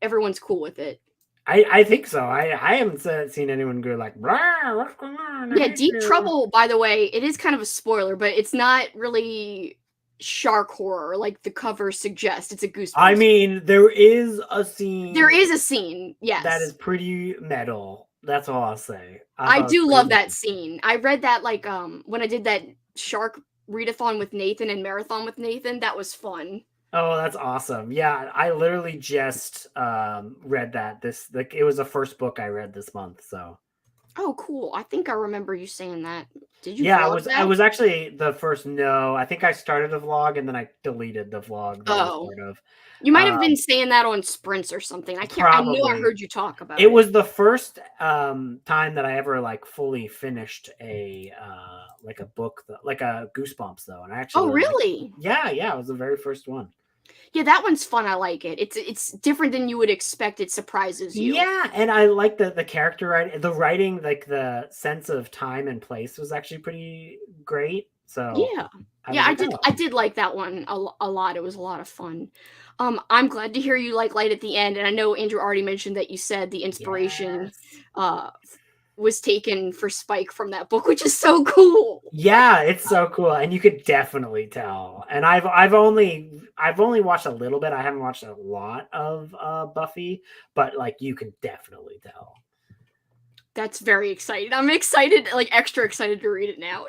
everyone's cool with it. I think so. I haven't seen anyone go like, what's going on? Yeah, Deep Trouble, by the way, it is kind of a spoiler, but it's not really shark horror like the cover suggests. It's a Goosebumps. I mean, there is a scene. There is a scene, yes. That is pretty metal. That's all I'll say. I do love that scene. I read that like when I did that shark readathon with Nathan and marathon with Nathan. That was fun. Oh, that's awesome. Yeah, I literally just read that. It was the first book I read this month, so. Oh, cool. I think I remember you saying that. Did you vlog that? I was actually the first I think I started a vlog and then I deleted the vlog that I was part of. You might have been saying that on sprints or something. I can't probably. I knew I heard you talk about it. It was the first time that I ever like fully finished a like a book like a Goosebumps though. And I actually Oh, really? Yeah, it was the very first one. Yeah, that one's fun. I like it. It's different than you would expect. It surprises you. Yeah, and I like the character writing, the writing, like the sense of time and place was actually pretty great. So yeah, I did like that one a lot. It was a lot of fun. I'm glad to hear you like Light at the End, and I know Andrew already mentioned that you said the inspiration was taken for Spike from that book, which is so cool. Yeah, it's so cool, and you could definitely tell. And I've only watched a little bit. I haven't watched a lot of Buffy, but like you can definitely tell. That's very exciting. I'm excited, like extra excited to read it now.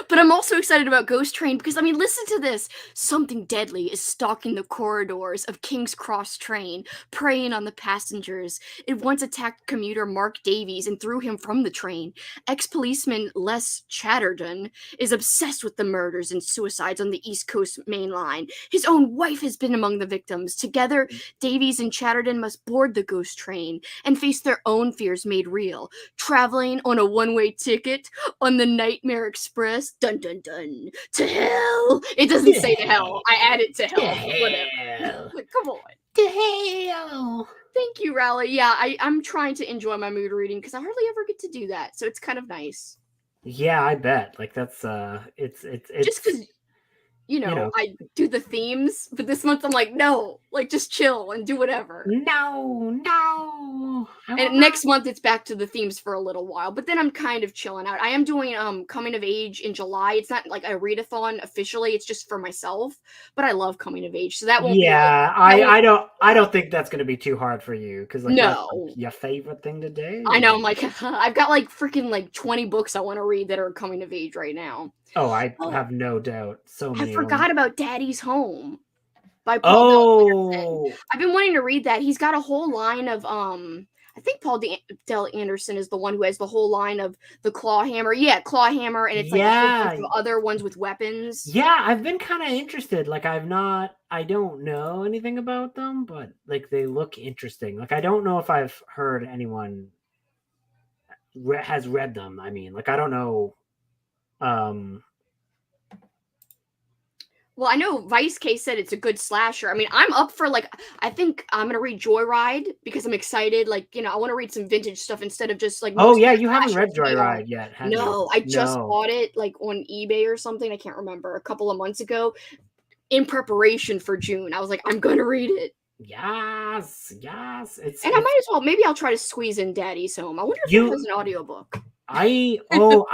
But I'm also excited about Ghost Train because, I mean, listen to this. Something deadly is stalking the corridors of King's Cross train, preying on the passengers. It once attacked commuter Mark Davies and threw him from the train. Ex-policeman Les Chatterton is obsessed with the murders and suicides on the East Coast main line. His own wife has been among the victims. Together, Davies and Chatterton must board the Ghost Train and face their own fears made real. Traveling on a one-way ticket on the Nightmare Express, dun dun dun, to hell. It doesn't say to hell. I added to hell. Whatever. Like, come on. To hell. Thank you, Rally. Yeah, I'm trying to enjoy my mood reading because I hardly ever get to do that, so it's kind of nice. Yeah, I bet. Like that's it's just because you know I do the themes, but this month I'm like, no, like just chill and do whatever. No. And next month it's back to the themes for a little while, but then I'm kind of chilling out. I am doing coming of age in July. It's not like a readathon officially, it's just for myself, but I love coming of age, so that won't I don't think that's going to be too hard for you because like that's like your favorite thing to do. I know. I'm like I've got like freaking like 20 books I want to read that are coming of age right now. Oh, I Oh, have no doubt. So many I of them. forgot about Daddy's Home by Paul Dell Anderson. Oh, I've been wanting to read that. He's got a whole line of I think Dell Anderson is the one who has the whole line of the claw hammer. Yeah, claw hammer, and it's like a whole bunch yeah. of other ones with weapons. Yeah, I've been kind of interested. Like, I don't know anything about them, but like they look interesting. Like, I don't know if I've heard anyone has read them. I mean, like, I don't know. Well, I know Vice K said it's a good slasher. I mean, I'm up for like I think I'm gonna read Joyride because I'm excited. Like, I want to read some vintage stuff instead of just like. Oh Most yeah, of the you haven't read slashers now- Joyride yet, have you? No, I just No. bought it like on eBay or something. I can't remember. A couple of months ago, in preparation for June. I was like, I'm gonna read it, Yes. It's and I might as well. Maybe I'll try to squeeze in Daddy's Home. I wonder if it has an audiobook. I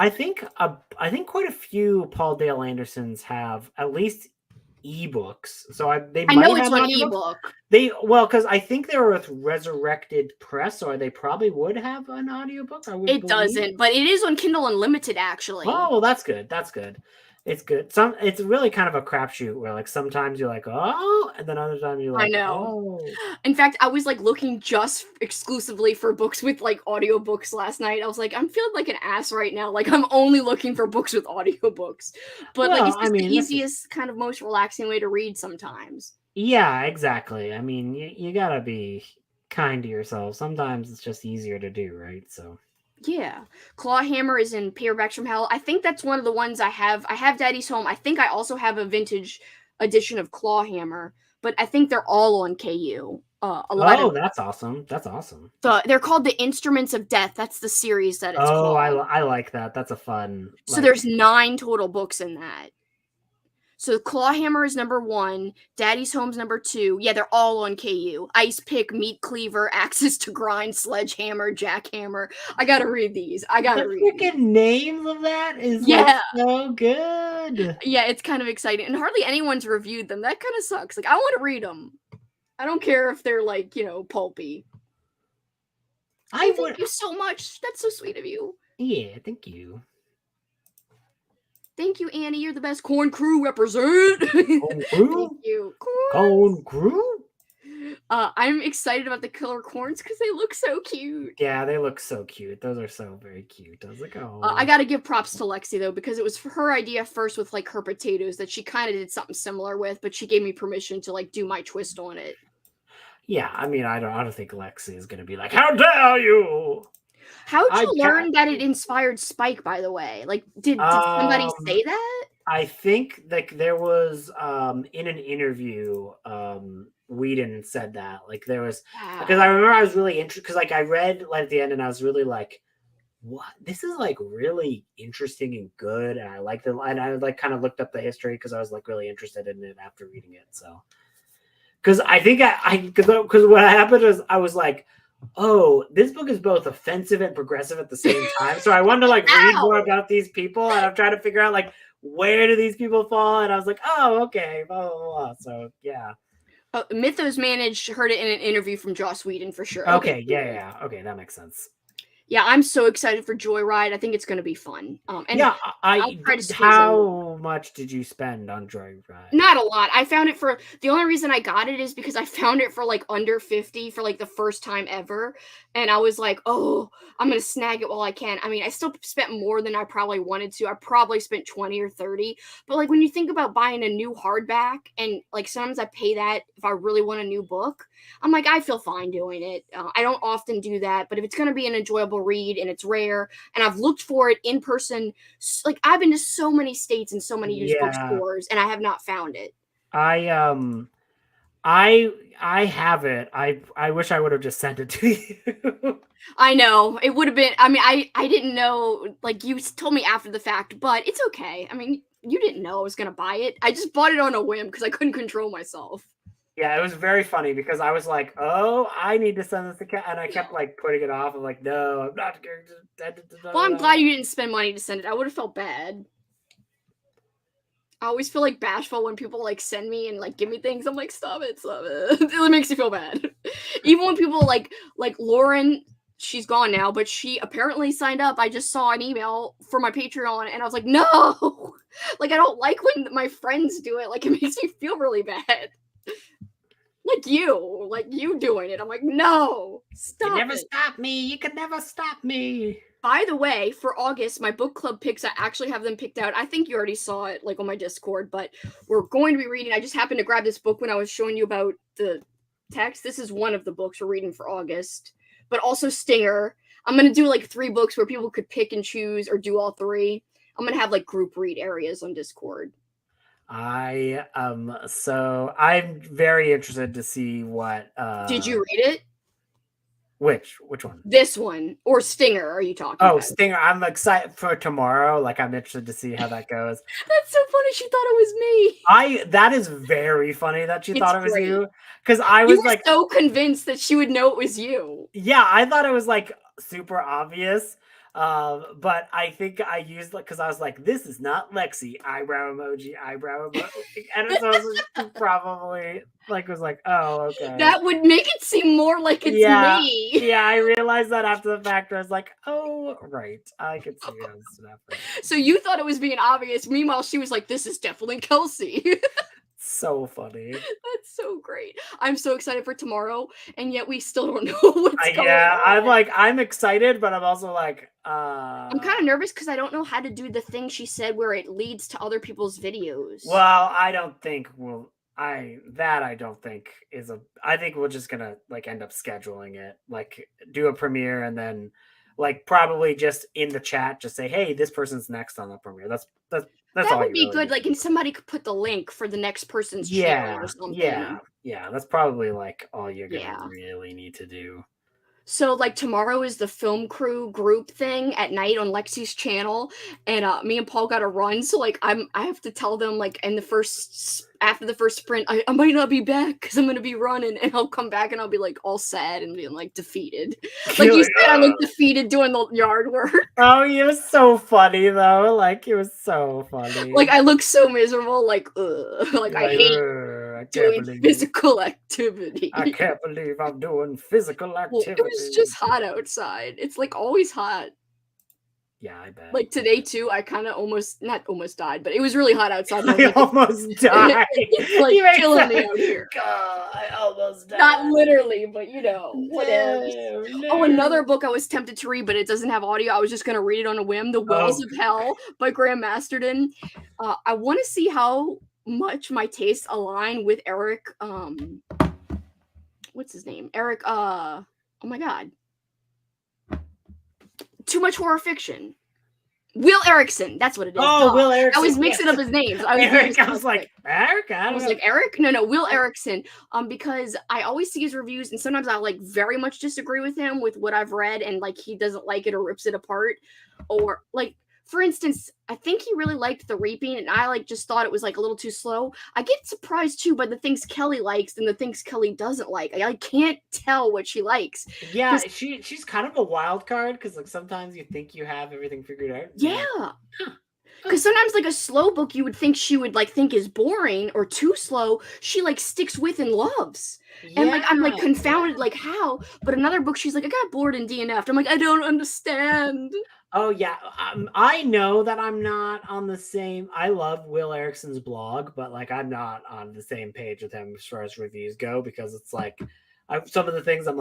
think quite a few Paul Dale Andersons have at least ebooks. So they I might know it's have on audiobooks. ebook. Because I think they were with Resurrected Press, or they probably would have an audiobook. I would It believe. doesn't, but it is on Kindle Unlimited actually. Oh, well, that's good. It's good. It's really kind of a crapshoot where like sometimes you're like, oh, and then other times you're like, I know. oh. In fact, I was like looking just exclusively for books with like audiobooks last night. I was like, I'm feeling like an ass right now. Like I'm only looking for books with audiobooks. But like Well, it's just I mean, the easiest kind of most relaxing way to read sometimes. Yeah, exactly. I mean, you gotta be kind to yourself. Sometimes it's just easier to do, right? So Yeah. Clawhammer is in Paperbacks from Hell. I think that's one of the ones I have. I have Daddy's Home. I think I also have a vintage edition of Clawhammer, but I think they're all on KU. A lot of that's awesome. That's awesome. they're called the Instruments of Death. That's the series that it's Oh, called. I like that. That's a fun. So there's 9 total books in that. So Clawhammer is number 1, Daddy's Home's number 2. Yeah, they're all on KU. Ice Pick, Meat Cleaver, Axes to Grind, Sledgehammer, Jackhammer. I gotta read these. I gotta the read these. freaking names of that is Yeah. so good. Yeah, it's kind of exciting. And hardly anyone's reviewed them. That kind of sucks. Like, I want to read them. I don't care if they're, like, pulpy. Thank you so much. That's so sweet of you. Yeah, thank you. Thank you, Annie. You're the best. Corn Crew represent. Corn Crew? Thank you. Corn Crew? I'm excited about the killer corns because they look so cute. Yeah, they look so cute. Those are so very cute. I was like, oh. I gotta give props to Lexie though, because it was her idea first with like her potatoes that she kind of did something similar with, but she gave me permission to like do my twist on it. Yeah, I mean, I don't think Lexie is gonna be like, how dare you? How'd you learn that it inspired Spike, by the way? Like, did somebody say that? I think like there was in an interview, Whedon said that. Like there was because I remember I was really interested because like I read like at the end and I was really like, what? This is like really interesting and good, and I liked it. And I like kind of looked up the history because I was like really interested in it after reading it. So because I think because what happened is I was like, oh, this book is both offensive and progressive at the same time. So I wanted to like read more about these people, and I'm trying to figure out like where do these people fall, and I was like, oh, okay, blah blah blah. So yeah. Mythos Managed heard it in an interview from Joss Whedon for sure. Okay, yeah. Okay, that makes sense. Yeah, I'm so excited for Joyride. I think it's going to be fun. And yeah, how in. much did you spend on Joyride? Not a lot. I found it for the only reason I got it is because I found it for like under 50 for like the first time ever, and I was like, oh, I'm gonna snag it while I can. I mean, I still spent more than I probably wanted to. I probably spent 20 or 30, but like when you think about buying a new hardback, and like sometimes I pay that if I really want a new book, I'm like, I feel fine doing it. I don't often do that, but if it's gonna be an enjoyable read and it's rare and I've looked for it in person, like I've been to so many states and so many used bookstores and I have not found it. I have it. I wish I would have just sent it to you. I know it would have been. I mean, I didn't know. Like you told me after the fact, but it's okay. I mean, you didn't know I was gonna buy it. I just bought it on a whim because I couldn't control myself. Yeah, it was very funny because I was like, oh, I need to send this to Kat. And I kept like putting it off. I'm like, no, I'm not going to. Well, I'm glad you didn't spend money to send it. I would have felt bad. I always feel like bashful when people like send me and like give me things. I'm like, stop it. It makes me feel bad. Even when people like Lauren she's gone now, but she apparently signed up. I just saw an email for my Patreon, and I was like, no! Like, I don't like when my friends do it. Like, it makes me feel really bad. Like you doing it. I'm like, no, stop You never it. stop me. You can never stop me. By the way, for August, my book club picks, I actually have them picked out. I think you already saw it, like, on my Discord, but we're going to be reading. I just happened to grab this book when I was showing you about the text. This is one of the books we're reading for August, but also Stinger. I'm going to do, like, 3 books where people could pick and choose or do all 3. I'm going to have, like, group read areas on Discord. So I'm very interested to see what Did you read it? Which one? This one. Or Stinger, are you talking about? Stinger. I'm excited for tomorrow. Like, I'm interested to see how that goes. That's so funny. She thought it was me. That is very funny that she thought it was great. you. Because I was like so convinced that she would know it was you. Yeah, I thought it was like super obvious. But I think I used because I was like, this is not Lexie, eyebrow emoji. And so I was probably was like, oh, okay. That would make it seem more like it's me. Yeah, I realized that after the fact. I was like, oh, right. I could see how this would happen. So you thought it was being obvious. Meanwhile, she was like, this is definitely Kelsey. So funny. That's so great. I'm so excited for tomorrow, and yet we still don't know what's going on. Yeah, I'm excited, but I'm also like, I'm kind of nervous because I don't know how to do the thing she said where it leads to other people's videos. Well, I don't think I don't think is I think we're just gonna end up scheduling it, do a premiere and then probably just in the chat just say, hey, this person's next on the premiere. That's that all would be really good. need. And somebody could put the link for the next person's channel or something. Yeah. That's probably all you're gonna really need to do. So tomorrow is the film crew group thing at night on Lexie's channel, and me and Paul got to run. So I have to tell them after the first sprint, I might not be back because I'm gonna be running, and I'll come back and I'll be all sad and being defeated. You said, I look defeated doing the yard work. Oh, it was so funny though. It was so funny. I look so miserable. I hate doing physical activity. I can't believe I'm doing physical activity. It was just hot outside. It's always hot. Yeah, I bet. Today too, I kind of not almost died, but it was really hot outside. I almost died. It's killing me out here. God, I almost died. Not literally, but whatever. No. Oh, another book I was tempted to read, but it doesn't have audio. I was just gonna read it on a whim. The Wells of Hell by Graham Masterton. I want to see how much my tastes align with Eric. What's his name? Eric. Oh my God. Too Much Horror Fiction. Will Erickson. That's what it is. Oh, Will Erickson. I was mixing up his names. Eric. I was like, Eric? I was like, Eric? No, Will Erickson. Because I always see his reviews, and sometimes I very much disagree with him with what I've read, and he doesn't like it or rips it apart. Or for instance, I think he really liked The Reaping, and I just thought it was a little too slow. I get surprised too by the things Kelly likes and the things Kelly doesn't like. I can't tell what she likes. Yeah, she's kind of a wild card because sometimes you think you have everything figured out. Yeah. Because sometimes a slow book you would think she would think is boring or too slow, she sticks with and loves. Yeah. And I'm confounded how. But another book she's I got bored and DNF'd. I'm I don't understand. Oh yeah, I know that I'm not on the same. I love Will Erickson's blog, but I'm not on the same page with him as far as reviews go because it's some of the things I'm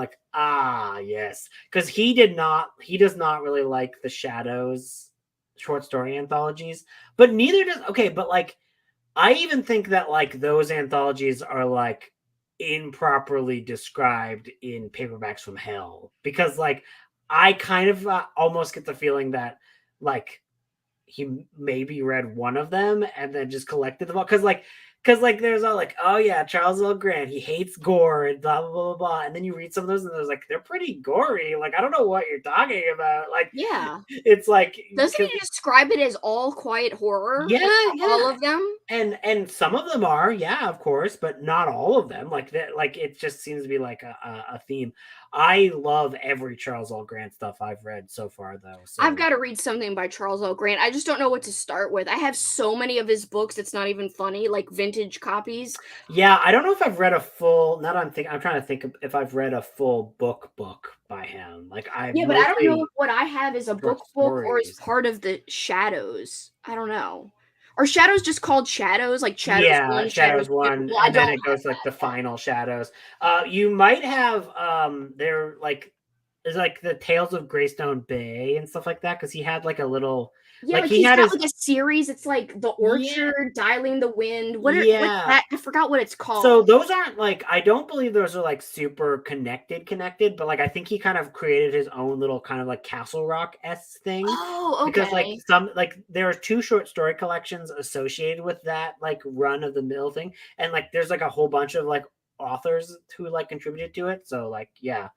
yes, because he does not really like the Shadows short story anthologies, but neither does but I even think that those anthologies are improperly described in Paperbacks from Hell because I kind of almost get the feeling that he maybe read one of them and then just collected them all because there's all oh yeah, Charles L. Grant, he hates gore and blah blah blah blah, and then you read some of those and there's they're pretty gory. I don't know what you're talking about. Yeah, it's doesn't he describe it as all quiet horror? Yeah, all of them. And some of them are, yeah, of course, but not all of them. It just seems to be a theme. I love every Charles L. Grant stuff I've read so far, though. So. I've got to read something by Charles L. Grant. I just don't know what to start with. I have so many of his books. It's not even funny, vintage vintage copies. Yeah, I don't know if I've read a full. Now that I'm trying to think if I've read a full book by him. Like I Yeah, but I don't know mostly if what I have is a short book or is stories. part of the Shadows. I don't know. Are Shadows just called Shadows? Like Shadows Yeah, 1, Shadows Shadows 2? 1, Well, I and then don't it have goes to, like the that. final Shadows. You might have they're like there's like the Tales of Greystone Bay and stuff like that because he had like a little Yeah, like like he he's had got his like a series. It's like The yeah Orchard, Dialing the Wind. What's yeah. that? I forgot what it's So called. those aren't like I don't believe those are like super connected, but like I think he kind of created his own little kind of like Castle Rock-esque thing. Oh, Because like okay. some like there are two short story collections associated with that like run of the mill thing. And like there's like a whole bunch of like authors who like contributed to it. So like yeah.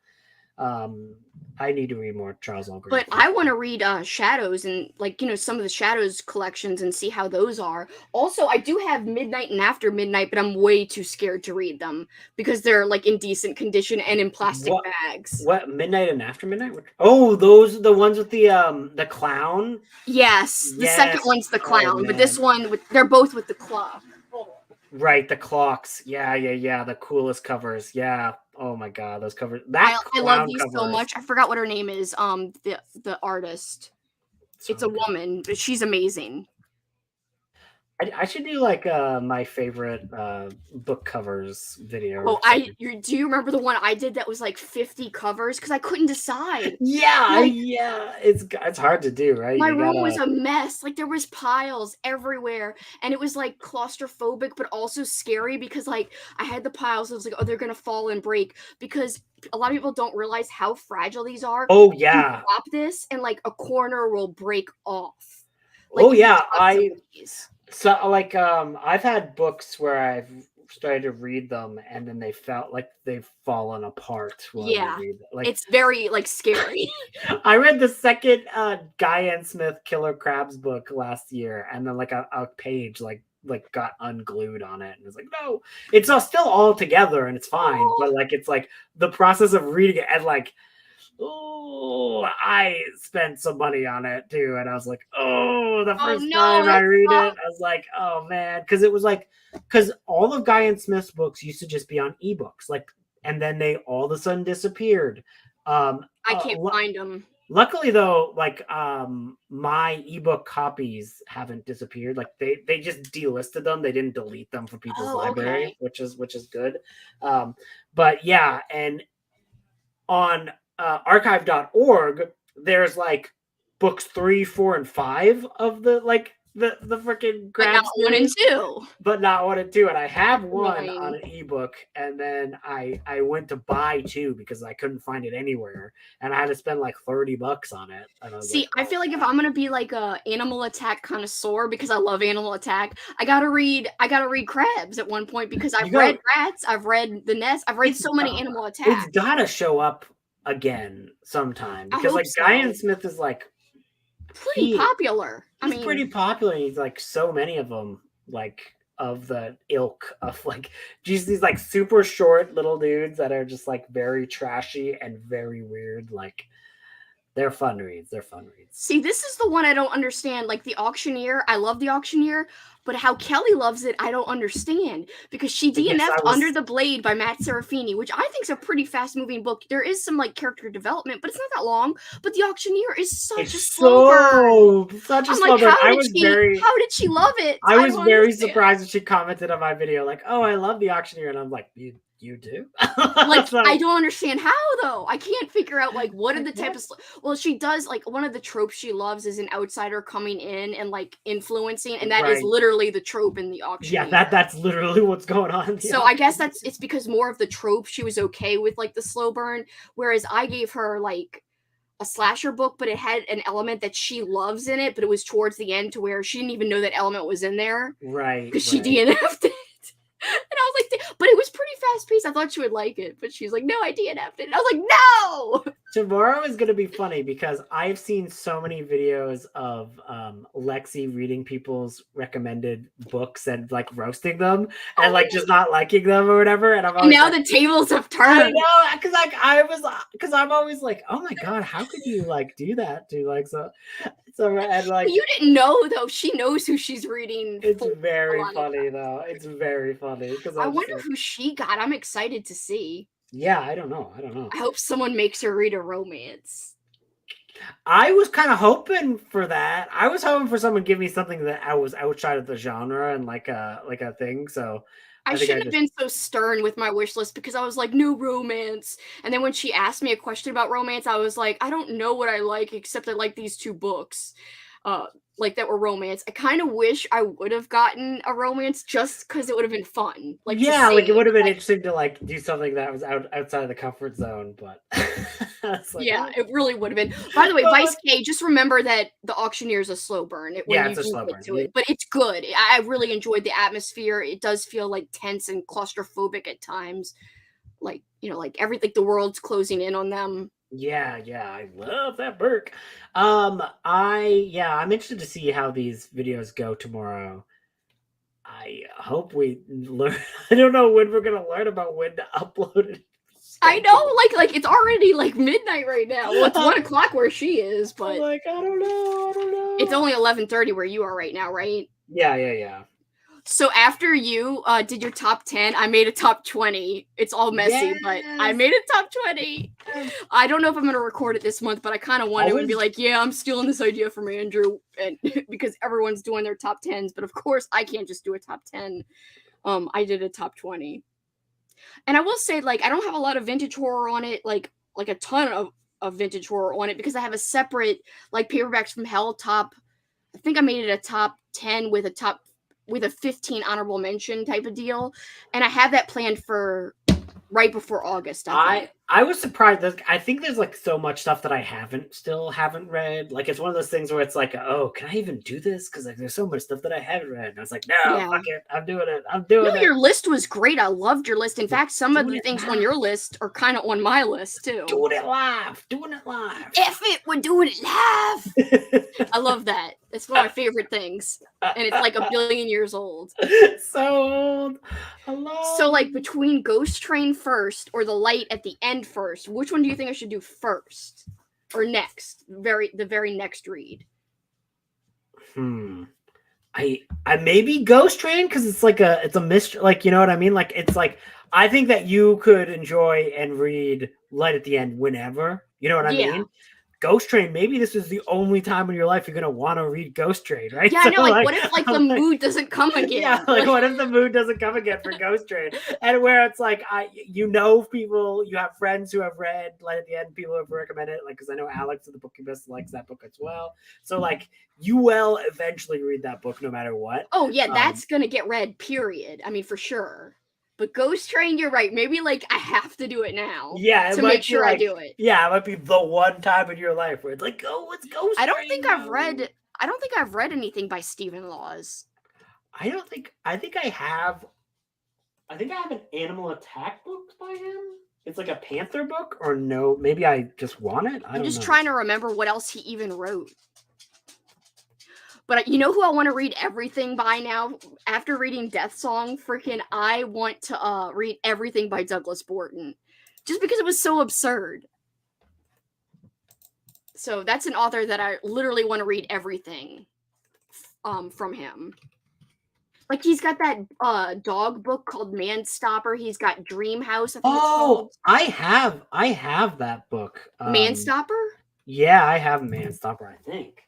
I need to read more Charles L. Green. But I want to read Shadows and like some of the Shadows collections and see how those are. Also, I do have Midnight and After Midnight, but I'm way too scared to read them because they're like in decent condition and in plastic bags. What Midnight and After Midnight? Oh, those are the ones with the clown. Yes, the second Yes. one's the Oh, clown, but this man. one they're both with the clock. Right, the clocks. Yeah. The coolest covers. Yeah. Oh my god, those covers. I That love clown these so cover is much. I forgot what her name is. The artist. so It's a good. woman, but she's amazing. I should do like my favorite book covers video. Oh, do you remember the one I did that was like 50 covers because I couldn't decide? Yeah, Like, yeah. It's hard to do, right? my You room gotta was a mess. Like there was piles everywhere, and it was like claustrophobic, but also scary because like I had the piles. I was like, oh, they're gonna fall and break because a lot of people don't realize how fragile these are. Oh You yeah. drop this, and like a corner will break off. Oh If you yeah. drop some of these. So like I've had books where I've started to read them and then they felt like they've fallen apart while Yeah, you read them. Like it's very like scary. I read the second Guy N. Smith Killer Crabs book last year, and then like a page like got unglued on it, and it's like no, it's still all together and it's fine, Oh. but like it's like the process of reading it and like oh, I spent some money on it too, and I was like oh, the first time I read it, I was like oh man, because all of Guy N. Smith's books used to just be on ebooks, like, and then they all of a sudden disappeared. I can't find them. Luckily though, like my ebook copies haven't disappeared. Like they just delisted them. They didn't delete them from people's library, okay. which is good. But yeah, and on archive.org, there's like books 3, 4, and 5 of the like the freaking But not 1 and 2. but not 1 and 2. And I have one Annoying. on an ebook, and then I went to buy 2 because I couldn't find it anywhere, and I had to spend like $30 on it. And I was See, like, I feel like if I'm gonna be like a Animal Attack connoisseur because I love Animal Attack, I gotta read Crabs at one point because I've read Rats, I've read The Nest, I've read so many Animal Attacks. It's gotta show up again sometime because like so. Guy N. Smith is like pretty popular. He's pretty popular. He's like so many of them, like of the ilk of like just these like super short little dudes that are just like very trashy and very weird. Like they're fun reads. See, this is the one I don't understand. Like The Auctioneer, I love The Auctioneer, but how Kelly loves it, I don't understand because she DNF'd Under the Blade by Matt Serafini, which I think is a pretty fast-moving book. There is some like character development, but it's not that long. But The Auctioneer is such a slow burn. Such a I'm slow like, burn. how did she love it? I was very surprised when she commented on my video, like, "Oh, I love The Auctioneer," and I'm like, "You do?" Like, so, I don't understand how though. I can't figure out like what are the type of. Well, she does like one of the tropes she loves is an outsider coming in and like influencing, and that is literally the trope in The Auctioneer. Yeah, that's literally what's going on. So I guess it's because more of the trope she was okay with, like the slow burn, whereas I gave her like a slasher book, but it had an element that she loves in it, but it was towards the end to where she didn't even know that element was in there, right? Because she DNF'd it. And I was like, but it was pretty fast paced. I thought she would like it, but she's like, no, I DNF'd it. And I was like, no. Tomorrow is going to be funny because I've seen so many videos of Lexie reading people's recommended books and like roasting them and like just not liking them or whatever. And I'm always Now like, the tables have I turned. know, because I'm always like, oh my god, how could you like do that to like so and like You didn't know though. She knows who she's reading. it's for very a lot of funny times. though. It's very funny because I I'm just wonder like, who she got. I'm excited to see. yeah, I don't know. I hope someone makes her read a romance. I was kind of hoping for that. I was hoping for someone to give me something that I was outside of the genre and like a thing. So I think shouldn't have been so stern with my wish list because I was like, no romance. And then when she asked me a question about romance, I was like, I don't know what I like except I like these 2 books. Like that were romance. I kind of wish I would have gotten a romance just because it would have been fun. Like yeah, like it would have been like, interesting to like do something that was outside of the comfort zone, but like, yeah, it really would have been. By the way, Vice K, just remember that the Auctioneer is a slow burn. Yeah, When it's a you slow get burn. to it, but it's good. I really enjoyed the atmosphere. It does feel like tense and claustrophobic at times, like like everything, the world's closing in on them. Yeah, I love that Burke. I'm interested to see how these videos go tomorrow. I hope we learn. I don't know when we're gonna learn about when to upload it. I know, like it's already like midnight right now. Well, it's 1:00 where she is, but like I don't know. It's only 11:30 where you are right now, right? Yeah. So after you did your top 10, I made a top 20. It's all messy, but I made a top 20. I don't know if I'm going to record it this month, but I kind of want to and be like, yeah, I'm stealing this idea from Andrew and because everyone's doing their top 10s, but of course I can't just do a top 10. I did a top 20. And I will say, like, I don't have a lot of vintage horror on it, like a ton of vintage horror on it because I have a separate, like, Paperbacks from Hell top. I think I made it a top 10 with a 15 honorable mention type of deal. And I have that planned for right before August. I was surprised that I think there's like so much stuff that I still haven't read. Like it's one of those things where it's like, oh, can I even do this? Because like there's so much stuff that I haven't read. And I was like, no, fuck it, I'm doing it. No, your list was great. I loved your list. In fact, some of the things on your list are kind of on my list too. Doing it live. F it, we're doing it live. I love that. It's one of my favorite things. And it's like 1 billion years old. So old. So like between Ghost Train first or The Light at the end first, which one do you think I should do first or next? The very next read. I maybe Ghost Train because it's a mystery, like you know what I mean? Like it's like I think that you could enjoy and read Light at the End whenever. You know what I mean? Ghost Train, maybe this is the only time in your life you're gonna want to read Ghost Train, right? Yeah, I know. Like, what if the mood doesn't come again? Yeah, like what if the mood doesn't come again for Ghost Train? And where it's like, people, you have friends who have read Light at the End, people have recommended it, like because I know Alex of the Book Best likes that book as well. So like, you will eventually read that book no matter what. Oh yeah, that's gonna get read. Period. I mean, for sure. But Ghost Train, you're right. Maybe like I have to do it now. Yeah, to make sure I do it. Yeah, it might be the one time in your life where it's like, oh, it's Ghost Train. I don't think I've read anything by Stephen Laws. I think I have an Animal Attack book by him. It's like a Panther book, or no? Maybe I just want it. I'm just trying to remember what else he even wrote. But you know who I want to read everything by now? After reading Death Song, I want to read everything by Douglas Borton. Just because it was so absurd. So that's an author that I literally want to read everything from him. Like he's got that dog book called Man Stopper. He's got Dream House. I have that book. Man Stopper? Yeah, I have Man Stopper, I think.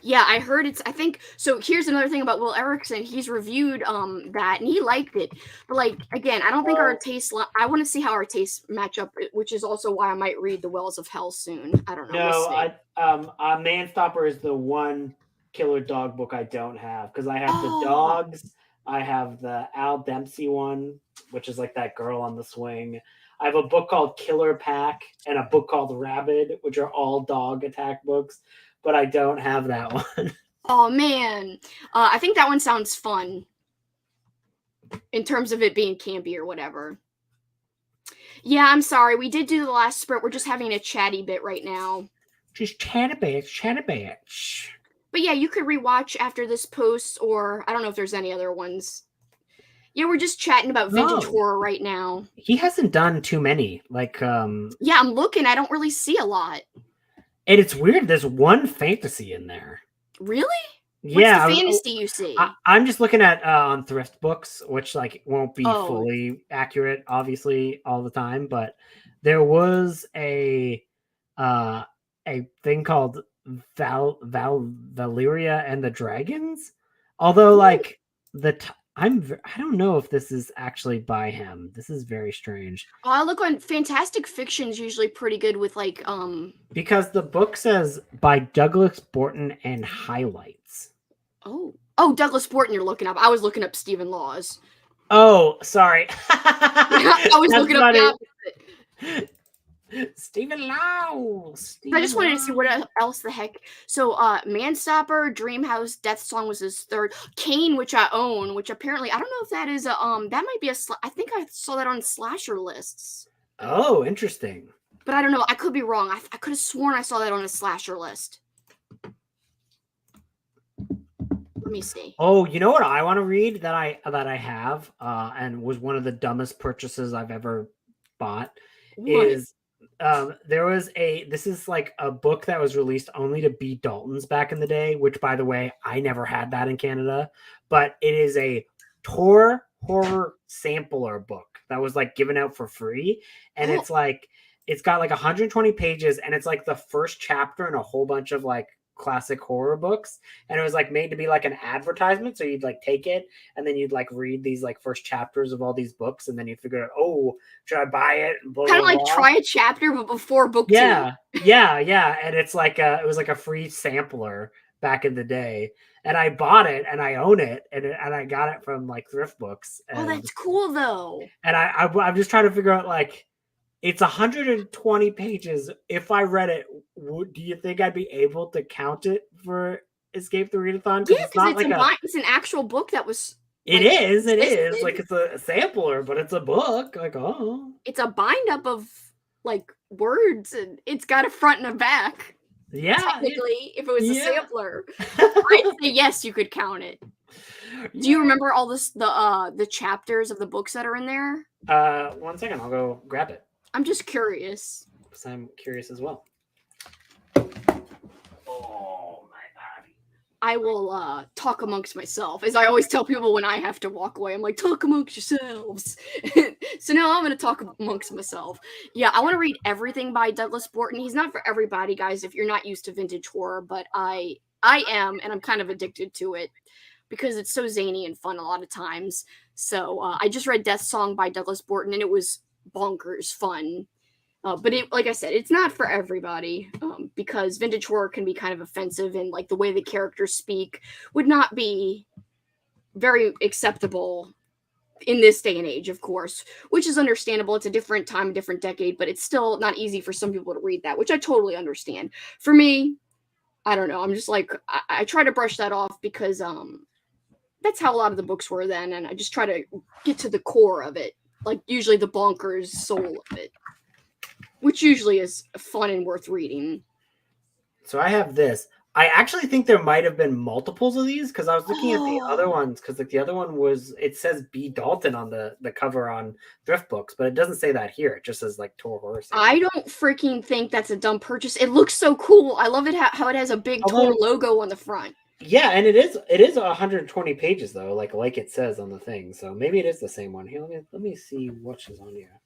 Yeah, I heard I think so. Here's another thing about Will Erickson. He's reviewed that and he liked it. But like again, I don't think our tastes I want to see how our tastes match up, which is also why I might read The Wells of Hell soon. I don't know. No, Man Stopper is the one killer dog book I don't have because I have the dogs. I have the Al Dempsey one, which is like that girl on the swing. I have a book called Killer Pack and a book called Rabid, which are all dog attack books. But I don't have that one. Oh, man. I think that one sounds fun. In terms of it being campy or whatever. Yeah, I'm sorry. We did do the last sprint. We're just having a chatty bit right now. Just chat a bitch. But yeah, you could rewatch after this post, or I don't know if there's any other ones. Yeah, we're just chatting about vintage Oh. horror right now. He hasn't done too many. Like, Yeah, I'm looking. I don't really see a lot. and it's weird. There's one fantasy in there. Really? Yeah, What's the fantasy you see? I'm just looking at on thrift books, which like won't be Oh. fully accurate, obviously, all the time. But there was a thing called Valeria and the Dragons. Although, like I don't know if this is actually by him. This is very strange. I look on Fantastic Fiction's usually pretty good with like Because the book says by Douglas Borton and highlights. Oh, Douglas Borton you're looking up. I was looking up Stephen Laws. Oh, sorry. I was looking up the opposite. Stephen Laws. I just wanted to see what else the heck. So, Manstopper, Dreamhouse, Death Song was his third. Kane, which I own, which apparently I don't know if that is a that might be a. I think I saw that on slasher lists. Oh, interesting. But I don't know. I could be wrong. I could have sworn I saw that on a slasher list. Let me see. Oh, you know what I want to read that I have and was one of the dumbest purchases I've ever bought is there was this is like a book that was released only to B. Daltons back in the day, which by the way, I never had that in Canada, but it is a Tor horror sampler book that was like given out for free. And it's like, it's got like 120 pages and it's like the first chapter in a whole bunch of like classic horror books, and it was like made to be like an advertisement, so you'd like take it and then you'd like read these like first chapters of all these books and then you'd figure out, oh, should I buy it? Kind of like try a chapter but before book 2. Yeah, and it's like it was like a free sampler back in the day, and I bought it and I own it, and I got it from like thrift books. And, that's cool though. And I'm just trying to figure out, like, it's 120 pages. If I read it, do you think I'd be able to count it for Escape the Readathon? Yeah, because it's an actual book that was. It is. Like, it's a sampler, but it's a book. Like, oh. It's a bind up of like words, and it's got a front and a back. Yeah. Technically, if it was a sampler, I'd say yes, you could count it. Do you remember all the chapters of the books that are in there? 1 second, I'll go grab it. I'm just curious. Because I'm curious as well. Oh my body. I will talk amongst myself, as I always tell people when I have to walk away. I'm like, talk amongst yourselves. So now I'm going to talk amongst myself. Yeah, I want to read everything by Douglas Borton. He's not for everybody, guys, if you're not used to vintage horror, but I am, and I'm kind of addicted to it because it's so zany and fun a lot of times. So I just read Death Song by Douglas Borton, and it was bonkers fun. But it, like I said, it's not for everybody, because vintage horror can be kind of offensive, and like the way the characters speak would not be very acceptable in this day and age, of course, which is understandable. It's a different time, a different decade, but it's still not easy for some people to read that, which I totally understand. For me, I don't know. I'm just like, I try to brush that off because that's how a lot of the books were then, and I just try to get to the core of it, like usually the bonkers soul of it, which usually is fun and worth reading. So I have this. I actually think there might have been multiples of these, because I was looking at the other ones, because like the other one was, it says B. Dalton on the cover on thrift books, but it doesn't say that here. It just says like Tor Horror. I don't freaking think that's a dumb purchase. It looks so cool. I love it how it has a big Tor logo on the front. Yeah, and it is 120 pages though, like it says on the thing. So maybe it is the same one. Here, let me see what is on here.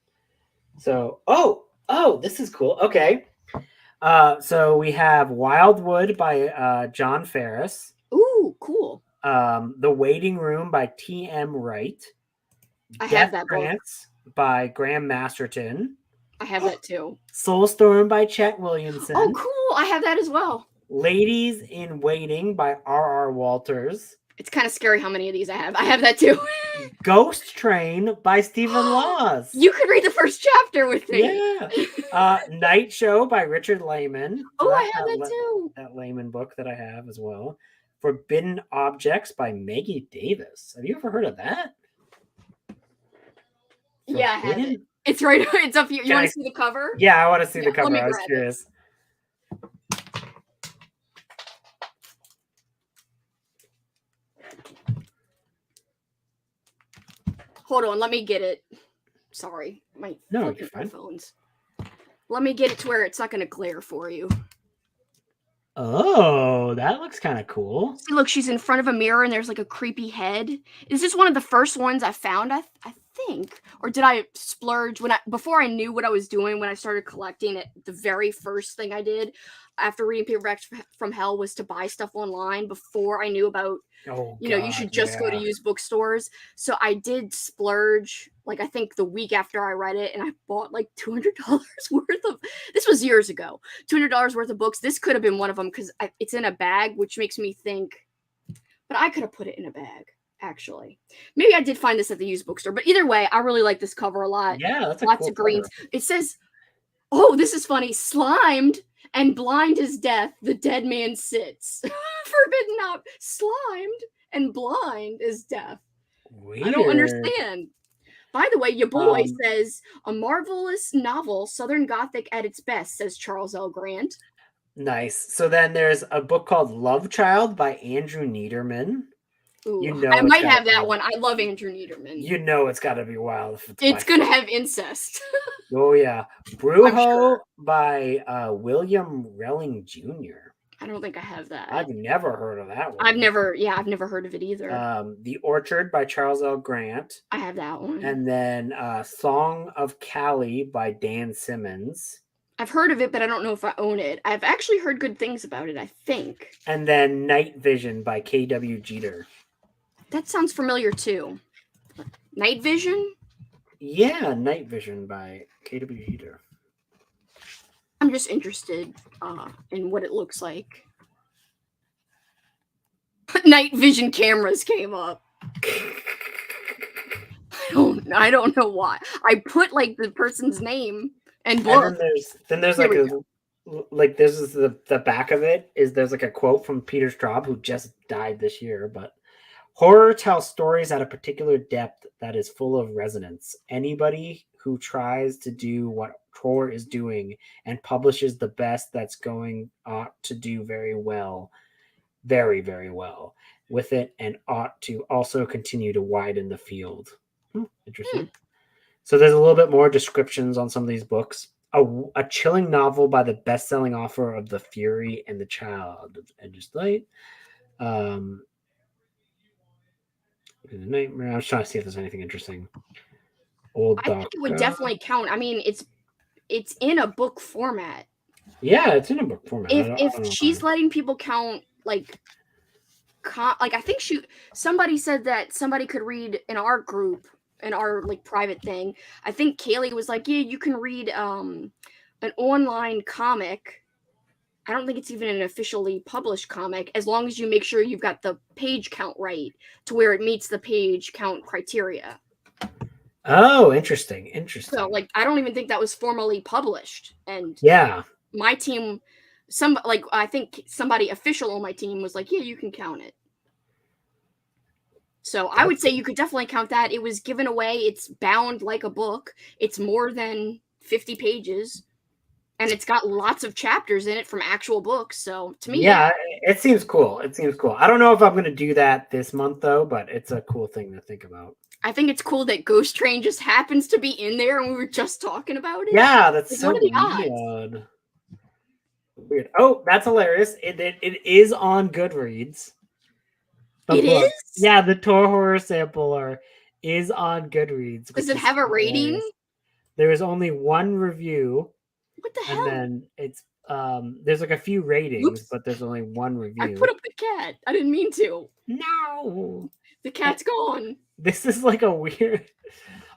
So oh, this is cool. Okay. So we have Wildwood by John Ferris. Ooh, cool. The Waiting Room by T.M. Wright. I have that book. Trance by Graham Masterton. I have that too. Soulstorm by Chet Williamson. Oh, cool. I have that as well. Ladies in Waiting by R.R. Walters. It's kind of scary how many of these I have. I have that too. Ghost Train by Stephen Laws. You could read the first chapter with me. Yeah. Night Show by Richard Lehman. Oh, I have that too. That Lehman book that I have as well. Forbidden Objects by Maggie Davis. Have you ever heard of that? Yeah, I have it. It's right. It's up here. You Can want I- to see the cover? Yeah, I want to see Yeah, the let cover. me I was grab it. curious. Hold on, let me get it. Sorry, my No, flipping you're fine. headphones. Let me get it to where it's not going to glare for you. Oh, that looks kind of cool. See, look, she's in front of a mirror and there's like a creepy head. Is this one of the first ones I found? I think, or did I splurge before I knew what I was doing when I started collecting it? The very first thing I did after reading Paperbacks from Hell was to buy stuff online before I knew about. Oh, You should just go to used bookstores. So I did splurge, like I think the week after I read it, and I bought like $200 worth of. This was years ago. $200 worth of books. This could have been one of them because it's in a bag, which makes me think. But I could have put it in a bag, actually. Maybe I did find this at the used bookstore. But either way, I really like this cover a lot. Yeah, that's a Lots cool of greens. cover. It says, "Oh, this is funny. Slimed and blind as death, the dead man sits. Forbidden not slimed and blind as death." Weird. I don't understand. By the way, your boy says, "A marvelous novel, Southern Gothic at its best," says Charles L. Grant. Nice. So then there's a book called Love Child by Andrew Niederman. Ooh, You know I it's might gotta have that be- one. I love Andrew Niederman. You know it's got to be wild. If It's by- going to have incest. Oh, yeah. Brujo sure. by William Relling Jr. I don't think I have that. I've never heard of that one. I've never heard of it either. The Orchard by Charles L. Grant. I have that one. And then Song of Callie by Dan Simmons. I've heard of it, but I don't know if I own it. I've actually heard good things about it, I think. And then Night Vision by K.W. Jeter. That sounds familiar too. Night Vision? Yeah, Night Vision by K.W. Jeter. I'm just interested in what it looks like. Night Vision cameras came up. I don't know why. I put like the person's name and book. And then there's Here like this is the back of it is there's like a quote from Peter Straub, who just died this year, but horror tells stories at a particular depth that is full of resonance. Anybody who tries to do what horror is doing and publishes the best that's going ought to do very well, very, very well with it, and ought to also continue to widen the field. Interesting. So there's a little bit more descriptions on some of these books. A chilling novel by the best-selling author of The Fury and the Child of Edge's Light. Nightmare. I was trying to see if there's anything interesting. I think it would definitely count. I mean, it's in a book format. Yeah, it's in a book format. If she's letting people count like I think somebody said that somebody could read in our group, in our like private thing. I think Kaylee was like, yeah, you can read an online comic. I don't think it's even an officially published comic, as long as you make sure you've got the page count right to where it meets the page count criteria. Oh, interesting. So like I don't even think that was formally published. And yeah, my team, I think somebody official on my team was like, yeah, you can count it. So I would say you could definitely count that. It was given away. It's bound like a book. It's more than 50 pages. And it's got lots of chapters in it from actual books. So to me, yeah, it seems cool. I don't know if I'm going to do that this month, though, but it's a cool thing to think about. I think it's cool that Ghost Train just happens to be in there and we were just talking about it. Yeah, that's It's so one of the weird. Oh, that's hilarious. It is on Goodreads. It is? Yeah, the Tor Horror Sampler is on Goodreads. Does it have a rating? There is only one review. What the hell? And then it's there's like a few ratings, Oops. but there's only one review. I put up the cat. I didn't mean to. No. The cat's gone. This is like a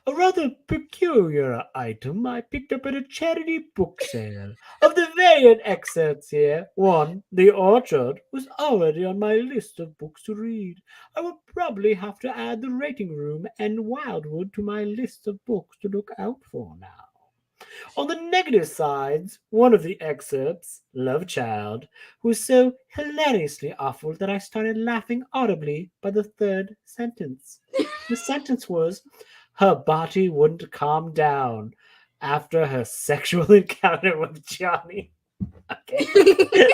rather peculiar item I picked up at a charity book sale. Of the variant excerpts here, one, The Orchard, was already on my list of books to read. I will probably have to add The Rating Room and Wildwood to my list of books to look out for now. On the negative sides, one of the excerpts, Love Child, was so hilariously awful that I started laughing audibly by the third sentence. The sentence was, her body wouldn't calm down after her sexual encounter with Johnny. Okay.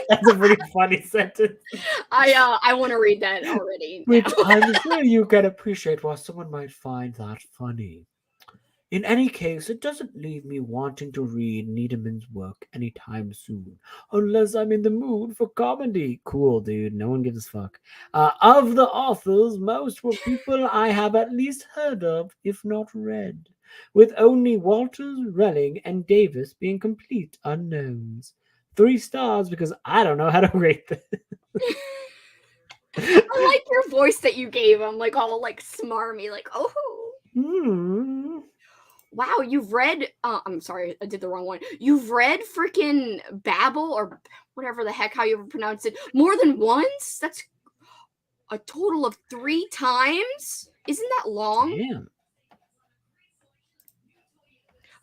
That's a pretty funny sentence. I want to read that already. Which now. I'm sure you can appreciate why someone might find that funny. In any case, it doesn't leave me wanting to read Needham's work anytime soon, unless I'm in the mood for comedy. Cool, dude. No one gives a fuck. Of the authors, most were people I have at least heard of, if not read, with only Walters, Relling, and Davis being complete unknowns. 3 stars because I don't know how to rate this. I like your voice that you gave him, like all like smarmy, like oh. Wow, you've read. I'm sorry, I did the wrong one. You've read freaking Babel or whatever the heck how you ever pronounce it more than once. That's a total of 3 times. Isn't that long? Damn.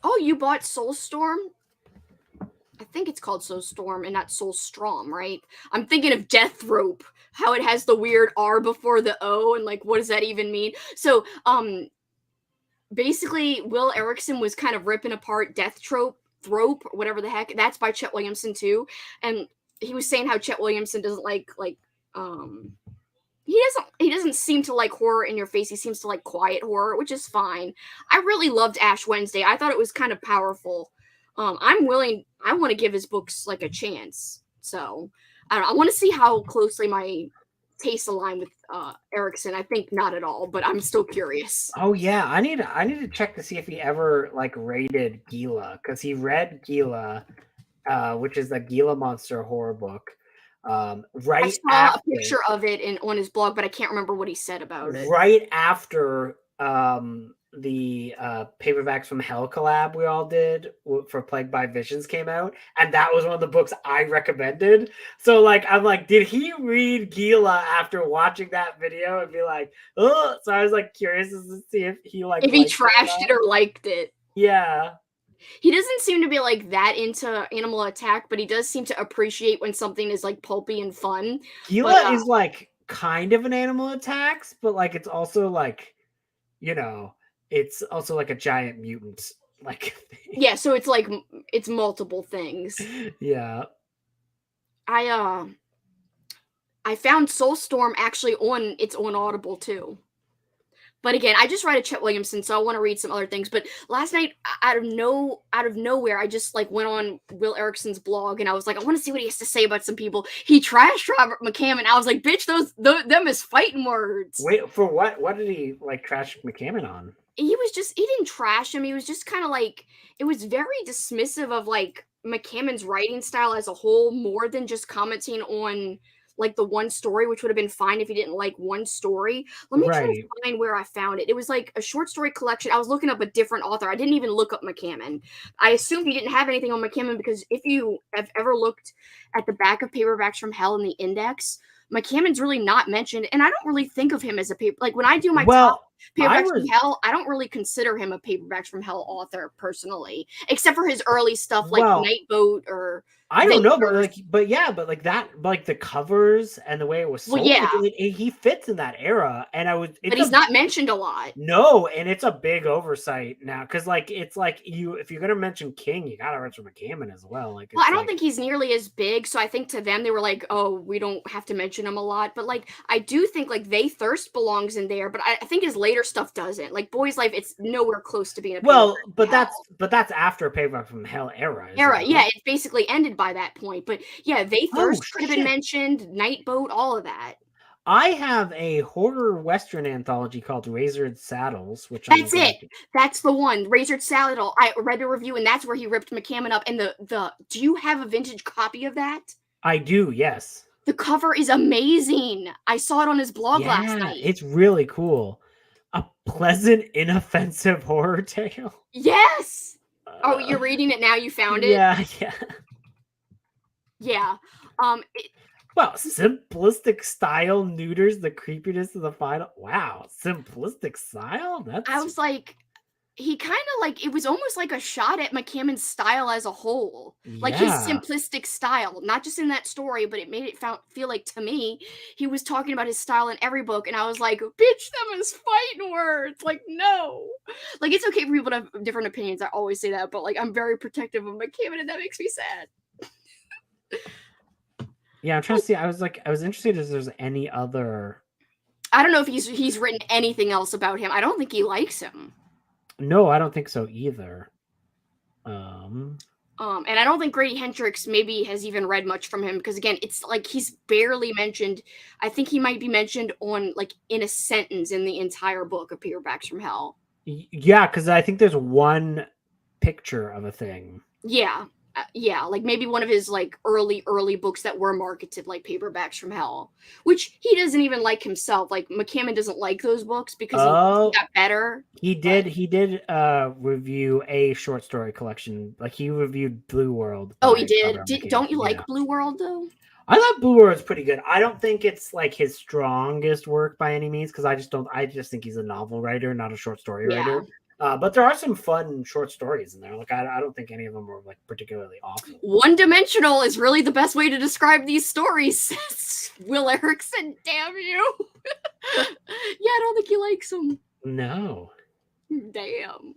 Oh, you bought Soulstorm? I think it's called Soulstorm and not Soulstrom, right? I'm thinking of Deathrope, how it has the weird R before the O, and like, what does that even mean? So, basically, Will Erickson was kind of ripping apart Deathrope, whatever the heck. That's by Chet Williamson too, and he was saying how Chet Williamson doesn't like he doesn't seem to like horror in your face. He seems to like quiet horror, which is fine. I really loved Ash Wednesday. I thought it was kind of powerful. I want to give his books like a chance. So I don't know. I want to see how closely my tastes align with Erickson. I think not at all, but I'm still curious. Oh yeah, I need to check to see if he ever like rated Gila, because he read Gila, which is the Gila Monster horror book. Right I saw after, a picture of it on his blog, but I can't remember what he said about it. Right after the Paperbacks from Hell collab we all did for Plagued by Visions came out, and that was one of the books I recommended. So like I'm like, did he read Gila after watching that video and be like, oh? So I was like curious to see if he like if he trashed it or liked it. Yeah. He doesn't seem to be like that into Animal Attack, but he does seem to appreciate when something is like pulpy and fun. Gila is like kind of an Animal Attacks, but like it's also like, you know, it's also like a giant mutant like thing. Yeah, so it's like it's multiple things. Yeah. I found Soulstorm actually on its own Audible too. But again, I just read a Chet Williamson, so I want to read some other things. But last night, out of nowhere, I just like went on Will Erickson's blog, and I was like, I want to see what he has to say about some people. He trashed Robert McCammon. I was like, bitch, them is fighting words. Wait, for what? What did he like trash McCammon on? He didn't trash him. He was just kind of like, it was very dismissive of like McCammon's writing style as a whole, more than just commenting on like the one story, which would have been fine if he didn't like one story. Let me try to find where I found it. It was like a short story collection. I was looking up a different author. I didn't even look up McCammon. I assumed he didn't have anything on McCammon because if you have ever looked at the back of Paperbacks from Hell in the index, McCammon's really not mentioned, and I don't really think of him as a paper. Like when I do my top Paperbacks from Hell, I don't really consider him a Paperbacks from Hell author personally, except for his early stuff like Nightboat or. I don't know, but like that, like the covers and the way it was sold, he fits in that era, and but he's not mentioned a lot. No, and it's a big oversight now because like it's like if you're gonna mention King, you gotta mention McCammon as well. Like, I don't think he's nearly as big, so I think to them they were like, oh, we don't have to mention him a lot. But like, I do think like They Thirst belongs in there, but I think his later stuff doesn't. Like Boy's Life, it's nowhere close to being a but that's after Paperback from Hell era. Yeah, it basically ended by that point. But yeah, They Thirst could have been mentioned, Nightboat, all of that. I have a horror western anthology called Razored Saddles, which that's that's the one, Razored Saddle. I read the review, and that's where he ripped McCammon up. And the do you have a vintage copy of that? I do, yes. The cover is amazing. I saw it on his blog last night. It's really cool. A pleasant, inoffensive horror tale. Yes. Oh, you're reading it now? You found it? Yeah. Yeah. Well, simplistic style neuters the creepiness of the final. Wow, simplistic style. I was like, he kind of like, it was almost like a shot at McCammon's style as a whole. Like his Yeah. simplistic style, not just in that story, but it made it feel like, to me, he was talking about his style in every book, and I was like, bitch, them is fighting words. Like, no. Like, it's okay for people to have different opinions. I always say that, but like, I'm very protective of McCammon, and that makes me sad. Yeah, I'm trying to see. I was interested if there's any other. I don't know if he's written anything else about him. I don't think he likes him. No, I don't think so either. And I don't think Grady Hendrix maybe has even read much from him, because again, it's like he's barely mentioned. I think he might be mentioned on like in a sentence in the entire book of Paperbacks from Hell. Yeah, because I think there's one picture of a thing. Yeah. Like maybe one of his like early books that were marketed like Paperbacks from Hell, which he doesn't even like himself. Like McCammon doesn't like those books because he got better. He did review a short story collection. Like he reviewed Blue World. Oh, he did. Don't you like Blue World though? I thought Blue World's pretty good. I don't think it's like his strongest work by any means, because I just think he's a novel writer, not a short story writer. But there are some fun short stories in there. Like I don't think any of them are like particularly awful. One-dimensional is really the best way to describe these stories, says Will Erickson. Damn you! Yeah, I don't think he likes them. No. Damn.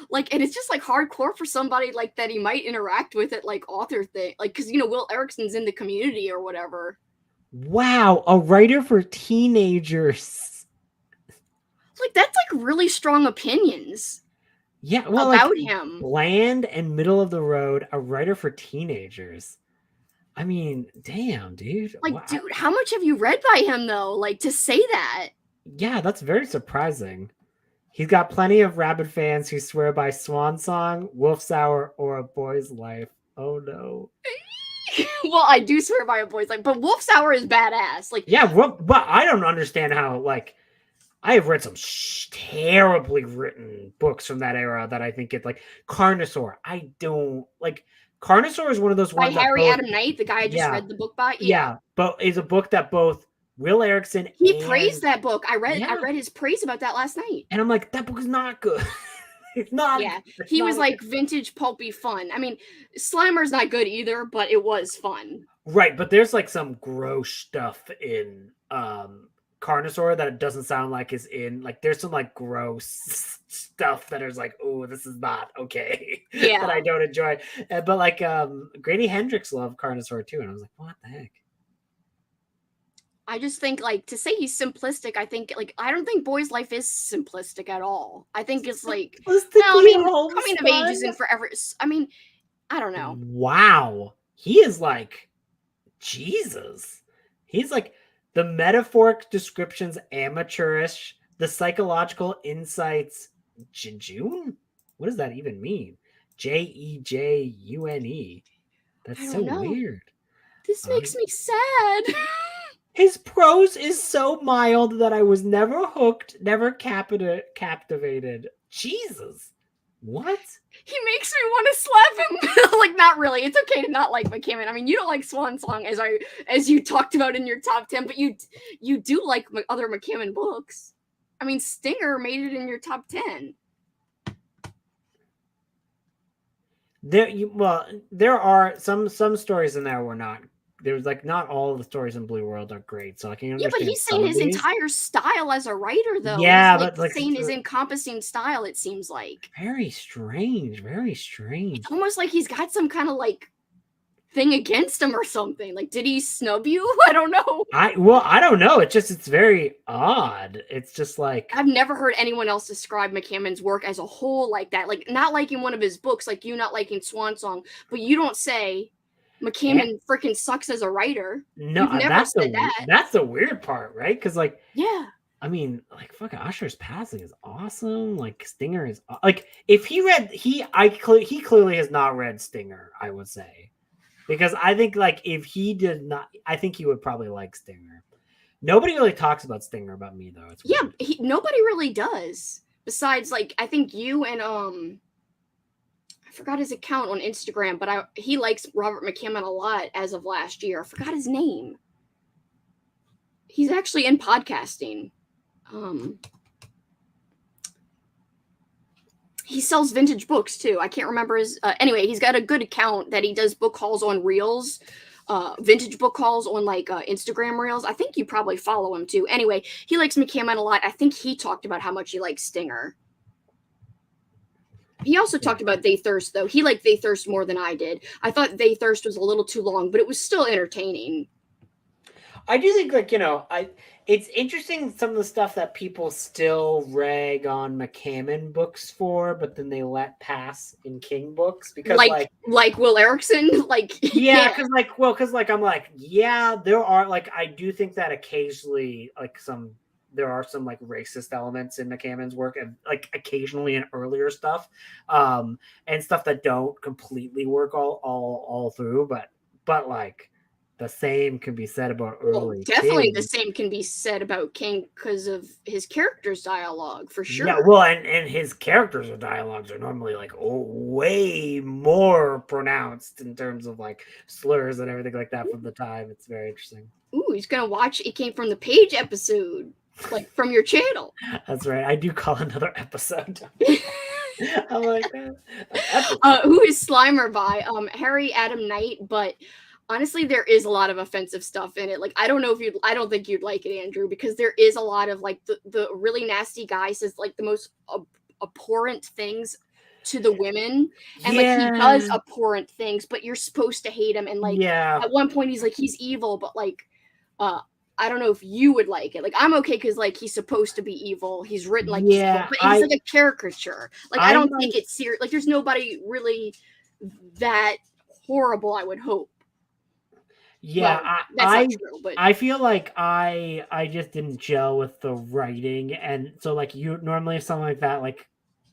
Like, and it's just like hardcore for somebody like that he might interact with it, like author thing, like because Will Erickson's in the community or whatever. Wow, a writer for teenagers. Like that's like really strong opinions. Yeah, well, about like, him. Bland and middle of the road, a writer for teenagers. I mean, damn, dude. Like, wow. Dude, how much have you read by him though? Like to say that? Yeah, that's very surprising. He's got plenty of rabid fans who swear by Swan Song, Wolf's Hour, or A Boy's Life. Oh no. Well, I do swear by A Boy's Life, but Wolf's Hour is badass. Like, yeah, but I don't understand how, like, I have read some terribly written books from that era that I think it, like Carnosaur. I don't like. Carnosaur is one of those ones by Harry Adam Knight, the guy I just read the book by. Yeah, but is a book that both Will Erickson praised that book. I read his praise about that last night, and I'm like, that book is not good. It's not. Yeah, he was like vintage pulpy fun. I mean, Slimer's not good either, but it was fun. Right, but there's like some gross stuff in Carnosaur that it doesn't sound like is in, like, there's some like gross stuff that is like, oh, this is not okay. Yeah. That I don't enjoy. But like Grady Hendrix loved Carnosaur too, and I was like, what the heck? I just think, like, to say he's simplistic, I think, like, I don't think Boy's Life is simplistic at all. I think it's like, well, I mean, coming of age isn't forever. I mean, I don't know. Wow. He is like, Jesus. He's like, the metaphoric descriptions amateurish, the psychological insights jejune? What does that even mean? Jejune. That's so weird. This makes me sad. His prose is so mild that I was never hooked, never captivated. Jesus. What? He makes me want to slap him. Like, not really. It's okay to not like McCammon. I mean, you don't like Swan Song, as you talked about in your top 10, but you do like other McCammon books. I mean, Stinger made it in your top 10. There are some stories in there were not. There's like, not all of the stories in Blue World are great, so I can understand. Yeah, but he's saying his entire style as a writer, though. Yeah, he's, but like saying his encompassing style, it seems like. Very strange. Very strange. It's almost like he's got some kind of like thing against him or something. Like, did he snub you? I don't know. I don't know. It's very odd. It's just like, I've never heard anyone else describe McCammon's work as a whole like that. Like, not liking one of his books, like you not liking Swan Song, but you don't say McCammon freaking sucks as a writer. No, that's the weird part, right? Because like, yeah, I mean, like, fucking Usher's passing is awesome. Like, Stinger is like, if he read, he clearly has not read Stinger, I would say, because I think like if he did not, I think he would probably like Stinger. Nobody really talks about Stinger about me though. It's weird. Nobody really does. Besides, like, I think you and I forgot his account on Instagram, but he likes Robert McCammon a lot as of last year. I forgot his name. He's actually in podcasting. he sells vintage books too. I can't remember his. Anyway, he's got a good account that he does book hauls on Reels, vintage book hauls on like Instagram Reels. I think you probably follow him too. Anyway, he likes McCammon a lot. I think he talked about how much he likes Stinger. He also talked about They Thirst though. He liked They Thirst more than I did. I thought They Thirst was a little too long, but it was still entertaining. I do think, like, it's interesting some of the stuff that people still rag on McCammon books for, but then they let pass in King books because, like Will Erickson, like yeah, because I'm like, yeah, there are like I do think that occasionally like there are some like racist elements in McCammon's work, and like occasionally in earlier stuff, and stuff that don't completely work all through, but like. The same can be said about early. Definitely King. the same can be said about King because of his character's dialogue, for sure. Yeah, well, and his characters or dialogues are normally like way more pronounced in terms of like slurs and everything like that from the time. It's very interesting. Ooh, he's gonna watch It Came from the Page episode, like from your channel. That's right. I do call another episode. I'm like, who is Slimer by? Harry Adam Knight, but honestly, there is a lot of offensive stuff in it. Like, I don't think you'd like it, Andrew, because there is a lot of like the really nasty guy says like the most abhorrent things to the women, and like he does abhorrent things, but you're supposed to hate him. And like at one point he's like he's evil, but like I don't know if you would like it. Like I'm okay because like he's supposed to be evil. He's written like he's evil, but he's like a caricature. Like I don't think it's serious. Like there's nobody really that horrible. I would hope. Yeah, well, that's not true, but I feel like I just didn't gel with the writing, and so like you normally have something like that like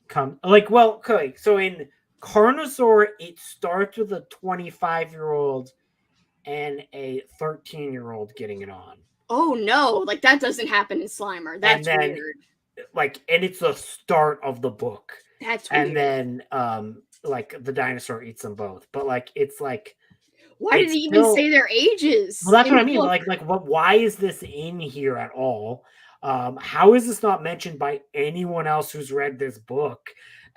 come like well okay, so in Carnosaur it starts with a 25-year-old and a 13-year-old getting it on. Oh no, like that doesn't happen in Slimer. That's weird. Like, and it's the start of the book. That's weird. And then like the dinosaur eats them both, but like it's like. Why did he even say their ages? Well, that's what I mean. Like, why is this in here at all? How is this not mentioned by anyone else who's read this book?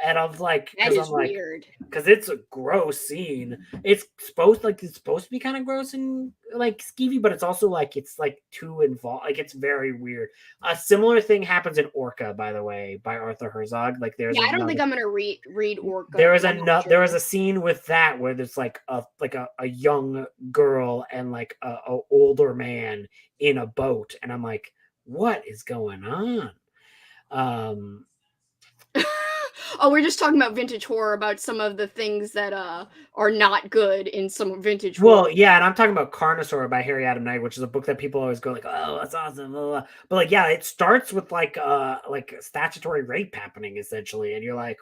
And I was like, because I'm like, weird. Because it's a gross scene. It's supposed to be kind of gross and like skeevy, but it's also like it's like too involved. Like it's very weird. A similar thing happens in Orca, by the way, by Arthur Herzog. Like there's I don't think I'm gonna read Orca. There is a scene with that where there's like a young girl and like a older man in a boat, and I'm like, what is going on? Oh, we're just talking about vintage horror, about some of the things that are not good in some vintage horror. Well, yeah, and I'm talking about Carnosaur by Harry Adam Knight, which is a book that people always go like, oh, that's awesome. Blah, blah. But like, yeah, it starts with like statutory rape happening essentially, and you're like,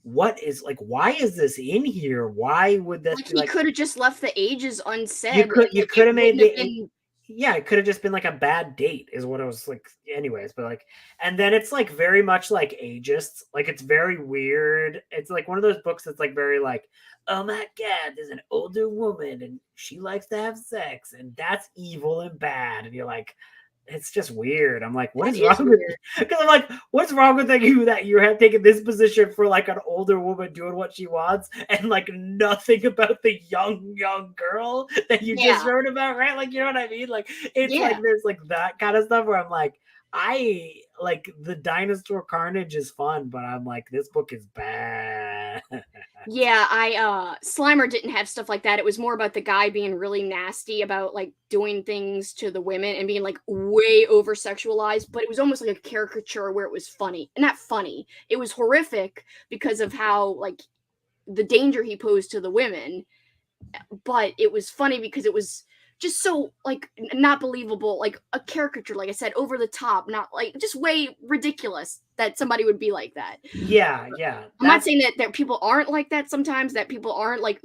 what is like, why is this in here? Why would this be like, he could have just left the ages unsaid. You could have made the yeah, it could have just been like a bad date is what it was like anyways, but like, and then it's like very much like ageist, like it's very weird. It's like one of those books that's like very like, oh my god, there's an older woman and she likes to have sex and that's evil and bad, and you're like, it's just weird. I'm like, what is wrong with you? Because I'm like, what's wrong with you that you have taken this position for like an older woman doing what she wants and like nothing about the young girl that you just wrote about, right? Like, you know what I mean? Like, it's like there's like that kind of stuff where I'm like, I like the dinosaur carnage is fun, but I'm like, this book is bad. Yeah, Slimer didn't have stuff like that. It was more about the guy being really nasty about like doing things to the women and being like way over sexualized, but it was almost like a caricature where it was funny. And not funny. It was horrific because of how like the danger he posed to the women, but it was funny because it was just so like not believable, like a caricature, like I said, over the top, not like just way ridiculous that somebody would be like that. Yeah. I'm not saying that people aren't like that sometimes, that people aren't like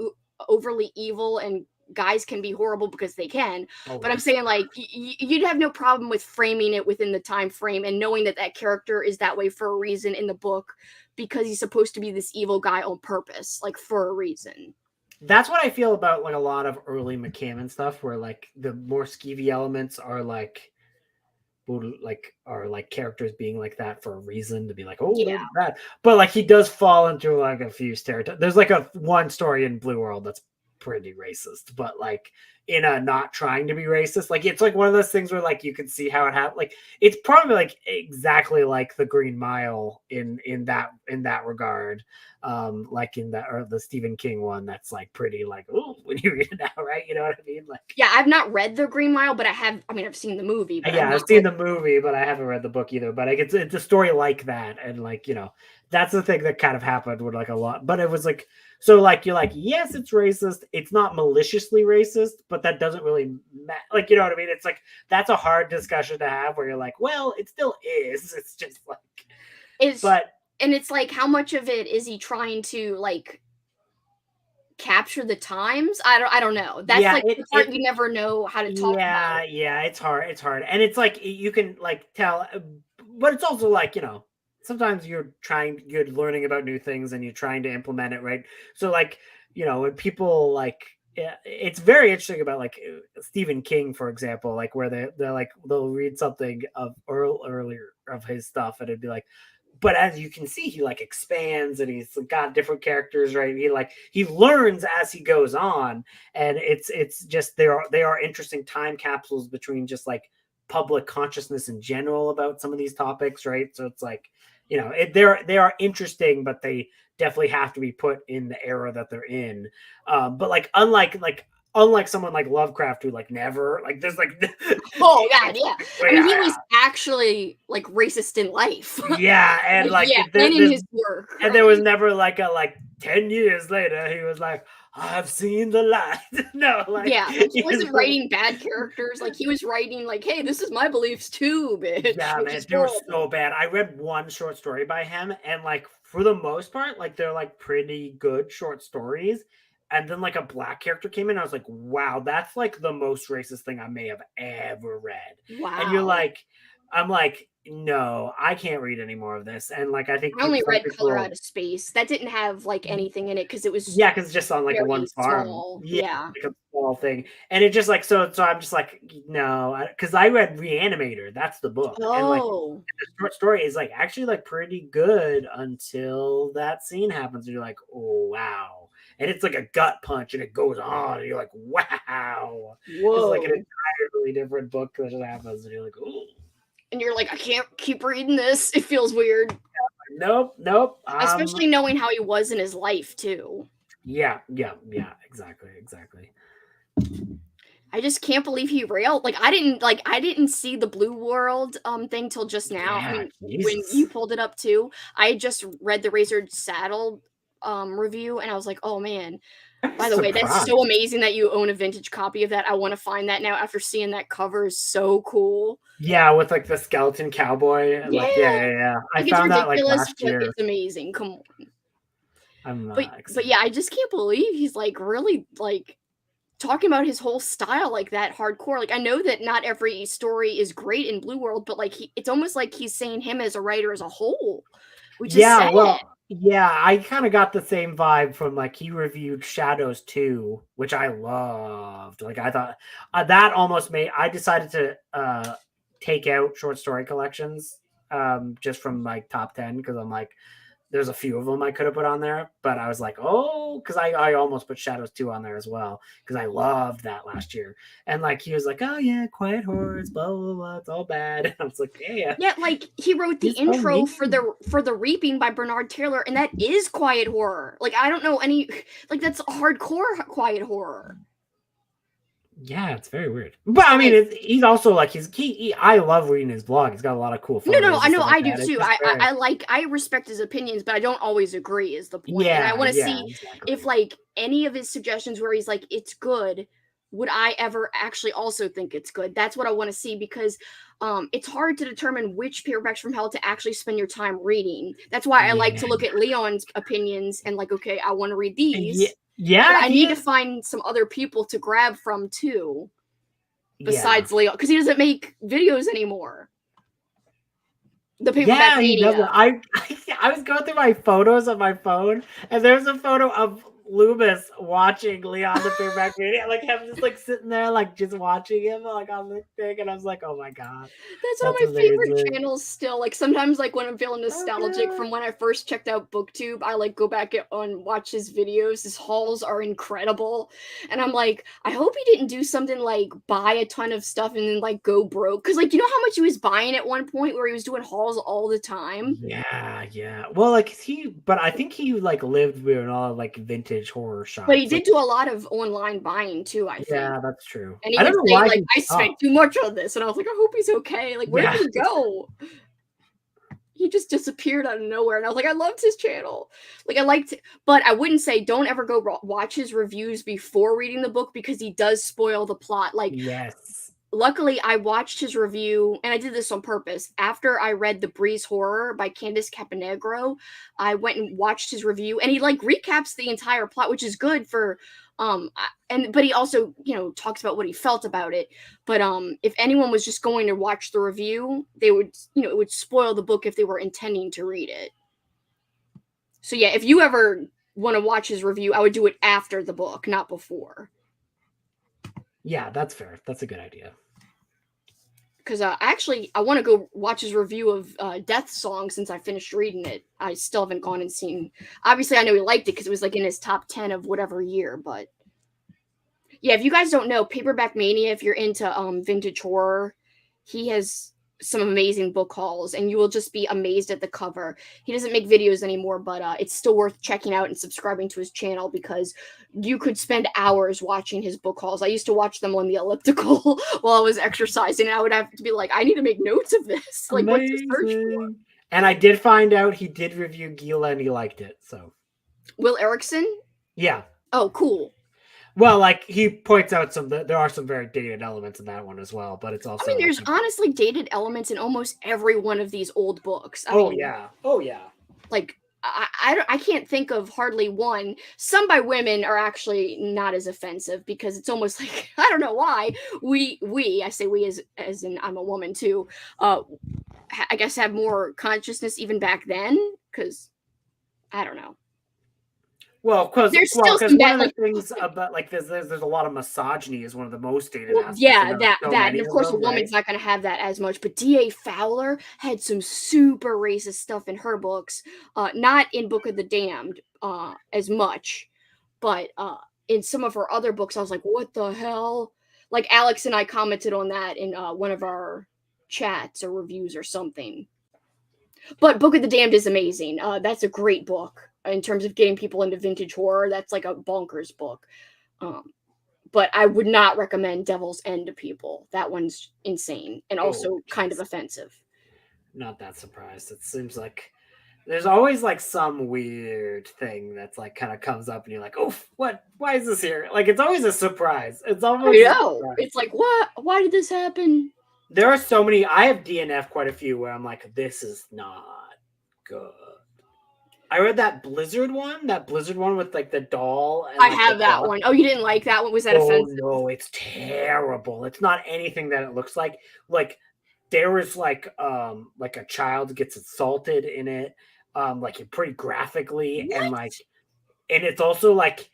overly evil and guys can be horrible because they can. But I'm saying like you'd have no problem with framing it within the time frame and knowing that that character is that way for a reason in the book because he's supposed to be this evil guy on purpose, like for a reason. That's what I feel about like a lot of early McCammon stuff where like the more skeevy elements are like like are like characters being like that for a reason to be like, oh, Yeah. they're bad. But like he does fall into like a few stereotypes. There's like one story in Blue World that's pretty racist, but like in a not trying to be racist. Like it's like one of those things where like you can see how it happened. Like it's probably like exactly like the Green Mile in that regard. Like in that, or the Stephen King one that's like pretty like, oh, when you read it now, right? You know what I mean? Like Yeah, I've not read The Green Mile, but I've seen the movie. But yeah, I've seen the movie, but I haven't read the book either. But like it's a story like that, and like, you know, that's the thing that kind of happened with like a lot. But it was like, so like you're like, yes, it's racist. It's not maliciously racist, but that doesn't really like, you know what I mean? It's like that's a hard discussion to have where you're like, well, it still is. It's just like and it's like, how much of it is he trying to like capture the times? I don't know. That's like the part you never know how to talk about. Yeah, it's hard. And it's like you can like tell, but it's also like, you know, sometimes you're learning about new things and you're trying to implement it, right? So like, you know, when people like, it's very interesting about like Stephen King, for example, like where they're like, they'll read something of earlier of his stuff and it'd be like, but as you can see, he like expands and he's got different characters, right? He learns as he goes on, and it's just they are interesting time capsules between just like public consciousness in general about some of these topics, right? So it's like, you know, they are interesting, but they definitely have to be put in the era that they're in. But like unlike someone like Lovecraft who like never like there's like oh god, yeah. I mean, he was actually like racist in life. Yeah, and like yeah, and in his work. And there was never like a 10 years later he was like, I've seen the light. No, like yeah, like, he wasn't writing bad characters. Like he was writing like, hey, this is my beliefs too, bitch. Yeah, man, they were so bad. I read one short story by him, and like for the most part, like they're like pretty good short stories. And then like a black character came in. I was like, wow, that's like the most racist thing I may have ever read. Wow. And you're like, I'm like, no, I can't read any more of this. And like, I think I only read Color Out of Space. That didn't have like anything in it because it was because it's just on like one farm. Yeah, like a small thing. And it just like so I'm just like, no, because I read Reanimator. That's the book. Oh. And like the short story is like actually like pretty good until that scene happens. And you're like, oh wow. And it's like a gut punch and it goes on and you're like, wow. Whoa. It's like an entirely different book that just happens and you're like, ooh. And you're like, I can't keep reading this. It feels weird. Nope. Especially knowing how he was in his life too. Yeah, exactly. I just can't believe he railed. Like I didn't see the Blue World thing till just now. Yeah, I mean, Jesus. when you pulled it up too, I had just read the Razor Saddle review and I was like, oh man. By the way, that's so amazing that you own a vintage copy of that. I want to find that now after seeing that cover is so cool. Yeah, with like the skeleton cowboy. Yeah. Like, yeah. Like, I found that like last year. It's amazing. Come on. I'm but yeah, I just can't believe he's like really like talking about his whole style like that hardcore. Like I know that not every story is great in Blue World, but like it's almost like he's saying him as a writer as a whole. Which is sad. Well, yeah, I kind of got the same vibe from like he reviewed Shadows 2, which I loved. Like I thought that almost made I decided to take out short story collections just from like top 10 because I'm like there's a few of them I could have put on there, but I was like, oh, because I almost put Shadows 2 on there as well because I loved that last year. And like he was like, oh yeah, quiet horrors, blah blah blah, it's all bad. And I was like, yeah, like he wrote the intro for the Reaping by Bernard Taylor, and that is quiet horror. Like I don't know any like that's hardcore quiet horror. Yeah, it's very weird. But I mean, he's also like I love reading his blog. He's got a lot of cool photos. No, I know I do too. I respect his opinions, but I don't always agree. Is the point? Yeah, and I want to see if like any of his suggestions where he's like, it's good. Would I ever actually also think it's good? That's what I want to see because it's hard to determine which paperbacks from hell to actually spend your time reading. That's why I like to look at Leon's opinions and like, okay, I want to read these. Yeah, I need to find some other people to grab from too, besides Leo, because he doesn't make videos anymore. The paperback he doesn't. I was going through my photos on my phone, and there's a photo of Loomis watching Leon the Paperback Maniac. Like I'm just like sitting there, like just watching him like on the thing, and I was like, oh my god. That's one of my favorite amazing. channels still. Like sometimes like when I'm feeling nostalgic God. from when I first checked out BookTube, I like go back and watch his videos. His hauls are incredible. And I'm like, I hope he didn't do something like buy a ton of stuff and then like go broke. Cause like you know how much he was buying at one point where he was doing hauls all the time? Yeah. Well, like but I think he like lived with all like vintage horror shops. But he did do a lot of online buying too, I think. Yeah, that's true. And he I would don't know say, why like, I spent too much on this. And I was like, I hope he's okay. Like, where did he go? He just disappeared out of nowhere. And I was like, I loved his channel. Like, I liked but I wouldn't say don't ever go watch his reviews before reading the book because he does spoil the plot. Like, yes. Luckily, I watched his review, and I did this on purpose. After I read The Breeze Horror by Candice Caponegro, I went and watched his review, and he like recaps the entire plot, which is good for but he also, you know, talks about what he felt about it. But if anyone was just going to watch the review, they would, you know, it would spoil the book if they were intending to read it. So yeah, if you ever want to watch his review, I would do it after the book, not before. Yeah, that's fair. That's a good idea. Because actually, I want to go watch his review of Death Song since I finished reading it. I still haven't gone and seen. Obviously, I know he liked it because it was like in his top 10 of whatever year. But yeah, if you guys don't know, Paperback Mania, if you're into vintage horror, he has some amazing book hauls, and you will just be amazed at the cover. He doesn't make videos anymore, but it's still worth checking out and subscribing to his channel because you could spend hours watching his book hauls. I used to watch them on the elliptical while I was exercising, and I would have to be like, I need to make notes of this. Like, what to search for? And I did find out he did review Gila and he liked it. So Will Erickson? Yeah. Oh, cool. Well, like he points out there are some very dated elements in that one as well, but it's also. I mean, there's honestly dated elements in almost every one of these old books. I mean, yeah. Like I can't think of hardly one. Some by women are actually not as offensive because it's almost like I don't know why I say we as in I'm a woman too. I guess have more consciousness even back then because I don't know. Well, because some one bad, of the things about like there's a lot of misogyny is one of the most dated aspects. Yeah, that and of course a woman's not going to have that as much. But D.A. Fowler had some super racist stuff in her books, not in Book of the Damned as much, but in some of her other books, I was like, what the hell? Like Alex and I commented on that in one of our chats or reviews or something. But Book of the Damned is amazing. That's a great book. In terms of getting people into vintage horror, that's like a bonkers book. But I would not recommend Devil's End to people. That one's insane and also kind of offensive. Not that surprised. It seems like there's always like some weird thing that's like kind of comes up and you're like, oh, what? Why is this here? Like it's always a surprise. It's almost it's like, what? Why did this happen? There are so many. I have DNF quite a few where I'm like, this is not good. I read that Blizzard one with like the doll. And, I have that one. Oh, you didn't like that one? Was that offensive? No, it's terrible. It's not anything that it looks like. Like there was like a child gets assaulted in it, like pretty graphically, What? and it's also like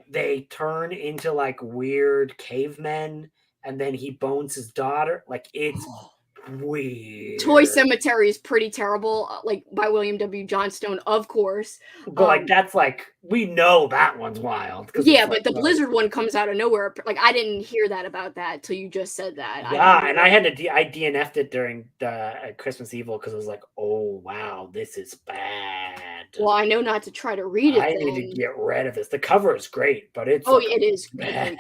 they turn into like weird cavemen, and then he bones his daughter. Like it's weird. Toy Cemetery is pretty terrible, like by William W. Johnstone, of course. But like that's like we know that one's wild. Yeah, but the Blizzard one comes out of nowhere. Like I didn't hear that about that till you just said that. Yeah, and I DNF'd it during the Christmas Evil because I was like, oh wow, this is bad. Well, I know not to try to read it. I need to get rid of this. The cover is great, but it's it is bad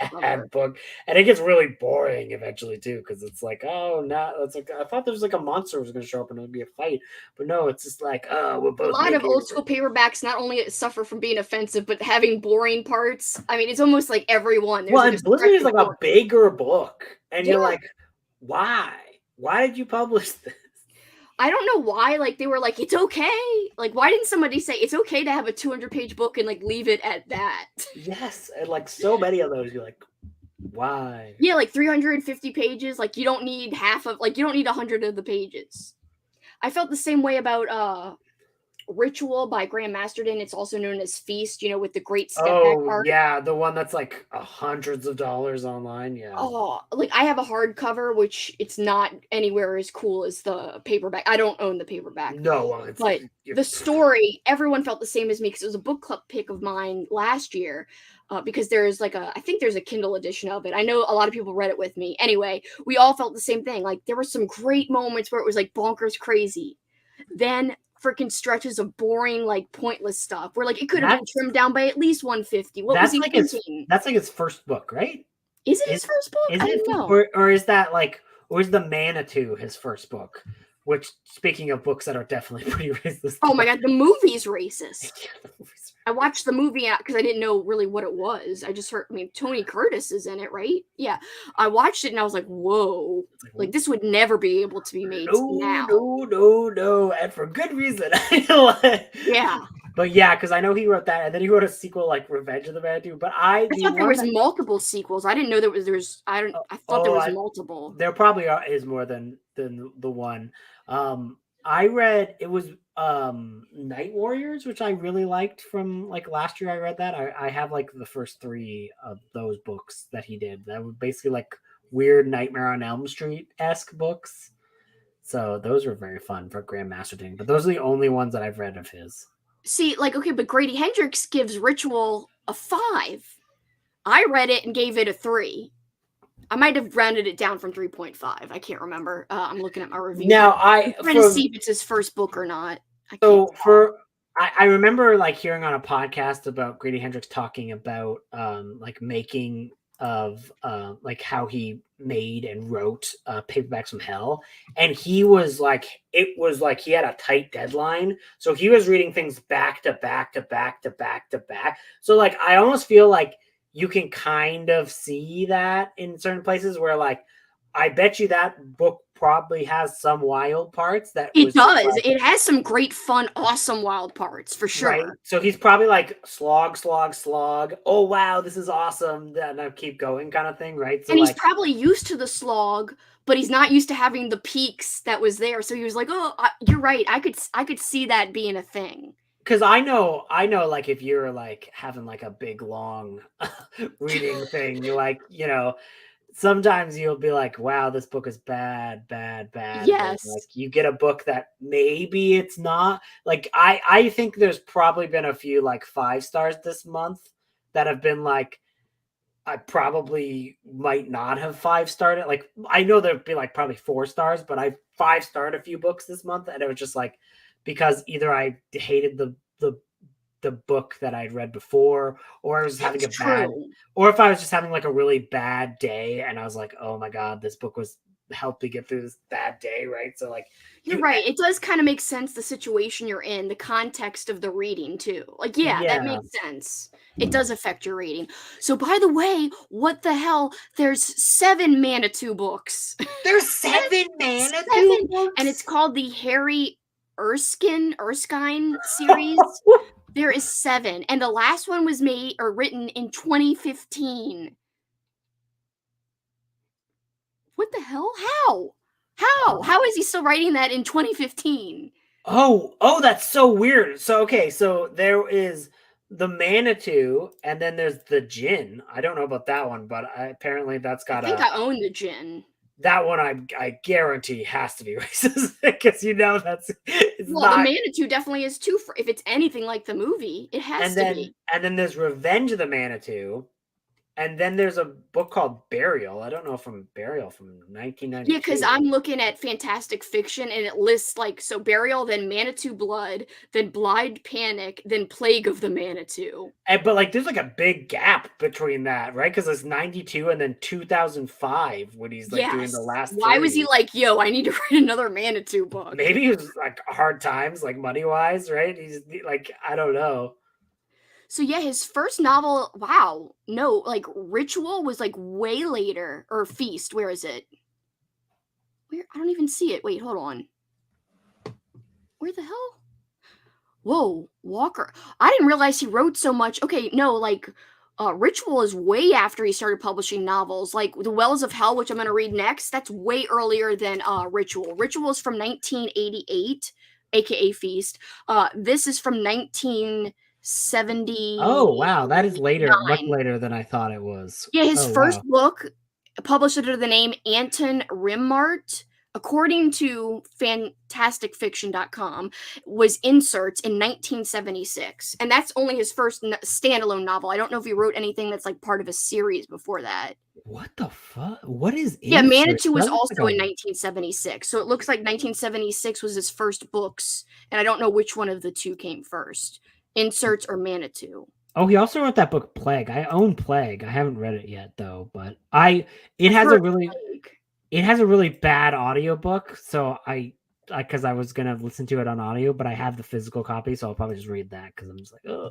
book, and it gets really boring eventually too because it's like, oh no, it's like I thought there was like a monster was going to show up and it would be a fight, but no, it's just like, oh, we're both. A lot of old school paperbacks not only suffer from being offensive, but having boring parts. I mean, it's almost like everyone. And Blizzard is like a bigger book, and you're like, why? Why did you publish this? I don't know why. Like they were like, it's okay. Like why didn't somebody say it's okay to have a 200-page book and like leave it at that? Yes, and like so many of those, you're like, why? Yeah, like 350 pages. Like you don't need you don't need 100 of the pages. I felt the same way about Ritual by Graham Masterton. It's also known as Feast, with the great step back art. Yeah, the one that's like hundreds of dollars online. Yeah. Oh, like I have a hardcover, which it's not anywhere as cool as the paperback. I don't own the paperback. No, but the story, everyone felt the same as me because it was a book club pick of mine last year. Because there's I think there's a Kindle edition of it. I know a lot of people read it with me. Anyway, we all felt the same thing. Like there were some great moments where it was like bonkers crazy. Then freaking stretches of boring, like pointless stuff where like it could have been trimmed down by at least 150. What was he thinking? That's like his first book, right? Is it his first book? I don't know. Or is that or is the Manitou his first book? Which, speaking of books that are definitely pretty racist. Oh my god, the movie's racist. I watched the movie because I didn't know really what it was. I just heard, Tony Curtis is in it, right? Yeah. I watched it and I was like, whoa. Like, this would never be able to be made now. No. And for good reason. Yeah. But yeah, because I know he wrote that, and then he wrote a sequel like Revenge of the Manitou. But I thought there was multiple sequels. I didn't know there was. I thought there was multiple. There probably is more than the one. I read it was Night Warriors, which I really liked from like last year. I read that. I have like the first 3 of those books that he did. That were basically like weird Nightmare on Elm Street-esque books. So those were very fun for Graham Masterton. But those are the only ones that I've read of his. See, okay, but Grady Hendrix gives Ritual a 5. I read it and gave it a 3. I might have rounded it down from 3.5. I can't remember. I'm looking at my review. Now I'm trying to see if it's his first book or not. I remember like hearing on a podcast about Grady Hendrix talking about like making of like how he made and wrote Paperbacks from Hell, and he was like, it was like he had a tight deadline, so he was reading things back to back to back to back to back. So like I almost feel like you can kind of see that in certain places where like I bet you that book probably has some wild parts. It does. Like, it has some great, fun, awesome wild parts for sure. Right? So he's probably like slog. Oh wow, this is awesome. Then I keep going, kind of thing, right? So and he's probably used to the slog, but he's not used to having the peaks that was there. So he was like, "Oh, you're right. I could see that being a thing." Because I know, like if you're like having like a big long reading thing, you're like, sometimes you'll be like, wow, this book is bad. Yes. Like you get a book that maybe it's not. Like I think there's probably been a few like 5 stars this month that have been like, I probably might not have 5-starred it. Like I know there'd be like probably 4 stars, but I 5-starred a few books this month, and it was just like because either I hated the book that I'd read before, or I was having or if I was just having like a really bad day and I was like, oh my God, this book was helped me get through this bad day, right? So like you're right. It does kind of make sense, the situation you're in, the context of the reading too. Like, yeah, that makes sense. It does affect your reading. So by the way, what the hell? There's 7 Manitou books. There's 7 Manitou books? And it's called the Harry Erskine series. There is 7, and the last one was made or written in 2015. What the hell? How is he still writing that in 2015? Oh, that's so weird. So okay, so there is the Manitou, and then there's the Djinn. I don't know about that one, but apparently that's got. I think I own the Djinn. That one I guarantee has to be racist because that's the Manitou definitely is too. If it's anything like the movie, it has to be. And then there's Revenge of the Manitou, and then there's a book called Burial. I don't know from Burial from 1992. Yeah, because I'm looking at Fantastic Fiction and it lists Burial, then Manitou Blood, then Blind Panic, then Plague of the Manitou. But like there's like a big gap between that, right? Because it's 92 and then 2005 when he's like doing the last. Why was he like, yo, I need to write another Manitou book? Maybe it was like hard times, like money wise, right? He's like, I don't know. So yeah, his first novel, Ritual was like way later, or Feast. Where is it? Where? I don't even see it. Wait, hold on. Where the hell? Whoa, Walker. I didn't realize he wrote so much. Okay, no, Ritual is way after he started publishing novels. Like The Wells of Hell, which I'm going to read next, that's way earlier than Ritual. Ritual is from 1988. aka Feast. This is from 1970. Oh wow, that is later, much later than I thought it was. Yeah, his Oh, first wow. book, published under the name Anton Rimmart, according to fantasticfiction.com, was Inserts in 1976. And that's only his first standalone novel. I don't know if he wrote anything that's like part of a series before that. What the fuck? What is Yeah, Insert? Manitou was That looks also like in a- 1976. So it looks like 1976 was his first books. And I don't know which one of the two came first, Inserts or Manitou. Oh, he also wrote that book Plague. I own Plague. I haven't read it yet though, but it has a really bad audiobook, so because I was gonna listen to it on audio, but I have the physical copy, so I'll probably just read that because I'm just like, oh.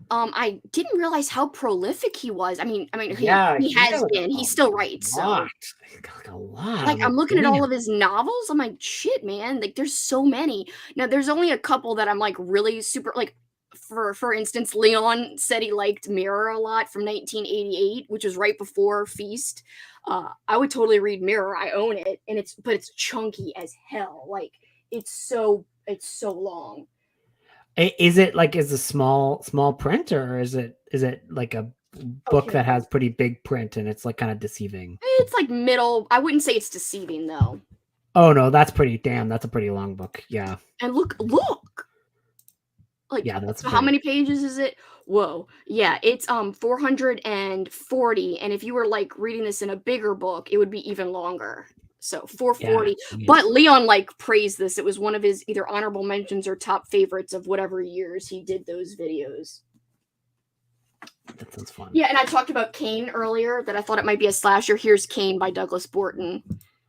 I didn't realize how prolific he was. I mean, Yeah, he has got, like, been. He still writes. So, He's got like a lot. like, I'm looking at all of his novels. I'm like, shit, man. Like, there's so many. Now, there's only a couple that I'm like really super like. For instance, Leon said he liked Mirror a lot from 1988, which was right before Feast. I would totally read Mirror. I own it, and it's chunky as hell. Like, it's so long. Is it like a small print, or is it like a book that has pretty big print and it's like kind of deceiving? It's like middle. I wouldn't say it's deceiving though. Oh no, that's a pretty long book. Yeah. And look. Like, yeah, that's so how many pages is it? Whoa. Yeah, it's 440, and if you were like reading this in a bigger book, it would be even longer. So 440. Yeah. But Leon like praised this. It was one of his either honorable mentions or top favorites of whatever years he did those videos. That sounds fun. Yeah, and I talked about Kane earlier, that I thought it might be a slasher. Here's Kane by Douglas Borton.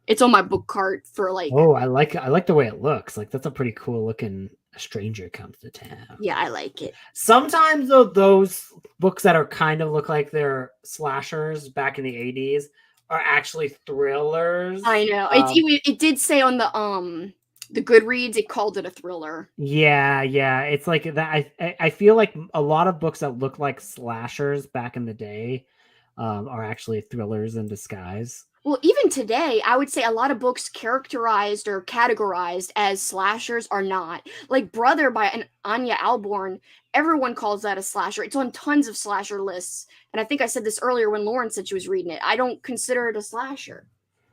It's on my book cart for like. Oh, I like the way it looks. Like, that's a pretty cool looking. A stranger comes to town. Yeah, I like it. Sometimes though, those books that are kind of look like they're slashers back in the 80s are actually thrillers. I know. It did say on the Goodreads, it called it a thriller. Yeah. It's like that. I feel like a lot of books that look like slashers back in the day are actually thrillers in disguise. Well, even today, I would say a lot of books characterized or categorized as slashers are not. Like Brother by Anya Alborn, everyone calls that a slasher. It's on tons of slasher lists. And I think I said this earlier when Lauren said she was reading it. I don't consider it a slasher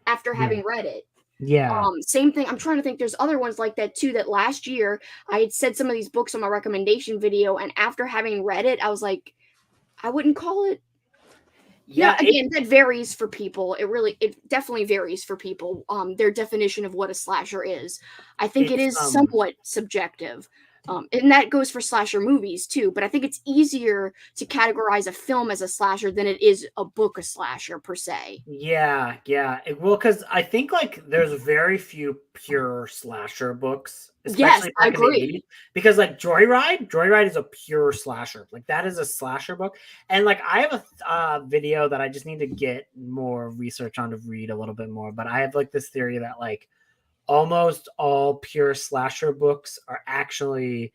after having read it. Yeah. Same thing. I'm trying to think. There's other ones like that too. That last year I had said some of these books on my recommendation video, and after having read it, I was like, I wouldn't call it. Yeah, again, that varies for people. It definitely varies for people. Their definition of what a slasher is. I think it is somewhat subjective. And that goes for slasher movies too, but I think it's easier to categorize a film as a slasher than it is a book a slasher per se. Yeah. Well, because I think like there's very few pure slasher books. Yes, I agree. Because like Joyride is a pure slasher. Like, that is a slasher book. And like, I have a video that I just need to get more research on to read a little bit more. But I have like this theory that like almost all pure slasher books are actually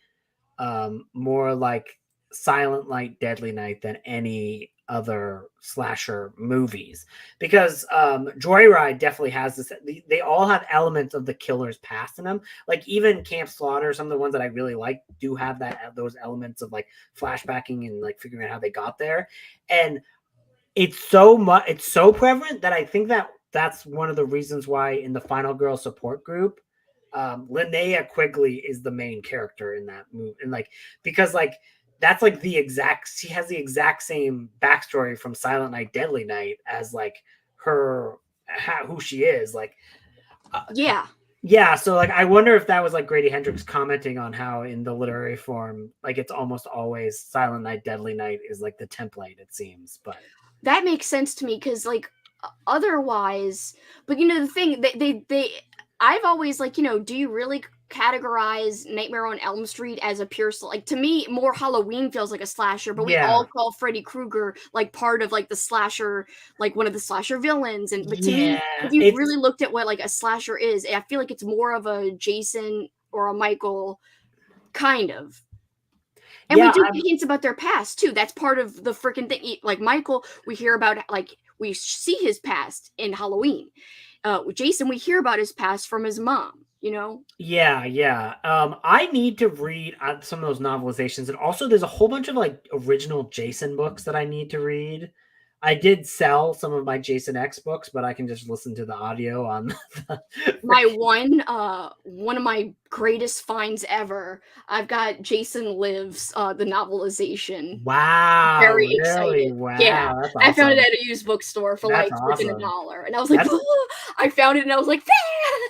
more like Silent Night, Deadly Night than any other slasher movies, because Joyride definitely has this. They all have elements of the killer's past in them. Like even Camp Slaughter, some of the ones that I really like do have those elements of like flashbacking and like figuring out how they got there. And it's so prevalent that I think that's one of the reasons why in the Final Girl support group, Linnea Quigley is the main character in that movie. And like, because like, that's like she has the exact same backstory from Silent Night, Deadly Night as like who she is. Like, yeah. So like, I wonder if that was like Grady Hendrix commenting on how in the literary form, like it's almost always Silent Night, Deadly Night is like the template, it seems. But that makes sense to me, because like otherwise, but you know, the thing they I've always like, you know, do you really categorize Nightmare on Elm Street as a pure like, to me more Halloween feels like a slasher, but we all call Freddy Krueger like part of like the slasher, like one of the slasher villains. And but to me, if you really looked at what like a slasher is, I feel like it's more of a Jason or a Michael kind of. And we do get hints about their past too. That's part of the freaking thing. Like Michael, we hear about, like, we see his past in Halloween. Jason, we hear about his past from his mom. you know? Yeah. I need to read some of those novelizations, and also there's a whole bunch of like original Jason books that I need to read. I did sell some of my Jason X books, but I can just listen to the audio on the My one of my greatest finds ever. I've got Jason Lives, the novelization. Wow, Very really? excited. Yeah. Wow, that's I found it awesome. at a used bookstore for That's like freaking awesome. $1. And I was like, That's I found it and I was like,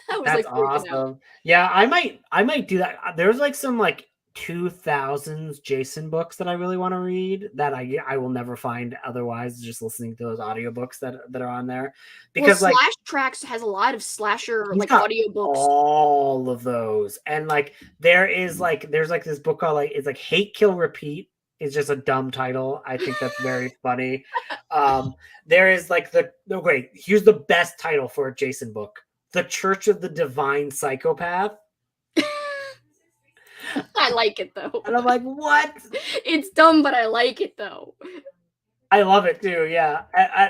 I was That's like freaking out. awesome. Yeah, I might do that. There's like some like 2000s Jason books that I really want to read that I will never find otherwise, just listening to those audiobooks that are on there. Well, Because like Slash Tracks has a lot of slasher he's like got audiobooks. all of those. And like there's like this book called like it's like Hate Kill Repeat. It's just a dumb title. I think that's very funny. There is like wait, here's the best title for a Jason book. The Church of the Divine Psychopath. I like it though. And I'm like, what? It's dumb, but I like it though. I love it too. Yeah.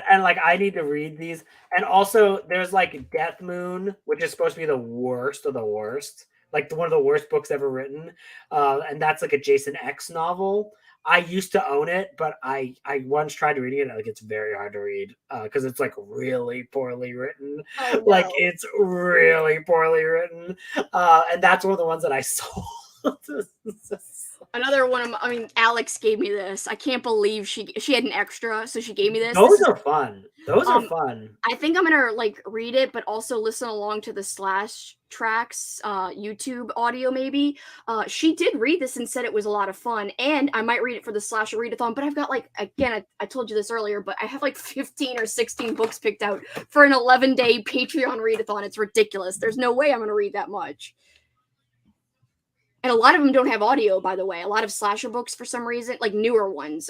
And like, I need to read these. And also, there's like Death Moon, which is supposed to be the worst of the worst, like one of the worst books ever written. And that's like a Jason X novel. I used to own it, but I once tried reading it. Like, it's very hard to read because it's like really poorly written. Oh, no. Like, it's really poorly written. And that's one of the ones that I sold. Another one of Alex gave me this. I can't believe she had an extra, so she gave me this. Those are fun. Those are fun. I think I'm gonna like read it, but also listen along to the Slash Tracks YouTube audio maybe. She did read this and said it was a lot of fun, and I might read it for the Slasher Readathon, but I've got like, again, I told you this earlier, but I have like 15 or 16 books picked out for an 11-day Patreon readathon. It's ridiculous. There's no way I'm gonna read that much. And a lot of them don't have audio, by the way. A lot of slasher books, for some reason, like newer ones,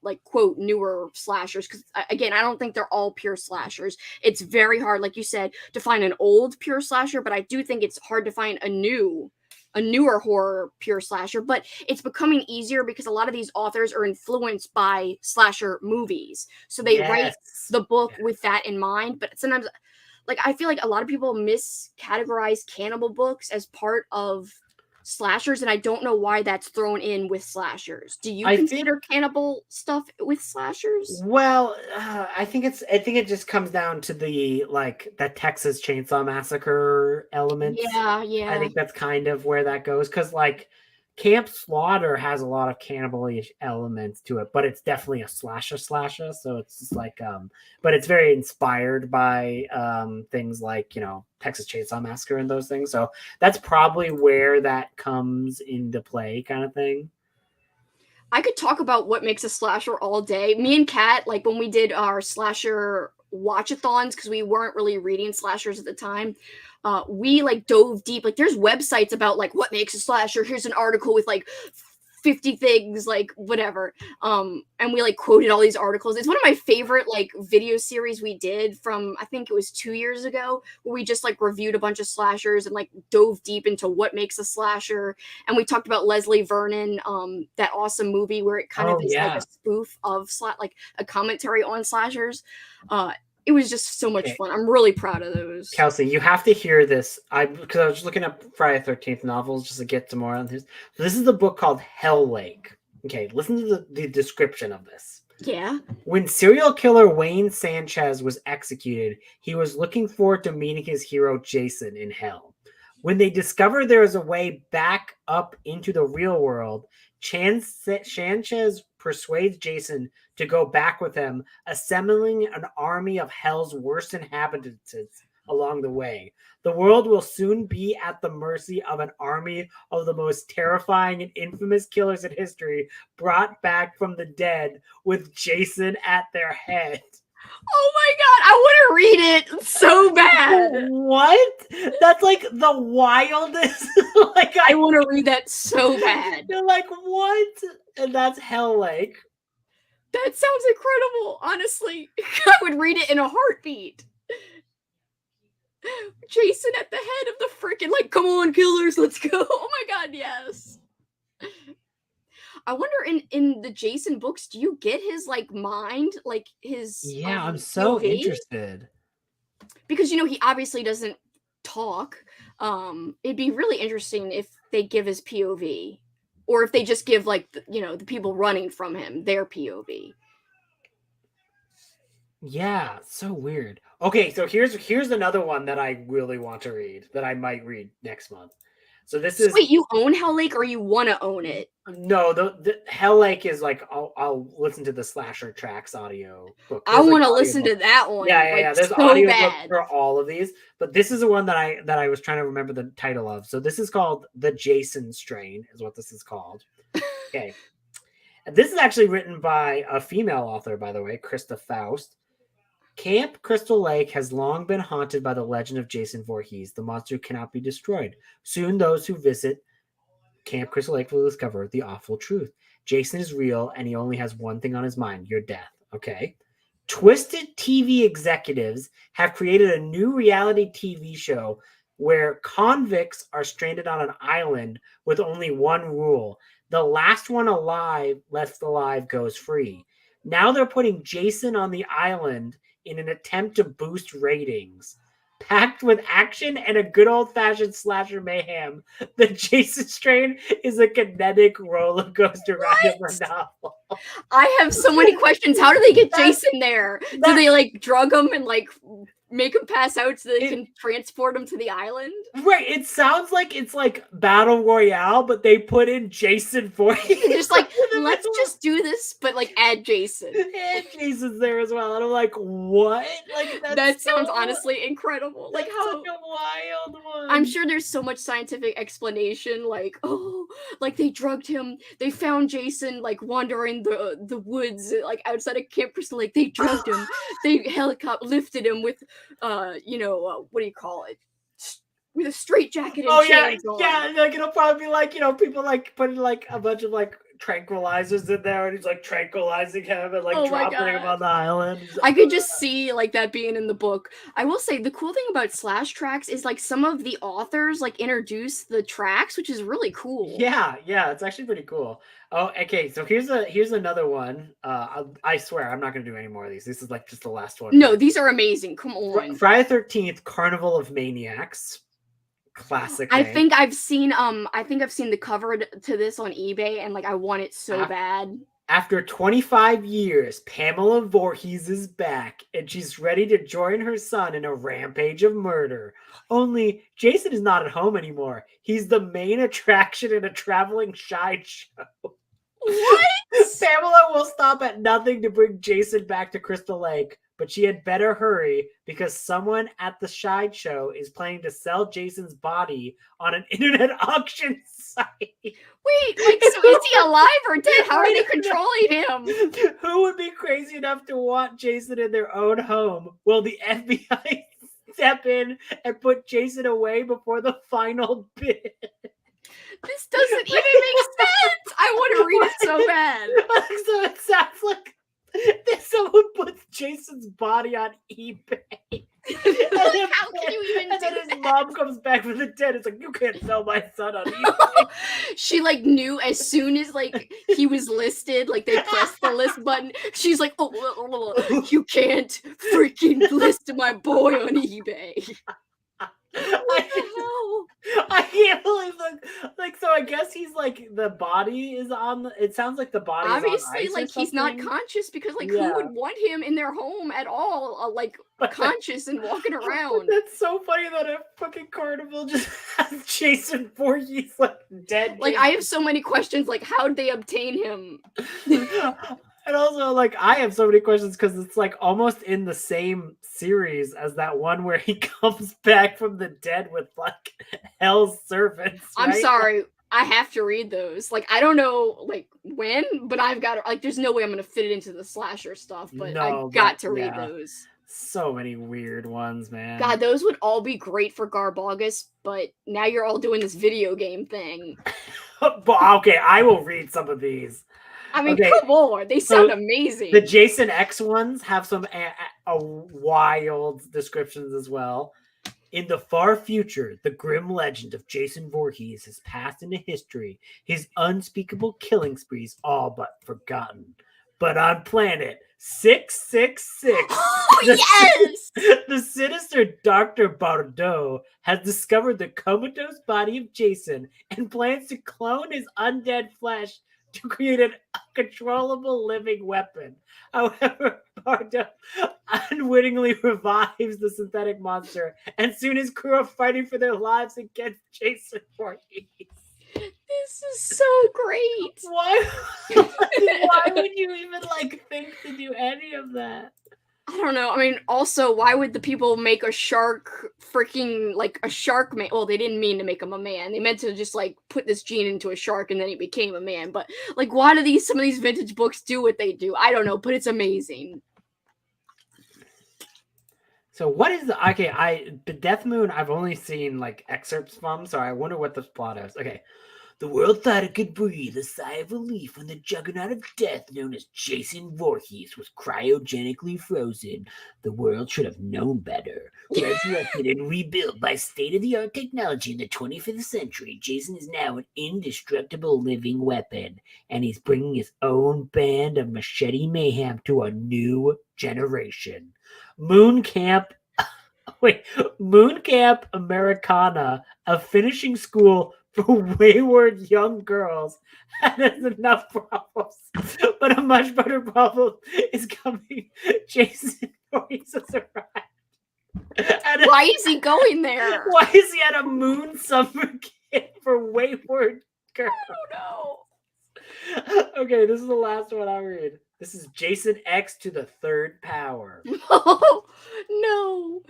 like quote newer slashers, because again, I don't think they're all pure slashers. It's very hard, like you said, to find an old pure slasher, but I do think it's hard to find a newer horror pure slasher. But it's becoming easier because a lot of these authors are influenced by slasher movies, so they write the book with that in mind. But sometimes, like, I feel like a lot of people miscategorize cannibal books as part of slashers, and I don't know why that's thrown in with slashers. Do you consider cannibal stuff with slashers? Well, I think it just comes down to the Texas Chainsaw Massacre element. Yeah. I think that's kind of where that goes, because like Camp Slaughter has a lot of cannibal-ish elements to it, but it's definitely a slasher. So it's just like, but it's very inspired by things like, Texas Chainsaw Massacre and those things. So that's probably where that comes into play, kind of thing. I could talk about what makes a slasher all day. Me and Kat, like when we did our slasher watchathons, because we weren't really reading slashers at the time, we like dove deep. Like there's websites about like what makes a slasher. Here's an article with like 50 things, like whatever. And we like quoted all these articles. It's one of my favorite like video series we did from, I think it was 2 years ago, where we just like reviewed a bunch of slashers and like dove deep into what makes a slasher. And we talked about Leslie Vernon, that awesome movie where it kind of is like a spoof of like a commentary on slashers. It was just so much fun. I'm really proud of those. Kelsey, you have to hear this. Because I was looking up Friday the 13th novels just to get some more on this. So this is the book called Hell Lake. Okay, listen to the description of this. Yeah. When serial killer Wayne Sanchez was executed, he was looking forward to meeting his hero Jason in hell. When they discover there is a way back up into the real world, Sanchez persuades Jason to go back with him, assembling an army of hell's worst inhabitants along the way. The world will soon be at the mercy of an army of the most terrifying and infamous killers in history, brought back from the dead with Jason at their head. Oh my god, I want to read it so bad. What? That's like the wildest. Like I want to read that so bad. You're like, what? And that's Hell Lake. That sounds incredible. Honestly, I would read it in a heartbeat. Jason at the head of the freaking, like, come on, killers, let's go. Oh my god, yes. I wonder in the Jason books, do you get his like mind, like his? Yeah, I'm so POV? interested. Because he obviously doesn't talk. It'd be really interesting if they give his POV, or if they just give like the people running from him their POV. Yeah, so weird. Okay, so here's another one that I really want to read, that I might read next month. So this is wait, you own Hell Lake, or you want to own it? no, the Hell Lake is like I'll listen to the Slasher Tracks audio book. I want to listen to that one. Yeah. There's so audio bad. for all of these, but this is the one that I was trying to remember the title of. So this is called The Jason Strain, is what this is called. Okay, and this is actually written by a female author, by the way, Krista Faust. Camp Crystal Lake has long been haunted by the legend of Jason Voorhees, the monster who cannot be destroyed. Soon those who visit Camp Crystal Lake will discover the awful truth. Jason is real, and he only has one thing on his mind: your death. Okay. Twisted TV executives have created a new reality TV show where convicts are stranded on an island with only one rule: the last one alive, left alive, goes free. Now they're putting Jason on the island in an attempt to boost ratings. Packed with action and a good old-fashioned slasher mayhem, the Jason Strain is a kinetic roller coaster ride of a novel. I have so many questions. How do they get Jason there? Do they like drug him and like make him pass out so they can transport him to the island? Right. It sounds like it's like Battle Royale, but they put in Jason Voorhees. Just like, let's just do this, but like add Jason. And Jason's there as well. And I'm like, what? Like that sounds honestly incredible. Like how such a wild one. I'm sure there's so much scientific explanation, like, oh, like they drugged him, they found Jason like wandering the woods like outside of Camp Crystal Lake, they drugged him, they lifted him with what do you call it? With a straitjacket and chains on. Yeah, like it'll probably be like, people like putting like a bunch of like tranquilizers in there, and he's like tranquilizing him and like dropping him on the island. I could just see like that being in the book. I will say the cool thing about Slash Tracks is like some of the authors like introduce the tracks, which is really cool. Yeah, it's actually pretty cool. Oh, okay, so here's another one. I swear I'm not gonna do any more of these. This is like just the last one. No, these are amazing. Come on. Friday 13th, Carnival of Maniacs. Classic name. I think I've seen the cover to this on eBay, and like I want it so bad. After 25 years, Pamela Voorhees is back, and she's ready to join her son in a rampage of murder. Only Jason is not at home anymore. He's the main attraction in a traveling sideshow. What? Pamela will stop at nothing to bring Jason back to Crystal Lake, but she had better hurry because someone at the sideshow is planning to sell Jason's body on an internet auction site. Wait, like, so is he alive or dead? How are they controlling him? Who would be crazy enough to want Jason in their own home? Will the FBI step in and put Jason away before the final bid? This doesn't even make sense. I want to read it so bad. So it sounds like someone puts Jason's body on eBay. Like, how can you even and do then his mom comes back from the dead. It's like, you can't sell my son on eBay. She like knew as soon as like he was listed, like they pressed the list button. She's like, oh, you can't freaking list my boy on eBay. What the hell? I can't believe like so I guess he's like the body is on it sounds like the body obviously is on ice like he's not conscious because like who would want him in their home at all like conscious and walking around. That's so funny that a fucking carnival just has Jason Voorhees like dead. Like I have so many questions, like how'd they obtain him? And also, like, I have so many questions because it's like almost in the same series as that one where he comes back from the dead with like Hell's servants. Right? I'm sorry, I have to read those. Like, I don't know like when, but I've got to, like, there's no way I'm gonna fit it into the slasher stuff. But I got to read those. So many weird ones, man. God, those would all be great for Garbogus, but now you're all doing this video game thing. Okay, I will read some of these. I mean, come on. They sound amazing. The Jason X ones have some wild descriptions as well. In the far future, the grim legend of Jason Voorhees has passed into history, his unspeakable killing sprees all but forgotten. But on planet 666, Oh, the, yes! the sinister Dr. Bordeaux has discovered the comatose body of Jason and plans to clone his undead flesh to create an uncontrollable living weapon. However, Bordeaux unwittingly revives the synthetic monster, and soon his crew are fighting for their lives against Jason Voorhees. This is so great. Why? Why would you even like think to do any of that? I don't know. I mean, also, why would the people make a shark freaking like a shark man? Well, they didn't mean to make him a man. They meant to just like put this gene into a shark and then he became a man. But like, why do some of these vintage books do what they do? I don't know, but it's amazing. So what is the the Death Moon? I've only seen like excerpts from, so I wonder what this plot is. Okay. The world thought it could breathe a sigh of relief when the juggernaut of death known as Jason Voorhees was cryogenically frozen. The world should have known better. Resurrected and rebuilt by state-of-the-art technology in the 25th century, Jason is now an indestructible living weapon, and he's bringing his own band of machete mayhem to a new generation. Moon Camp Americana, a finishing school for wayward young girls, and has enough problems, but a much better problem is coming. Jason Voorhees has arrived. Why is he going there? Why is he at a moon summer camp for wayward girls? I don't know. Okay, this is the last one I'll read. This is Jason X to the third power. Oh, no.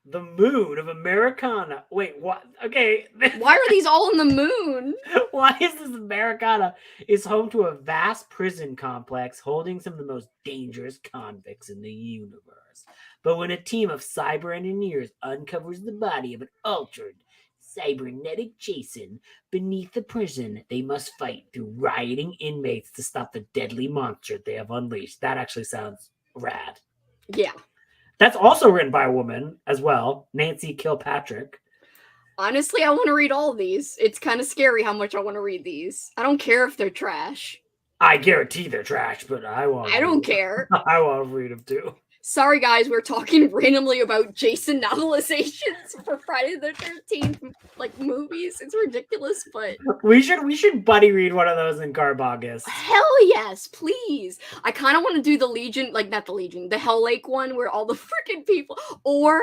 The moon of Americana. Wait, what? Okay. Why are these all on the moon? Why is this Americana? Is home to a vast prison complex holding some of the most dangerous convicts in the universe. But when a team of cyber engineers uncovers the body of an altered cybernetic Jason beneath the prison, they must fight through rioting inmates to stop the deadly monster they have unleashed. That actually sounds rad. Yeah. That's also written by a woman as well, Nancy Kilpatrick. Honestly, I want to read all of these. It's kind of scary how much I want to read these. I don't care if they're trash. I guarantee they're trash, but I don't care. I want to read them too. Sorry, guys, we're talking randomly about Jason novelizations for Friday the 13th, like movies. It's ridiculous, but we should buddy read one of those in Garbagus. Hell yes, please. I kind of want to do the Legion, like not the Legion, the Hell Lake one where all the freaking people, or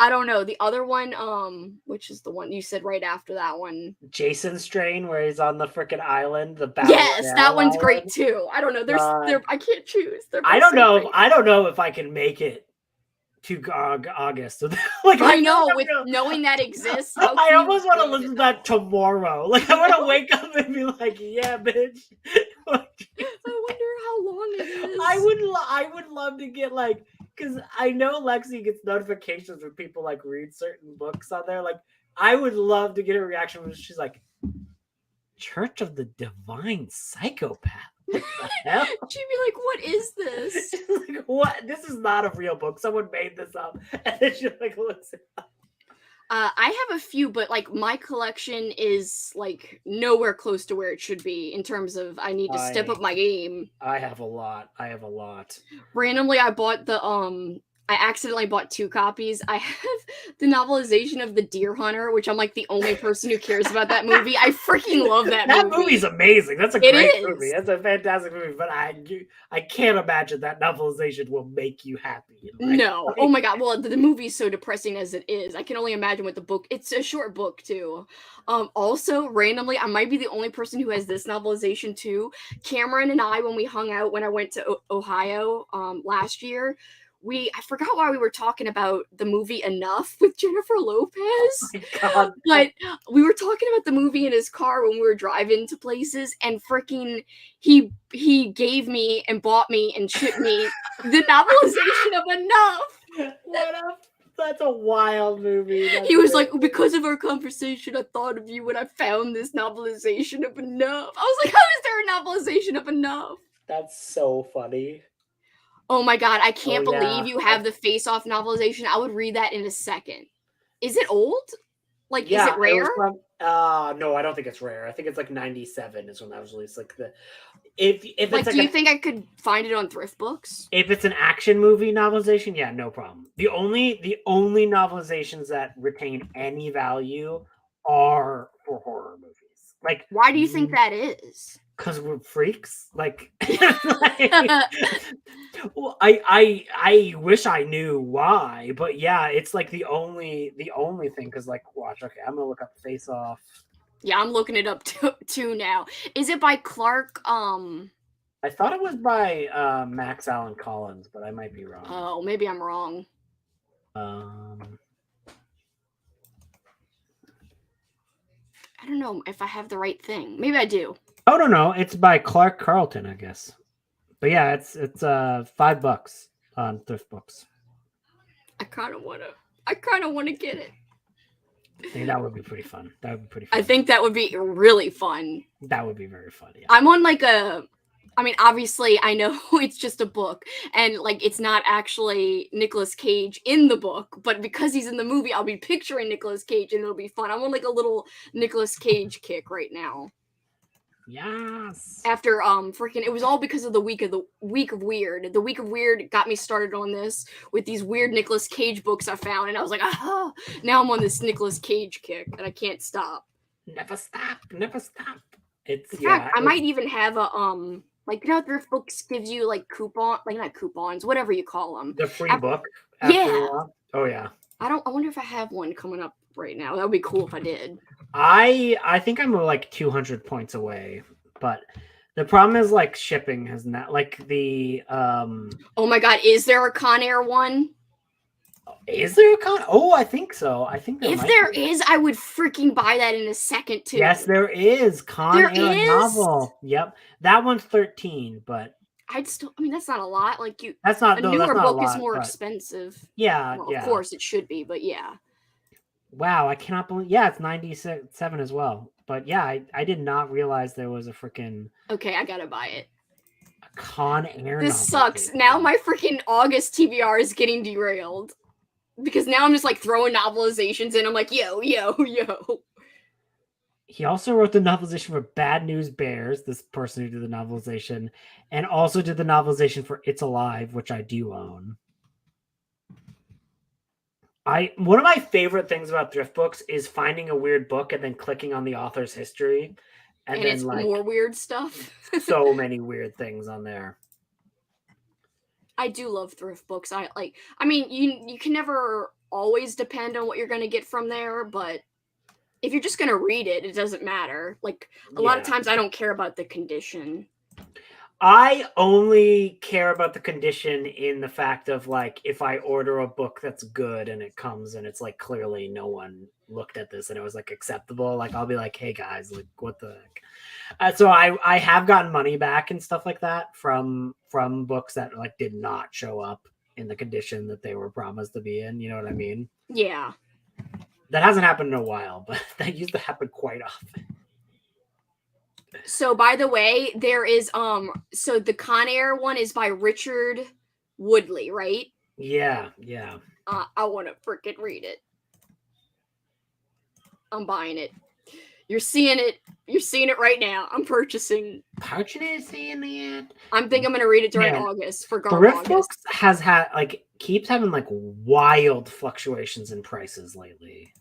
I don't know, the other one, which is the one you said right after that one. Jason Strain, where he's on the freaking island. The Battle yes, that one's island. Great too. I don't know. I can't choose. I don't know. Great. I don't know if I can make it to August. Like I know, with knowing that exists. I almost want to listen to that tomorrow. Like I want to wake up and be like, "Yeah, bitch." I wonder how long it is. I would love to get like, because I know Lexie gets notifications when people like read certain books on there. Like, I would love to get a reaction when she's like, "Church of the Divine Psychopath." What the hell? She'd be like, "What is this?" Like, what? This is not a real book. Someone made this up. And then she like looks it up. I have a few, but like my collection is like nowhere close to where it should be in terms of I need to step up my game. I have a lot. Randomly, I accidentally bought 2 copies. I have the novelization of The Deer Hunter, which I'm like the only person who cares about that movie. I freaking love that movie. That movie's amazing. That's a great movie. That's a fantastic movie. But I can't imagine that novelization will make you happy. No. Oh my god. Well, the movie's so depressing as it is. I can only imagine what the book. It's a short book too. Also, randomly, I might be the only person who has this novelization too. Cameron and I, when we hung out when I went to Ohio last year, I forgot why we were talking about the movie Enough with Jennifer Lopez. Oh my God. But we were talking about the movie in his car when we were driving to places, and freaking he gave me and bought me and shipped me the novelization of Enough. That's a wild movie. He was like, because of our conversation, I thought of you when I found this novelization of Enough. I was like, how is there a novelization of Enough? That's so funny. Oh my god, I can't believe you have the Face Off novelization. I would read that in a second. Is it old? Like, Yeah, is it rare? No, I don't think it's rare. I think it's like 97 is when that was released. Like if it's Like, like do you think I could find it on thrift books? if it's an action movie novelization, yeah, no problem. The only novelizations that retain any value are for horror movies. Like, Why do you think that is? because we're freaks. Like, well, I wish I knew why, but yeah, it's like the only thing. Because like, watch, okay, I'm gonna look up Face Off. Yeah, I'm looking it up too now. Is it by Clark? I thought it was by Max Allan Collins, but I might be wrong. Oh, maybe I'm wrong. I don't know if I have the right thing. Maybe I do. Oh no, it's by Clark Carlton, I guess. But yeah, it's $5 on thrift books. I kind of wanna get it. I think that would be pretty fun. I think that would be really fun. That would be very fun. Yeah. I'm on like I mean, obviously, I know it's just a book, and like it's not actually Nicolas Cage in the book, but because he's in the movie, I'll be picturing Nicolas Cage, and it'll be fun. I'm on like a little Nicolas Cage kick right now. Yes. After freaking, it was all because of the week of weird. The week of weird got me started on this with these weird Nicolas Cage books I found, and I was like, ah, now I'm on this Nicolas Cage kick, and I can't stop. Never stop. Never stop. It's In fact, I might even have a like, you know, thrift books gives you like not coupons, whatever you call them. The free book. Yeah. Oh yeah. I wonder if I have one coming up right now. That would be cool if I did. I think I'm like 200 points away, but the problem is like shipping has not like the Oh my god, is there a Con Air one? Is there a Con? Oh, I think so. I think if there is, I would freaking buy that in a second too. Yes, there is Con Air novel. Yep, that one's 13, but I'd still. I mean, that's not a lot. Like that's not a no, newer that's not book a lot, is more but... expensive. Yeah, well, yeah. Of course, it should be, but yeah. Wow, I cannot believe. Yeah, it's 97 as well. But yeah, I did not realize there was a freaking. Okay, I gotta buy it. A Con Air. This sucks. Now my freaking August TBR is getting derailed because now I'm just like throwing novelizations in. I'm like, yo. He also wrote the novelization for Bad News Bears, this person who did the novelization, and also did the novelization for It's Alive, which I do own. One of my favorite things about thrift books is finding a weird book and then clicking on the author's history. And then it's like more weird stuff. So many weird things on there. I do love thrift books. I mean, you can never always depend on what you're going to get from there, but if you're just going to read it, it doesn't matter. Like a lot of times I don't care about the condition. I only care about the condition in the fact of like if I order a book that's good and it comes and it's like clearly no one looked at this and it was like acceptable, like I'll be like, hey guys, like what the heck? So I have gotten money back and stuff like that from books that like did not show up in the condition that they were promised to be in. You know what I mean? Yeah. That hasn't happened in a while, but that used to happen quite often. So by the way, there is so the Con Air one is by Richard Woodley, right? Yeah. I want to freaking read it. I'm buying it. You're seeing it right now. I'm purchasing. Purchasing it. I'm thinking I'm gonna read it during August for Thrift books has had keeps having like wild fluctuations in prices lately.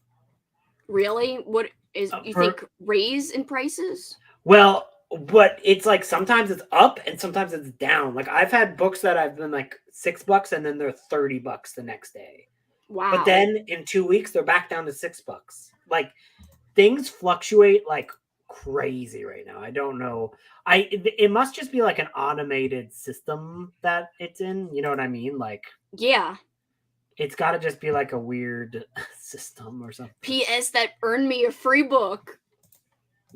Really? What is think raise in prices? Well, but it's like sometimes it's up and sometimes it's down. Like I've had books that I've been like $6 and then they're $30 the next day. Wow. But then in 2 weeks they're back down to $6. Like things fluctuate like crazy right now. I don't know. It must just be like an automated system that it's in. You know what I mean? Like yeah. It's got to just be like a weird system or something. P.S. That earned me a free book.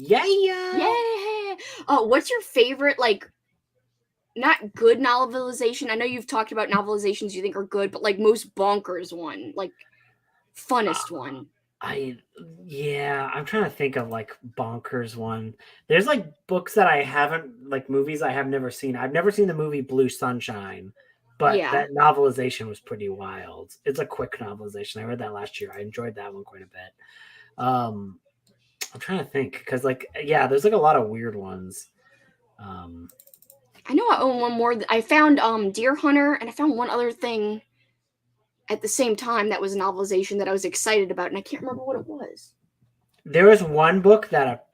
Yeah. What's your favorite, like, not good novelization? I know you've talked about novelizations you think are good, but like most bonkers one, like funnest one. I'm trying to think of like bonkers one. There's like books that I haven't, like movies I have never seen. I've never seen the movie Blue Sunshine, but that novelization was pretty wild. It's a quick novelization. I read that last year. I enjoyed that one quite a bit. I'm trying to think because like there's like a lot of weird ones. I know I own one more. I found Deer Hunter, and I found one other thing at the same time that was a novelization that I was excited about, and I can't remember what it was. There was one book that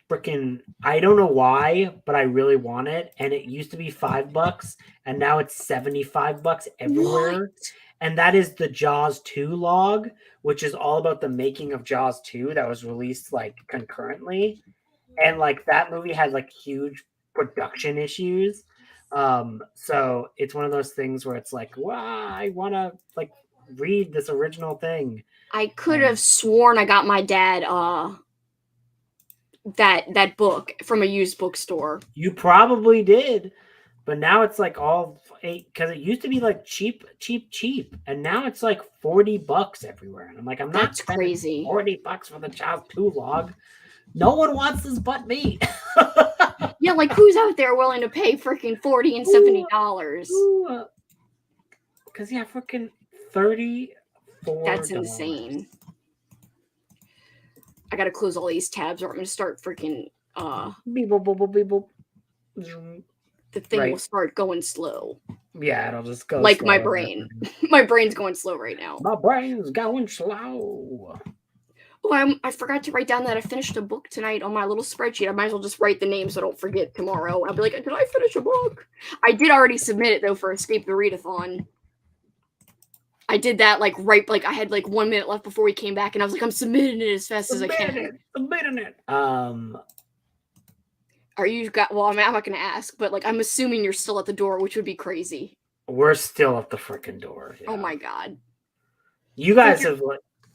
I don't know why, but I really want it, and it used to be $5, and now it's $75 everywhere. What? And that is the Jaws 2 log, which is all about the making of Jaws 2 that was released like concurrently. And like that movie had like huge production issues. So it's one of those things where it's like, wow, I want to like read this original thing. I could have sworn I got my dad that book from a used bookstore. You probably did, but now it's like all because it used to be like cheap, and now it's like $40 everywhere. And I'm like, I'm not That's spending crazy. $40 for the Jaws 2 log. No one wants this but me. Yeah, like who's out there willing to pay freaking $40 and $70? Because freaking $34. That's insane. I gotta close all these tabs or I'm gonna start freaking Beep, boop, boop, boop, beep, boop. the thing Right. will start going slow. Yeah, it'll just go Like my slower. brain. My brain's going slow right now. My brain's going slow. Oh, I forgot to write down that I finished a book tonight on my little spreadsheet. I might as well just write the name so I don't forget tomorrow. I'll be like, did I finish a book? I did already submit it though for Escape the Readathon. I did that like I had like 1 minute left before we came back, and I was like, I'm submitting it as fast as I can. Submitting it. Are you well, I'm not gonna ask, but like I'm assuming you're still at the door, which would be crazy. We're still at the freaking door. Yeah. Oh my god. You guys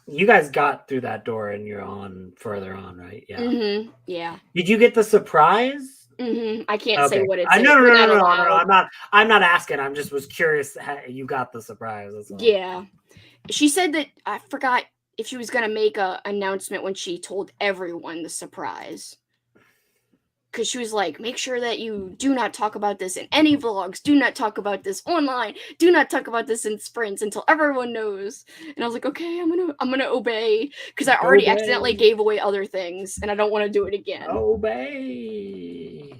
you guys got through that door and you're on further on, right? Yeah. Mm-hmm. Yeah. Did you get the surprise? Mm-hmm. I can't say what it's. No, I'm not asking. I'm just was curious how you got the surprise. That's all. Yeah. She said that I forgot if she was gonna make a announcement when she told everyone the surprise. Because she was like, make sure that you do not talk about this in any vlogs. Do not talk about this online. Do not talk about this in sprints until everyone knows. And I was like, okay, I'm gonna obey. Because I already accidentally gave away other things, and I don't want to do it again. Obey.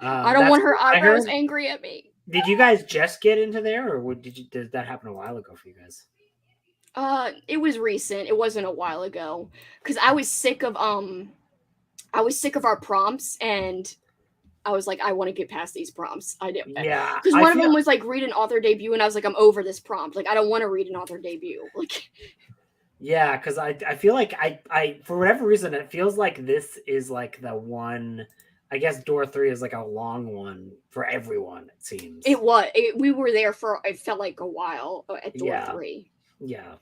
I don't want her eyebrows angry at me. Did you guys just get into there, or did that happen a while ago for you guys? It was recent. It wasn't a while ago. Because I was sick of our prompts, and I was like, I want to get past these prompts. I did. Yeah. Because one of them was like, read an author debut, and I was like, I'm over this prompt. Like, I don't want to read an author debut. Like. Yeah, because I feel like I for whatever reason it feels like this is like the one. I guess door 3 is like a long one for everyone. It seems It was. We were there for. It felt like a while at door 3. Yeah.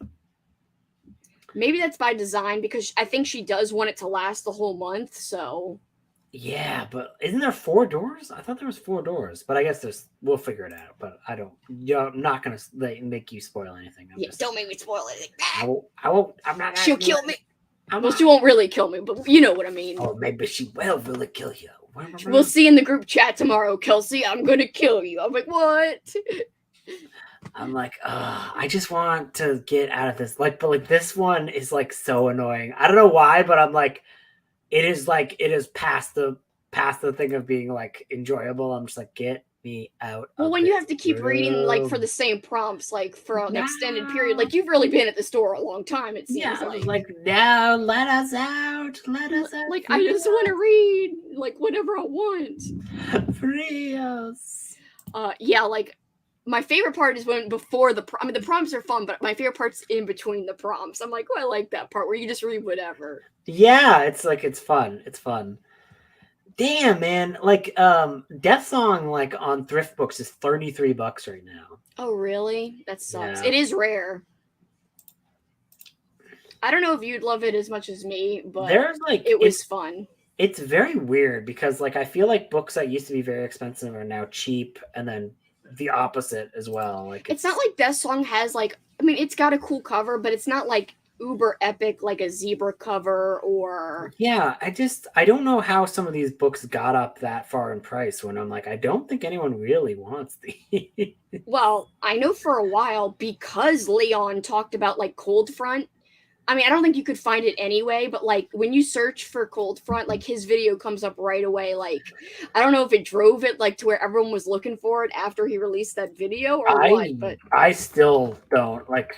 Maybe that's by design because I think she does want it to last the whole month. So. Yeah, but isn't there 4 doors? I thought there was 4 doors, but I guess we'll figure it out. But I don't. I'm not gonna make you spoil anything. Don't make me spoil anything. I won't. I'm not. She'll kill me. Well, she won't really kill me, but you know what I mean. Oh, maybe she will really kill you. We'll see in the group chat tomorrow, Kelsey. I'm gonna kill you. I'm like, what? I'm like, I just want to get out of this. But this one is like so annoying. I don't know why, but I'm like, it is past the thing of being like enjoyable. I'm just like, get me out. Well, when you have to keep reading like for the same prompts, like for an extended period, like you've really been at the store a long time. It seems like no, let us out. Like I just want to read like whatever I want. Free us. Yeah, like. My favorite part is before the prompts are fun, but my favorite part's in between the prompts. I'm like, oh, I like that part where you just read whatever. Yeah, it's like it's fun. It's fun. Damn, man. Like Death Song like on thrift books is $33 right now. Oh, really? That sucks. Yeah. It is rare. I don't know if you'd love it as much as me, but it was fun. It's very weird because like I feel like books that used to be very expensive are now cheap, and then the opposite as well. Like it's not like Death Song has like, I mean, it's got a cool cover, but it's not like uber epic like a zebra cover or. Yeah, I don't know how some of these books got up that far in price when I'm like, I don't think anyone really wants these. Well, I know for a while because Leon talked about like Cold Front. I mean, I don't think you could find it anyway, but like when you search for Cold Front, like his video comes up right away. Like, I don't know if it drove it like to where everyone was looking for it after he released that video or what, but I still don't like.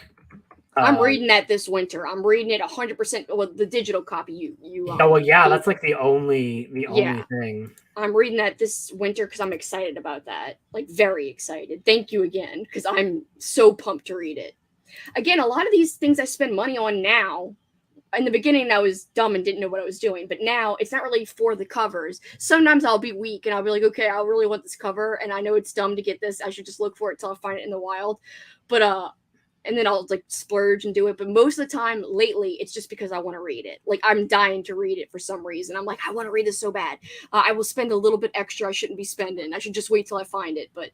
I'm reading that this winter. I'm reading it 100%. Well, the digital copy you. Oh well, yeah, that's like the only thing. I'm reading that this winter because I'm excited about that. Like, very excited. Thank you again, because I'm so pumped to read it. Again, a lot of these things I spend money on now. In the beginning, I was dumb and didn't know what I was doing, but now it's not really for the covers. Sometimes I'll be weak and I'll be like, okay, I really want this cover, and I know it's dumb to get this. I should just look for it till I find it in the wild. But and then I'll like splurge and do it. But most of the time lately, it's just because I want to read it. Like, I'm dying to read it for some reason. I'm like, I want to read this so bad. I will spend a little bit extra I shouldn't be spending. I should just wait till I find it. But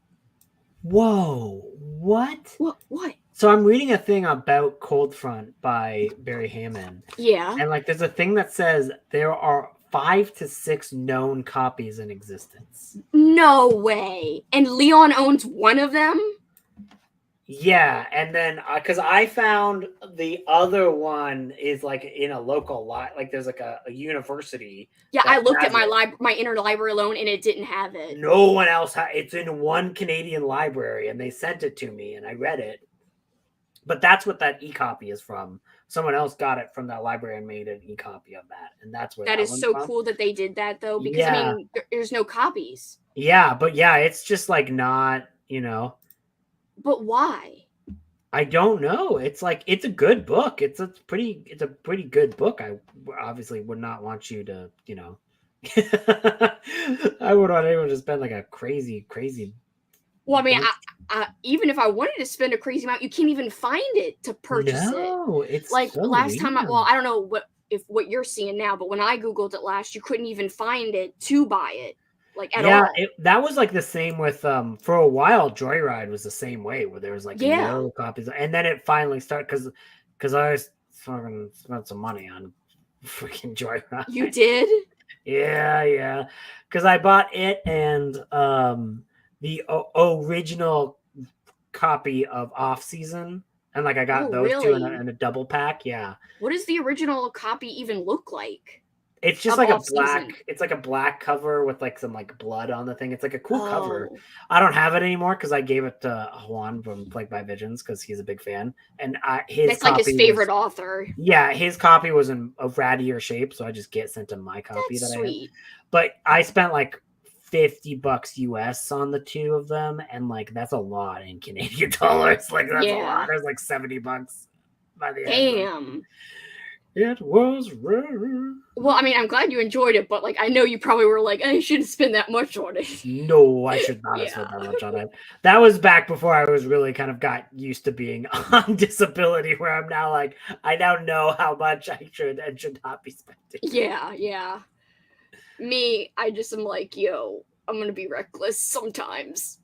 whoa, what? What? So I'm reading a thing about Cold Front by Barry Hammond. Yeah. And like there's a thing that says there are 5 to 6 known copies in existence. No way. And Leon owns one of them? Yeah, and then because I found the other one is like in a local like there's like a university. Yeah, I looked at my interlibrary loan and it didn't have it. No one else it's in one Canadian library, and they sent it to me and I read it. But that's what that e-copy is from. Someone else got it from that library and made an e-copy of that, and that's where that is so from. Cool that they did that though, because I mean, there's no copies. Yeah, but yeah, it's just like not, you know. But why? I don't know. It's like it's a good book. It's a pretty good book. I obviously would not want you to, you know. I would want anyone to spend like a crazy. Well, I mean, even if I wanted to spend a crazy amount, you can't even find it to purchase it. No, it's like so last time. I don't know what you're seeing now, but when I googled it last, you couldn't even find it to buy it. Like at all. That was like the same with for a while. Joyride was the same way, where there was like no copies, and then it finally started because I was fucking spent some money on freaking Joyride. You did? Yeah, because I bought it and the original copy of Off Season, and like I got those two in a double pack. Yeah. What does the original copy even look like? It's just like a black. It's like a black cover with like some like blood on the thing. It's like a cool cover. I don't have it anymore because I gave it to Juan from Plagued by Visions because he's a big fan, and that's like his favorite author. Yeah, his copy was in a rattier shape, so I just sent him my copy. That's sweet. But I spent like $50 US on the two of them, and like that's a lot in Canadian dollars. Like that's a lot. There's like $70 by the end. Damn. It was rare. Well, I mean, I'm glad you enjoyed it, but like I know you probably were like, I shouldn't spend that much on it. No, I should not have spent that much on it. That was back before I was really kind of got used to being on disability, where I'm now like, I now know how much I should and should not be spending. Yeah. Me, I just am like, yo, I'm gonna be reckless sometimes.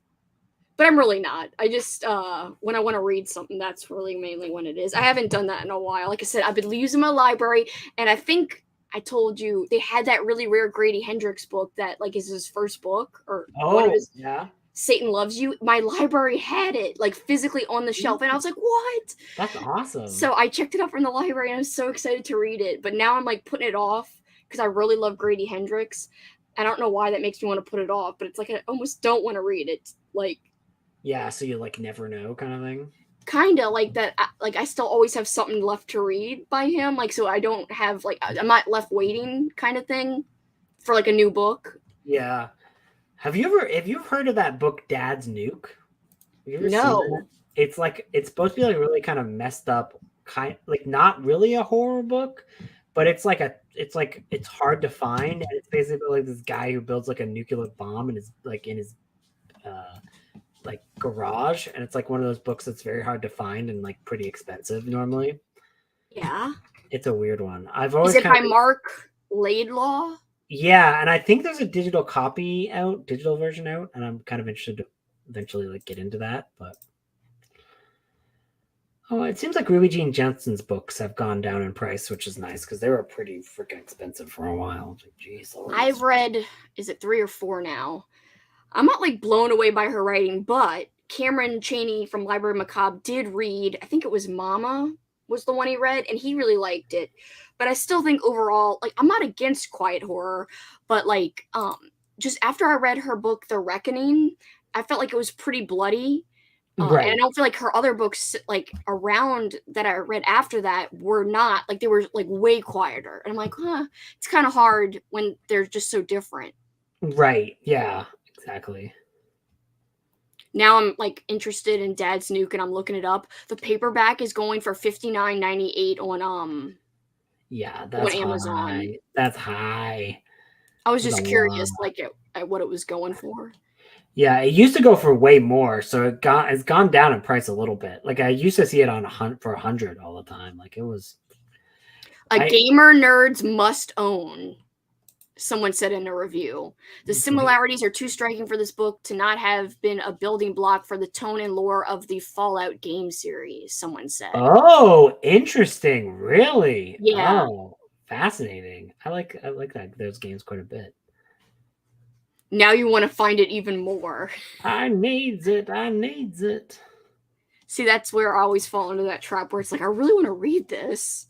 But I'm really not. I just, when I want to read something, that's really mainly when it is. I haven't done that in a while. Like I said, I've been using my library, and I think I told you they had that really rare Grady Hendrix book that like is his first book or one of his. Yeah. Satan Loves You. My library had it like physically on the shelf, and I was like, "What? That's awesome!" So I checked it up from the library, and I was so excited to read it. But now I'm like putting it off because I really love Grady Hendrix. I don't know why that makes me want to put it off, but it's like I almost don't want to read it. Like. Yeah, so you like never know kind of thing. Kind of like that. Like I still always have something left to read by him. Like so I don't have like I'm not left waiting kind of thing for like a new book. Yeah. Have you heard of that book Dad's Nuke? Have you ever seen it? It's like it's supposed to be like really kind of messed up, like not really a horror book, but it's hard to find, and it's basically like this guy who builds like a nuclear bomb in his like garage, and it's like one of those books that's very hard to find and like pretty expensive normally. Yeah, it's a weird one. I've always is it by Mark Laidlaw? Yeah, and I think there's a digital version out, and I'm kind of interested to eventually like get into that. But it seems like Ruby Jean Jensen's books have gone down in price, which is nice because they were pretty freaking expensive for a while. Like, geez, I've read, is it 3 or 4 now? I'm not like blown away by her writing, but Cameron Chaney from Library Macabre did read, I think it was Mama was the one he read, and he really liked it. But I still think overall, like, I'm not against quiet horror, but like just after I read her book The Reckoning, I felt like it was pretty bloody. Right. And I don't feel like her other books, like, around that I read after that were not, like, they were, like, way quieter. And I'm like, it's kind of hard when they're just so different. Right. Yeah, exactly. Now I'm, like, interested in Dad's Nuke, and I'm looking it up. The paperback is going for $59.98 on Yeah, that's Amazon. high. That's high. I was That's just a curious, lot. like, at what it was going for. Yeah, it used to go for way more, so it's gone down in price a little bit. Like I used to see it on for 100 all the time. Like it was Gamer nerds must own. Someone said in a review, the similarities are too striking for this book to not have been a building block for the tone and lore of the Fallout game series. Someone said. Oh, interesting! Really? Yeah. Oh, fascinating. I like those games quite a bit. Now you want to find it even more. I needs it. See, that's where I always fall into that trap where it's like, I really want to read this.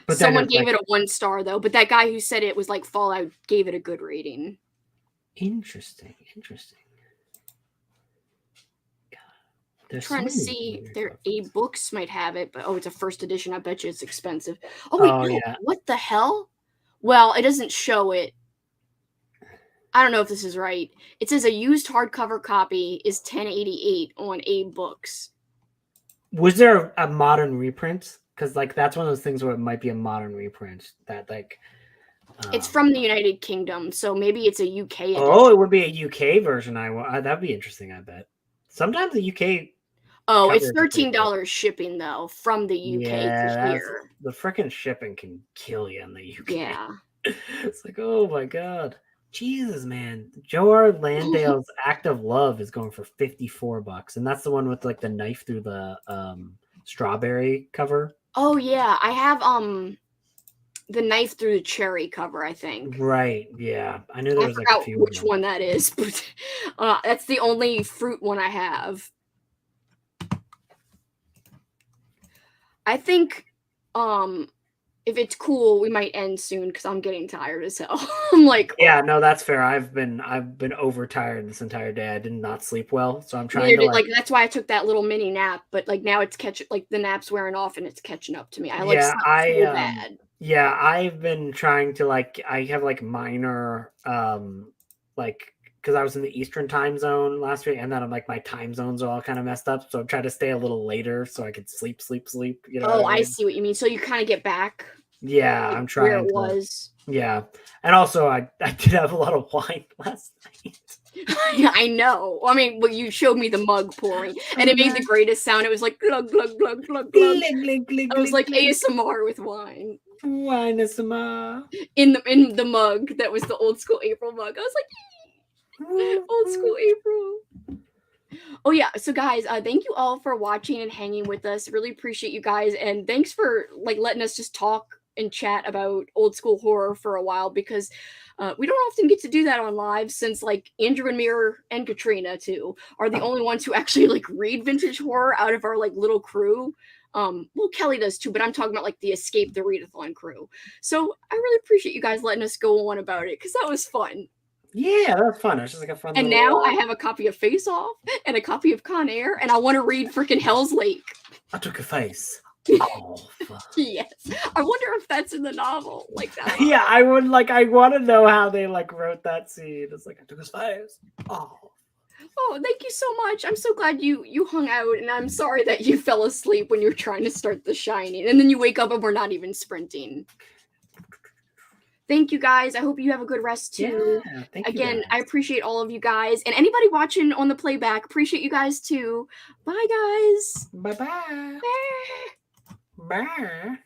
But someone gave it a 1 star though, but that guy who said it was like Fallout gave it a good rating. Interesting. I'm trying to see their books might have it, but it's a first edition. I bet you it's expensive. Oh wait, no. Yeah. What the hell? Well, it doesn't show it. I don't know if this is right. It says a used hardcover copy is $10.88 on Books. Was there a modern reprint? Because like that's one of those things where it might be a modern reprint that like. It's from the United Kingdom, so maybe it's a UK edition. Oh, it would be a UK version. That'd be interesting. I bet. Sometimes the UK. Oh, it's $13 shipping though from the UK to here. The freaking shipping can kill you in the UK. Yeah. It's like, oh my god. Jesus, man. Joe R. Landale's Act of Love is going for $54, and that's the one with like the knife through the strawberry cover. Oh yeah, I have the knife through the cherry cover, I think. Right, yeah. I knew there was like a few. Which one that is, but that's the only fruit one I have. I think if it's cool, we might end soon because I'm getting tired as hell. I'm like, yeah, no, that's fair. I've been overtired this entire day. I did not sleep well, so I'm trying to like that's why I took that little mini nap. But like now it's the nap's wearing off and it's catching up to me. I slept so bad. Yeah, I've been trying to I have like minor because I was in the Eastern time zone last week, and then I'm like my time zones are all kind of messed up, so I'm trying to stay a little later so I could sleep. You know? Oh, I see what you mean. So you kind of get back. Yeah, I'm trying. Where it was. Yeah, and also I did have a lot of wine last night. Yeah, I know. I mean, well, you showed me the mug pouring, and it made the greatest sound. It was like glug glug glug glug glug. I was like ASMR with wine. Wine ASMR in the mug that was the old school April mug. I was like. Old school April. Oh yeah, so guys, thank you all for watching and hanging with us. Really appreciate you guys, and thanks for letting us just talk and chat about old school horror for a while, because we don't often get to do that on live, since Andrew and Mir and Katrina too are the only ones who actually read vintage horror out of our little crew. Well, Kelly does too, but I'm talking about the Escape the Readathon crew. So I really appreciate you guys letting us go on about it, because that was fun. Yeah, that was fun. It was just a fun. And now I have a copy of Face Off and a copy of Con Air, and I want to read freaking Hell's Lake. I took a face. Oh, yes. I wonder if that's in the novel like that. Yeah, I would I want to know how they wrote that scene. It's I took his face. Oh, thank you so much. I'm so glad you hung out, and I'm sorry that you fell asleep when you were trying to start The Shining, and then you wake up and we're not even sprinting. Thank you guys. I hope you have a good rest too. Yeah, thank Again, you, I appreciate all of you guys, and anybody watching on the playback, appreciate you guys too. Bye guys. Bye-bye. Bye. Bye.